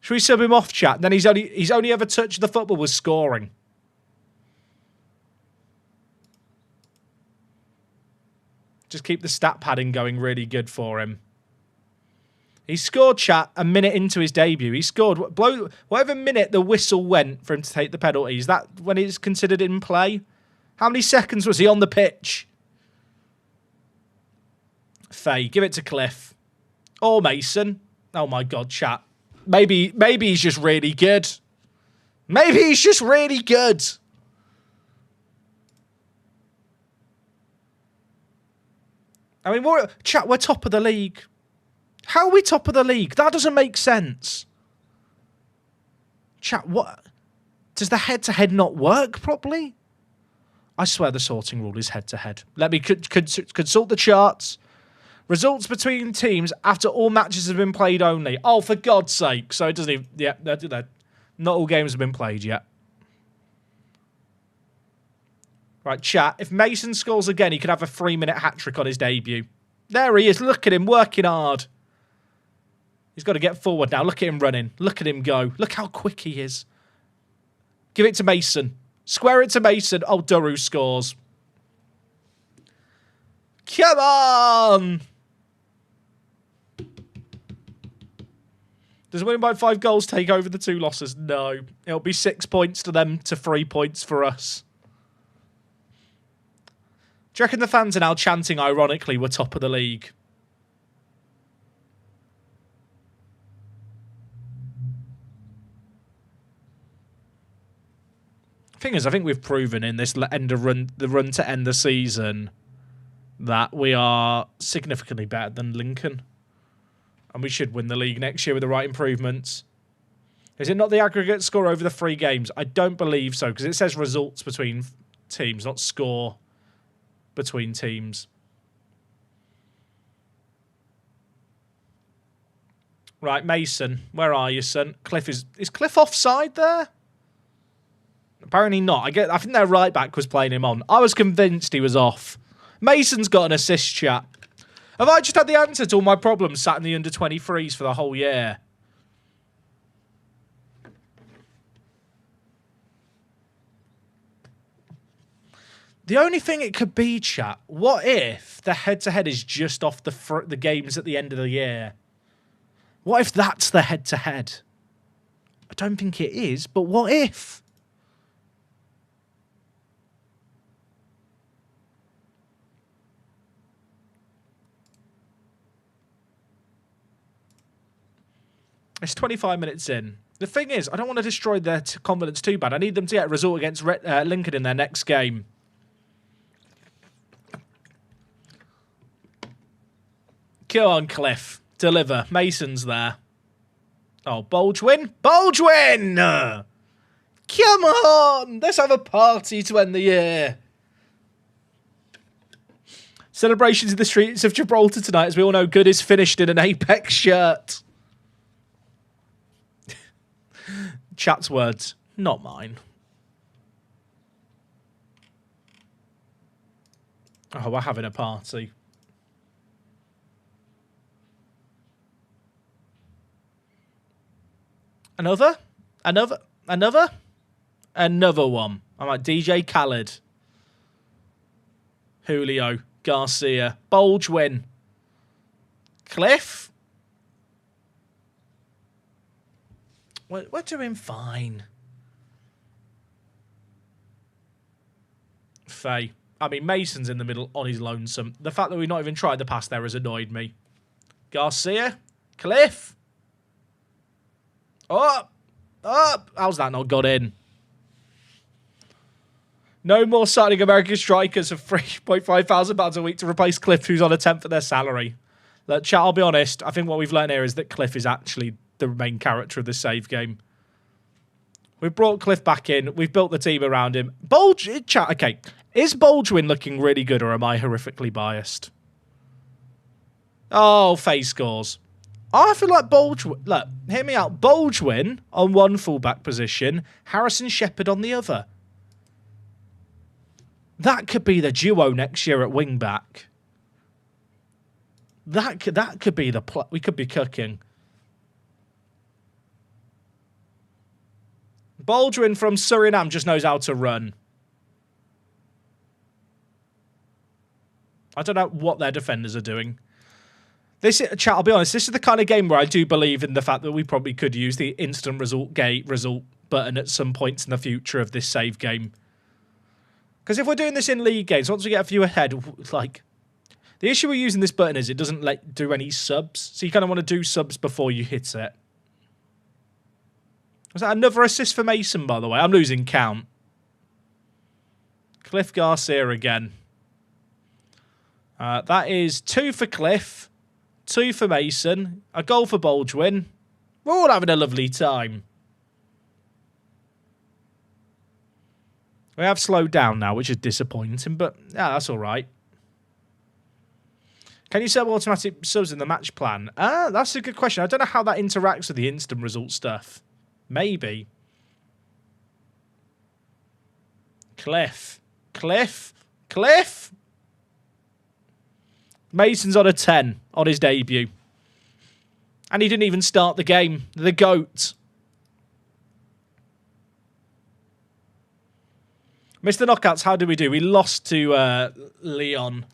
Should we sub him off, chat? Then he's only ever touched the football was scoring. Just keep the stat padding going really good for him. He scored, chat, a minute into his debut. He scored whatever minute the whistle went for him to take the penalty. Is that when he's considered in play? How many seconds was he on the pitch? Faye, give it to Cliff. Or Mason. Oh my God, chat. Maybe he's just really good. Maybe he's just really good. I mean, we're top of the league. How are we top of the league? That doesn't make sense. Chat, what? Does the head-to-head not work properly? I swear the sorting rule is head-to-head. Let me consult the charts. Results between teams after all matches have been played only. Oh, for God's sake. So it doesn't even... Yeah, not all games have been played yet. Right, chat. If Mason scores again, he could have a 3-minute hat-trick on his debut. There he is. Look at him working hard. He's got to get forward now. Look at him running. Look at him go. Look how quick he is. Give it to Mason. Square it to Mason. Oh, Duru scores. Come on! Does winning by 5 goals take over the 2 losses? No. It'll be 6 points to them to 3 points for us. Do you reckon the fans are now chanting, ironically, we're top of the league? Thing is, I think we've proven in this the run to end the season that we are significantly better than Lincoln. And we should win the league next year with the right improvements. Is it not the aggregate score over the 3 games? I don't believe so, because it says results between teams, not score between teams. Right, Mason, where are you, son? Cliff is Cliff offside there? Apparently not. I think their right back was playing him on. I was convinced he was off. Mason's got an assist, chat. Have I just had the answer to all my problems sat in the under-23s for the whole year? The only thing it could be, chat, what if the head-to-head is just off the games at the end of the year? What if that's the head-to-head? I don't think it is, but what if? It's 25 minutes in. The thing is, I don't want to destroy their confidence too bad. I need them to get a result against Lincoln in their next game. Come on, Cliff. Deliver. Mason's there. Oh, Bulge win? Bulge win! Come on! Let's have a party to end the year. Celebrations in the streets of Gibraltar tonight. As we all know, Good is finished in an Apex shirt. Chat's words, not mine. Oh, we're having a party. Another one. I'm like DJ Khaled, Julio, Garcia, Bulge win. Cliff. We're doing fine. Faye. I mean, Mason's in the middle on his lonesome. The fact that we've not even tried the pass there has annoyed me. Garcia. Cliff. Up. Up. How's that not got in? No more signing American strikers of £3,500 a week to replace Cliff, who's on a tenth of their salary. Look, chat, I'll be honest. I think what we've learned here is that Cliff is actually the main character of the save game. We've brought Cliff back in. We've built the team around him. Bulge, chat, okay. Is Bulgewin looking really good, or am I horrifically biased? Oh, Faye scores. I feel like Bulgewin... Look, hear me out. Bulgewin on one fullback position, Harrison Shepherd on the other. That could be the duo next year at wingback. That could be the... We could be cooking. Baldwin from Suriname just knows how to run. I don't know what their defenders are doing. This, chat, I'll be honest, this is the kind of game where I do believe in the fact that we probably could use the instant result button at some points in the future of this save game. Because if we're doing this in league games, once we get a few ahead, like... The issue with using this button is it doesn't do any subs. So you kind of want to do subs before you hit it. Was that another assist for Mason, by the way? I'm losing count. Cliff Garcia again. That is 2 for Cliff, 2 for Mason, a goal for Baldwin. We're all having a lovely time. We have slowed down now, which is disappointing, but yeah, that's all right. Can you set automatic subs in the match plan? That's a good question. I don't know how that interacts with the instant result stuff. Maybe. Cliff. Cliff. Cliff. Mason's on a 10 on his debut. And he didn't even start the game. The GOAT. Mr. Knockouts, how did we do? We lost to Leon.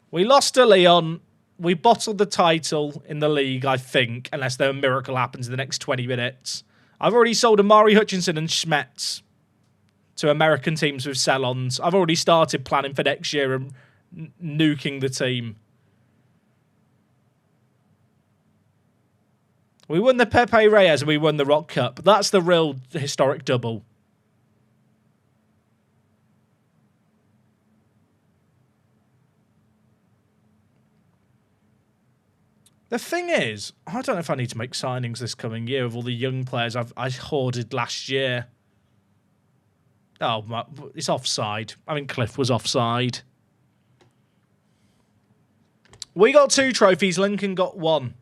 We lost to Leon. We bottled the title in the league, I think, unless a miracle happens in the next 20 minutes. I've already sold Amari Hutchinson and Schmetz to American teams with sell-ons. I've already started planning for next year and nuking the team. We won the Pepe Reyes and we won the Rock Cup. That's the real historic double. The thing is, I don't know if I need to make signings this coming year with all the young players I hoarded last year. Oh, it's offside. I mean, Cliff was offside. We got 2 trophies. Lincoln got 1.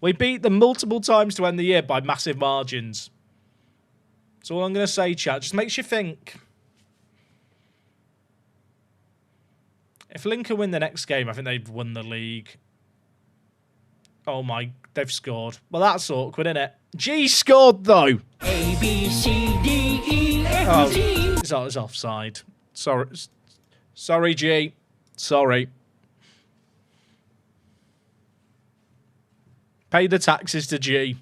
We beat them multiple times to end the year by massive margins. That's all I'm going to say, chat. Just makes you think. If Lincoln win the next game, I think they've won the league. Oh my, they've scored. Well, that's awkward, isn't it? G scored, though. A, B, C, D, E, F, G. It's offside. Sorry, G. Sorry. Pay the taxes to G.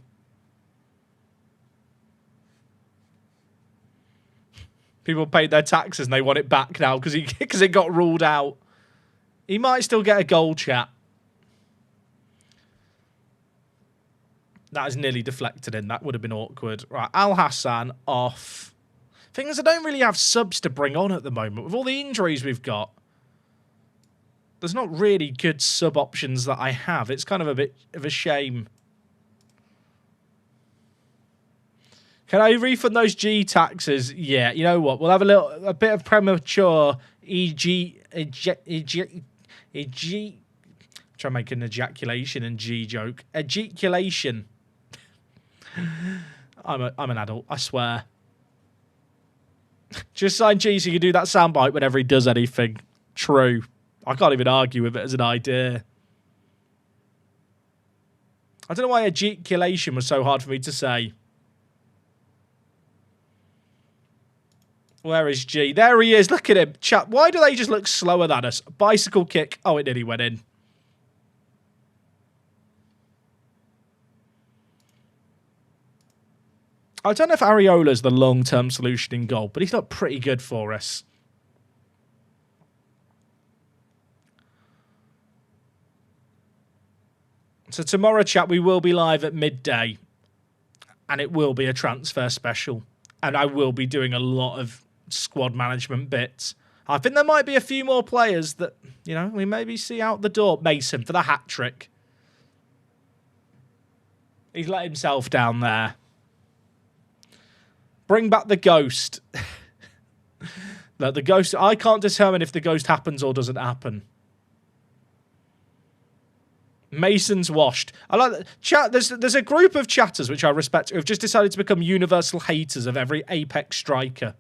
People paid their taxes and they want it back now because it got ruled out. He might still get a goal, chat. That is nearly deflected in. That would have been awkward. Right, Al Hassan off. Thing is, I don't really have subs to bring on at the moment. With all the injuries we've got, there's not really good sub options that I have. It's kind of a bit of a shame. Can I refund those G taxes? Yeah, you know what? We'll have a bit of premature try to make an ejaculation and G joke. Ejaculation. I'm an adult, I swear. Just sign G so you can do that soundbite whenever he does anything. True. I can't even argue with it as an idea. I don't know why ejaculation was so hard for me to say. Where is G? There he is. Look at him. Chat, why do they just look slower than us? Bicycle kick. Oh, it nearly went in. I don't know if Areola's the long-term solution in goal, but he's looked pretty good for us. So tomorrow, chat, we will be live at midday. And it will be a transfer special. And I will be doing a lot of squad management bits. I think there might be a few more players that, you know, we maybe see out the door. Mason for the hat-trick. He's let himself down there. Bring back the ghost. Look, the ghost, I can't determine if the ghost happens or doesn't happen. Mason's washed. I like that. Chat, there's a group of chatters which I respect who have just decided to become universal haters of every Apex striker.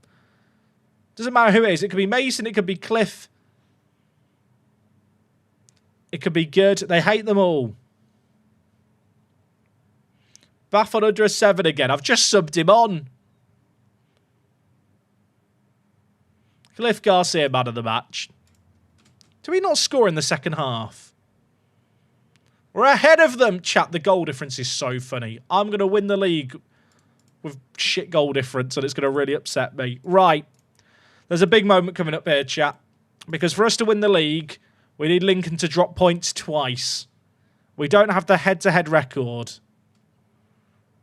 Doesn't matter who it is. It could be Mason, it could be Cliff. It could be good. They hate them all. Bath on under a 7 again. I've just subbed him on. Cliff Garcia, man of the match. Do we not score in the second half? We're ahead of them. Chat, the goal difference is so funny. I'm going to win the league with shit goal difference, and it's going to really upset me. Right. There's a big moment coming up here, chat. Because for us to win the league, we need Lincoln to drop points twice. We don't have the head-to-head record.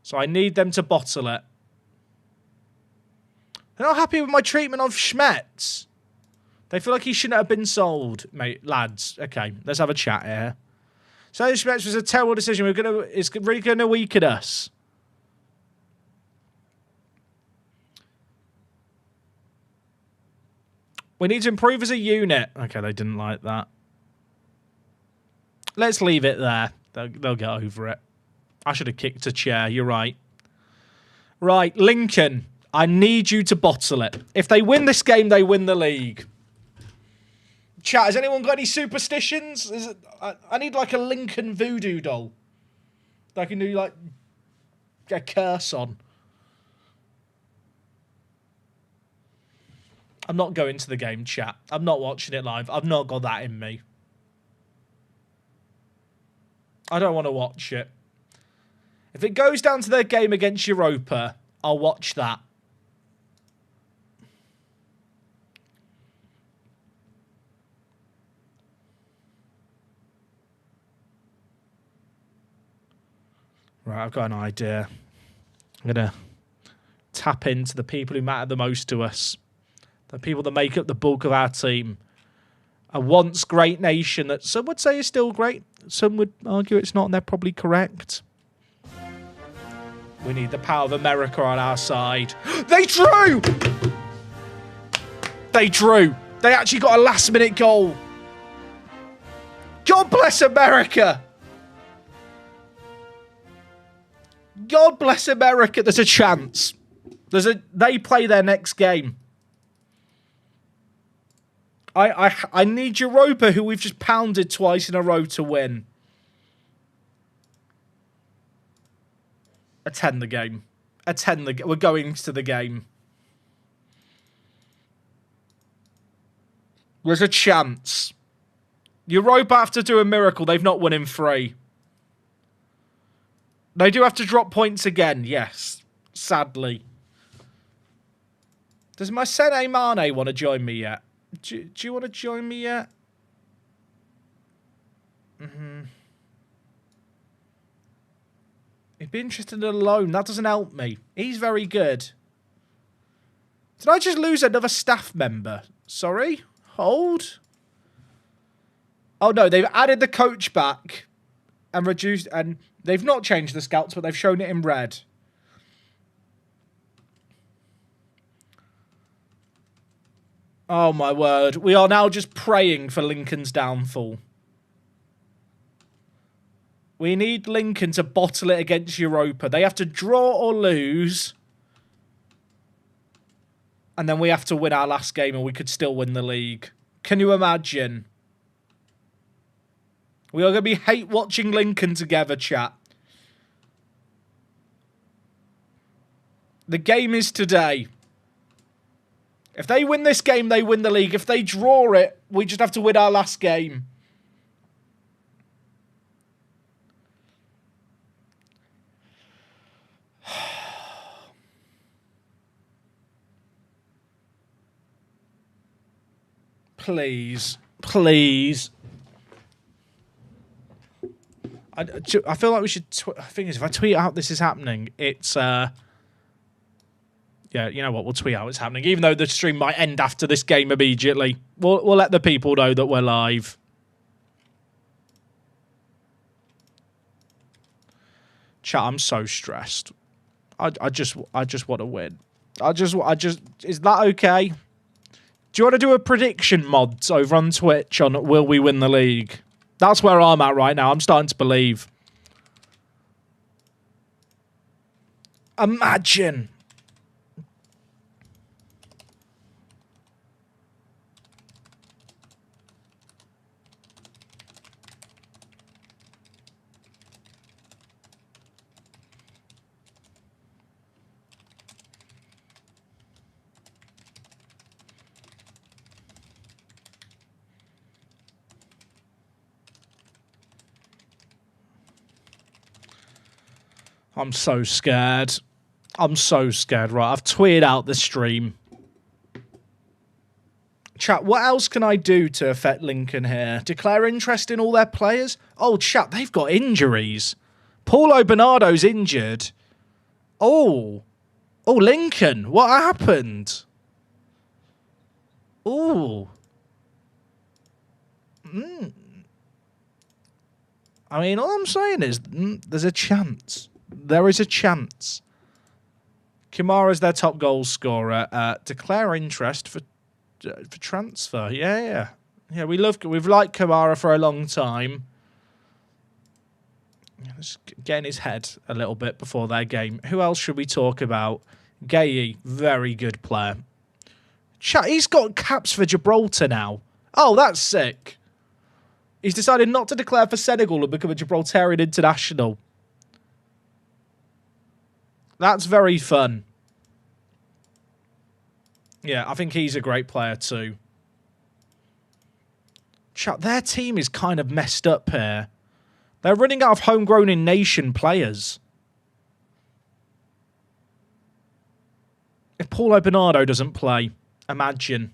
So I need them to bottle it. They're not happy with my treatment of Schmetz. They feel like he shouldn't have been sold, mate, lads. Okay, let's have a chat here. So Schmetz was a terrible decision. It's really going to weaken us. We need to improve as a unit. Okay, they didn't like that. Let's leave it there. They'll get over it. I should have kicked a chair. You're right. Right, Lincoln. I need you to bottle it. If they win this game, they win the league. Chat, has anyone got any superstitions? I need like a Lincoln voodoo doll that I can do like a curse on. I'm not going to the game, chat. I'm not watching it live. I've not got that in me. I don't want to watch it. If it goes down to their game against Europa, I'll watch that. Right, I've got an idea. I'm going to tap into the people who matter the most to us. The people that make up the bulk of our team. A once great nation that some would say is still great. Some would argue it's not, and they're probably correct. We need the power of America on our side. They drew! They drew. They actually got a last-minute goal. God bless America. God bless America. There's a chance. They play their next game. I need Europa, who we've just pounded twice in a row, to win. Attend the game. We're going to the game. There's a chance. Europa have to do a miracle. They've not won in 3. They do have to drop points again, yes. Sadly. Does my Sene Mane want to join me yet? Do you want to join me yet? He'd be interested in a loan. That doesn't help me. He's very good. Did I just lose another staff member? Sorry? Hold. Oh, no. They've added the coach back and reduced... And they've not changed the scouts, but they've shown it in red. Oh, my word. We are now just praying for Lincoln's downfall. We need Lincoln to bottle it against Europa. They have to draw or lose. And then we have to win our last game and we could still win the league. Can you imagine? We are going to be hate watching Lincoln together, chat. The game is today. If they win this game, they win the league. If they draw it, we just have to win our last game. Please. Please. I feel like we should... The thing is, if I tweet out this is happening, it's... Yeah, you know what? We'll tweet out it's happening. Even though the stream might end after this game immediately. We'll let the people know that we're live. Chat, I'm so stressed. I just want to win. Is that okay? Do you want to do a prediction mods over on Twitch on will we win the league? That's where I'm at right now. I'm starting to believe. Imagine. I'm so scared. I'm so scared. Right, I've tweeted out the stream. Chat, what else can I do to affect Lincoln here? Declare interest in all their players? Oh, chat, they've got injuries. Paulo Bernardo's injured. Oh. Oh, Lincoln, what happened? Oh. I mean, all I'm saying is there's a chance. There is a chance. Kamara's their top goal scorer. Declare interest for transfer. Yeah. We've liked Kamara for a long time. Just getting his head a little bit before their game. Who else should we talk about? Gay, very good player. Chat, he's got caps for Gibraltar now. Oh, that's sick. He's decided not to declare for Senegal and become a Gibraltarian international. That's very fun. Yeah, I think he's a great player too. Chat, their team is kind of messed up here. They're running out of homegrown in nation players. If Paulo Bernardo doesn't play, imagine.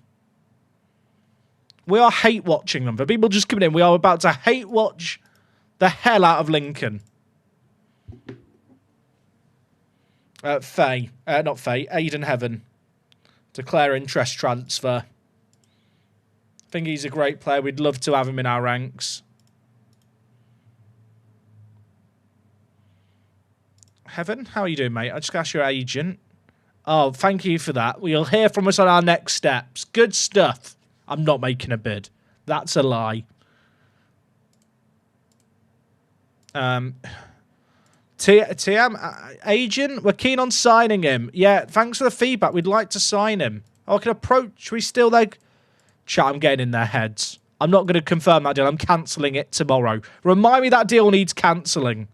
We are hate watching them. For people just coming in, we are about to hate watch the hell out of Lincoln. Not Faye, Aiden Heaven. Declare interest transfer. I think he's a great player. We'd love to have him in our ranks. Heaven, how are you doing, mate? I just asked your agent. Oh, thank you for that. You'll hear from us on our next steps. Good stuff. I'm not making a bid. That's a lie. TM agent, we're keen on signing him. Yeah, thanks for the feedback. We'd like to sign him. I can approach. We still like. Chat, I'm getting in their heads. I'm not going to confirm that deal. I'm cancelling it tomorrow. Remind me that deal needs cancelling.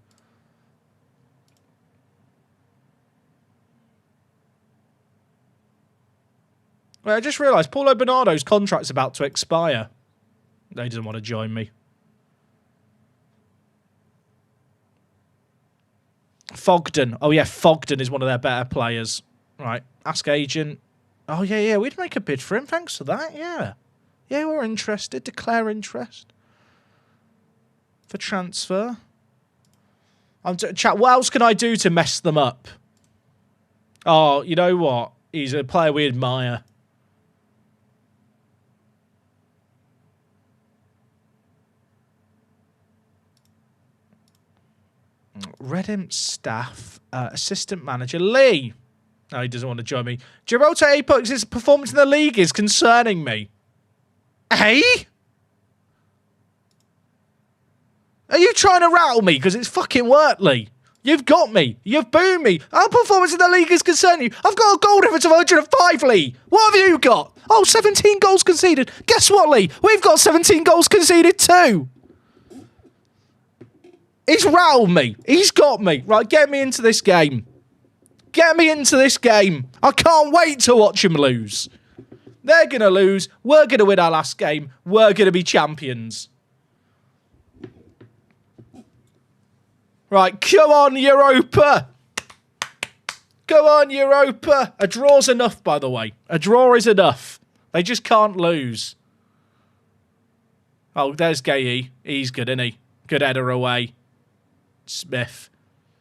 Well, I just realised Paulo Bernardo's contract's about to expire. No, he doesn't want to join me. Fogden. Oh, yeah, Fogden is one of their better players. Right, ask agent. Oh, yeah, we'd make a bid for him. Thanks for that, yeah. Yeah, we're interested. Declare interest. For transfer. Chat, what else can I do to mess them up? Oh, you know what? He's a player we admire. Redham staff, assistant manager Lee. No, he doesn't want to join me. Gibraltar Apex's performance in the league is concerning me. Hey? Are you trying to rattle me? Because it's fucking worked, Lee. You've got me. You've boomed me. Our performance in the league is concerning you. I've got a goal difference of 105, Lee. What have you got? Oh, 17 goals conceded. Guess what, Lee? We've got 17 goals conceded too. He's rattled me. He's got me. Right, get me into this game. Get me into this game. I can't wait to watch him lose. They're going to lose. We're going to win our last game. We're going to be champions. Right, come on, Europa. Come on, Europa. A draw's enough, by the way. A draw is enough. They just can't lose. Oh, there's Gayey. He's good, isn't he? Good header away. Smith.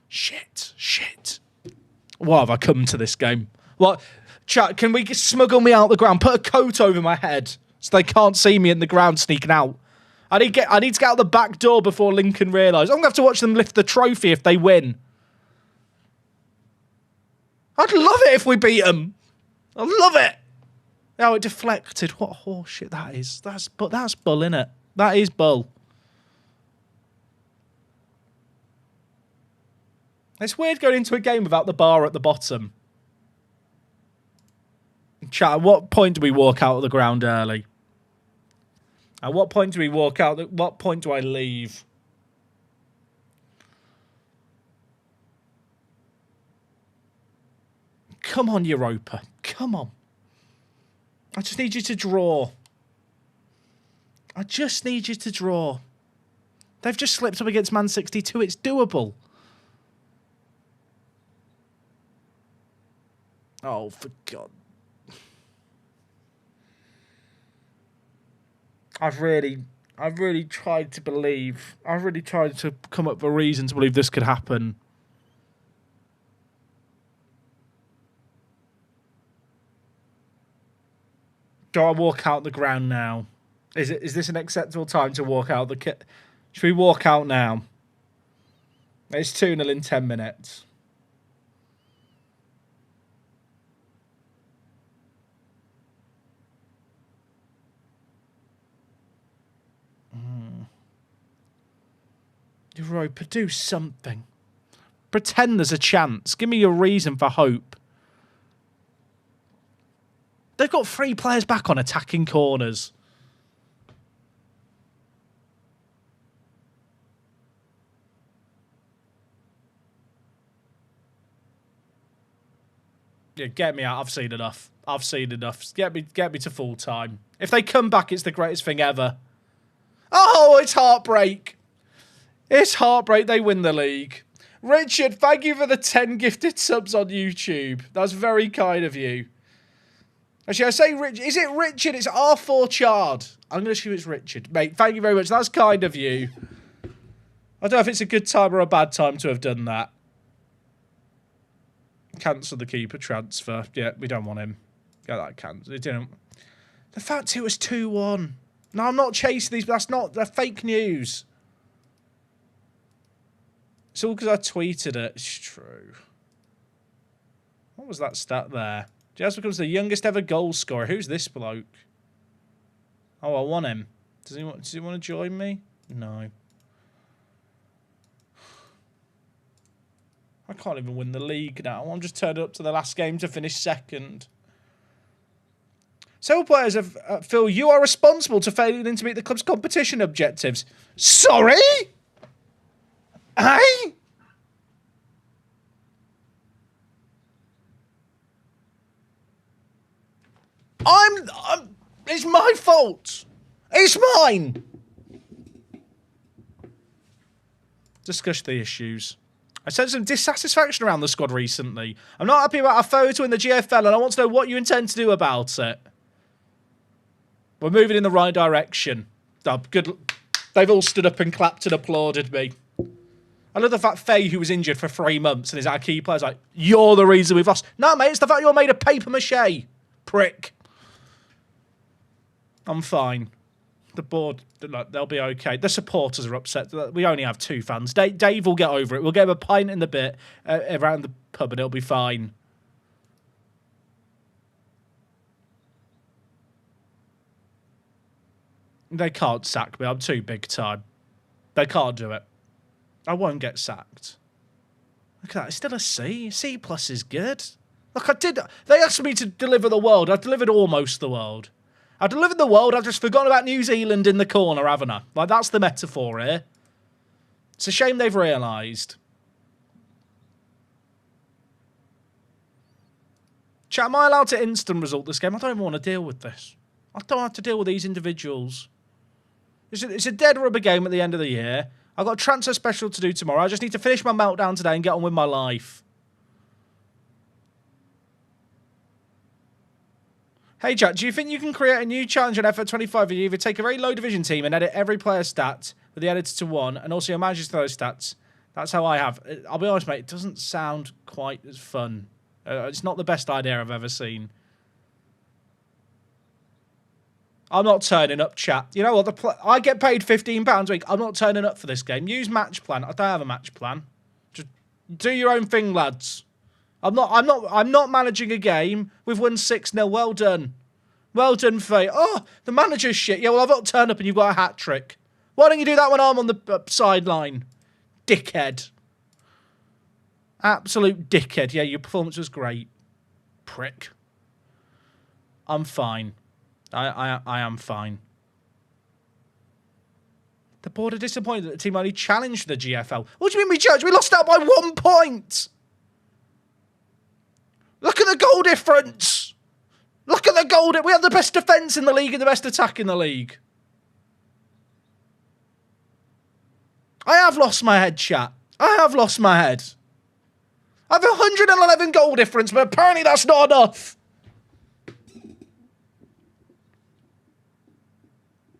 Shit. What have I come to this game? What? Chat, can we smuggle me out the ground? Put a coat over my head so they can't see me in the ground sneaking out. I need to get out the back door before Lincoln realise. I'm going to have to watch them lift the trophy if they win. I'd love it if we beat them. I'd love it. Oh, it deflected. What horseshit that is. That's bull, innit? That is bull. It's weird going into a game without the bar at the bottom. Chat, at what point do we walk out of the ground early? At what point do we walk out? At what point do I leave? Come on, Europa. Come on. I just need you to draw. I just need you to draw. They've just slipped up against Man 62. It's doable. Oh, for God. I've really tried to believe. I've really tried to come up with a reason to believe this could happen. Do I walk out the ground now? Is this an acceptable time to walk out the kit? Should we walk out now? It's 2-0 in 10 minutes. Europa, do something. Pretend there's a chance. Give me a reason for hope. They've got 3 players back on attacking corners. Yeah, get me out. I've seen enough. I've seen enough. Get me to full time. If they come back, it's the greatest thing ever. Oh, it's heartbreak. It's heartbreak. They win the league. Richard, thank you for the 10 gifted subs on YouTube. That's very kind of you. Actually, I say Richard. Is it Richard? It's R4 Chard. I'm going to assume it's Richard. Mate, thank you very much. That's kind of you. I don't know if it's a good time or a bad time to have done that. Cancel the keeper transfer. Yeah, we don't want him. Get that cancelled. It didn't. The fact it was 2-1. No, I'm not chasing these, but that's not... They're fake news. It's all because I tweeted it. It's true. What was that stat there? Jazz becomes the youngest ever goal scorer. Who's this bloke? Oh, I want him. Does he want to join me? No. I can't even win the league now. I'm just turned up to the last game to finish second. Several players have feel you are responsible to failing to meet the club's competition objectives. Sorry? Hey? It's my fault. It's mine. Discuss the issues. I sense some dissatisfaction around the squad recently. I'm not happy about our photo in the GFL and I want to know what you intend to do about it. We're moving in the right direction. Oh, good. They've all stood up and clapped and applauded me. I love the fact Faye, who was injured for 3 months and is our key player, is like, you're the reason we've lost. No, mate, it's the fact you're made of paper mache. Prick. I'm fine. The board, they'll be okay. The supporters are upset. We only have 2 fans. Dave will get over it. We'll get him a pint in the bit around the pub and it'll be fine. They can't sack me. I'm too big time. They can't do it. I won't get sacked. Look at that. It's still a C. C+ is good. Look, I did. They asked me to deliver the world. I delivered almost the world. I delivered the world. I've just forgotten about New Zealand in the corner, haven't I? Like, that's the metaphor here. It's a shame they've realised. Chat, am I allowed to instant result this game? I don't even want to deal with this. I don't have to deal with these individuals. It's a dead rubber game at the end of the year. I've got a transfer special to do tomorrow. I just need to finish my meltdown today and get on with my life. Hey, chat, do you think you can create a new challenge on F25 where you either take a very low division team and edit every player's stat with the editor to 1 and also your managers to those stats? That's how I have. I'll be honest, mate, it doesn't sound quite as fun. It's not the best idea I've ever seen. I'm not turning up, chat. You know what? I get paid £15 a week. I'm not turning up for this game. Use match plan. I don't have a match plan. Just do your own thing, lads. I'm not managing a game. We've won 6-0. Well done. Well done, Faye. Oh, the manager's shit. Yeah, well, I've got to turn up and you've got a hat trick. Why don't you do that when I'm on the sideline? Dickhead. Absolute dickhead. Yeah, your performance was great. Prick. I'm fine. I am fine. The board are disappointed that the team only challenged the GFL. What do you mean we judged? We lost out by 1 point. Look at the goal difference. Look at the goal. We have the best defence in the league and the best attack in the league. I have lost my head, chat. I have lost my head. I have 111 goal difference, but apparently that's not enough.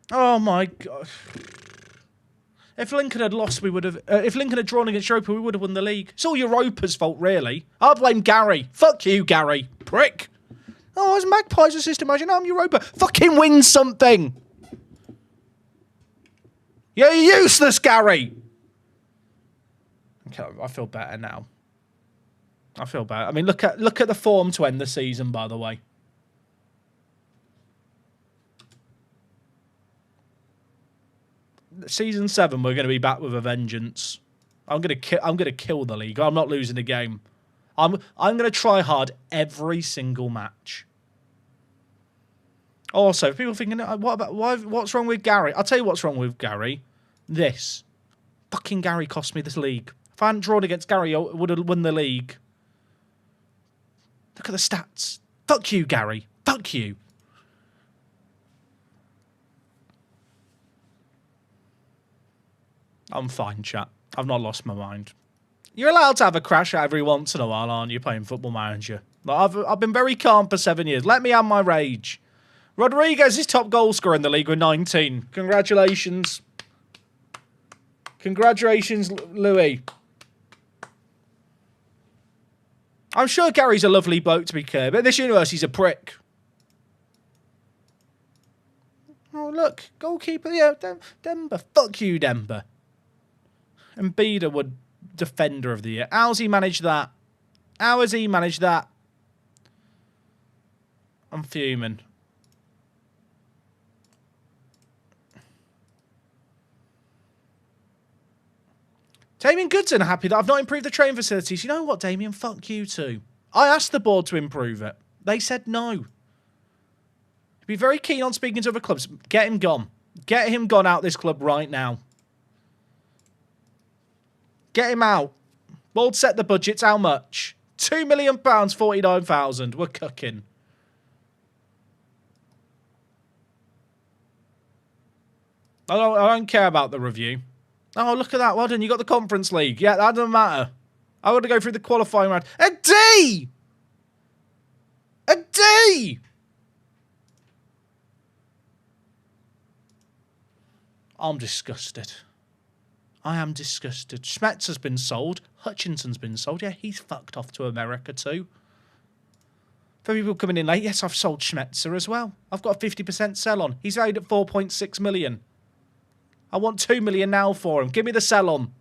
Oh my God. If Lincoln had lost, we would have... if Lincoln had drawn against Europa, we would have won the league. It's all Europa's fault, really. I'll blame Gary. Fuck you, Gary. Prick. Oh, it's Magpies assistant manager. No, I'm Europa. Fucking win something. You're useless, Gary. Okay, I feel better now. I feel better. I mean, look at the form to end the season, by the way. Season 7, we're going to be back with a vengeance. I'm going to kill the league. I'm not losing a game. I'm going to try hard every single match. Also, people thinking, what's wrong with Gary? I'll tell you what's wrong with Gary. This. Fucking Gary cost me this league. If I hadn't drawn against Gary, I would have won the league. Look Look at the stats. Fuck you, Gary. Fuck you. I'm fine, chat. I've not lost my mind. You're allowed to have a crash every once in a while, aren't you, playing Football Manager? Like, I've been very calm for 7 years. Let me have my rage. Rodriguez is top goal scorer in the league with 19. Congratulations. Congratulations, Louis. I'm sure Gary's a lovely bloke, to be clear, but this university's a prick. Oh, look. Goalkeeper. Yeah, Demba. Fuck you, Demba. And Beda would Defender of the Year. How's he managed that? How has he managed that? I'm fuming. Damien Goodson happy that I've not improved the training facilities. You know what, Damien? Fuck you too. I asked the board to improve it. They said no. Be very keen on speaking to other clubs. Get him gone. Get him gone out this club right now. Get him out. Board set the budgets. How much? £2 million, 49,000. We're cooking. I don't care about the review. Oh, look at that. Well done. You got the Conference League. Yeah, that doesn't matter. I got to go through the qualifying round. A D! A D! I'm disgusted. I am disgusted. Schmetz has been sold. Hutchinson's been sold. Yeah, he's fucked off to America too. For people coming in late, yes, I've sold Schmetzer as well. I've got a 50% sell on. He's valued at 4.6 million. I want 2 million now for him. Give me the sell on.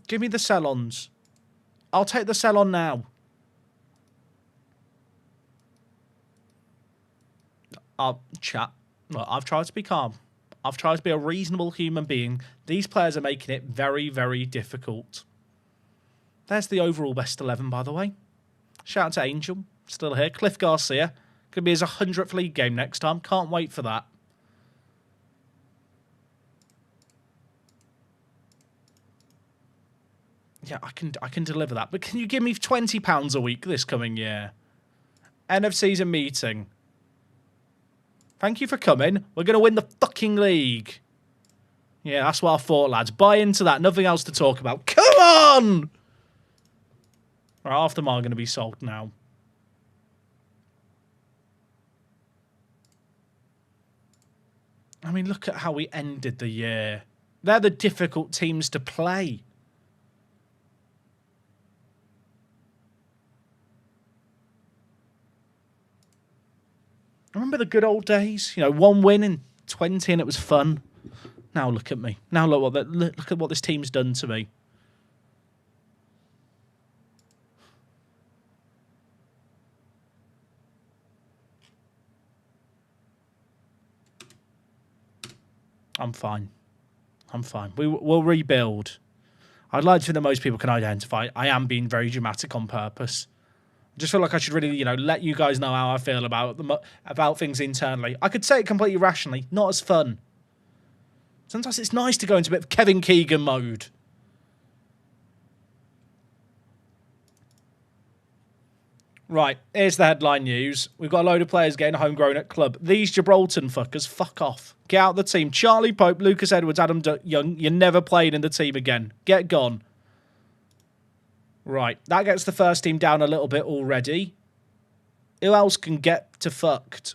Give me the sell ons. I'll take the sell on now. Chat. Look, I've tried to be calm. I've tried to be a reasonable human being. These players are making it very, very difficult. There's the overall best 11, by the way. Shout out to Angel. Still here. Cliff Garcia. Could be his 100th league game next time. Can't wait for that. Yeah, I can deliver that. But can you give me £20 a week this coming year? NFC's a meeting. Thank you for coming. We're going to win the fucking league. Yeah, that's what I thought, lads. Buy into that. Nothing else to talk about. Come on! Right, half them are going to be sold now. I mean, look at how we ended the year. They're the difficult teams to play. Remember the good old days? You know, 1 win in 20 and it was fun. Now look at me. Now look at what this team's done to me. I'm fine. I'm fine. We'll rebuild. I'd like to think that most people can identify. I am being very dramatic on purpose. I just feel like I should really, you know, let you guys know how I feel about things internally. I could say it completely rationally, not as fun. Sometimes it's nice to go into a bit of Kevin Keegan mode. Right, here's the headline news. We've got a load of players getting homegrown at club. These Gibraltar fuckers, fuck off. Get out the team. Charlie Pope, Lucas Edwards, Adam Young, you're never playing in the team again. Get gone. Right, that gets the first team down a little bit already. Who else can get to fucked?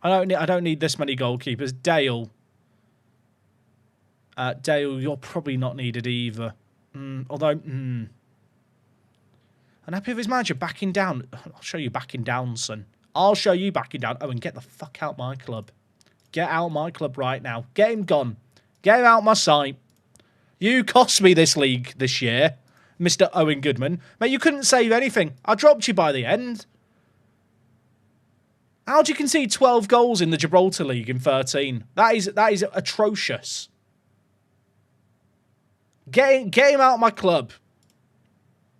I don't need this many goalkeepers. Dale. Dale, you're probably not needed either. I'm happy with his manager backing down. I'll show you backing down, son. I'll show you backing down. Oh, and get the fuck out my club. Get out my club right now. Get him gone. Get him out my sight. You cost me this league this year, Mr. Owen Goodman. Mate, you couldn't save anything. I dropped you by the end. How'd you concede 12 goals in the Gibraltar League in 13? That is atrocious. Get him out of my club.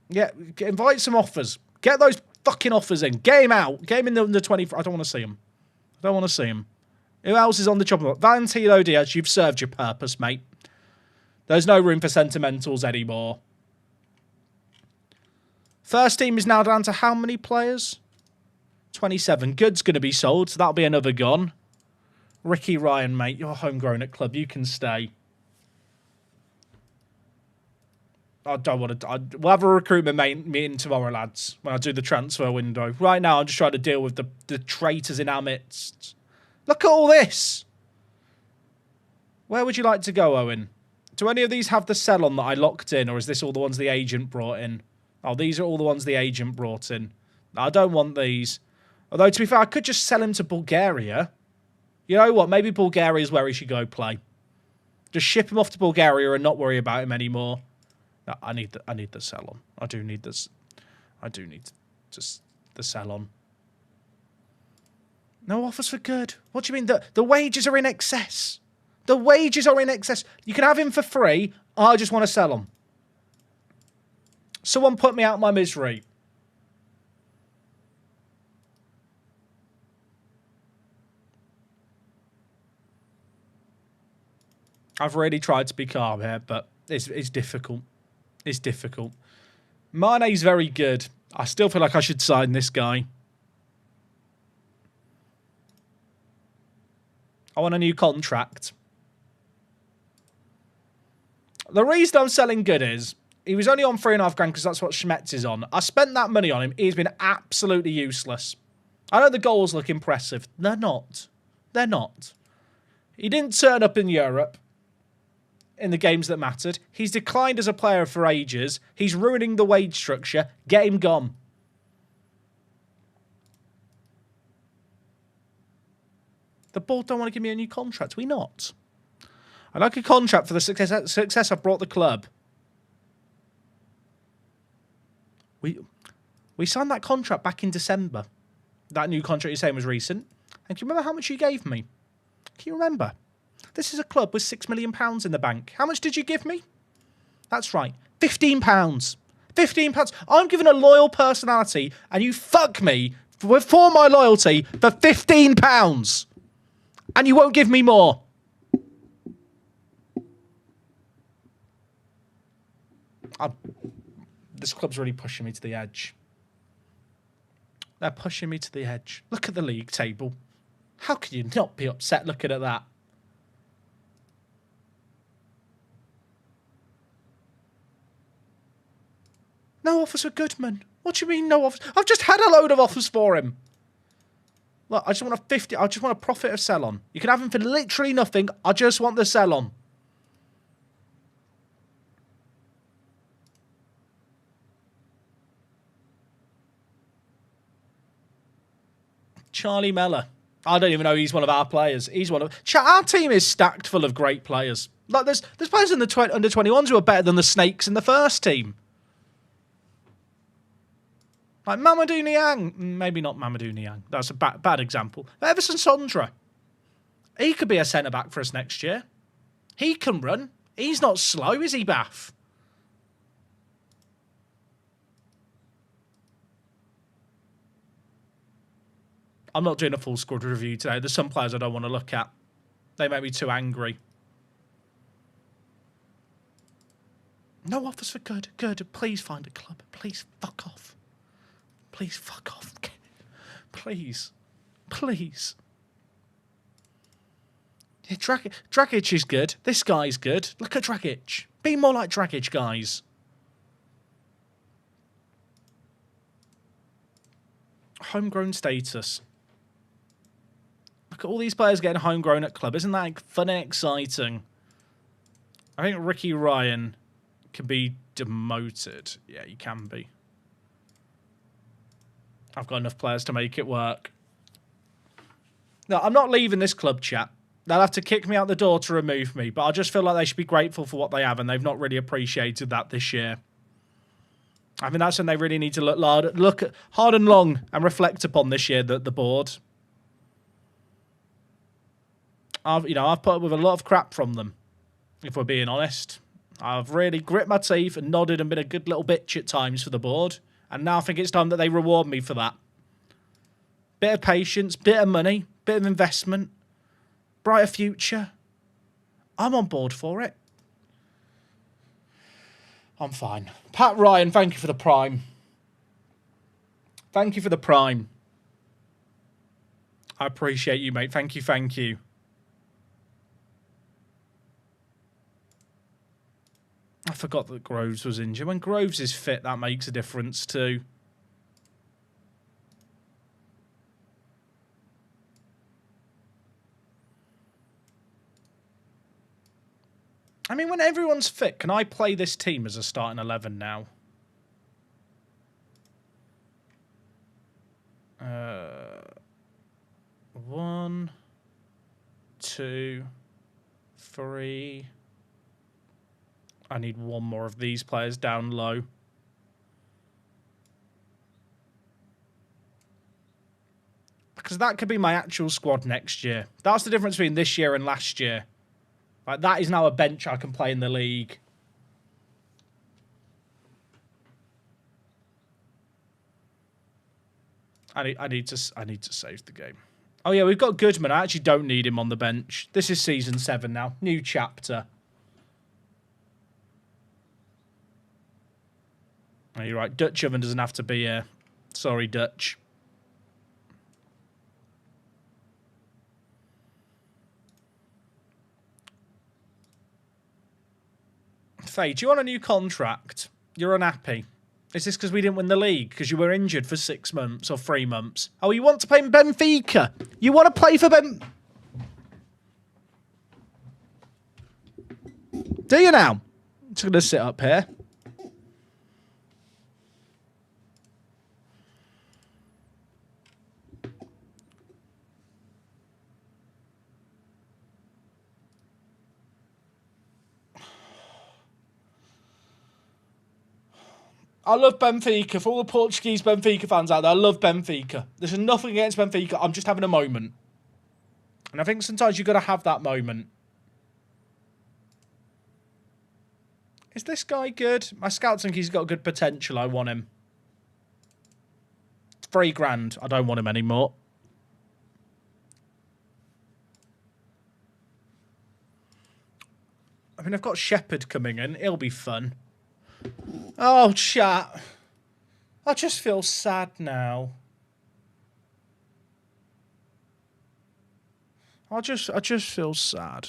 Yeah, invite some offers. Get those fucking offers in. Get him out. Get him in the 24. I don't want to see him. I don't want to see him. Who else is on the chopping block? Valentino Diaz, you've served your purpose, mate. There's no room for sentimentals anymore. First team is now down to how many players? 27. Good's going to be sold, so that'll be another gone. Ricky Ryan, mate, you're homegrown at club. You can stay. I don't want to... We'll have a recruitment meeting tomorrow, lads, when I do the transfer window. Right now, I'm just trying to deal with the traitors in our midst. Look at all this. Where would you like to go, Owen? Do any of these have the sell-on that I locked in, or is this all the ones the agent brought in? Oh, these are all the ones the agent brought in. I don't want these. Although, to be fair, I could just sell him to Bulgaria. You know what? Maybe Bulgaria is where he should go play. Just ship him off to Bulgaria and not worry about him anymore. No, I need the sell-on. I do need this. I do need just the sell-on. No offers for good. What do you mean? The wages are in excess. The wages are in excess. You can have him for free. I just want to sell him. Someone put me out of my misery. I've really tried to be calm here, but it's difficult. It's difficult. Mane's very good. I still feel like I should sign this guy. I want a new contract. The reason I'm selling good is he was only on 3.5 grand because that's what Schmetz is on. I spent that money on him. He's been absolutely useless. I know the goals look impressive. They're not. They're not. He didn't turn up in Europe in the games that mattered. He's declined as a player for ages. He's ruining the wage structure. Get him gone. The board don't want to give me a new contract. We not. I like a contract for the success I've brought the club. We signed that contract back in December. That new contract you're saying was recent. And can you remember how much you gave me? Can you remember? This is a club with £6 million in the bank. How much did you give me? That's right. £15. £15. I'm giving a loyal personality and you fuck me for my loyalty for £15. And you won't give me more. This club's really pushing me to the edge. They're pushing me to the edge. Look at the league table. How can you not be upset looking at that? No offers for Goodman. What do you mean no offers? I've just had a load of offers for him. Look, I just want I just want a profit of sell-on. You can have him for literally nothing. I just want the sell-on. Charlie Mellor. I don't even know he's one of our players. He's one of... Our team is stacked full of great players. Like there's players in the under-21s who are better than the Snakes in the first team. Like Mamadou Niang. Maybe not Mamadou Niang. That's a bad example. But Everson Sondra. He could be a centre-back for us next year. He can run. He's not slow, is he, Bath? I'm not doing a full squad review today. There's some players I don't want to look at. They make me too angry. No offers for good. Good. Please find a club. Please fuck off. Please fuck off. Please. Please. Yeah, Dragic is good. This guy's good. Look at Dragic. Be more like Dragic, guys. Homegrown status. Look at all these players getting homegrown at club. Isn't that fun and exciting? I think Ricky Ryan can be demoted. Yeah, he can be. I've got enough players to make it work. No, I'm not leaving this club, chat. They'll have to kick me out the door to remove me, but I just feel like they should be grateful for what they have, and they've not really appreciated that this year. I think that's when they really need to look hard and long and reflect upon this year, the board. I've put up with a lot of crap from them, if we're being honest. I've really grit my teeth and nodded and been a good little bitch at times for the board. And now I think it's time that they reward me for that. Bit of patience, bit of money, bit of investment, brighter future. I'm on board for it. I'm fine. Pat Ryan, thank you for the prime. Thank you for the prime. I appreciate you, mate. Thank you, thank you. I forgot that Groves was injured. When Groves is fit, that makes a difference too. I mean, when everyone's fit, can I play this team as a starting 11 now? 1, 2, 3. I need one more of these players down low. Because that could be my actual squad next year. That's the difference between this year and last year. Like, that is now a bench I can play in the league. I need to save the game. Oh yeah, we've got Goodman. I actually don't need him on the bench. This is season 7 now. New chapter. Oh, you're right. Dutch Oven doesn't have to be here. Sorry, Dutch. Faye, do you want a new contract? You're unhappy. Is this because we didn't win the league? Because you were injured for 6 months or 3 months? Oh, you want to play in Benfica? You want to play for Do you now? I'm just going to sit up here. I love Benfica. For all the Portuguese Benfica fans out there, I love Benfica. There's nothing against Benfica. I'm just having a moment. And I think sometimes you've got to have that moment. Is this guy good? My scouts think he's got good potential. I want him. It's $3,000. I don't want him anymore. I mean, I've got Shepherd coming in. It'll be fun. Oh, chat. I just feel sad now. I just feel sad.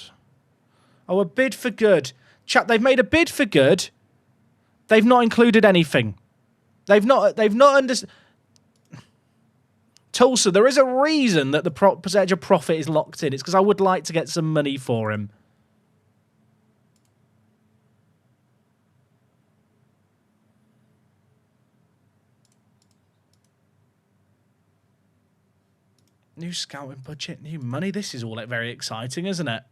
Oh, a bid for good. Chat, they've made a bid for good. They've not included anything. They've not understood. Tulsa, there is a reason that the percentage of profit is locked in. It's because I would like to get some money for him. New scouting budget, new money. This is all very exciting, isn't it?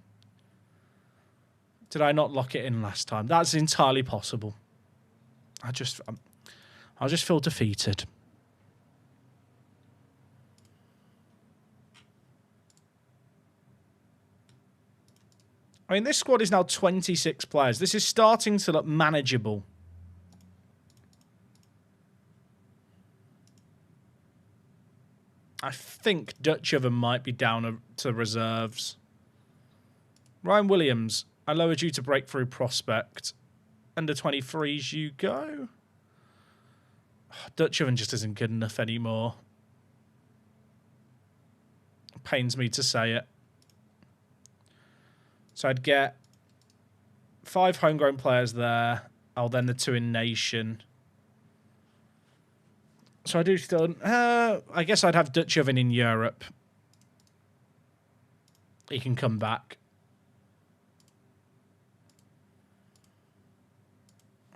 Did I not lock it in last time? That's entirely possible. I just feel defeated. I mean, this squad is now 26 players. This is starting to look manageable. I think Dutch Oven might be down to reserves. Ryan Williams, I lowered you to breakthrough prospect. Under 23s you go. Dutch Oven just isn't good enough anymore. Pains me to say it. So I'd get 5 homegrown players there. Oh, then the 2 in Nation. So I do still... I guess I'd have Dutch Oven in Europe. He can come back.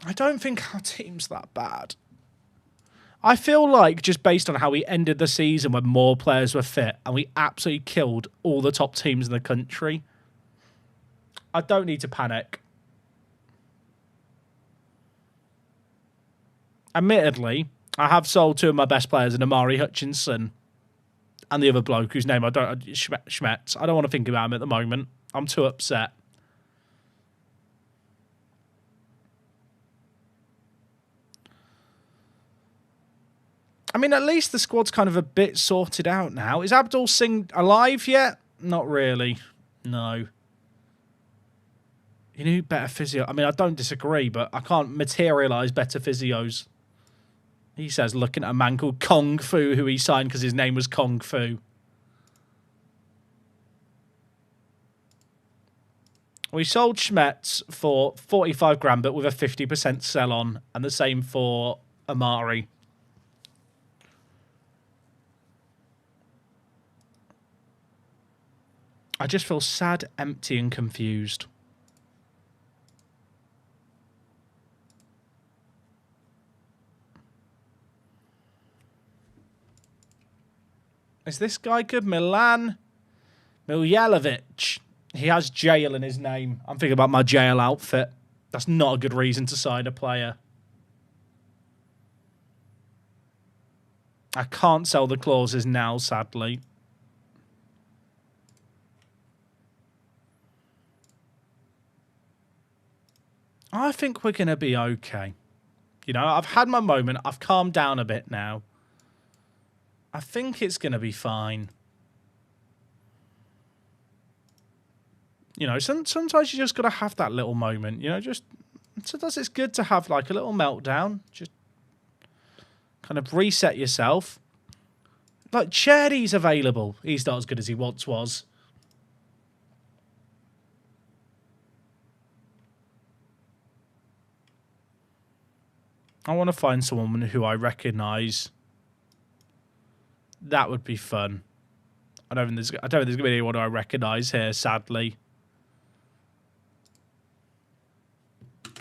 I don't think our team's that bad. I feel like, just based on how we ended the season when more players were fit, and we absolutely killed all the top teams in the country, I don't need to panic. Admittedly, I have sold 2 of my best players in Amari Hutchinson and the other bloke whose name Schmetz. I don't want to think about him at the moment. I'm too upset. I mean, at least the squad's kind of a bit sorted out now. Is Abdul Singh alive yet? Not really. No. You need better physio. I mean, I don't disagree, but I can't materialise better physios. He says, looking at a man called Kung Fu, who he signed because his name was Kung Fu. We sold Schmetz for 45 grand, but with a 50% sell on, and the same for Amari. I just feel sad, empty, and confused. Is this guy good? Milan Miljalovic. He has jail in his name. I'm thinking about my jail outfit. That's not a good reason to sign a player. I can't sell the clauses now, sadly. I think we're going to be okay. You know, I've had my moment. I've calmed down a bit now. I think it's going to be fine. You know, sometimes you just got to have that little moment. You know, just sometimes it's good to have like a little meltdown. Just kind of reset yourself. Like, Cherry's available. He's not as good as he once was. I want to find someone who I recognise. That would be fun. I don't think there's going to be anyone who I recognise here, sadly.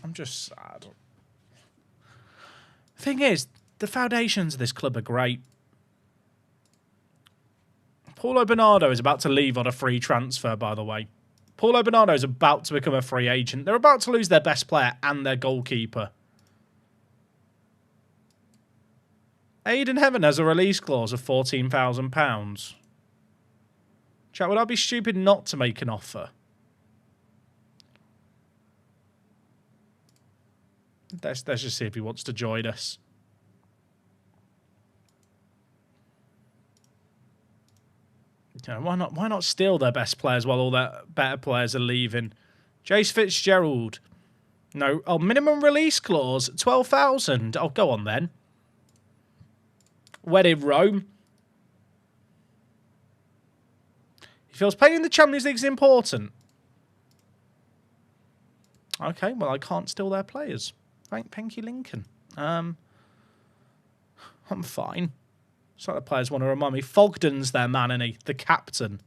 I'm just sad. Thing is, the foundations of this club are great. Paulo Bernardo is about to leave on a free transfer, by the way. Paulo Bernardo is about to become a free agent. They're about to lose their best player and their goalkeeper. Aiden Heaven has a release clause of £14,000. Chat, would I be stupid not to make an offer? Let's just see if he wants to join us. You know, why not steal their best players while all their better players are leaving? Jace Fitzgerald. No. Oh, minimum release clause, 12,000. Oh, go on then. When in Rome. He feels playing in the Champions League is important. Okay, well, I can't steal their players. Thank you, Lincoln. I'm fine. It's like the players want to remind me. Fogden's their man, and he, the captain.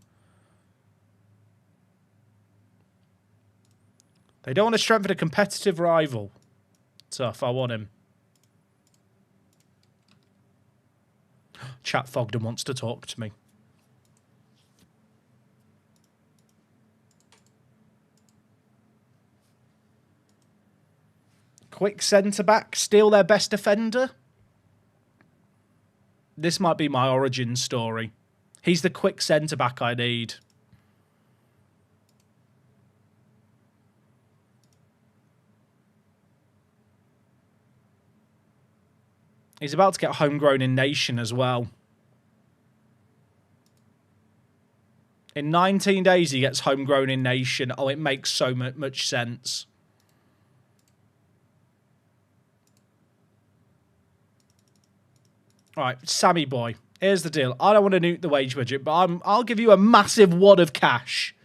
They don't want to strengthen a competitive rival. Tough, I want him. Chat, Fogden wants to talk to me. Quick centre-back, steal their best defender. This might be my origin story. He's the quick centre-back I need. He's about to get homegrown in Nation as well. In 19 days, he gets homegrown in Nation. Oh, it makes so much sense. All right, Sammy boy. Here's the deal. I don't want to nuke the wage budget, but I'll give you a massive wad of cash.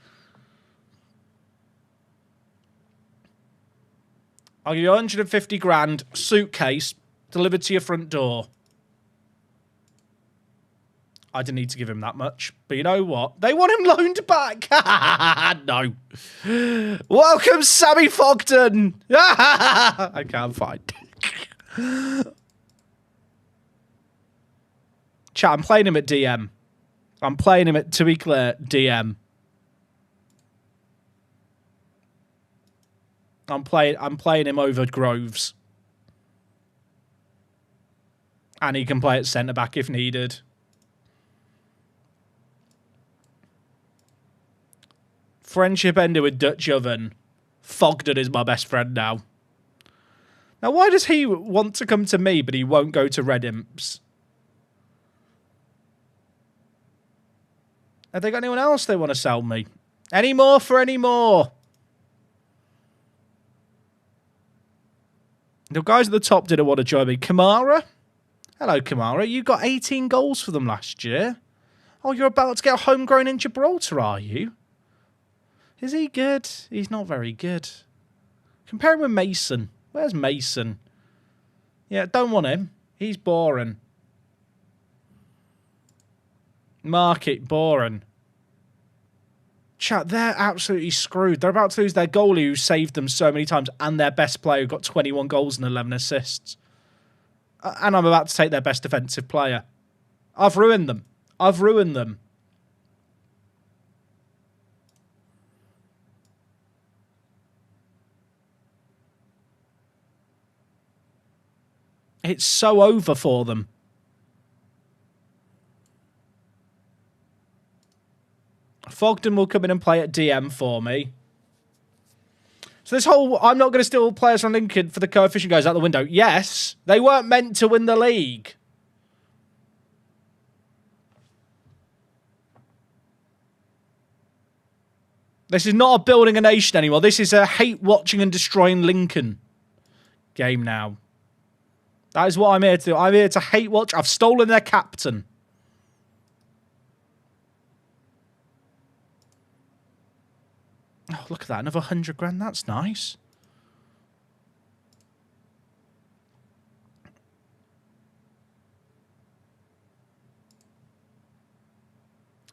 I'll give you 150 grand, suitcase, delivered to your front door. I didn't need to give him that much. But you know what? They want him loaned back. No. Welcome, Sammy Fogden. I can't find. Chat, I'm playing him at DM. I'm playing him at, to be clear, DM. I'm playing him over Groves. And he can play at centre-back if needed. Friendship ended with Dutch Oven. Fogden is my best friend now. Now, why does he want to come to me, but he won't go to Red Imps? Have they got anyone else they want to sell me? Any more for any more? The guys at the top didn't want to join me. Kamara? Hello, Kamara. You got 18 goals for them last year. Oh, you're about to get homegrown in Gibraltar, are you? Is he good? He's not very good. Compare him with Mason. Where's Mason? Yeah, don't want him. He's boring. Market, boring. Chat, they're absolutely screwed. They're about to lose their goalie who saved them so many times and their best player who got 21 goals and 11 assists. And I'm about to take their best defensive player. I've ruined them. I've ruined them. It's so over for them. Fogden will come in and play at DM for me. So this whole, I'm not going to steal players from Lincoln for the coefficient goes out the window. Yes, they weren't meant to win the league. This is not a building a nation anymore. This is a hate watching and destroying Lincoln game now. That is what I'm here to do. I'm here to hate watch. I've stolen their captain. Oh, look at that. Another 100 grand. That's nice.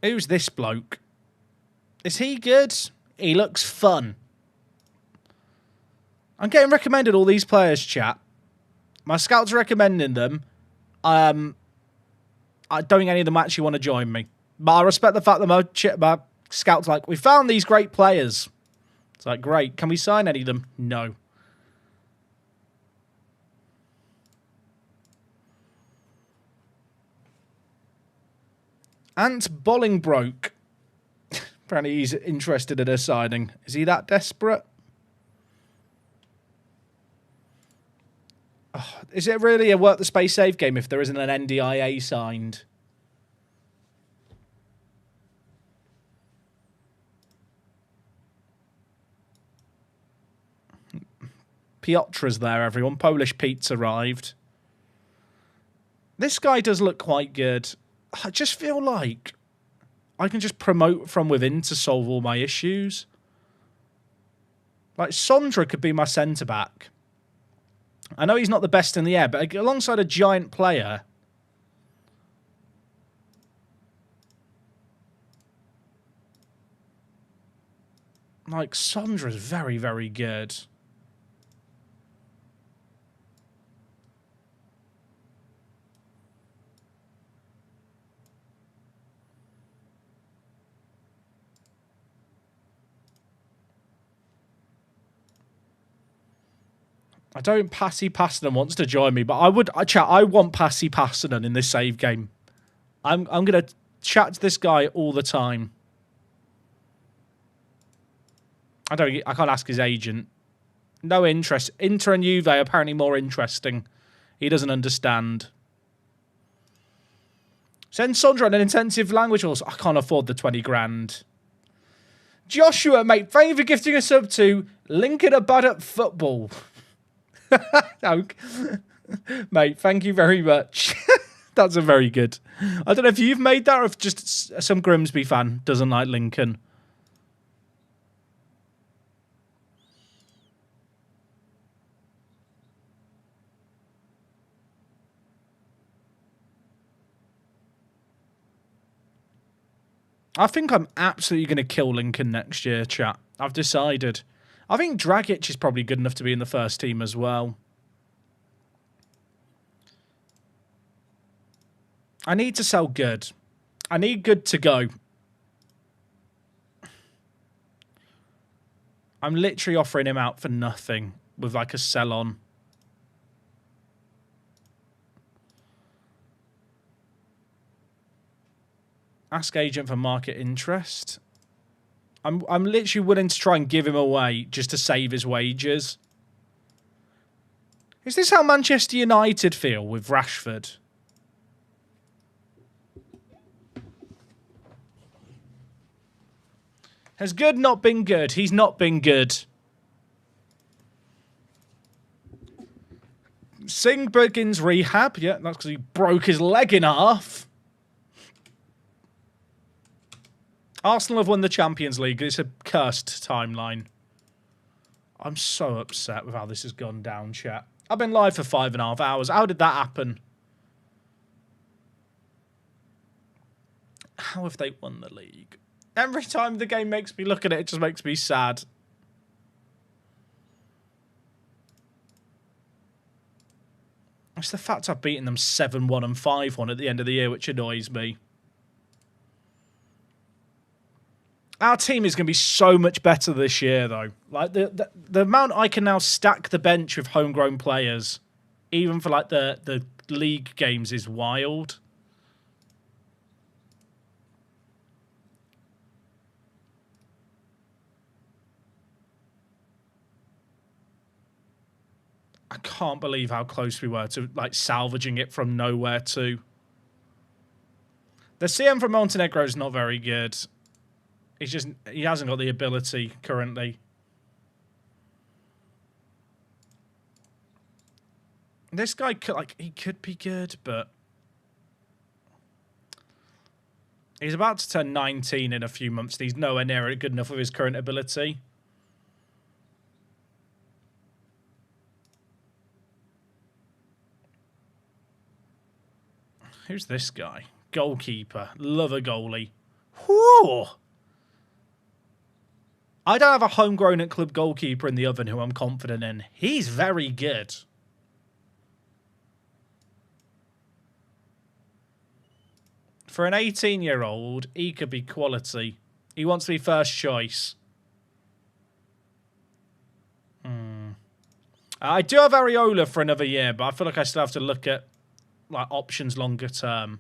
Who's this bloke? Is he good? He looks fun. I'm getting recommended all these players, chat. My scouts are recommending them. I don't think any of them actually want to join me. But I respect the fact that my scouts like, we found these great players. It's like, great. Can we sign any of them? No. Ant Bolingbroke. Apparently he's interested in a signing. Is he that desperate? Oh, is it really a worth the space save game if there isn't an NDIA signed? Piotr's there, everyone. Polish Pete's arrived. This guy does look quite good. I just feel like I can just promote from within to solve all my issues. Like, Sondra could be my centre-back. I know he's not the best in the air, but alongside a giant player... Like, Sondra's very, very good. I don't Passy Passanen wants to join me, but I want Passy Passanen in this save game. I'm gonna chat to this guy all the time. I can't ask his agent. No interest. Inter and Juve are apparently more interesting. He doesn't understand. Send Sondra on an intensive language course. I can't afford the 20 grand. Joshua, mate, thank you for gifting a sub to Lincoln are bad at football. Mate, thank you very much. That's a very good. I don't know if you've made that or if just some Grimsby fan doesn't like Lincoln. I think I'm absolutely going to kill Lincoln next year, chat. I've decided. I think Dragic is probably good enough to be in the first team as well. I need to sell good. I need good to go. I'm literally offering him out for nothing with like a sell on. Ask agent for market interest. I'm literally willing to try and give him away just to save his wages. Is this how Manchester United feel with Rashford? Has good not been good? He's not been good. Singh begins rehab. Yeah, that's because he broke his leg in half. Arsenal have won the Champions League. It's a cursed timeline. I'm so upset with how this has gone down, chat. I've been live for 5.5 hours. How did that happen? How have they won the league? Every time the game makes me look at it, it just makes me sad. It's the fact I've beaten them 7-1 and 5-1 at the end of the year, which annoys me. Our team is going to be so much better this year, though. Like the amount I can now stack the bench with homegrown players, even for like the league games, is wild. I can't believe how close we were to like salvaging it from nowhere to. The CM from Montenegro is not very good. He hasn't got the ability currently. This guy he could be good, but he's about to turn 19 in a few months. And he's nowhere near good enough of his current ability. Who's this guy? Goalkeeper. Love a goalie. Whew! I don't have a homegrown at club goalkeeper in the oven who I'm confident in. He's very good. For an 18-year-old, he could be quality. He wants to be first choice. I do have Areola for another year, but I feel like I still have to look at like options longer term.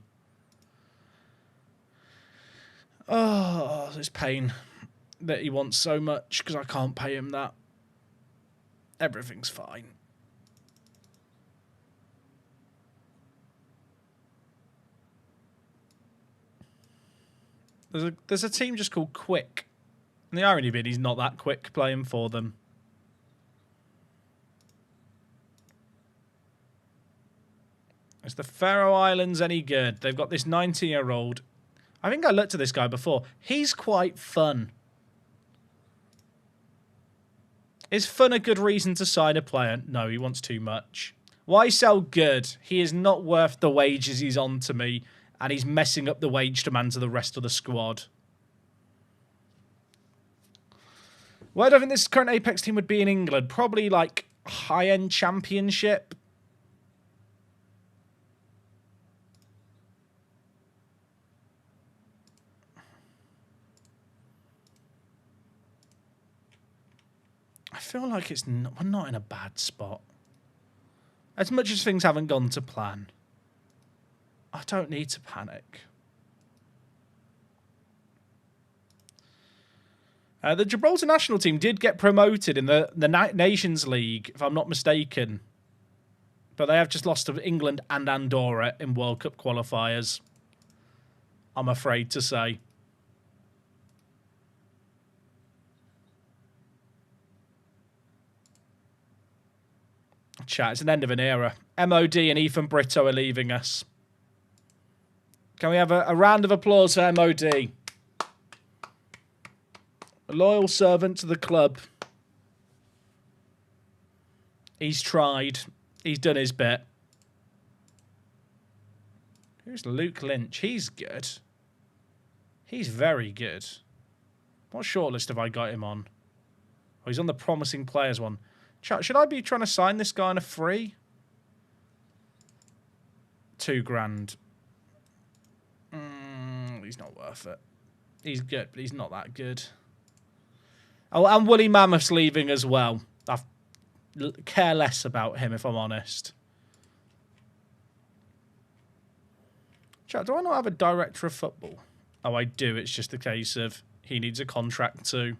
Oh, this pain that he wants so much because I can't pay him that. Everything's fine. There's a team just called Quick. And the irony being he's not that quick playing for them. Is the Faroe Islands any good? They've got this 19-year-old. I think I looked at this guy before. He's quite fun. Is fun a good reason to sign a player? No, he wants too much. Why sell good? He is not worth the wages he's on to me, and he's messing up the wage demand to the rest of the squad. Where do I think this current Apex team would be in England? Probably like high-end championship. I feel like we're not in a bad spot. As much as things haven't gone to plan, I don't need to panic. The Gibraltar national team did get promoted in the Nations League, if I'm not mistaken. But they have just lost to England and Andorra in World Cup qualifiers, I'm afraid to say. Chat, it's an end of an era. MOD and Ethan Brito are leaving us. Can we have a round of applause for MOD? A loyal servant to the club. He's tried. He's done his bit. Who's Luke Lynch? He's good. He's very good. What shortlist have I got him on? Oh, he's on the promising players one. Chat, should I be trying to sign this guy on a free? $2,000. He's not worth it. He's good, but he's not that good. Oh, and Woolly Mammoth's leaving as well. I care less about him, if I'm honest. Chat, do I not have a director of football? Oh, I do. It's just a case of he needs a contract too.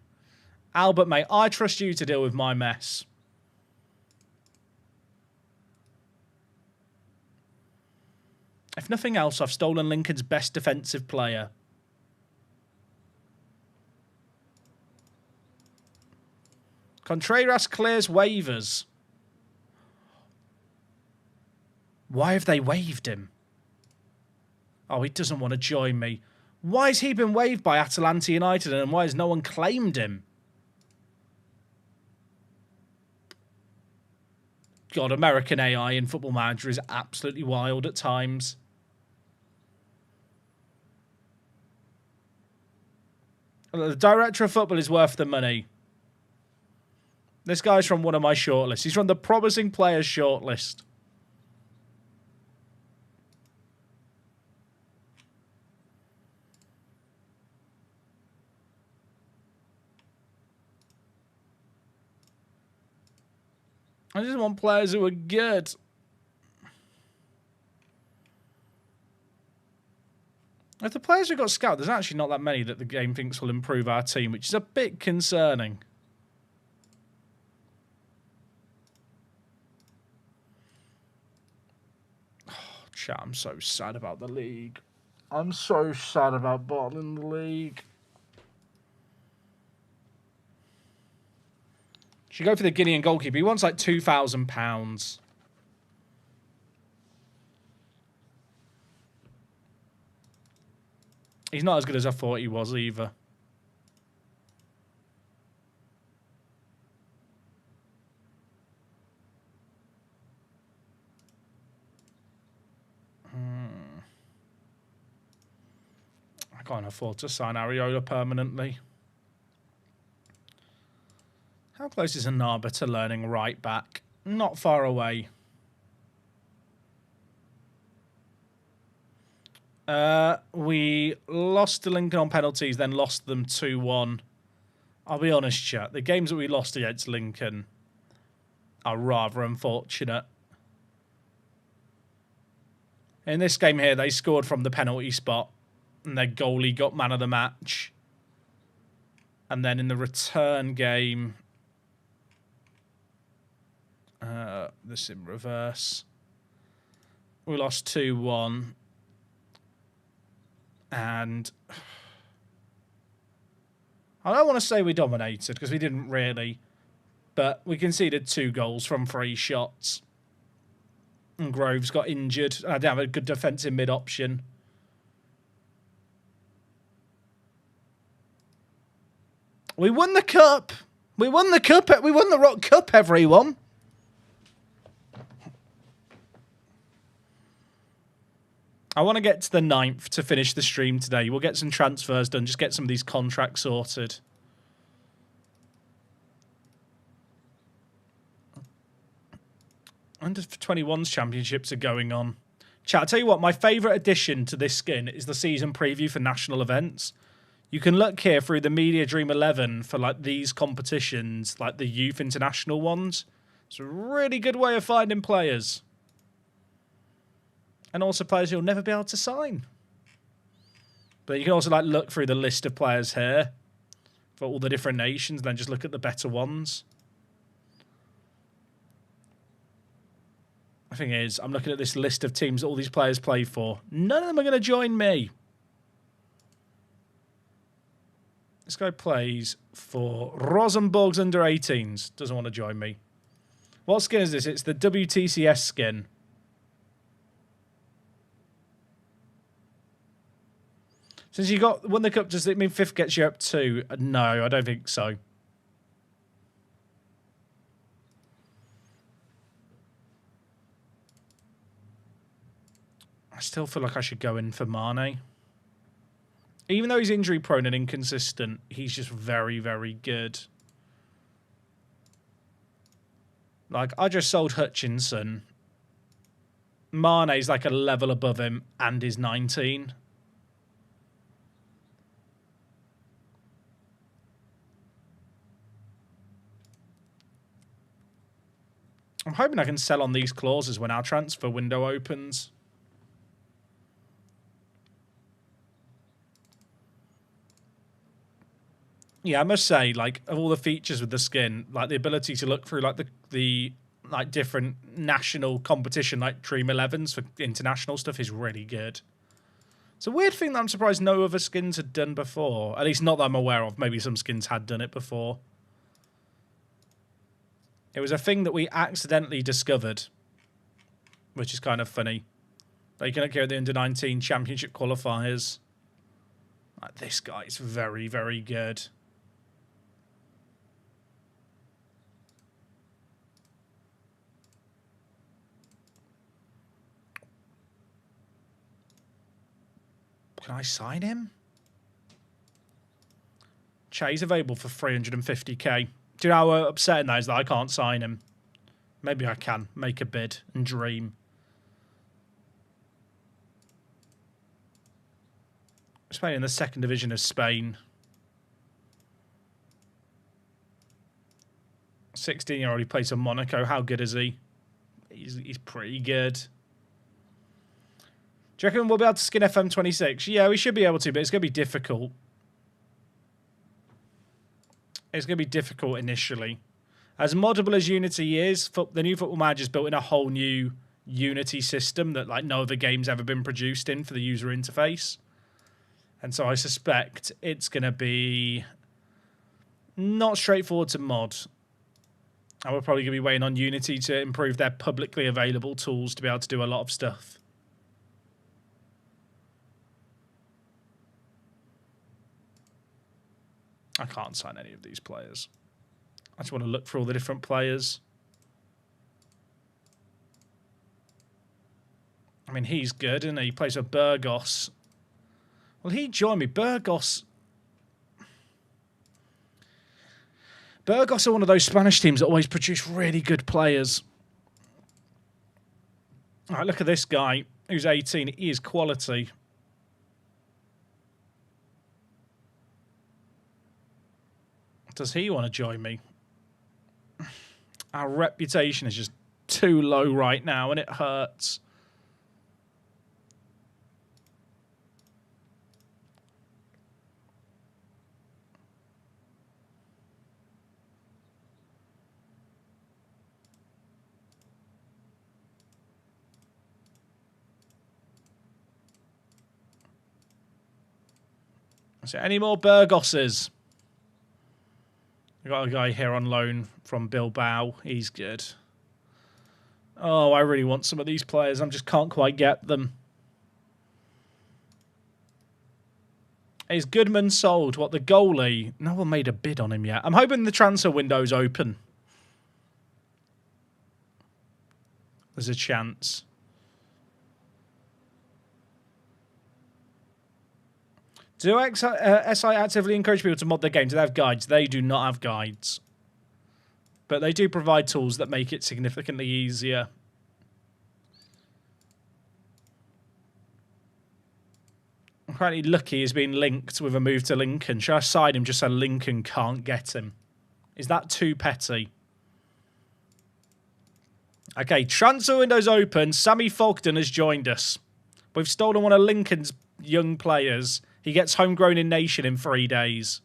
Albert, mate, I trust you to deal with my mess. If nothing else, I've stolen Lincoln's best defensive player. Contreras clears waivers. Why have they waived him? Oh, he doesn't want to join me. Why has he been waived by Atalanta United and why has no one claimed him? God, American AI in Football Manager is absolutely wild at times. The director of football is worth the money. This guy's from one of my shortlists. He's from the promising players shortlist. I just want players who are good. If the players who got scouted, there's actually not that many that the game thinks will improve our team, which is a bit concerning. Oh, chat, I'm so sad about the league. I'm so sad about bottling the league. Should go for the Guinean goalkeeper. He wants like £2,000. He's not as good as I thought he was either. I can't afford to sign Areola permanently. How close is Anaba to learning right back? Not far away. We lost to Lincoln on penalties, then lost them 2-1. I'll be honest, chat. The games that we lost against Lincoln are rather unfortunate. In this game here, they scored from the penalty spot, and their goalie got man of the match. And then in the return game... this in reverse. We lost 2-1. And I don't want to say we dominated because we didn't really. But we conceded 2 goals from 3 shots. And Groves got injured. I didn't have a good defensive mid option. We won the cup. We won the cup. We won the Rock Cup, everyone. I want to get to the 9th to finish the stream today. We'll get some transfers done. Just get some of these contracts sorted. Under 21s championships are going on. Chat, I'll tell you what, my favourite addition to this skin is the season preview for national events. You can look here through the Media Dream 11 for like these competitions, like the youth international ones. It's a really good way of finding players. And also players you'll never be able to sign. But you can also like look through the list of players here for all the different nations, and then just look at the better ones. The thing is, I'm looking at this list of teams that all these players play for. None of them are going to join me. This guy plays for Rosenborg's under 18s. Doesn't want to join me. What skin is this? It's the WTCS skin. Since you won the cup, does it mean 5th gets you up 2? No, I don't think so. I still feel like I should go in for Mane. Even though he's injury prone and inconsistent, he's just very, very good. Like, I just sold Hutchinson. Mane's like a level above him and is 19. I'm hoping I can sell on these clauses when our transfer window opens. Yeah, I must say, like, of all the features with the skin, like the ability to look through like the like different national competition, like Dream 11s for international stuff, is really good. It's a weird thing that I'm surprised no other skins had done before. At least not that I'm aware of. Maybe some skins had done it before. It was a thing that we accidentally discovered which is kind of funny. They can go at the Under-19 Championship qualifiers. Like, this guy is very, very good. Can I sign him? He's available for 350k. Do you know how upsetting that is that I can't sign him? Maybe I can make a bid and dream. He's playing in the second division of Spain. 16-year-old, he plays for Monaco. How good is he? He's pretty good. Do you reckon we'll be able to skin FM26? Yeah, we should be able to, but it's going to be difficult. It's going to be difficult initially. As moddable as Unity is, the new Football Manager's built in a whole new Unity system that like no other game's ever been produced in for the user interface. And so I suspect it's going to be not straightforward to mod. And we're probably going to be waiting on Unity to improve their publicly available tools to be able to do a lot of stuff. I can't sign any of these players. I just want to look for all the different players. I mean, he's good, isn't he? He plays for Burgos. Well, he joined me. Burgos are one of those Spanish teams that always produce really good players. All right, look at this guy who's 18. He is quality. Does he want to join me? Our reputation is just too low right now, and it hurts. So, any more Burgoses? We've got a guy here on loan from Bilbao. He's good. Oh, I really want some of these players. I just can't quite get them. Is Goodman sold? What, the goalie? No one made a bid on him yet. I'm hoping the transfer window's open. There's a chance. Do SI actively encourage people to mod their game? Do they have guides? They do not have guides. But they do provide tools that make it significantly easier. Apparently Lucky has been linked with a move to Lincoln. Should I side him just so Lincoln can't get him? Is that too petty? Okay, transfer window's open. Sammy Fogden has joined us. We've stolen one of Lincoln's young players. He gets homegrown in nation in 3 days.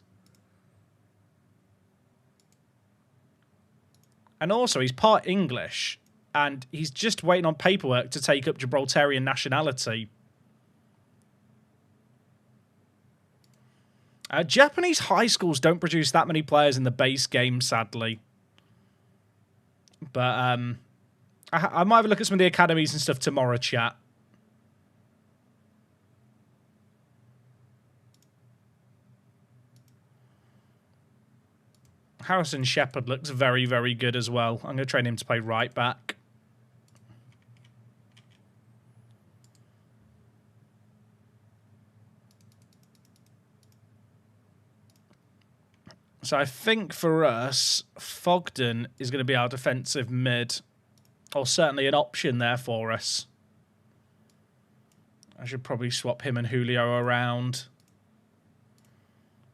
And also, he's part English. And he's just waiting on paperwork to take up Gibraltarian nationality. Japanese high schools don't produce that many players in the base game, sadly. But I might have a look at some of the academies and stuff tomorrow, chat. Harrison Shepherd looks very, very good as well. I'm going to train him to play right back. So I think for us, Fogden is going to be our defensive mid. Or certainly an option there for us. I should probably swap him and Julio around.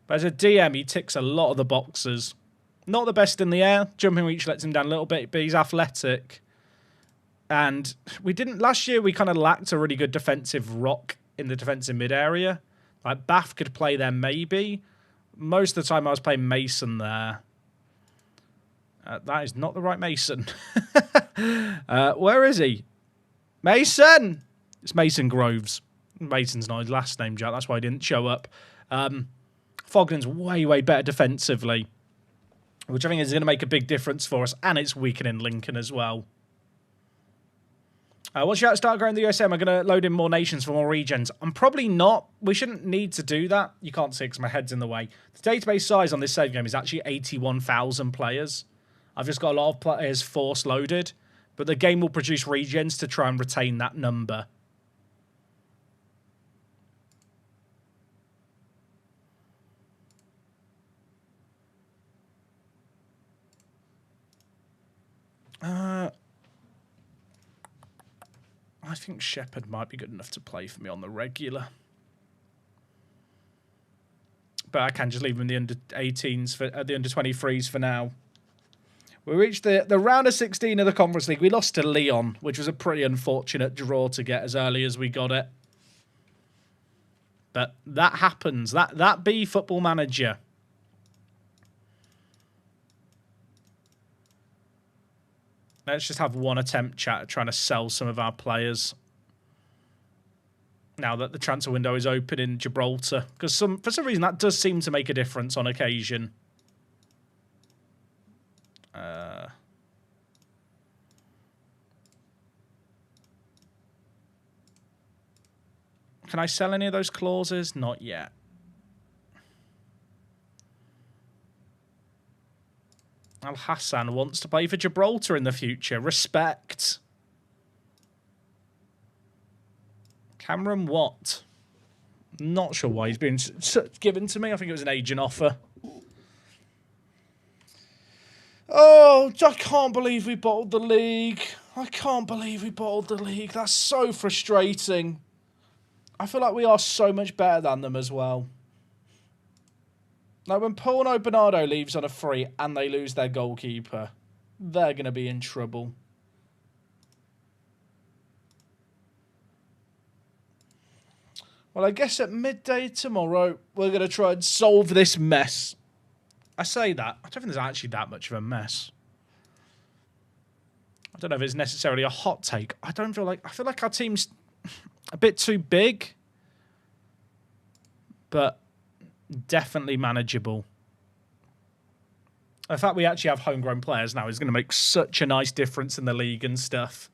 But as a DM, he ticks a lot of the boxes. Not the best in the air. Jumping reach lets him down a little bit, but he's athletic. And we didn't... Last year, we kind of lacked a really good defensive rock in the defensive mid area. Like, Bath could play there maybe. Most of the time, I was playing Mason there. That is not the right Mason. Where is he? Mason! It's Mason Groves. Mason's not his last name, Jack. That's why he didn't show up. Fogden's way, way better defensively. Which I think is going to make a big difference for us. And it's weakening Lincoln as well. Once you start growing the USA, am I going to load in more nations for more regions? I'm probably not. We shouldn't need to do that. You can't see it because my head's in the way. The database size on this save game is actually 81,000 players. I've just got a lot of players force loaded, but the game will produce regions to try and retain that number. I think Shepherd might be good enough to play for me on the regular. But I can just leave him in the under-18s, the under-23s for now. We reached the round of 16 of the Conference League. We lost to Lyon, which was a pretty unfortunate draw to get as early as we got it. But that happens. That be Football Manager. Let's just have one attempt, chat, at trying to sell some of our players. Now that the transfer window is open in Gibraltar. Because for some reason, that does seem to make a difference on occasion. Can I sell any of those clauses? Not yet. Al Hassan wants to play for Gibraltar in the future. Respect. Cameron Watt. Not sure why he's been given to me. I think it was an agent offer. Oh, I can't believe we bottled the league. I can't believe we bottled the league. That's so frustrating. I feel like we are so much better than them as well. Like when Pauno Bernardo leaves on a free and they lose their goalkeeper, they're going to be in trouble. Well, I guess at midday tomorrow, we're going to try and solve this mess. I say that. I don't think there's actually that much of a mess. I don't know if it's necessarily a hot take. I feel like our team's a bit too big, but definitely manageable. The fact we actually have homegrown players now is going to make such a nice difference in the league and stuff.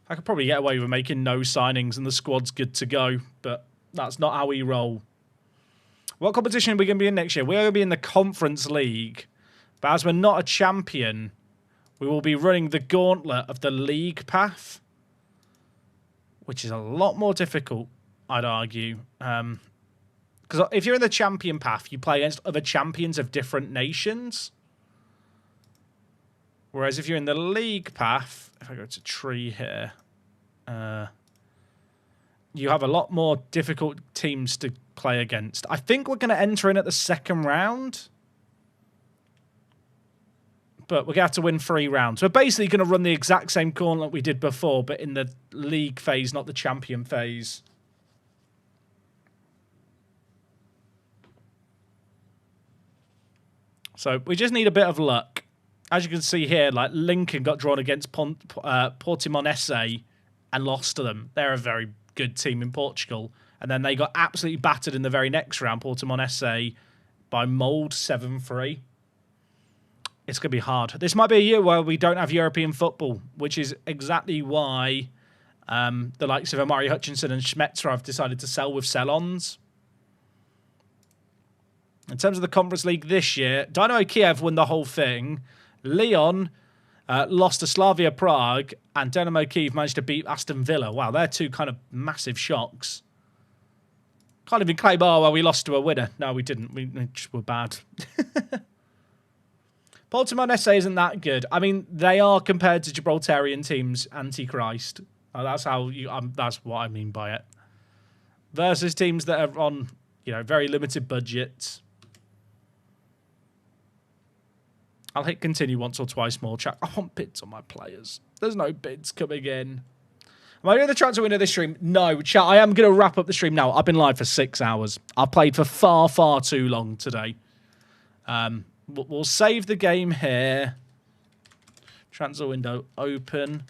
I could probably get away with making no signings and the squad's good to go, but that's not how we roll. What competition are we going to be in next year? We're going to be in the Conference League, but as we're not a champion, we will be running the gauntlet of the league path, which is a lot more difficult, I'd argue. Because if you're in the champion path, you play against other champions of different nations. Whereas if you're in the league path, if I go to tree here, you have a lot more difficult teams to play against. I think we're going to enter in at the second round. But we're going to have to win 3 rounds. We're basically going to run the exact same gauntlet we did before, but in the league phase, not the champion phase. So we just need a bit of luck. As you can see here, like Lincoln got drawn against Portimonense and lost to them. They're a very good team in Portugal. And then they got absolutely battered in the very next round, Portimonense, by Mould 7-3. It's going to be hard. This might be a year where we don't have European football, which is exactly why the likes of Amari Hutchinson and Schmetzer have decided to sell with sell-ons. In terms of the Conference League this year, Dynamo Kiev won the whole thing. Lyon lost to Slavia Prague, and Dynamo Kiev managed to beat Aston Villa. Wow, they're 2 kind of massive shocks. Can't even claim, oh, well, we lost to a winner. No, we didn't. We just were bad. Portimonense isn't that good. I mean, they are compared to Gibraltarian teams, Antichrist. That's that's what I mean by it. Versus teams that are on, very limited budgets. I'll hit continue once or twice more. Chat. I want bids on my players. There's no bids coming in. Am I doing the transfer window this stream? No, chat. I am going to wrap up the stream now. I've been live for 6 hours. I've played for far, far too long today. We'll save the game here. Transfer window open.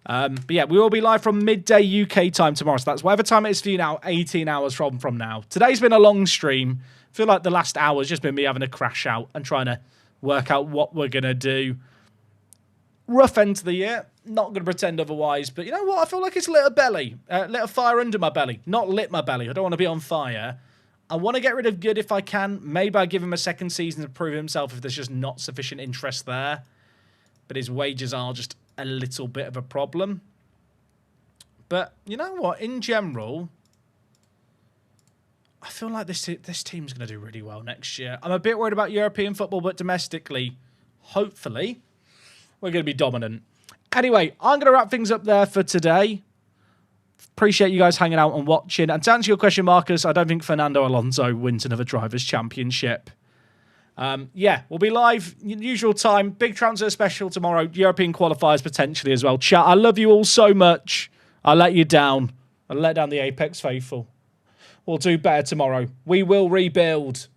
But yeah, we will be live from midday UK time tomorrow. So that's whatever time it is for you now, 18 hours from now. Today's been a long stream. I feel like the last hour has just been me having a crash out and trying to work out what we're going to do. rough end to the year. Not going to pretend otherwise. But you know what? I feel like it's lit a fire under my belly. Not lit my belly. I don't want to be on fire. I want to get rid of Good if I can. Maybe I give him a second season to prove himself if there's just not sufficient interest there. But his wages are just a little bit of a problem. But you know what? In general, I feel like this team's going to do really well next year. I'm a bit worried about European football, but domestically, hopefully, we're going to be dominant. Anyway, I'm going to wrap things up there for today. Appreciate you guys hanging out and watching. And to answer your question, Marcus, I don't think Fernando Alonso wins another Drivers' Championship. Yeah, we'll be live, usual time. Big transfer special tomorrow. European qualifiers potentially as well. Chat, I love you all so much. I let you down. I let down the Apex faithful. We'll do better tomorrow. We will rebuild.